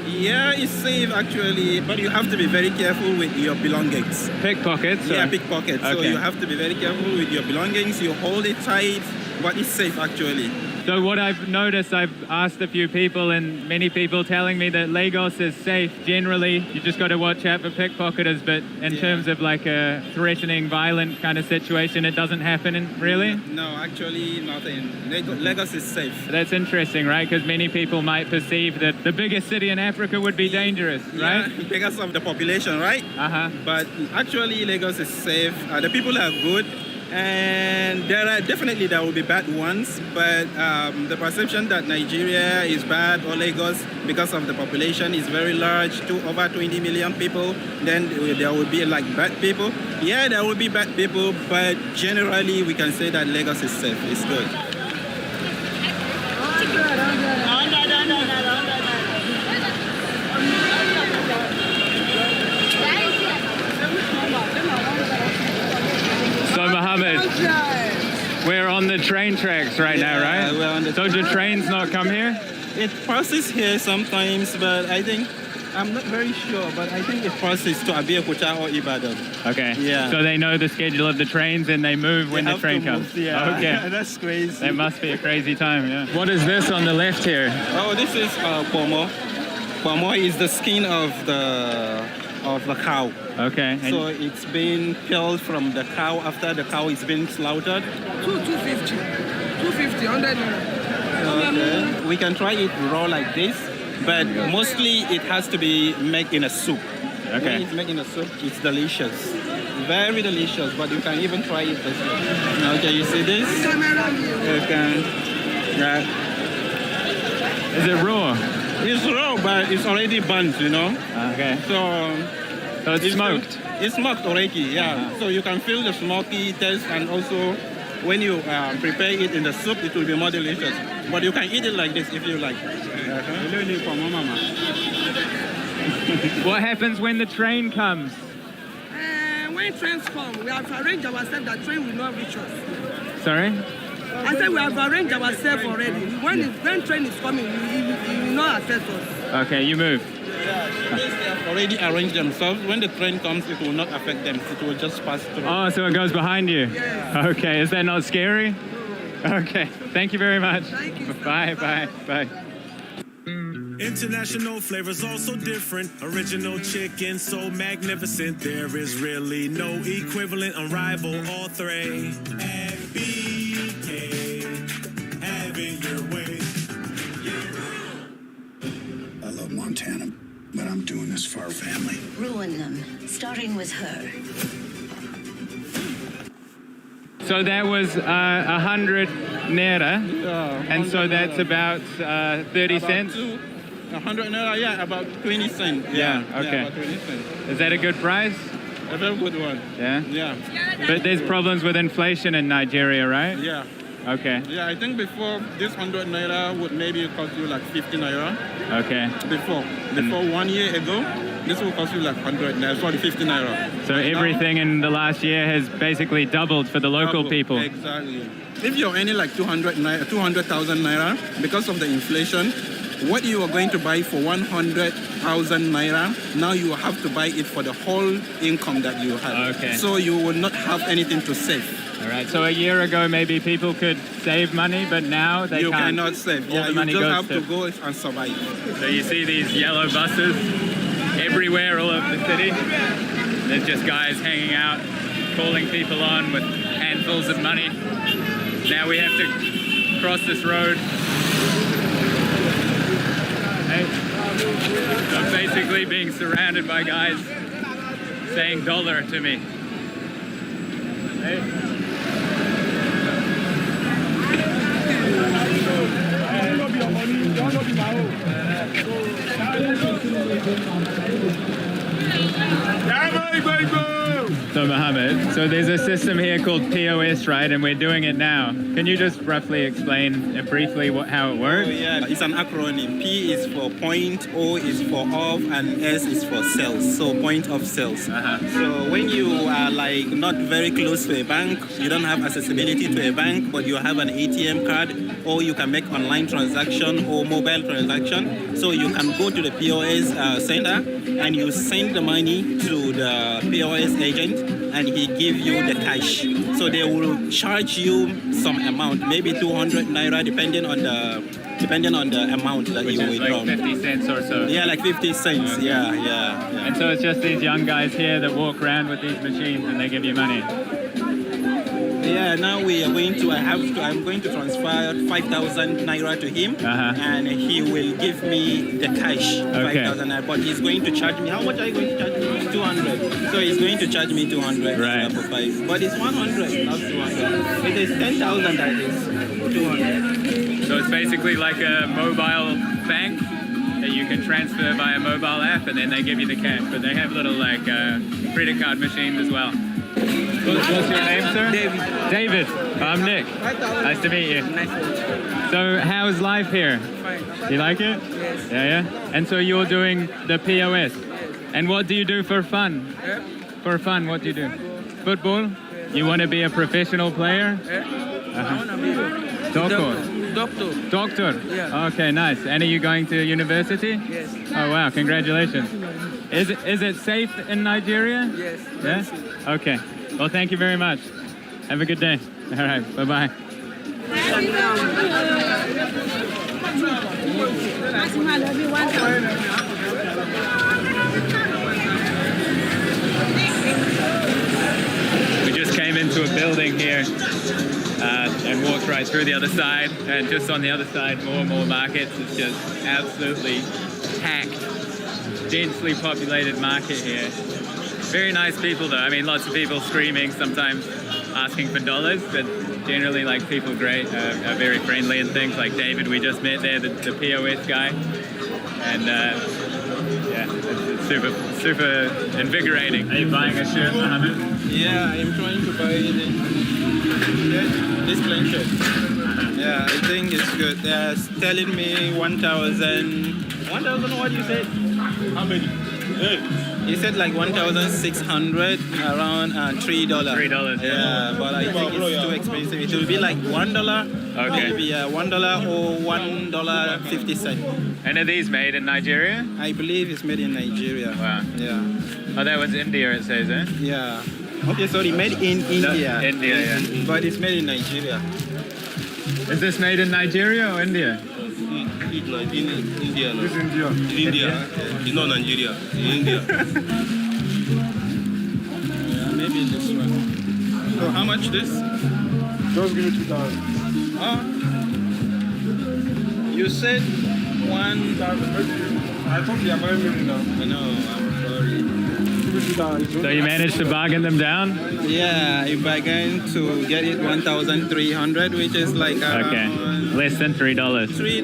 Yeah, it's safe actually, but you have to be very careful with your belongings. Pickpockets? Yeah, pickpockets. So Okay. you have to be very careful with your belongings. You hold it tight. but it's safe actually. So what I've noticed, I've asked a few people and many people telling me that Lagos is safe. Generally, you just got to watch out for pickpocketers, but in terms of like a threatening, violent kind of situation, it doesn't happen, really? No, actually nothing. Lagos is safe. That's interesting, right? Because many people might perceive that the biggest city in Africa would be dangerous, right? Yeah, because of the population, right? Uh-huh. But actually Lagos is safe. The people are good. And there will be bad ones, but the perception that Nigeria is bad or Lagos because of the population is very large, over 20 million people, then there will be like bad people. Yeah, there will be bad people, but generally we can say that Lagos is safe. It's good. So Mohammed, we're on the train tracks right now, right? We're on the so do trains not come here? It passes here sometimes, but I'm not very sure, but I think it passes to Abeokuta or Ibadan. Okay. Yeah. So they know the schedule of the trains and they move when the train comes. Yeah. Okay. That's crazy. It must be a crazy time, yeah. What is this on the left here? Oh, this is pomo. Pomo is the skin of the cow. Okay. So it's been peeled from the cow after the cow is been slaughtered. 250, 100 naira. Okay. We can try it raw like this, but mostly it has to be made in a soup. Okay. When it's made in a soup, it's delicious. Very delicious, but you can even try it this way. Okay, you see this? You can. Yeah. Is it raw? It's raw, but it's already burnt, you know? Okay. So it's smoked? It's smoked already, yeah. So you can feel the smoky taste, and also when you prepare it in the soup, it will be more delicious. But you can eat it like this if you like. What happens when the train comes? When trains come, we have arranged ourselves that train will not reach us. Sorry? I said we have arranged ourselves already. When train is coming, it will not affect us. Okay, you move. Yeah, they have already arranged themselves. When the train comes, it will not affect them. It will just pass through. Oh, so it goes behind you? Yes. Okay, is that not scary? Okay, thank you very much. Thank you. Bye. International flavors also different. Original chicken so magnificent. There is really no equivalent, unrivaled, all three. FBK, have it your way. I love Montana, but I'm doing this for our family. Ruin them, starting with her. So that was 100 naira, and so that's about 30 cents? 100 naira, yeah, about 20 cents. Yeah, okay. Yeah, about 20 cents. Is that a good price? A very good one. Yeah? Yeah. But there's problems with inflation in Nigeria, right? Yeah. Okay. Yeah, I think before this 100 naira would maybe cost you like 50 naira. Okay. Before 1 year ago, this will cost you like 100 naira, sorry, 50 naira. So everything in the last year has basically doubled for the local people. Exactly. If you're earning like 200,000 naira, because of the inflation, what you are going to buy for 100,000 naira, now you will have to buy it for the whole income that you have. Okay. So you will not have anything to save. All right. So a year ago, maybe people could save money, but now they you can't. You cannot save. All Yeah, the you money just goes have to go and survive. So you see these yellow buses everywhere all over the city. There's just guys hanging out, calling people on with handfuls of money. Now we have to cross this road. I'm basically being surrounded by guys saying dollar to me. Hey. So Mohammed, so there's a system here called POS, right? And we're doing it now. Can you just roughly explain briefly how it works? Oh, yeah, it's an acronym. P is for point, O is for off, and S is for sales. So point of sales. So when you are like not very close to a bank, you don't have accessibility to a bank, but you have an ATM card, or you can make online transaction or mobile transaction. So you can go to the POS center and you send the money to the POS agent, and he give you the cash. So they will charge you some amount, maybe 200 naira, depending on the amount that you withdraw. Like 50 cents or so. Yeah, like 50 cents. Yeah. And so it's just these young guys here that walk around with these machines and they give you money. Yeah, now we are going to, I'm going to transfer 5,000 naira to him, and he will give me the cash, 5,000 naira, but he's going to charge me, how much are you going to charge me? 200. So he's going to charge me 200 for 5. But it's 100, not 200. It is 10,000 that is 200. So it's basically like a mobile bank that you can transfer via mobile app, and then they give you the cash. But they have little like credit card machines as well. What's your name, sir? David. I'm Nick. Nice to meet you. So how's life here? Fine. You like it? Yes. Yeah. And so you're doing the POS. And what do you do for fun? For fun, what do you do? Football? You want to be a professional player? I want to be a Doctor. Doctor? Yeah. Okay, nice. And are you going to university? Yes. Oh, wow. Congratulations. Is it safe in Nigeria? Yes. Yeah? Okay. Well, thank you very much. Have a good day. All right. Bye-bye. We just came into a building here and walked right through the other side. And just on the other side, more and more markets. It's just absolutely packed, densely populated market here. Very nice people though. I mean, lots of people screaming, sometimes asking for dollars, but generally like people great, are very friendly and things. Like David we just met there, the POS guy. And yeah, it's super invigorating. Are you buying a shirt, Mohammed? Yeah, I'm trying to buy this plain shirt. Yeah, I think it's good. They're telling me 1,000, what you said? How many? He said like 1,600, around $3. $3, yeah. But I think it's too expensive. It will be like $1. Okay. Maybe $1 or $1.50. And are these made in Nigeria? I believe it's made in Nigeria. Wow. Yeah. Oh, that was India, it says, eh? Yeah. Okay, sorry, made in India. India, yeah. But it's made in Nigeria. Is this made in Nigeria or India? In India. This is India. India. It's not Nigeria. In India. Yeah, maybe this one. So how much this? Just give me 2,000. You said 1,000. I thought you are very many now. I know, I'm sorry. So you managed to bargain them down? Yeah, I bargained to get it 1,300, which is like less than $3.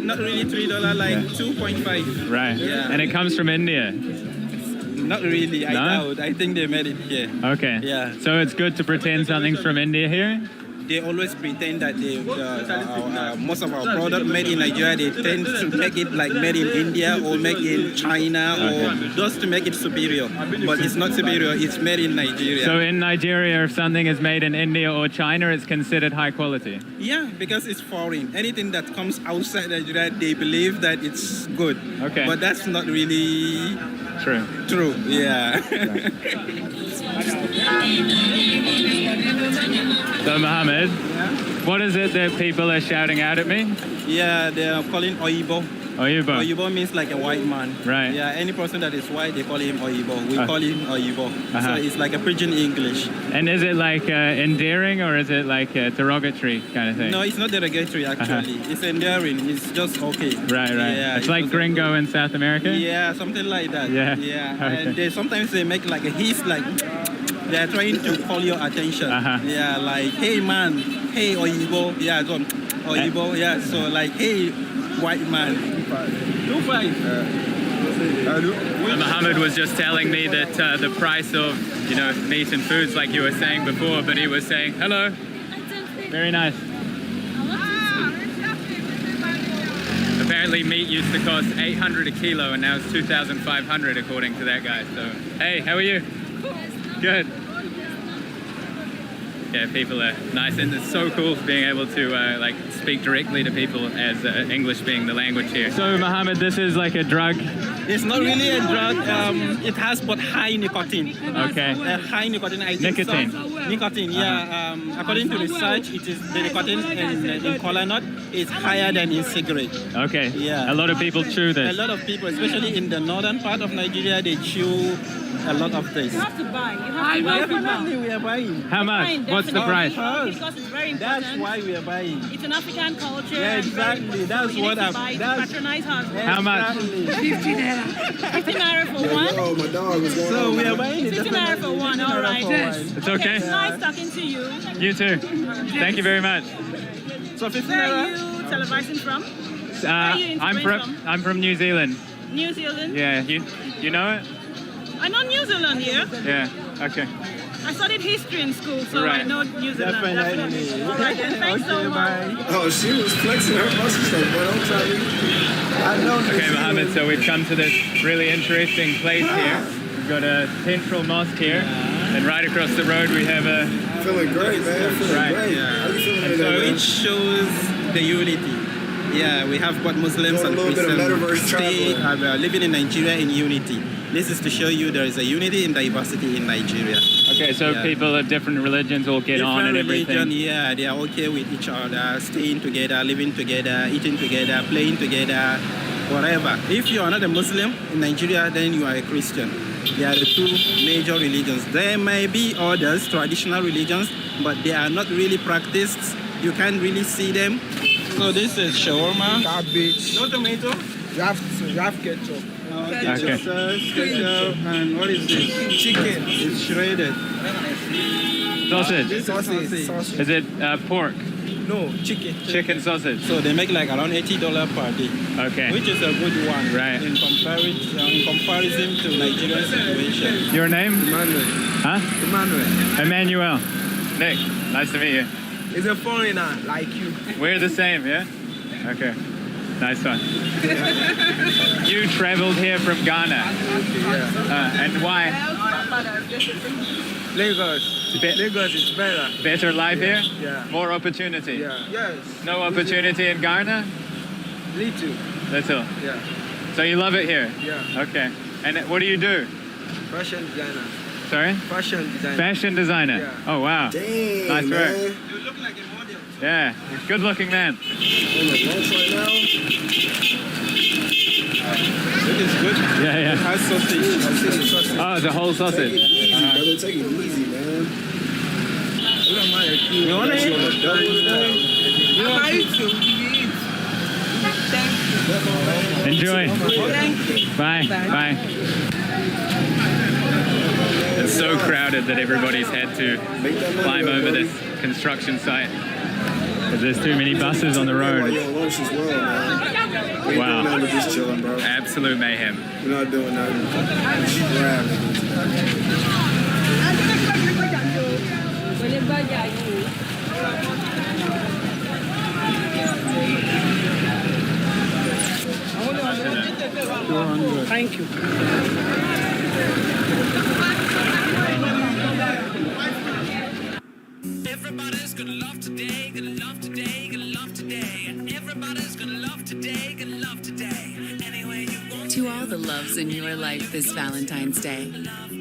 Not really $3, like 2.5. Right. Yeah. And it comes from India? Not really. I doubt. I think they made it here. Okay. Yeah. So it's good to pretend something's from India here? They always pretend that most of our product made in Nigeria, they tend to make it like made in India or made in China or just to make it superior. But it's not superior, it's made in Nigeria. So in Nigeria, if something is made in India or China, it's considered high quality? Yeah, because it's foreign. Anything that comes outside Nigeria, they believe that it's good. Okay. But that's not really true, yeah. So Mohammed, what is it that people are shouting out at me? Yeah, they are calling Oyibo. Oyibo. Oyibo means like a white man. Right. Yeah, any person that is white, they call him Oyibo. We call him Oyibo. So it's like a pidgin English. And is it like endearing or is it like a derogatory kind of thing? No, it's not derogatory actually. It's endearing. It's just okay. Right. Yeah, it's like gringo in South America? Yeah, something like that. Yeah. Okay. And sometimes they make like a hiss, like they're trying to call your attention. Yeah, like, hey man, hey Oyibo. Yeah, so Oyibo. Yeah, so like, hey white man. 2.5. Mohammed was just telling me that the price of, meat and foods, like you were saying before, but he was saying, hello. Very nice. Apparently meat used to cost 800 a kilo and now it's 2,500 according to that guy. So, hey, how are you? Good. Yeah, people are nice, and it's so cool being able to like speak directly to people as English being the language here. So, Mohammed, this is like a drug? It's not really a drug. It has but high nicotine. Okay. High nicotine. I think Nicotine. Nicotine, yeah. According to research, it is the nicotine in kola nut is higher than in cigarette. Okay. Yeah. A lot of people chew this. A lot of people, especially in the northern part of Nigeria, they chew a lot of this. You have to buy. You have to buy. Definitely, we are buying. How much? What's the price? Because it's very important. That's why we are buying. It's an African culture. Yeah, exactly. That's what I'm. Patronize us. How much? 50 naira. 50 naira for one. Oh, my dog was going So on. we are buying it. 50 naira for one. All right. It's okay. It's nice talking to you. You too. Thank you very much. So 50 Where naira. are you televising from? Where are you I'm from New Zealand. New Zealand? Yeah, you know it? I know New Zealand here. Yeah, okay. I studied history in school, so Right. I know New Zealand. Definitely. All right, then. Thanks so much. Oh, she was flexing her muscle stuff, but don't try me. I know Okay, Mohammed, so we've come to this really interesting place here. We've got a central mosque here, and right across the road we have a... Feeling great, man. Feeling Right. great. How you feeling And today, so man? it shows the unity. Yeah, we have both Muslims Doing and a little bit of Christians metaverse living in Nigeria in unity. This is to show you there is a unity in diversity in Nigeria. Okay, so Yeah. people of different religions all get on and everything. Religion, yeah, they are okay with each other, staying together, living together, eating together, playing together, whatever. If you are not a Muslim in Nigeria, then you are a Christian. They are the two major religions. There may be others, traditional religions, but they are not really practiced. You can't really see them. So this is shawarma. Cabbage. No tomato? You have ketchup. Okay. Ketchup, and what is this? Chicken. It's shredded. Sausage. Sausage. Is it pork? No, chicken. Chicken sausage. So they make like around $80 per day. Okay. Which is a good one. Right. In comparison to Nigerian situation. Your name? Emmanuel. Huh? Emmanuel. Emmanuel. Nick, nice to meet you. He's a foreigner like you. We're the same, yeah? Okay. Nice one. You traveled here from Ghana. Yeah. And why? Lagos. Lagos is better. Better life here? Yeah. More opportunity? Yeah. Yes. No opportunity in Ghana? Little. Little. Yeah. So you love it here? Yeah. Okay. And what do you do? Fashion designer. Sorry? Fashion designer. Fashion designer? Yeah. Oh, wow. Dang, Nice work. man. You look like a model. Yeah. Good looking man. On the lunch right now. It is good. Yeah, It yeah. has sausage. Oh, the whole Take it sausage. easy, brother. Take it easy, man. You want to eat? You want to eat? Enjoy. Thank you. Bye. Bye. It's so crowded that everybody's had to climb over this construction site. 'Cause there's too many buses on the While road. you're on lunch as well, man. We ain't Wow. doing nothing, we're just chilling, bro. Absolute mayhem. We're not doing nothing. Just grab it. Thank you. Everybody's gonna love today, gonna love today, gonna love today. Everybody's gonna love today, gonna love today. Anyway you want. To all the loves in your life this Valentine's Day,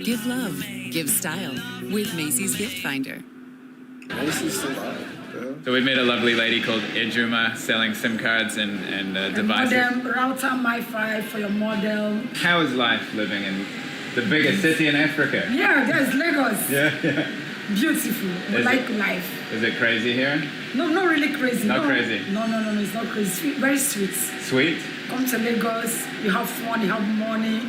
give love, give style with Macy's Gift Finder. So we met a lovely lady called Ejuma selling SIM cards and devices. Modem, router, MiFi for your model. How is life living in the biggest city in Africa? Yeah, there's Lagos. Yeah. Beautiful. We Is like it- life. Is it crazy here? No, not really crazy. Not no. crazy? No, it's not crazy. Sweet, very sweet. Sweet? Come to Lagos, you have fun, you have money,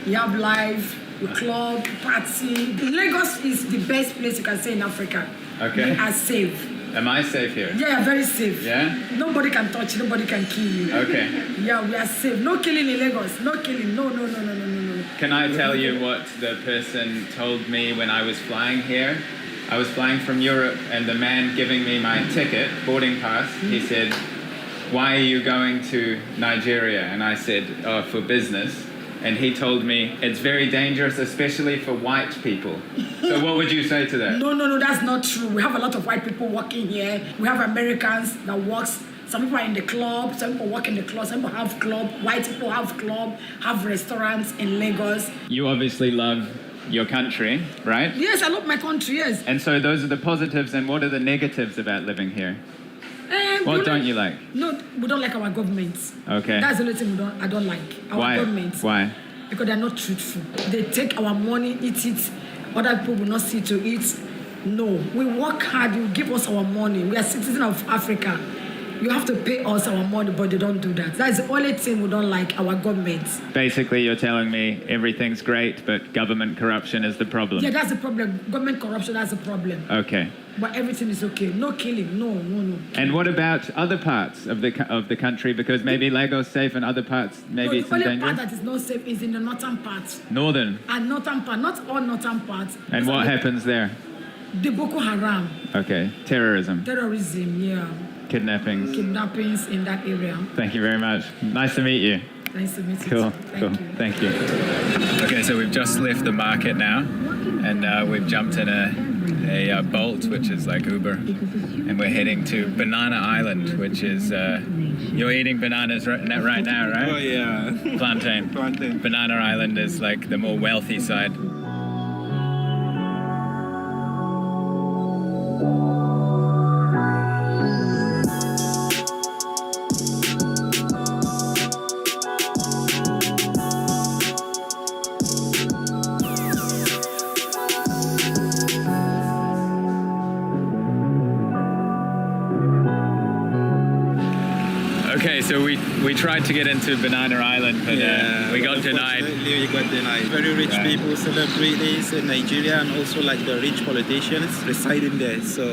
you have life, you club, you party. Lagos is the best place you can stay in Africa. Okay. We are safe. Am I safe here? Yeah, very safe. Yeah? Nobody can touch you, nobody can kill you. Okay. Yeah, we are safe. No killing in Lagos. No killing. No. Can I tell you what the person told me when I was flying here? I was flying from Europe, and the man giving me my ticket, boarding pass, he said, "Why are you going to Nigeria?" And I said, "Oh, for business." and he told me it's very dangerous, especially for white people. So what would you say to that? No, that's not true. We have a lot of white people working here. We have Americans that works. Some people are in the club, some people work in the club, some people have club, white people have club, have restaurants in Lagos. You obviously love your country, right? Yes, I love my country, yes. And so those are the positives, and what are the negatives about living here? What don't you like? No, we don't like our government. Okay. That's the only thing I don't like. Our government. Why? Because they're not truthful. They take our money, eat it. Other people will not see to eat. No, we work hard. You give us our money. We are citizens of Africa. You have to pay us our money, but they don't do that. That's the only thing we don't like, our government. Basically, you're telling me everything's great, but government corruption is the problem. Yeah, that's the problem. Government corruption, that's the problem. Okay. But everything is okay. No killing, no. And what about other parts of the country? Because maybe Lagos safe and other parts maybe it's the only dangerous? part that is not safe is in the northern part. Northern? And northern part, not all northern parts. And what happens there? The Boko Haram. Okay, terrorism. Terrorism, yeah. Kidnappings. Kidnappings in that area. Thank you very much. Nice to meet you. Nice to meet you. Cool. Thank you. Okay, so we've just left the market now, and we've jumped in a Bolt, which is like Uber, and we're heading to Banana Island, which is you're eating bananas right now, right? Oh yeah. Plantain. Banana Island is like the more wealthy side. Okay, so we tried to get into Banana Island, but we got denied. We got denied. Very rich people, celebrities in Nigeria, and also like the rich politicians residing there. So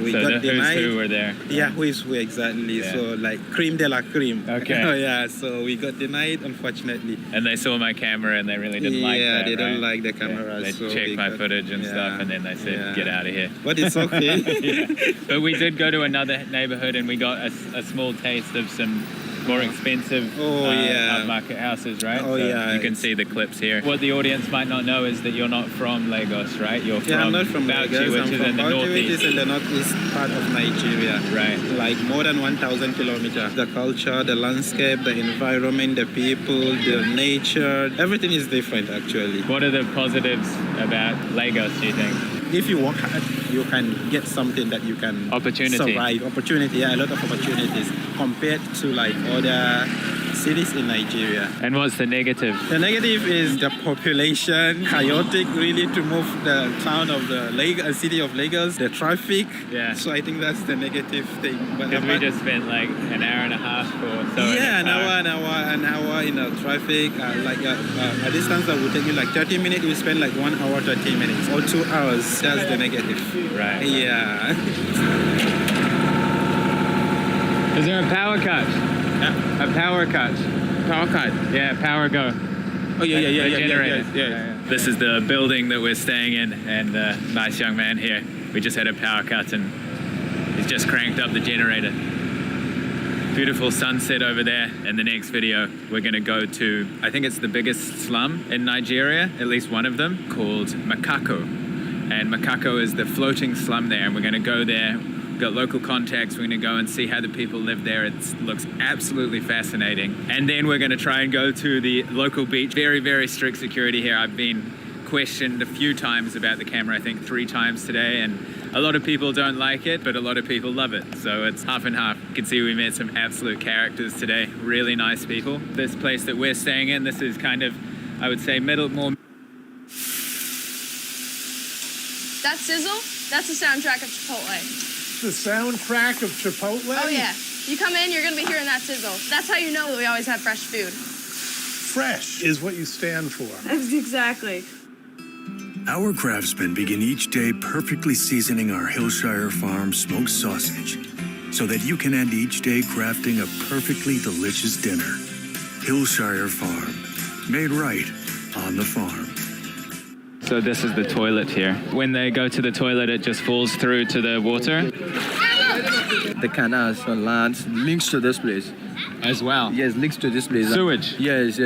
we got denied. Who's who were there? Yeah, who is who exactly. Yeah. So like cream de la cream. Okay. Oh yeah, so we got denied, unfortunately. And they saw my camera and they really didn't like that. Yeah, they don't right? like the camera. Yeah. They so checked my footage and stuff, and then they said, get out of here. But it's okay. Yeah. But we did go to another neighborhood and we got a small taste of some more expensive market houses, right? Oh, so yeah. You can see the clips here. What the audience might not know is that you're not from Lagos, right? You're from I'm not from Bauchi, Lagos. which I'm is from in the Bauchi, northeast. which is in the northeast part of Nigeria. Right. Like more than 1,000 kilometers. The culture, the landscape, the environment, the people, the nature, everything is different actually. What are the positives about Lagos, do you think? If you work hard, you can get something that you can survive. Opportunity, yeah, a lot of opportunities compared to like other cities in Nigeria. And what's the negative? The negative is the population, chaotic really to move the town of the city of Lagos, the traffic. Yeah. So I think that's the negative thing. Because we just spent like an hour and a half or so. Yeah, an hour in the traffic. A distance that would take you like 30 minutes, you spend like 1 hour, 30 minutes or 2 hours. That's the negative. Right. Yeah. Is there a power cut? Yeah. A power cut. Power cut? Yeah, power go. Oh, yeah. Yeah. This is the building that we're staying in, and nice young man here. We just had a power cut and he's just cranked up the generator. Beautiful sunset over there. In the next video, we're gonna go to, I think it's the biggest slum in Nigeria, at least one of them, called Makako. And Makako is the floating slum there, and we're gonna go there. We've got local contacts, we're gonna go and see how the people live there. It looks absolutely fascinating. And then we're gonna try and go to the local beach. Very, very strict security here. I've been questioned a few times about the camera, I think 3 times today, and a lot of people don't like it, but a lot of people love it. So it's half and half. You can see we met some absolute characters today. Really nice people. This place that we're staying in, this is kind of, I would say, more... That sizzle, that's the soundtrack of Chipotle. The soundtrack of Chipotle? Oh yeah. You come in, you're gonna be hearing that sizzle. That's how you know that we always have fresh food. Fresh is what you stand for. Exactly. Our craftsmen begin each day perfectly seasoning our Hillshire Farm smoked sausage so that you can end each day crafting a perfectly delicious dinner. Hillshire Farm, made right on the farm. So this is the toilet here. When they go to the toilet, it just falls through to the water. The canals and lands links to this place. As well? Yes, links to this place. Sewage? Yes.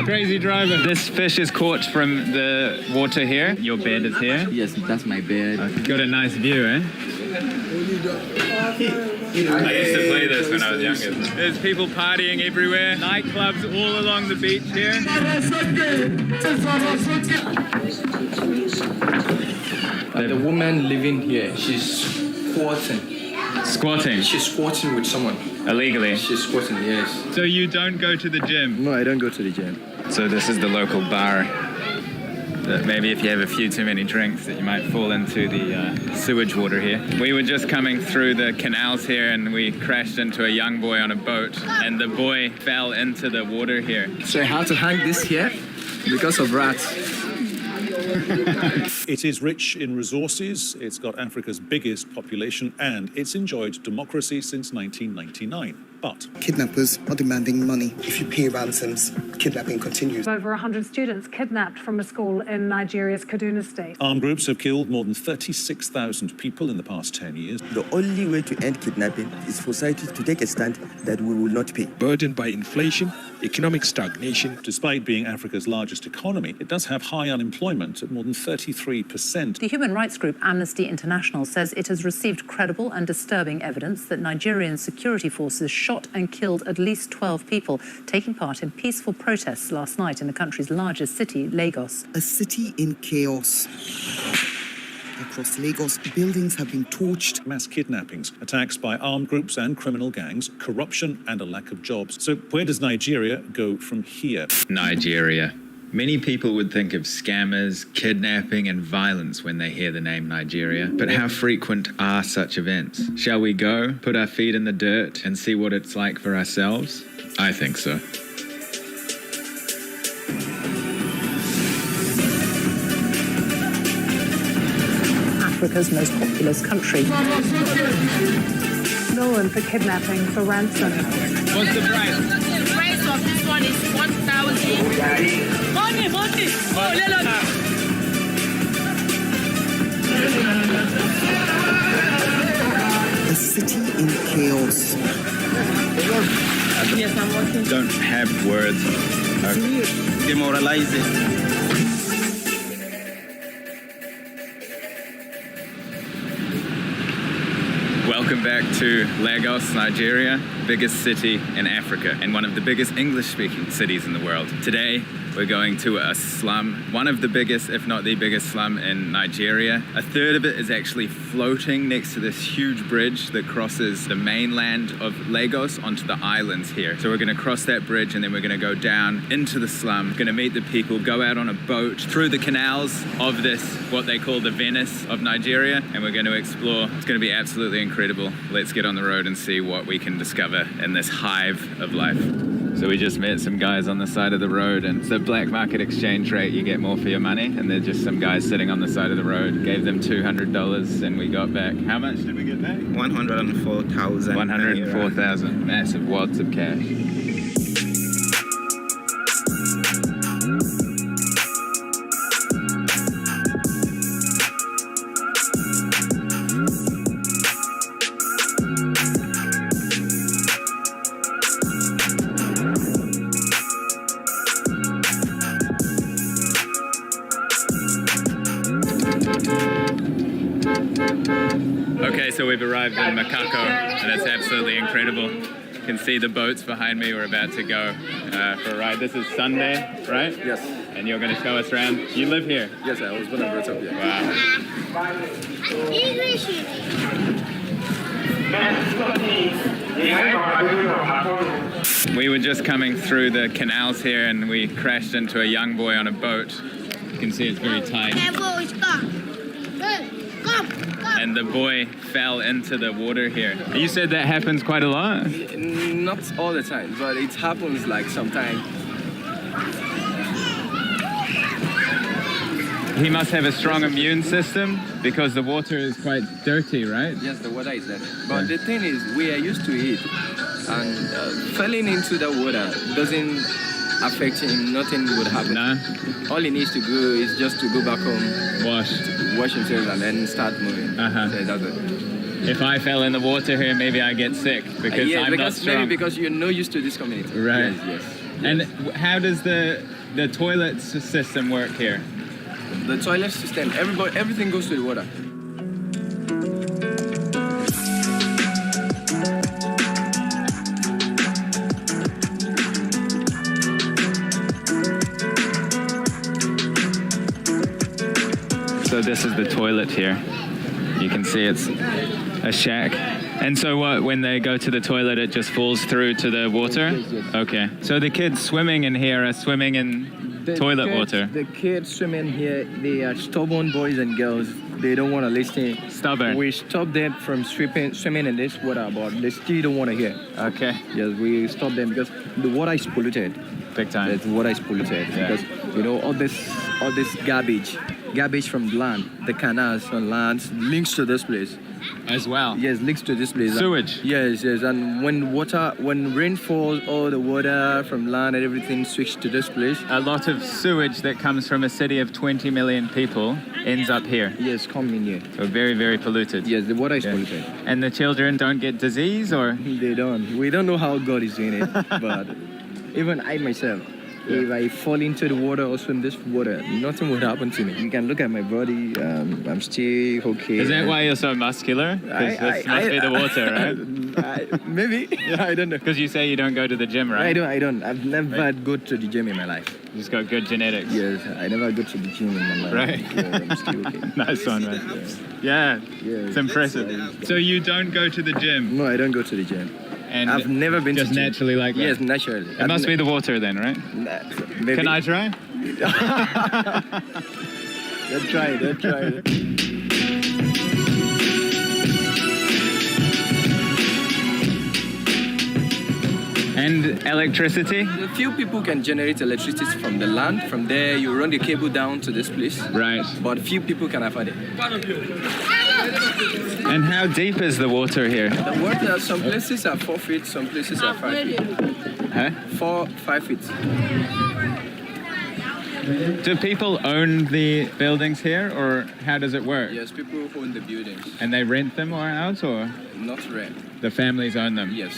Crazy driver. This fish is caught from the water here. Your bed is here. Yes, that's my bed. Got a nice view, eh? I used to play this when I was younger. There's people partying everywhere. Nightclubs all along the beach here. The woman living here, she's squatting. Squatting? She's squatting with someone. Illegally? She's squatting, yes. So you don't go to the gym? No, I don't go to the gym. So this is the local bar. That maybe if you have a few too many drinks that you might fall into the sewage water here. We were just coming through the canals here and we crashed into a young boy on a boat and the boy fell into the water here. So I had to hang this here because of rats. It is rich in resources, it's got Africa's biggest population, and it's enjoyed democracy since 1999. But Kidnappers are demanding money. If you pay ransoms, kidnapping continues. Over 100 students kidnapped from a school in Nigeria's Kaduna state. armed groups have killed more than 36,000 people in the past 10 years. The only way to end kidnapping is for society to take a stand that we will not pay. Burdened by inflation, economic stagnation. Despite being Africa's largest economy, it does have high unemployment at more than 33%. The human rights group Amnesty International says it has received credible and disturbing evidence that Nigerian security forces shot and killed at least 12 people taking part in peaceful protests last night in the country's largest city, Lagos. A city in chaos. Across Lagos, buildings have been torched. Mass kidnappings, attacks by armed groups and criminal gangs, corruption and a lack of jobs. So where does Nigeria go from here? Nigeria. Many people would think of scammers, kidnapping and violence when they hear the name Nigeria. But how frequent are such events? Shall we go, put our feet in the dirt and see what it's like for ourselves? I think so. Africa's most populous country. Known for kidnapping for ransom. What's the price? The price of this one is 1,000. Money. Oh, A city in chaos. Yes, I'm working. Don't have words. Demoralizing. Welcome back to Lagos, Nigeria, biggest city in Africa and one of the biggest English-speaking cities in the world. Today, we're going to a slum, one of the biggest, if not the biggest slum in Nigeria. A third of it is actually floating next to this huge bridge that crosses the mainland of Lagos onto the islands here. So we're gonna cross that bridge and then we're gonna go down into the slum, gonna meet the people, go out on a boat through the canals of this, what they call the Venice of Nigeria, and we're gonna explore. It's gonna be absolutely incredible. Let's get on the road and see what we can discover in this hive of life. So we just met some guys on the side of the road, and it's a black market exchange rate. You get more for your money, and they're just some guys sitting on the side of the road. Gave them $200 and we got back. How much did we get back? 104,000. 104,000. Massive wads of cash. Okay, so we've arrived in Makako, and it's absolutely incredible. You can see the boats behind me. We're about to go for a ride. This is Sunday, right? Yes. And you're going to show us around. You live here? Yes, I was born and brought up here. Wow. We were just coming through the canals here, and we crashed into a young boy on a boat. You can see it's very tight. And the boy fell into the water here. You said that happens quite a lot? Not all the time, but it happens like sometimes. He must have a strong immune system because the water is quite dirty, right? Yes, the water is dirty. But the thing is, we are used to it. And falling into the water doesn't affect him. Nothing would happen. Nah. All he needs to do is just to go back home. Wash himself and then start moving. So that's it. If I fell in the water here, maybe I get sick because I'm not strong. Maybe because you're not used to this community. Right. Yes. And how does the toilet system work here? The toilet system, everything goes to the water. So this is the toilet here. You can see it's a shack. And so what, when they go to the toilet, it just falls through to the water? Yes. Okay. So the kids swimming in here are swimming in toilet water? The kids swimming here, they are stubborn boys and girls. They don't want to listen. Stubborn. We stop them from swimming in this water, but they still don't want to hear. Okay. Yes, we stop them because the water is polluted. Big time. The water is polluted because all this garbage from the land, the canals on land links to this place. As well? Yes, links to this place. Sewage? Yes. And when rain falls, all the water from land and everything switches to this place. A lot of sewage that comes from a city of 20 million people ends up here. Yes, coming here. So very, very polluted. Yes, the water is polluted. And the children don't get disease, or? They don't. We don't know how God is doing it, but even I myself, if I fall into the water or swim this water, nothing would happen to me. You can look at my body, I'm still okay. Is that why you're so muscular? Because this must be the water, right? Maybe. I don't know. Because you say you don't go to the gym, right? I don't. I've never go to the gym in my life. You just got good genetics. Yes, I never go to the gym in my life. Right. Yeah, I'm still okay. Nice one, man. Yeah, it's impressive. So you don't go to the gym? No, I don't go to the gym. And I've never been just to gym. naturally like that? Yes, naturally. It must be the water then, right? Maybe. Can I try? Let's try it. And electricity? A few people can generate electricity from the land. From there, you run the cable down to this place. Right. But few people can afford it. And how deep is the water here? The water, some places are 4 feet, some places are 5 feet. Huh? 4-5 feet. Do people own the buildings here, or how does it work? Yes, people own the buildings. And they rent them or out, or? Not rent. The families own them? Yes.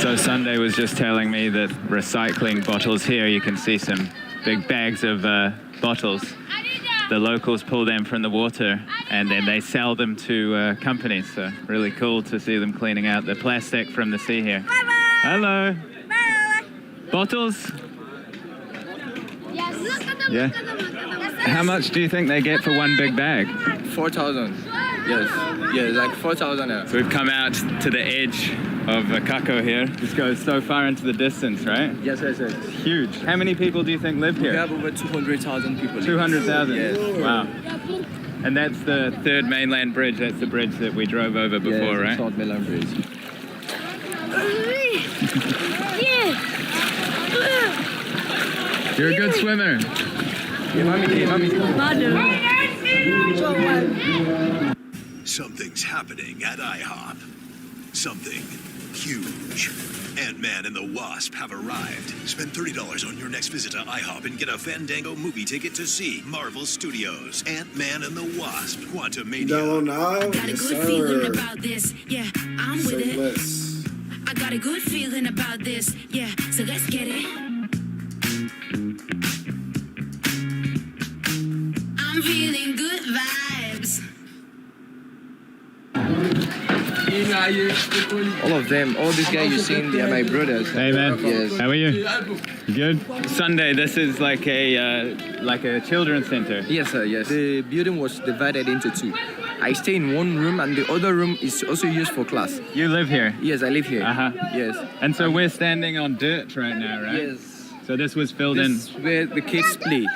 So Sunday was just telling me that recycling bottles here, you can see some big bags of bottles. The locals pull them from the water and then they sell them to companies. So really cool to see them cleaning out the plastic from the sea here. Bye-bye. Hello. Bye. Bottles? Yes. Yeah. How much do you think they get for one big bag? 4,000. Yes. Yeah, like 4,000. So we've come out to the edge of Kako here. This goes so far into the distance, right? Yes. It's huge. How many people do you think live here? We have over 200,000 people. 200,000? Yes. Wow. And that's the third mainland bridge. That's the bridge that we drove over before, right? Third mainland bridge. You're a good swimmer. Something's happening at IHOP. Something huge. Ant-Man and the Wasp have arrived. Spend $30 on your next visit to IHOP and get a Fandango movie ticket to see Marvel Studios' Ant-Man and the Wasp: Quantumania. Got a good feeling about this, yeah, I'm with it. I got a good feeling about this, yeah, so let's get it. I'm feeling good vibes. All of them, all these guys you seen, they are my brothers. Hey man, yes. How are you? You good? Sunday, this is like a children's center. Yes, sir, yes. The building was divided into two. I stay in one room and the other room is also used for class. You live here? Yes, I live here. Yes. And so we're standing on dirt right now, right? Yes. So this was filled in. This is where the kids play.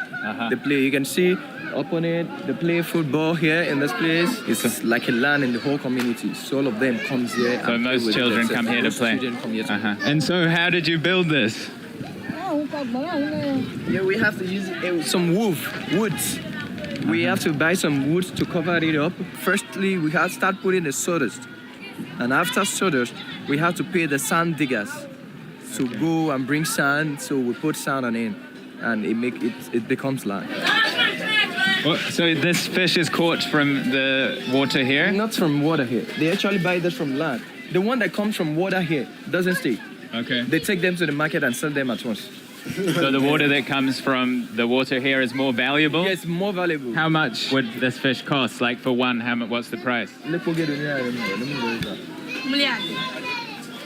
They play. You can see up on it, they play football here in this place. It's like a land in the whole community. So all of them comes here. So most children come here to play. And so how did you build this? Yeah, we have to use some woods. We have to buy some wood to cover it up. Firstly, we have to start putting the sawdust. And after sawdust, we have to pay the sand diggers to go and bring sand. So we put sand on it and it becomes land. So this fish is caught from the water here? Not from water here. They actually buy this from land. The one that comes from water here doesn't stay. Okay. They take them to the market and sell them at once. So the water that comes from the water here is more valuable? Yes, more valuable. How much would this fish cost? Like for one, what's the price?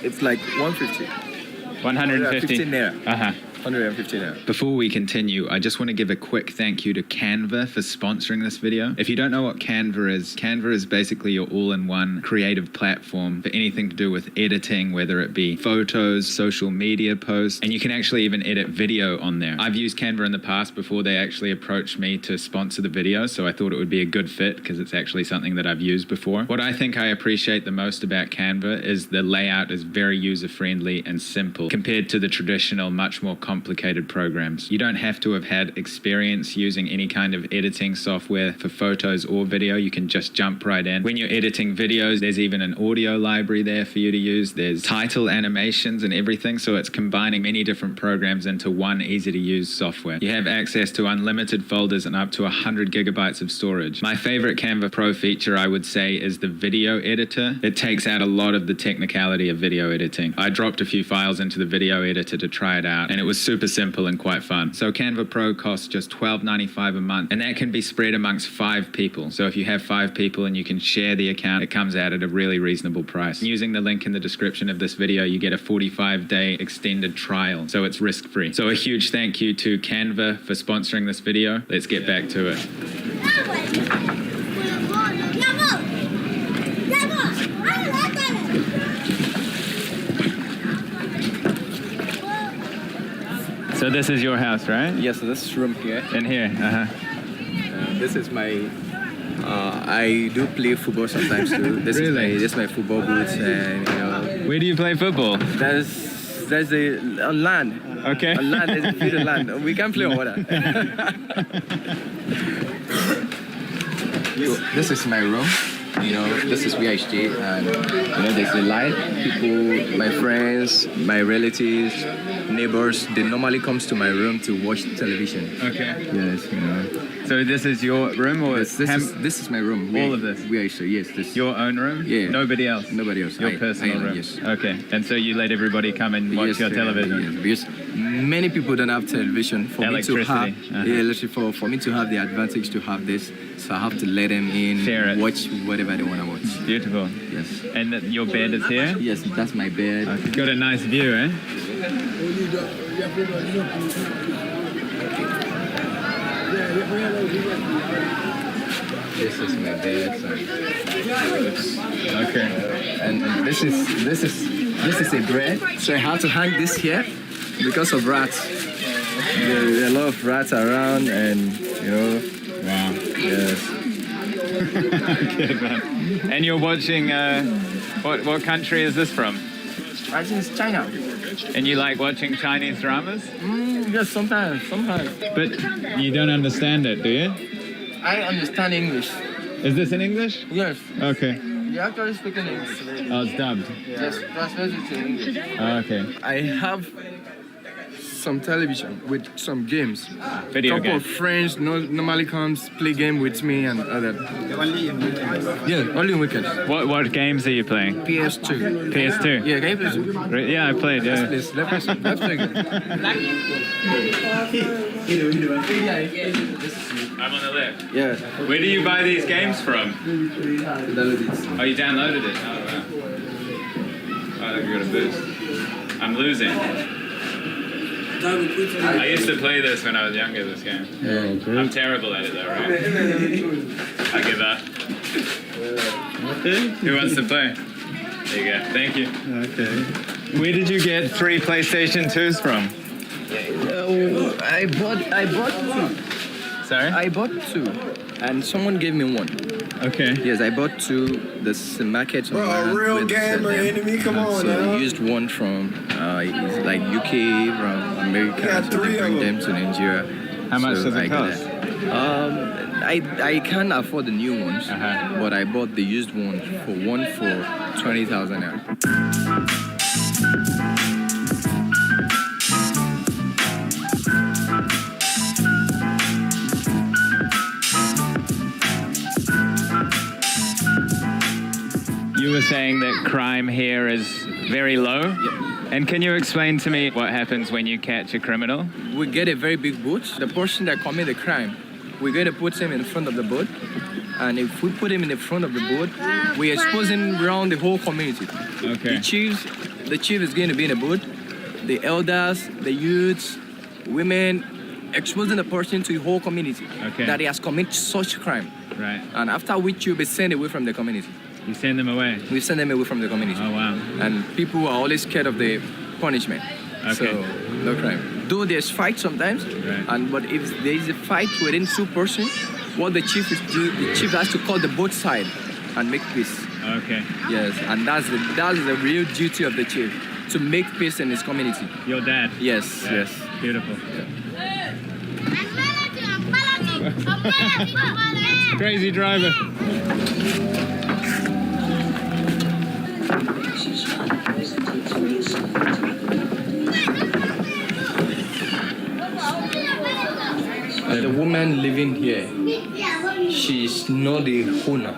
It's like 150. 150? 115 naira. 150 now. Before we continue, I just want to give a quick thank you to Canva for sponsoring this video. If you don't know what Canva is basically your all-in-one creative platform for anything to do with editing, whether it be photos, social media posts, and you can actually even edit video on there. I've used Canva in the past before they actually approached me to sponsor the video, so I thought it would be a good fit because it's actually something that I've used before. What I think I appreciate the most about Canva is the layout is very user-friendly and simple compared to the traditional, much more complicated programs. You don't have to have had experience using any kind of editing software for photos or video. You can just jump right in. When you're editing videos, there's even an audio library there for you to use. There's title animations and everything, so it's combining many different programs into one easy-to-use software. You have access to unlimited folders and up to 100 gigabytes of storage. My favorite Canva Pro feature, I would say, is the video editor. It takes out a lot of the technicality of video editing. I dropped a few files into the video editor to try it out, and it was super simple and quite fun. So Canva Pro costs just $12.95 a month, and that can be spread amongst 5 people. So if you have 5 people and you can share the account, it comes out at a really reasonable price. Using the link in the description of this video, you get a 45-day extended trial, so it's risk-free. So a huge thank you to Canva for sponsoring this video. Let's get back to it. So this is your house, right? Yes, this is room here. In here, This is my. I do play football sometimes too. This is my football boots, and you know. Where do you play football? There's a on land. Okay. On land, there's a field of land. We can't play on water. This is my room. You know, this is where I stay, and you know, there's a light. People, my friends, my relatives, neighbors, they normally comes to my room to watch television. Okay. Yes, you know. So this is your room, or this is my room. All of this? Where I stay, yes. This. Your own room? Yeah. Nobody else? Nobody else. Your personal room? Yes. Okay. And so you let everybody come and watch your television? Yes, because many people don't have television. For me to have, for me to have the advantage to have this, so I have to let them in, watch whatever they want to watch. Beautiful. Yes. And your bed is here? Yes, that's my bed. Okay. Got a nice view, eh? This is my bed. Okay. And this is a bread. So I have to hang this here because of rats. There are a lot of rats around, and you know. Wow. Yes. Good, man. And you're watching. What country is this from? I think it's China. And you like watching Chinese dramas? Yes, sometimes. But you don't understand it, do you? I understand English. Is this in English? Yes. Okay. You actually speak in English. Oh, it's dubbed. Yes, translate it to English. Oh, okay. I have some television with some games. Video couple games. of friends normally comes play game with me and other. Only in weekends. Yeah, only in weekends. What games are you playing? PS2. PS2? Yeah, can you play some? Yeah, I played, yeah. Let's play some. Let's play game. I'm on the left. Yeah. Where do you buy these games from? Download it. Oh, you downloaded it? Oh, wow. Oh, you got a boost. I'm losing. I used to play this when I was younger, this game. Yeah, I'm terrible at it though, right? I give up. Who wants to play? There you go. Thank you. Okay. Where did you get 3 PlayStation 2s from? I bought 2. Sorry? I bought 2, and someone gave me 1. Okay. Yes, I bought 2. This market. Bro, a real gamer, enemy. Come on, so now. I used 1 from like UK, from America, so they bring them to Nigeria. How much does it cost? I can't afford the new ones, but I bought the used one for 20,000 naira. You were saying that crime here is very low? Yep. And can you explain to me what happens when you catch a criminal? We get a very big boat. The person that commit the crime, we're going to put him in front of the boat. And if we put him in the front of the boat, we expose him around the whole community. Okay. The chief is going to be in the boat. The elders, the youths, women, exposing the person to the whole community that he has committed such crime. Right. And after which you'll be sent away from the community. You send them away? We send them away from the community. Oh, wow. And people are always scared of the punishment. Okay. So, no crime. Though there's fight sometimes, but if there is a fight within two persons, what the chief is doing, the chief has to call the both side and make peace. Okay. Yes, and that's the real duty of the chief, to make peace in his community. Your dad? Yes, yes. Beautiful. Crazy driver. The woman living here, she's not the owner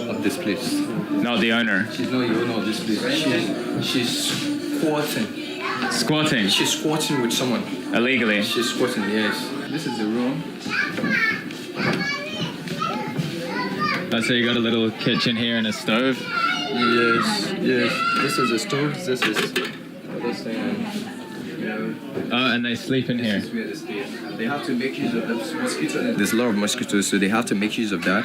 of this place. Not the owner? She's not the owner of this place. She's squatting. Squatting? She's squatting with someone. Illegally? She's squatting, yes. This is the room. Oh, so you got a little kitchen here and a stove? Yes, yes. This is a stove. This is this thing. Oh, and they sleep in here. This is where they stay. They have to make use of the mosquitoes. There's a lot of mosquitoes, so they have to make use of that.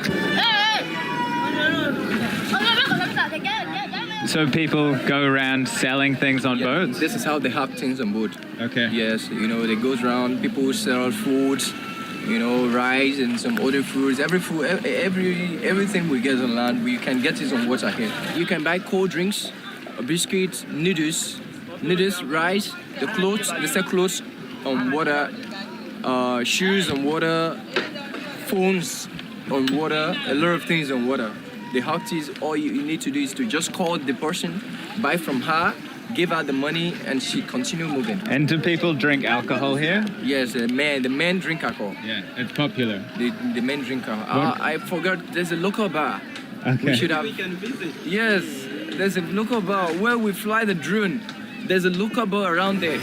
So people go around selling things on boats? This is how they have things on boat. Okay. Yes, they goes around, people sell food, rice and some other foods. Everything we get on land, we can get it on water here. You can buy cold drinks, biscuits, noodles, rice, the clothes, they sell clothes on water, shoes on water, phones on water, a lot of things on water. The hot is all you need to do is to just call the person, buy from her, give her the money, and she continue moving. And do people drink alcohol here? Yes, the men drink alcohol. Yeah, it's popular. The men drink alcohol. I forgot, there's a local bar. Okay. We should have. We can visit. Yes, there's a local bar where we fly the drone. There's a local bar around there.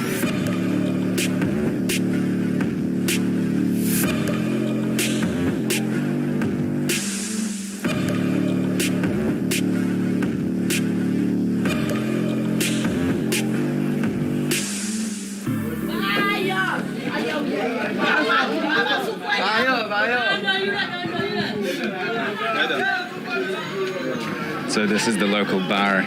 So this is the local bar.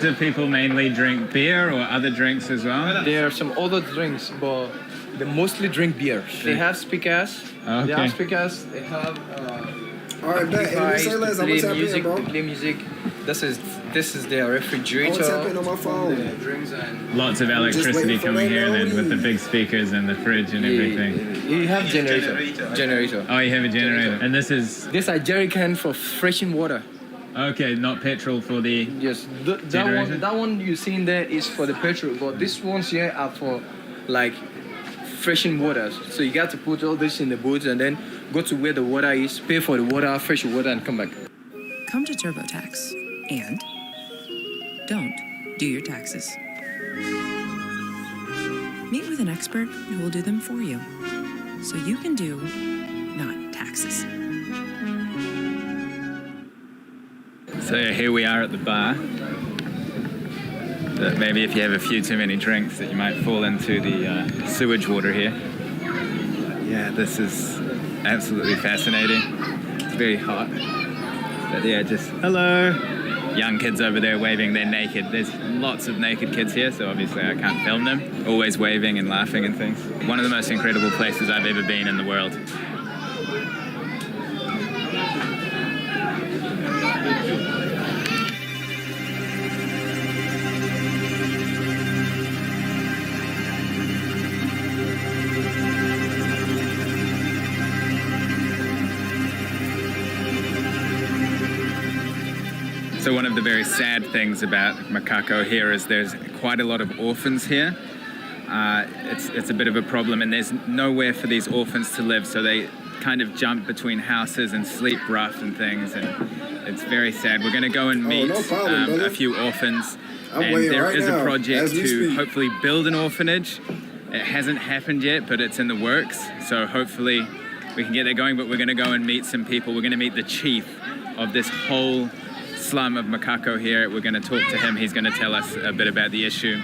Do people mainly drink beer or other drinks as well? There are some other drinks, but they mostly drink beer. They have speakers. Okay. They have speakers. They have. All right, bet. Hey, say less. I'm gonna tap in, bro. They play music. This is their refrigerator. I'm tap in on my phone. The drinks and lots of electricity coming here then with the big speakers and the fridge and everything. You have generator. Oh, you have a generator. And this is? These are jerry cans for freshen water. Okay, not petrol for the generator? That one you see in there is for the petrol, but these ones here are for like freshen water. So you got to put all this in the boat and then go to where the water is, pay for the water, fresh water, and come back. Come to TurboTax and don't do your taxes. Meet with an expert who will do them for you, so you can do not taxes. So here we are at the bar. That maybe if you have a few too many drinks that you might fall into the sewage water here. Yeah, this is absolutely fascinating. It's very hot. But yeah, just hello. Young kids over there waving, they're naked. There's lots of naked kids here, so obviously I can't film them. Always waving and laughing and things. One of the most incredible places I've ever been in the world. So one of the very sad things about Makako here is there's quite a lot of orphans here. It's a bit of a problem, and there's nowhere for these orphans to live, so they kind of jump between houses and sleep rough and things, and it's very sad. We're going to go and meet a few orphans, and there is a project to hopefully build an orphanage. It hasn't happened yet, but it's in the works, so hopefully we can get that going. But we're going to go and meet some people. We're going to meet the chief of this whole slum of Makako here. We're going to talk to him. He's going to tell us a bit about the issue.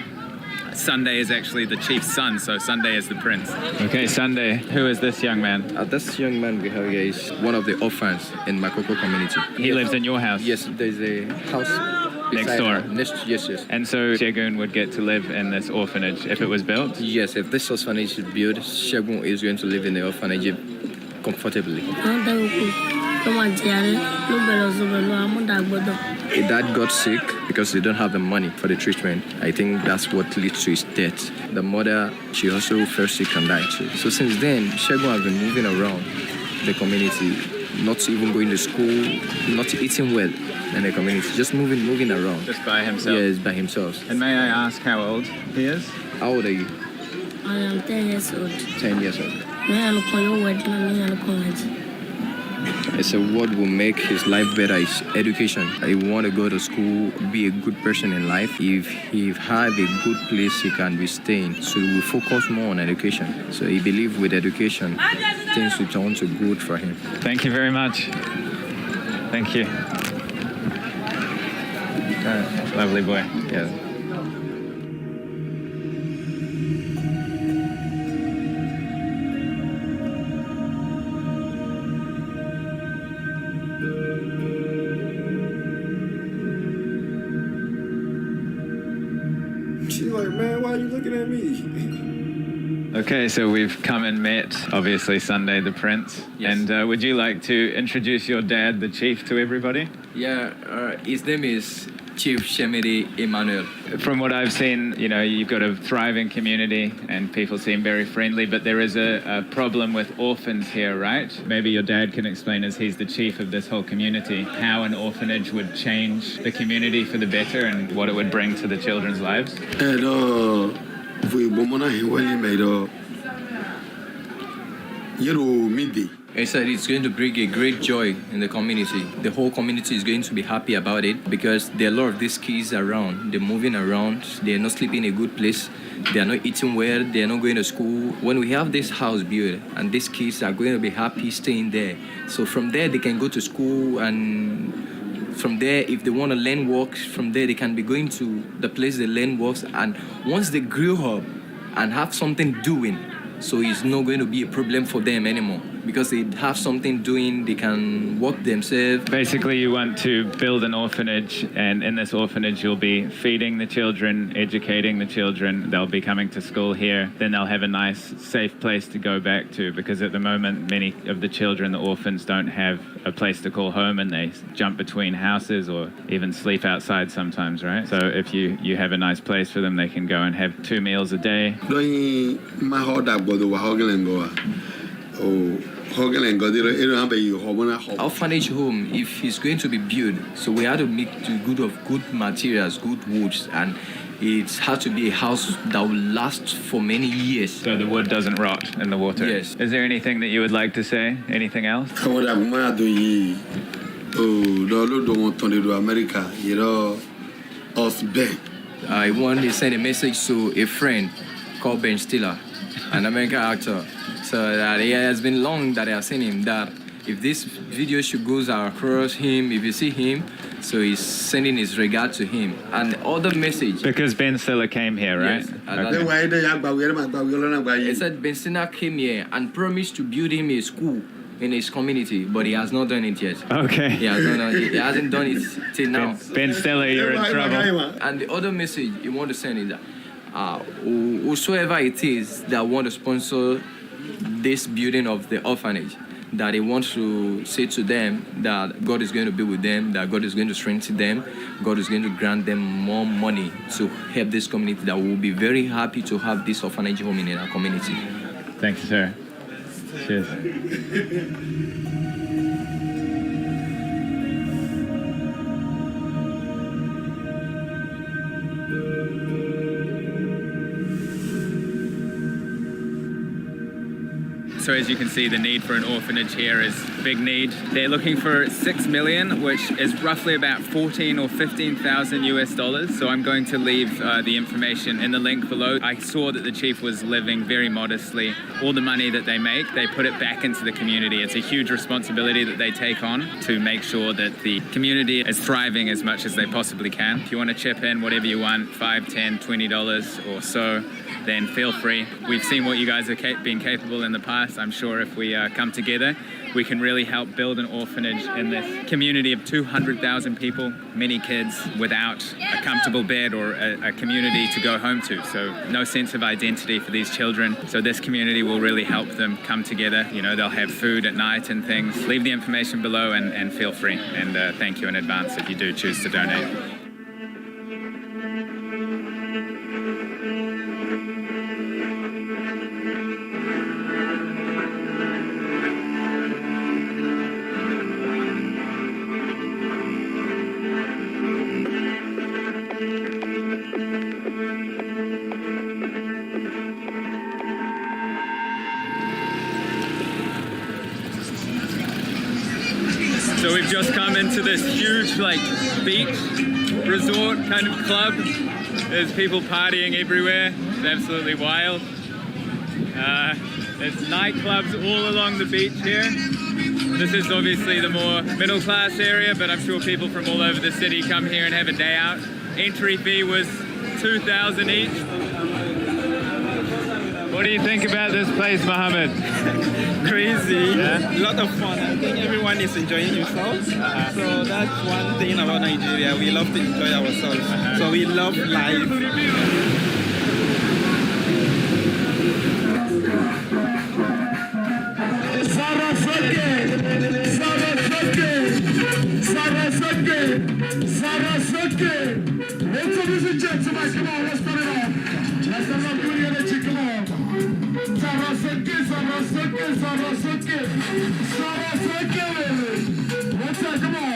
Sunday is actually the chief's son, so Sunday is the prince. Okay, Sunday, who is this young man? This young man we have here is one of the orphans in Makoko community. He lives in your house? Yes, there's a house next door. Yes. And so Shegun would get to live in this orphanage if it was built? Yes, if this orphanage is built, Shegun is going to live in the orphanage comfortably. His dad got sick because they don't have the money for the treatment. I think that's what leads to his death. The mother, she also fell sick and died too. So since then, Shegun has been moving around the community, not even going to school, not eating well in the community, just moving around. Just by himself? Yes, by himself. And may I ask how old he is? How old are you? I am 10 years old. 10 years old. It's a word will make his life better. It's education. He want to go to school, be a good person in life. If he have a good place he can be staying, so he will focus more on education. So he believes with education, things will turn to good for him. Thank you very much. Thank you. Lovely boy. Yeah. Okay, so we've come and met, obviously, Sunday the Prince. Yes. And would you like to introduce your dad, the chief, to everybody? Yeah, his name is Chief Shemidi Emmanuel. From what I've seen, you know, you've got a thriving community and people seem very friendly, but there is a problem with orphans here, right? Maybe your dad can explain, as he's the chief of this whole community, how an orphanage would change the community for the better and what it would bring to the children's lives. He said it's going to bring a great joy in the community. The whole community is going to be happy about it because there are a lot of these kids around. They're moving around. They're not sleeping in a good place. They're not eating well. They're not going to school. When we have this house built and these kids are going to be happy staying there. So from there, they can go to school, and from there, if they want to learn works, from there, they can be going to the place they learn works. And once they grow up and have something doing, so it's not going to be a problem for them anymore because they have something doing, they can work themselves. Basically, you want to build an orphanage, and in this orphanage, you'll be feeding the children, educating the children. They'll be coming to school here. Then they'll have a nice, safe place to go back to, because at the moment, many of the children, the orphans, don't have a place to call home, and they jump between houses or even sleep outside sometimes, right? So if you have a nice place for them, they can go and have 2 meals a day. Orphanage home, if it's going to be built, so we have to make good materials, good woods, and it has to be a house that will last for many years. So the wood doesn't rot in the water? Yes. Is there anything that you would like to say? Anything else? I want to send a message to a friend called Ben Stiller, an American actor. So that it has been long that I have seen him, that if this video should goes across him, if you see him, so he's sending his regard to him. And other message. Because Ben Stiller came here, right? Yes. Okay. He said Ben Stiller came here and promised to build him a school in his community, but he has not done it yet. Okay. He hasn't done it till now. Ben Stiller, you're in trouble. And the other message you want to send is that whosoever it is that want to sponsor this building of the orphanage, that he wants to say to them that God is going to be with them, that God is going to strengthen them, God is going to grant them more money to help this community, that will be very happy to have this orphanage home in our community. Thank you, sir. Cheers. also, as you can see, the need for an orphanage here is a big need. They're looking for 6 million, which is roughly about 14 or 15,000 US dollars. So I'm going to leave the information in the link below. I saw that the chief was living very modestly. All the money that they make, they put it back into the community. It's a huge responsibility that they take on to make sure that the community is thriving as much as they possibly can. If you want to chip in whatever you want, $5, $10, $20 or so, then feel free. We've seen what you guys have been capable in the past. I'm sure if we come together, we can really help build an orphanage in this community of 200,000 people, many kids without a comfortable bed or a community to go home to. So no sense of identity for these children. So this community will really help them come together. You know, they'll have food at night and things. Leave the information below and feel free. And thank you in advance if you do choose to donate. So we've just come into this huge beach resort kind of club. There's people partying everywhere. It's absolutely wild. There's nightclubs all along the beach here. This is obviously the more middle class area, but I'm sure people from all over the city come here and have a day out. Entry fee was $2,000 each. What do you think about this place, Mohammed? Crazy. Yeah? A lot of fun. I think everyone is enjoying themselves. So that's one thing about Nigeria. We love to enjoy ourselves. So we love life. Ladies and gentlemen, come on, let's put it on. Let's have a good energy, come on. Sarasake, Sarasake, Sarasake. Sarasake, baby. What's that, come on.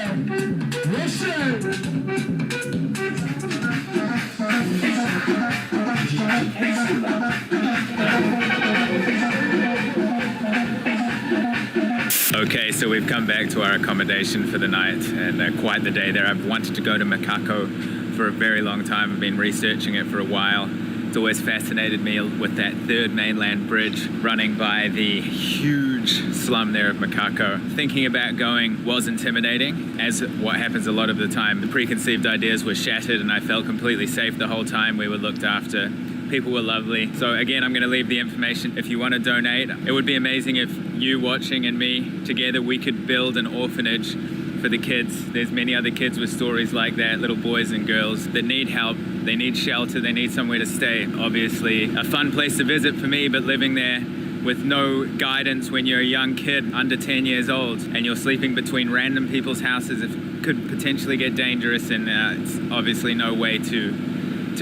Okay, so we've come back to our accommodation for the night, and quite the day there. I've wanted to go to Makako for a very long time. I've been researching it for a while. It's always fascinated me with that third mainland bridge running by the huge slum there of Makako. Thinking about going was intimidating, as what happens a lot of the time. The preconceived ideas were shattered and I felt completely safe the whole time. We were looked after. People were lovely. So again, I'm going to leave the information if you want to donate. It would be amazing if you watching and me together, we could build an orphanage for the kids. There's many other kids with stories like that, little boys and girls that need help. They need shelter, they need somewhere to stay. Obviously, a fun place to visit for me, but living there with no guidance when you're a young kid under 10 years old and you're sleeping between random people's houses, it could potentially get dangerous, and it's obviously no way to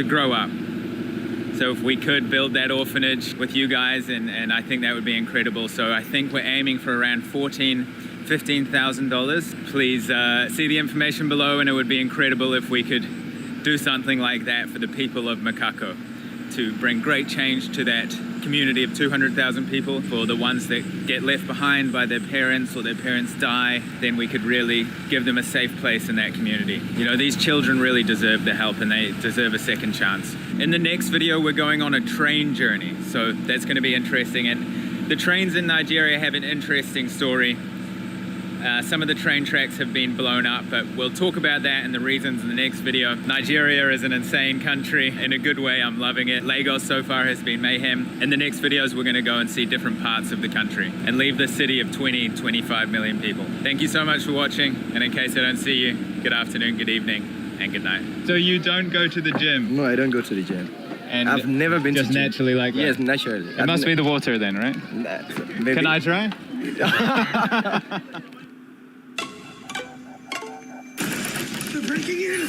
grow up. So if we could build that orphanage with you guys, and I think that would be incredible. So I think we're aiming for around $15,000. Please see the information below, and it would be incredible if we could do something like that for the people of Makako, to bring great change to that community of 200,000 people. For the ones that get left behind by their parents or their parents die, then we could really give them a safe place in that community. You know, these children really deserve the help and they deserve a second chance. In the next video, we're going on a train journey, so that's going to be interesting. And the trains in Nigeria have an interesting story. Some of the train tracks have been blown up, but we'll talk about that and the reasons in the next video. Nigeria is an insane country in a good way. I'm loving it. Lagos so far has been mayhem. In the next videos, we're going to go and see different parts of the country and leave the city of 25 million people. Thank you so much for watching. And in case I don't see you, good afternoon, good evening, and good night. So you don't go to the gym? No, I don't go to the gym. And I've never been just to gym. naturally like that? Yes, naturally. It must be the water then, right? Maybe. Can I try? They're breaking in.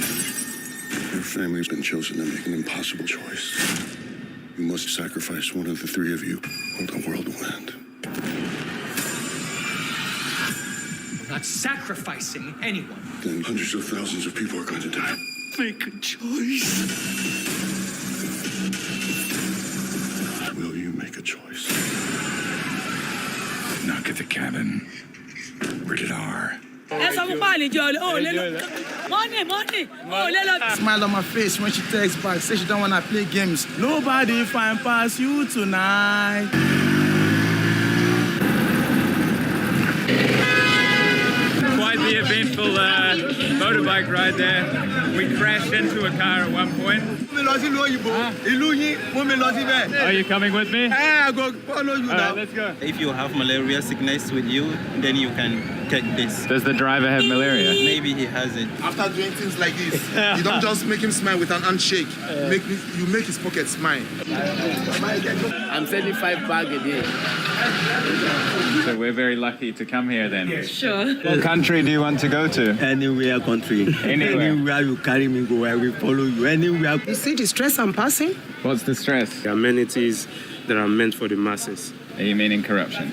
Your family's been chosen to make an impossible choice. You must sacrifice one of the three of you, or the world will end. We're not sacrificing anyone. Then hundreds of thousands of people are going to die. Make a choice. Will you make a choice? at the cabin. Rated R. Smile on my face when she texts back, say she don't wanna play games. Nobody find past you tonight. Quite the eventful motorbike ride there. We crashed into a car at one point. Are you coming with me? I go follow you now. Let's go. If you have malaria sickness with you, then you can take this. Does the driver have malaria? Maybe he has it. After doing things like this, you don't just make him smile with an handshake. You make his pocket smile. I'm 75 bags a day. So we're very lucky to come here then. Sure. What country do you want to go to? Anywhere country. Anywhere you carry me go, I will follow you. Anywhere. You see the stress I'm passing? What's the stress? The amenities that are meant for the masses. Are you meaning corruption?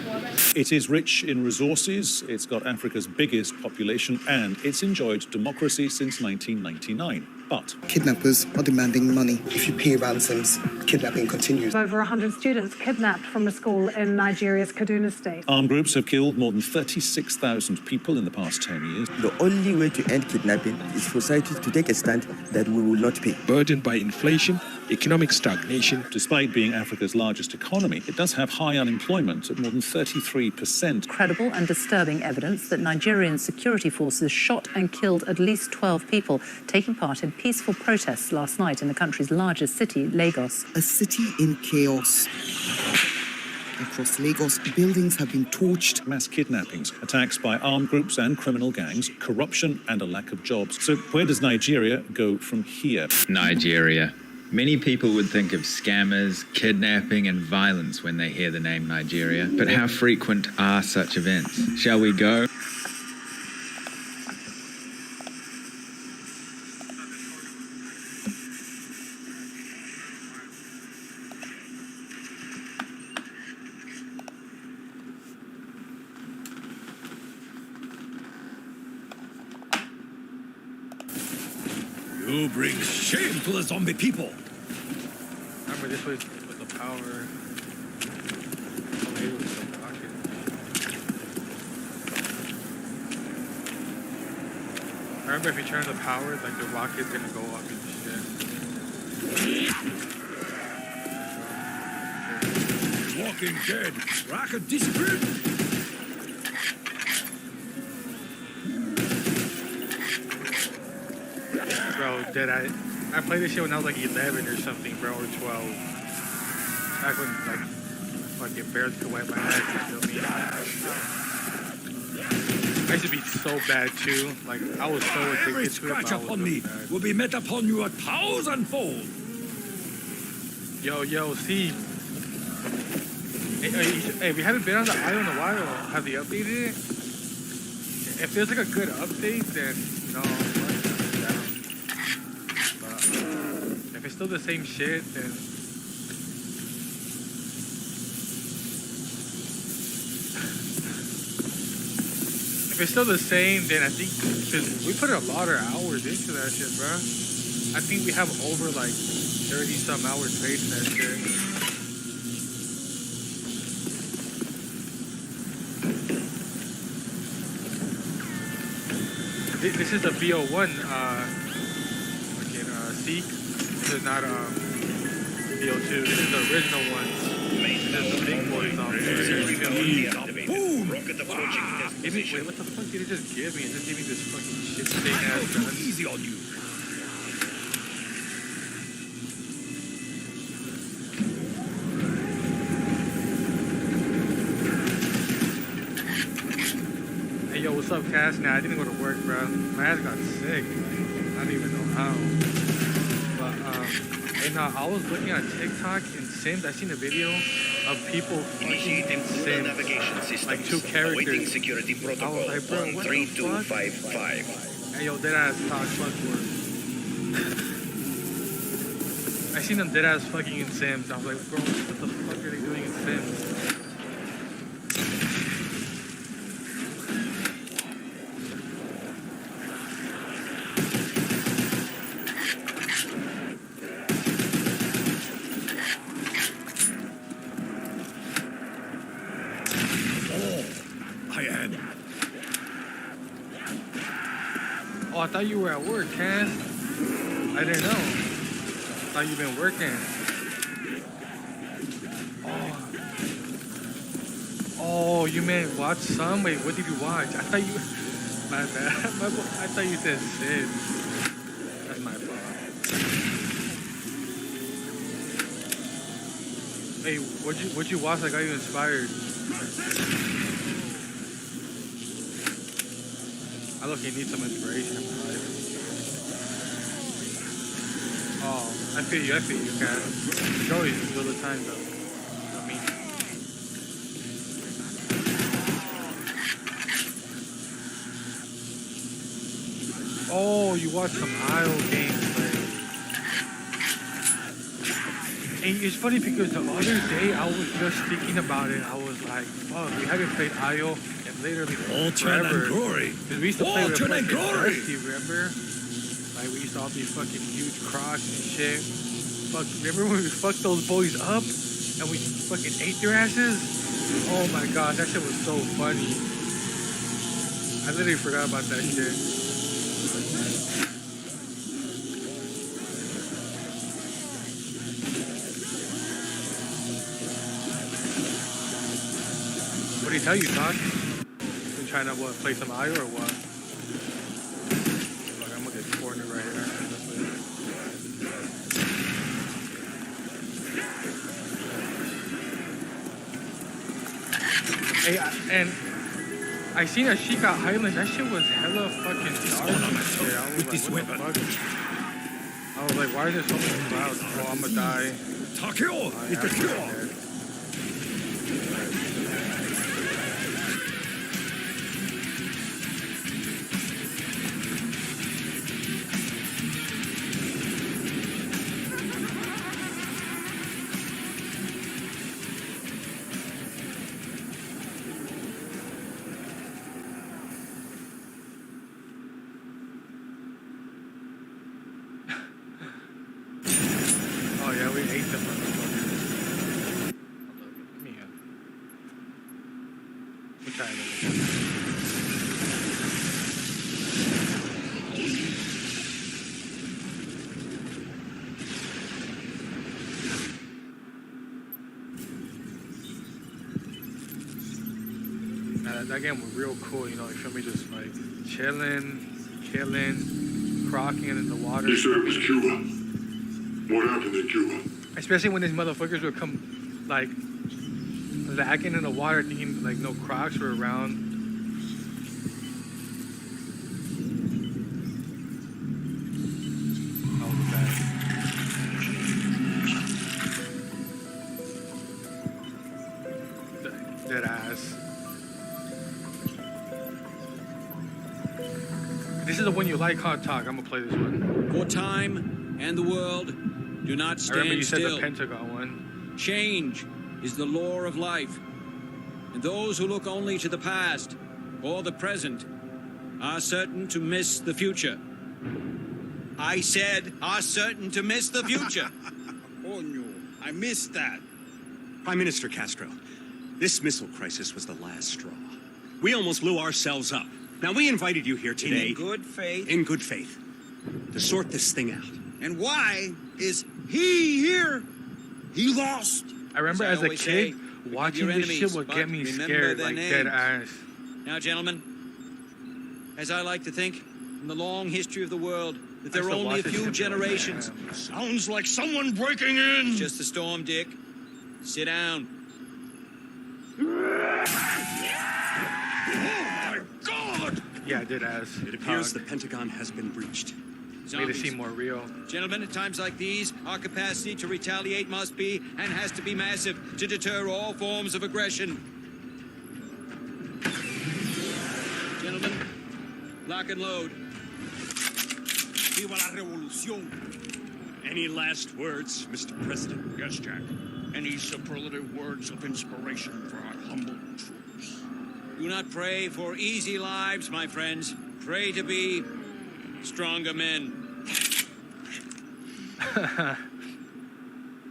It is rich in resources, it's got Africa's biggest population, and it's enjoyed democracy since 1999. But Kidnappers are demanding money. If you pay ransoms, kidnapping continues. Over 100 students kidnapped from a school in Nigeria's Kaduna state. armed groups have killed more than 36,000 people in the past 10 years. The only way to end kidnapping is for society to take a stand that we will not pay. Burdened by inflation, economic stagnation. Despite being Africa's largest economy, it does have high unemployment at more than 33%. Credible and disturbing evidence that Nigerian security forces shot and killed at least 12 people taking part in peaceful protests last night in the country's largest city, Lagos. A city in chaos. Across Lagos, buildings have been torched. Mass kidnappings, attacks by armed groups and criminal gangs, corruption and a lack of jobs. So where does Nigeria go from here? Nigeria. Many people would think of scammers, kidnapping and violence when they hear the name Nigeria. But how frequent are such events? Shall we go? You bring shame to the zombie people. Remember this was with the power. I remember if you turn the power, like the rocket's gonna go up and shit. Walking Dead. Rocket disappeared. Bro, I played this shit when I was like 11 or something, bro, or 12. Back when like fucking bears could wipe my ass, you feel me? I used to be so bad too. Like I was so addicted to it. Scratch upon me will be met upon you 1,000-fold. Yo, see. Hey, we haven't been on the island in a while. Have they updated it? If there's like a good update, then you know. If it's still the same shit, then if it's still the same, then I think cause we put a lot of hours into that shit, bro. I think we have over like 30-some hours played in that shit. This is the VO1 Seek. This is not VO2. This is the original one. This is the big boys on there. Boom! Wait, what the fuck did it just give me? It just gave me this fucking shit thing ass gun. Easy on you. Hey, yo, what's up, Cass? Nah, I didn't go to work, bro. My ass got sick. I don't even know how. But, hey, nah, I was looking at TikTok in Sims. I seen a video of people fucking in Sims. Like two characters. Security protocol I was like, bro, what the fuck? 13255. Hey, yo, deadass talk fuck word. I seen them deadass fucking in Sims. I was like, bro, what the fuck are they doing in Sims? Oh, I thought you were at work, Cass. I didn't know. I thought you've been working. Oh, you meant watch some? Wait, what did you watch? I thought you... My bad. I thought you said Sid. That's my fault. Hey, what'd you watch that got you inspired? I look, you need some inspiration in my life. Oh, I feel you, Kat. Joey, all the time, though. I mean... Oh, you watch some IO gameplay. And it's funny because the other day I was just thinking about it. I was like, fuck, we haven't played IO in literally forever. Because we used to play with fucking Dusty, remember? Like, we used to all be fucking huge crocs and shit. Fuck, remember when we fucked those boys up? And we fucking ate their asses? Oh my god, that shit was so funny. I literally forgot about that shit. What did he tell you, Todd? Been trying to what, play some IO or what? Look, I'm gonna get cornered right here. Hey, and I seen a Sheikah Highlands. That shit was hella fucking dark and shit. I was like, what the fuck? I was like, why is there so many clouds? Oh, I'm gonna die. Oh yeah, we ate them motherfuckers. Give me a... We'll try it again. Now, that game was real cool, you know, you feel me? Just like chilling, crocking in the water. You said it was Cuba. What happened in Cuba? Especially when these motherfuckers would come, like, lagging in the water, thinking, like, no Crocs were around. Oh, bad. Dead ass. This is the one you like, hot talk. I'm gonna play this one. For time and the world do not I remember you stand still. said the Pentagon one. Change is the law of life. And those who look only to the past or the present are certain to miss the future. I said are certain to miss the future. Oh no, I missed that. Prime Minister Castro, this missile crisis was the last straw. We almost blew ourselves up. Now, we invited you here today... In good faith. In good faith. To sort this thing out. And why is he here? He lost. I remember as a kid, watching this shit would get me scared, like dead ass. Now, gentlemen, as I like to think, in the long history of the world, that there are only a few generations. Sounds like someone breaking in. It's just a storm, Dick. Sit down. God! Yeah, dead ass. It appears the Pentagon has been breached. Made it seem more real. Gentlemen, at times like these, our capacity to retaliate must be and has to be massive to deter all forms of aggression. Gentlemen, lock and load. Viva la revolución. Any last words, Mr. President? Yes, Jack. Any superlative words of inspiration for our humble troops? Do not pray for easy lives, my friends. Pray to be stronger men.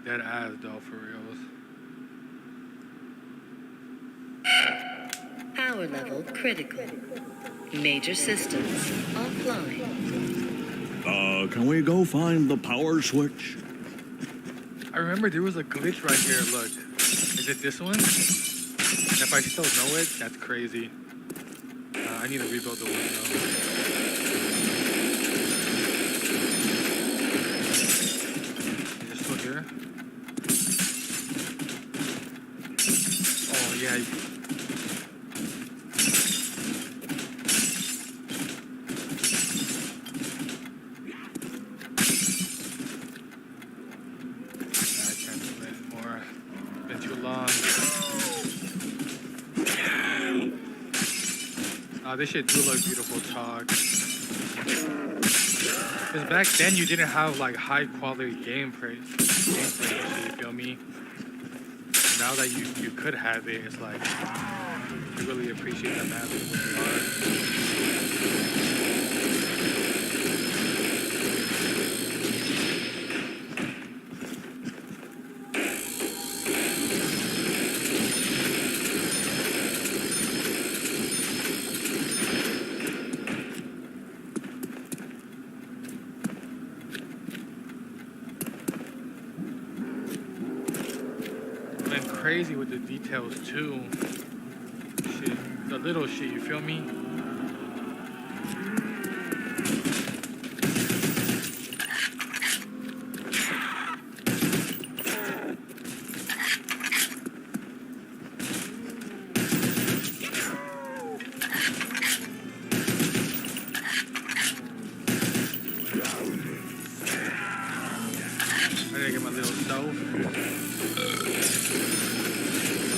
Dead ass, though, for reals. Power level critical. Major systems offline. Can we go find the power switch? I remember there was a glitch right here. Look, is it this one? And if I still know it, that's crazy. I need to rebuild the window. Is it still here? Oh yeah. This shit do look beautiful, talk. Because back then you didn't have like high quality gameplay, you feel me? Now that you could have it, it's like you really appreciate that map and what you crazy with the details too. Shit, the little shit, you feel me? I gotta get my little stove.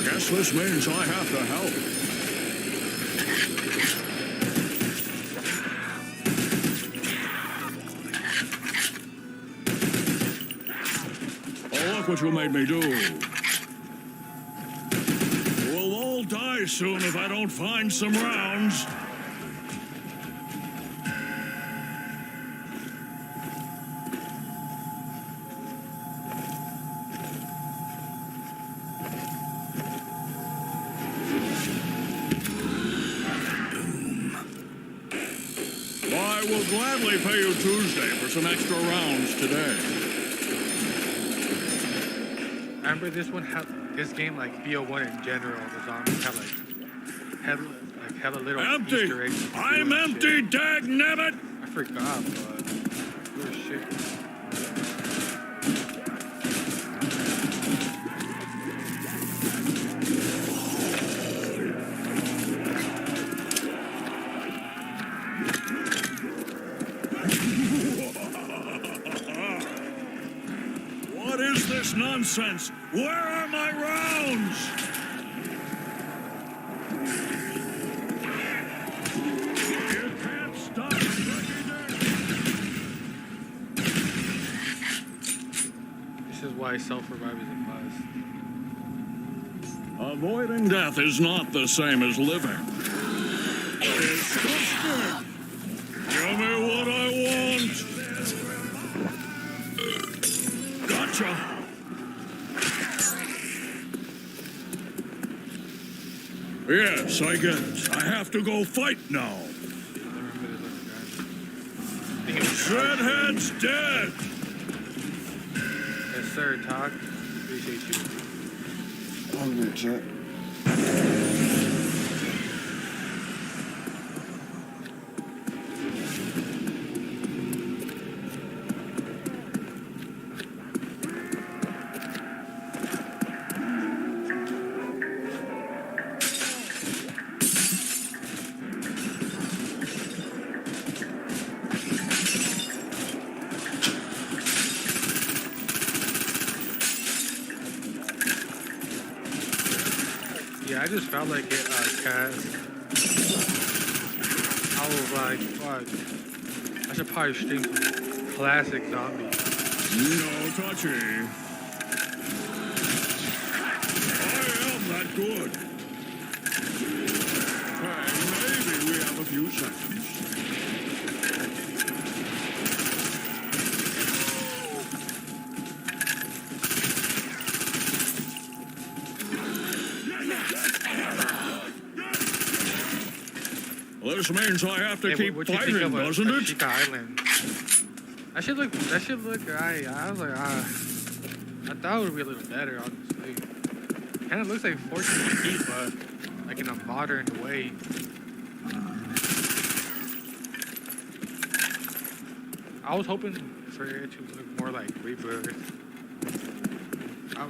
Guess this means I have to help. Oh, look what you made me do. We'll all die soon if I don't find some rounds. I will gladly pay you Tuesday for some extra rounds today. I remember this game like BO1 in general, the zombies have like hella little Easter eggs. I'm empty, dagnabbit! I forgot, but good shit. What is this nonsense? Where are my rounds? You can't stop This is why self-revive is a must. Avoiding death is not the same as living. Disgusting! Give me what I want! Gotcha! Yes, I get it. I have to go fight now. Shredhead's dead! Yes, sir, Talk. Appreciate you. I'm good, Jack. Yeah, I just felt like it, Cass. I was like, fuck. I should probably stream some classic zombies. No touchy. I am that good. Hey, maybe we have a few seconds. This means I have to Hey, keep what you think fighting, of doesn't it? Ashika Island? That should look alright. I was like, I thought it would be a little better, honestly. Kind of looks like 14 feet, but like in a modern way. I was hoping for it to look more like Rebirth.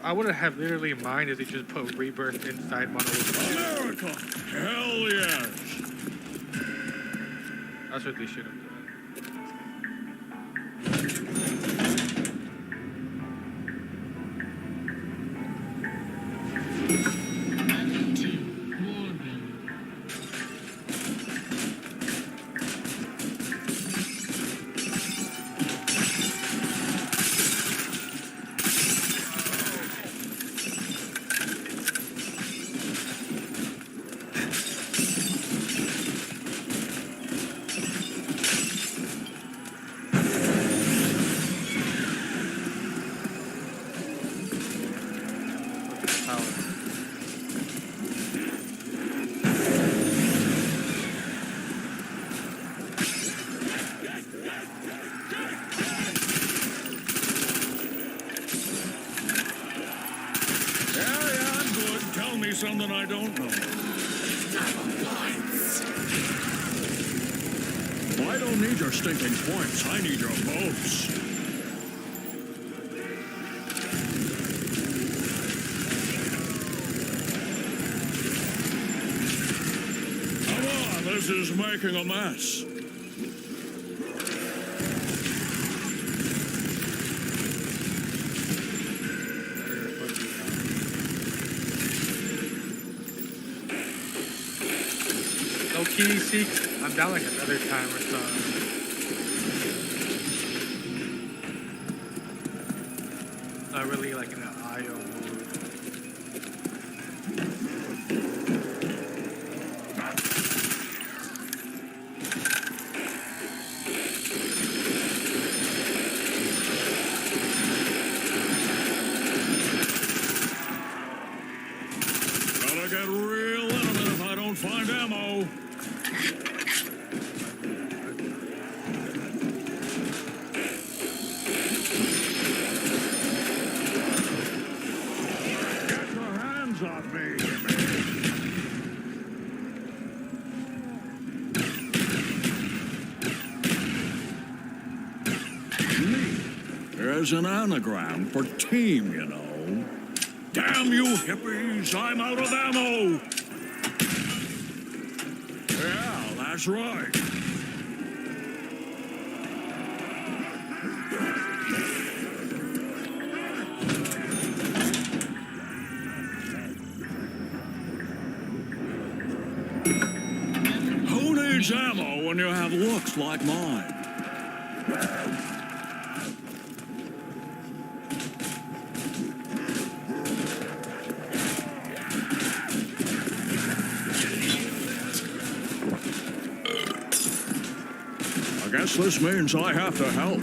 I wouldn't have literally minded if they just put Rebirth inside Monolith. America! Hell yes! That's what they should have done. Something I don't know. I don't need your stinking points. I need your votes. Come on, this is making a mess. TDC, I'm down like another time or something. Not really like in an IO mode. Gotta get real intimate if I don't find ammo. There's an anagram for team, you know. Damn you hippies, I'm out of ammo! Yeah, that's right. Who needs ammo when you have looks like mine? I guess this means I have to help.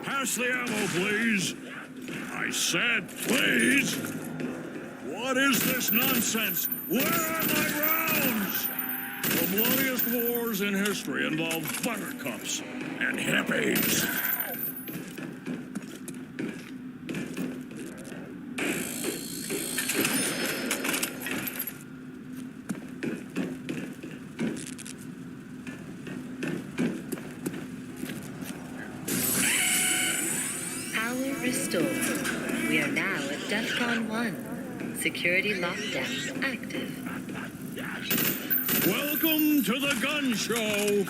Pass the ammo, please. I said, please. What is this nonsense? Where are my rounds? The bloodiest wars in history involve buttercups and hippies. Power restored. We are now at DEFCON 1. Security lockdown active. Welcome to the gun show.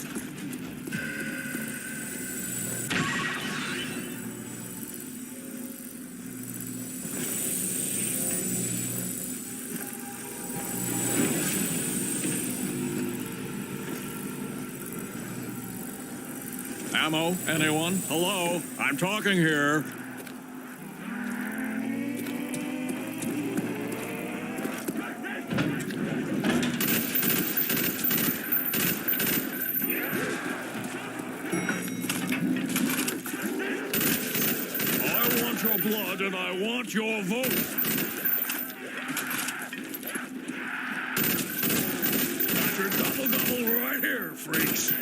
Ammo? Anyone? Hello? I'm talking here. I want your blood and I want your vote. Got your double-double right here, freaks.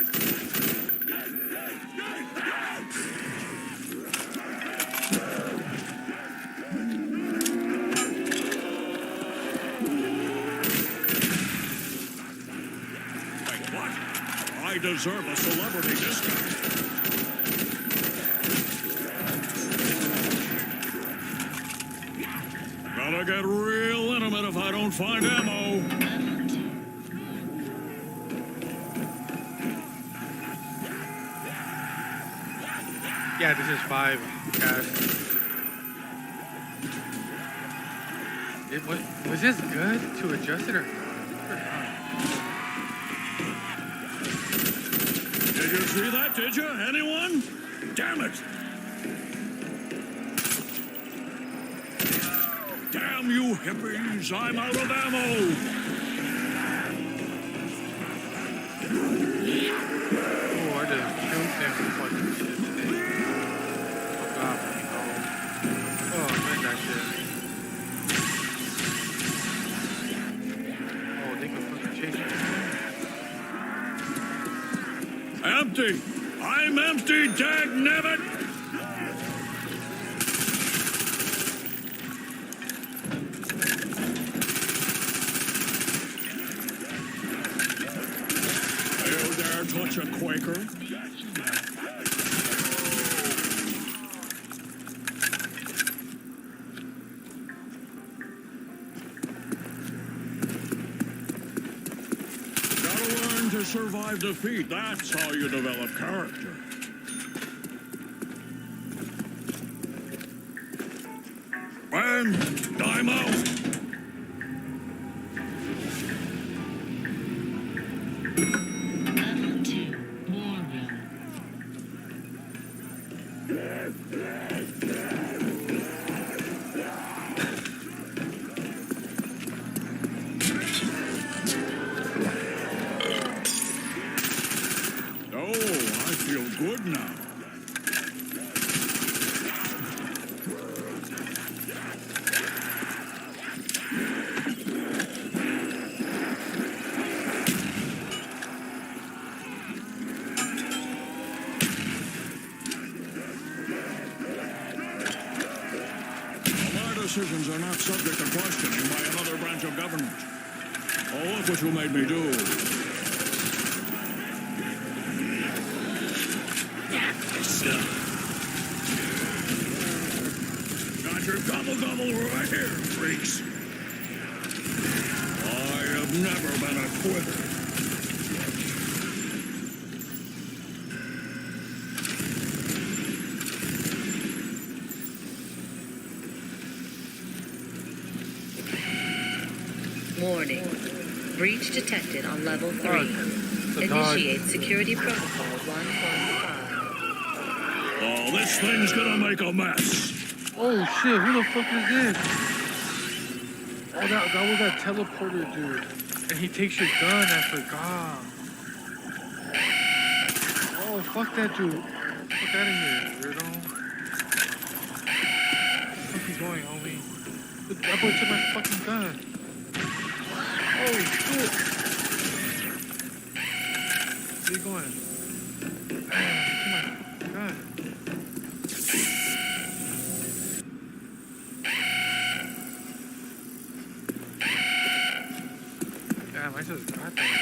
I deserve a celebrity discount. Gotta get real intimate if I don't find ammo. Yeah, this is 5, guys. Was this good to adjust it or not? Did you see that, did you? Anyone? Damn it! Damn you hippies, I'm out of ammo! Oh, I just killed them with fucking shit today. Oh god, oh, I made that shit. Oh, they can fucking chase me. Empty! I'm empty, dagnabbit! You dare touch a Quaker? To survive defeat, that's how you develop character. And I'm out. Good now. My decisions are not subject to questioning by another branch of government. Oh, look what you made me do. Got your gobble-gobble right here, freaks. I have never been a quitter. Warning. Breach detected on level 3. Initiate security protocol 1.5. Oh, this thing's gonna make a mess. Oh shit, who the fuck is this? Oh, that was that teleporter dude. And he takes your gun, I forgot. Oh, fuck that dude. Fuck out of here, weirdo. Where's he going, homie? That boy took my fucking gun. Oh shit. Where you going? Damn, he took my fucking gun. Damn, I just got that.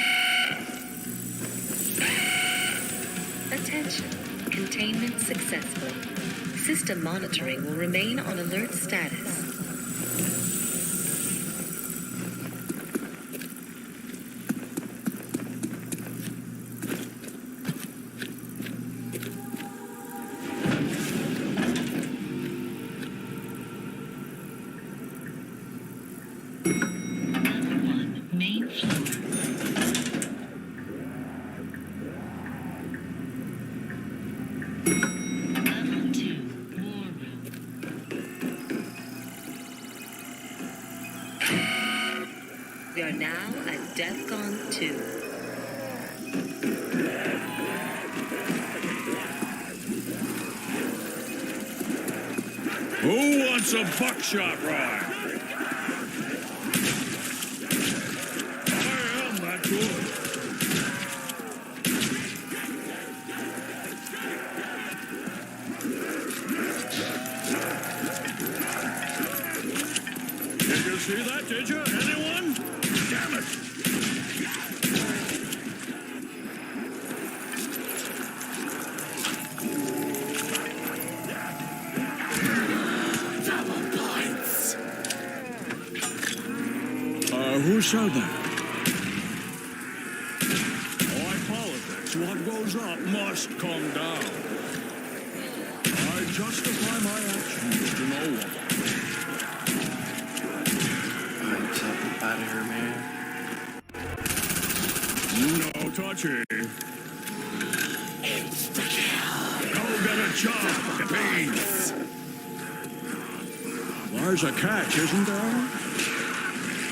Attention. Containment successful. System monitoring will remain on alert status. Main floor. Level 2, war room. We are now at DEFCON 2. Who wants a buckshot ride? I am that good. Did you see that, did you? Anyone? Damn it! Double points. Who said that? Oh, I apologize. What goes up must come down. I justify my actions to no one. Alright, so out of here, man. No touchy. Go get a job, Yippee! There's a catch, isn't there?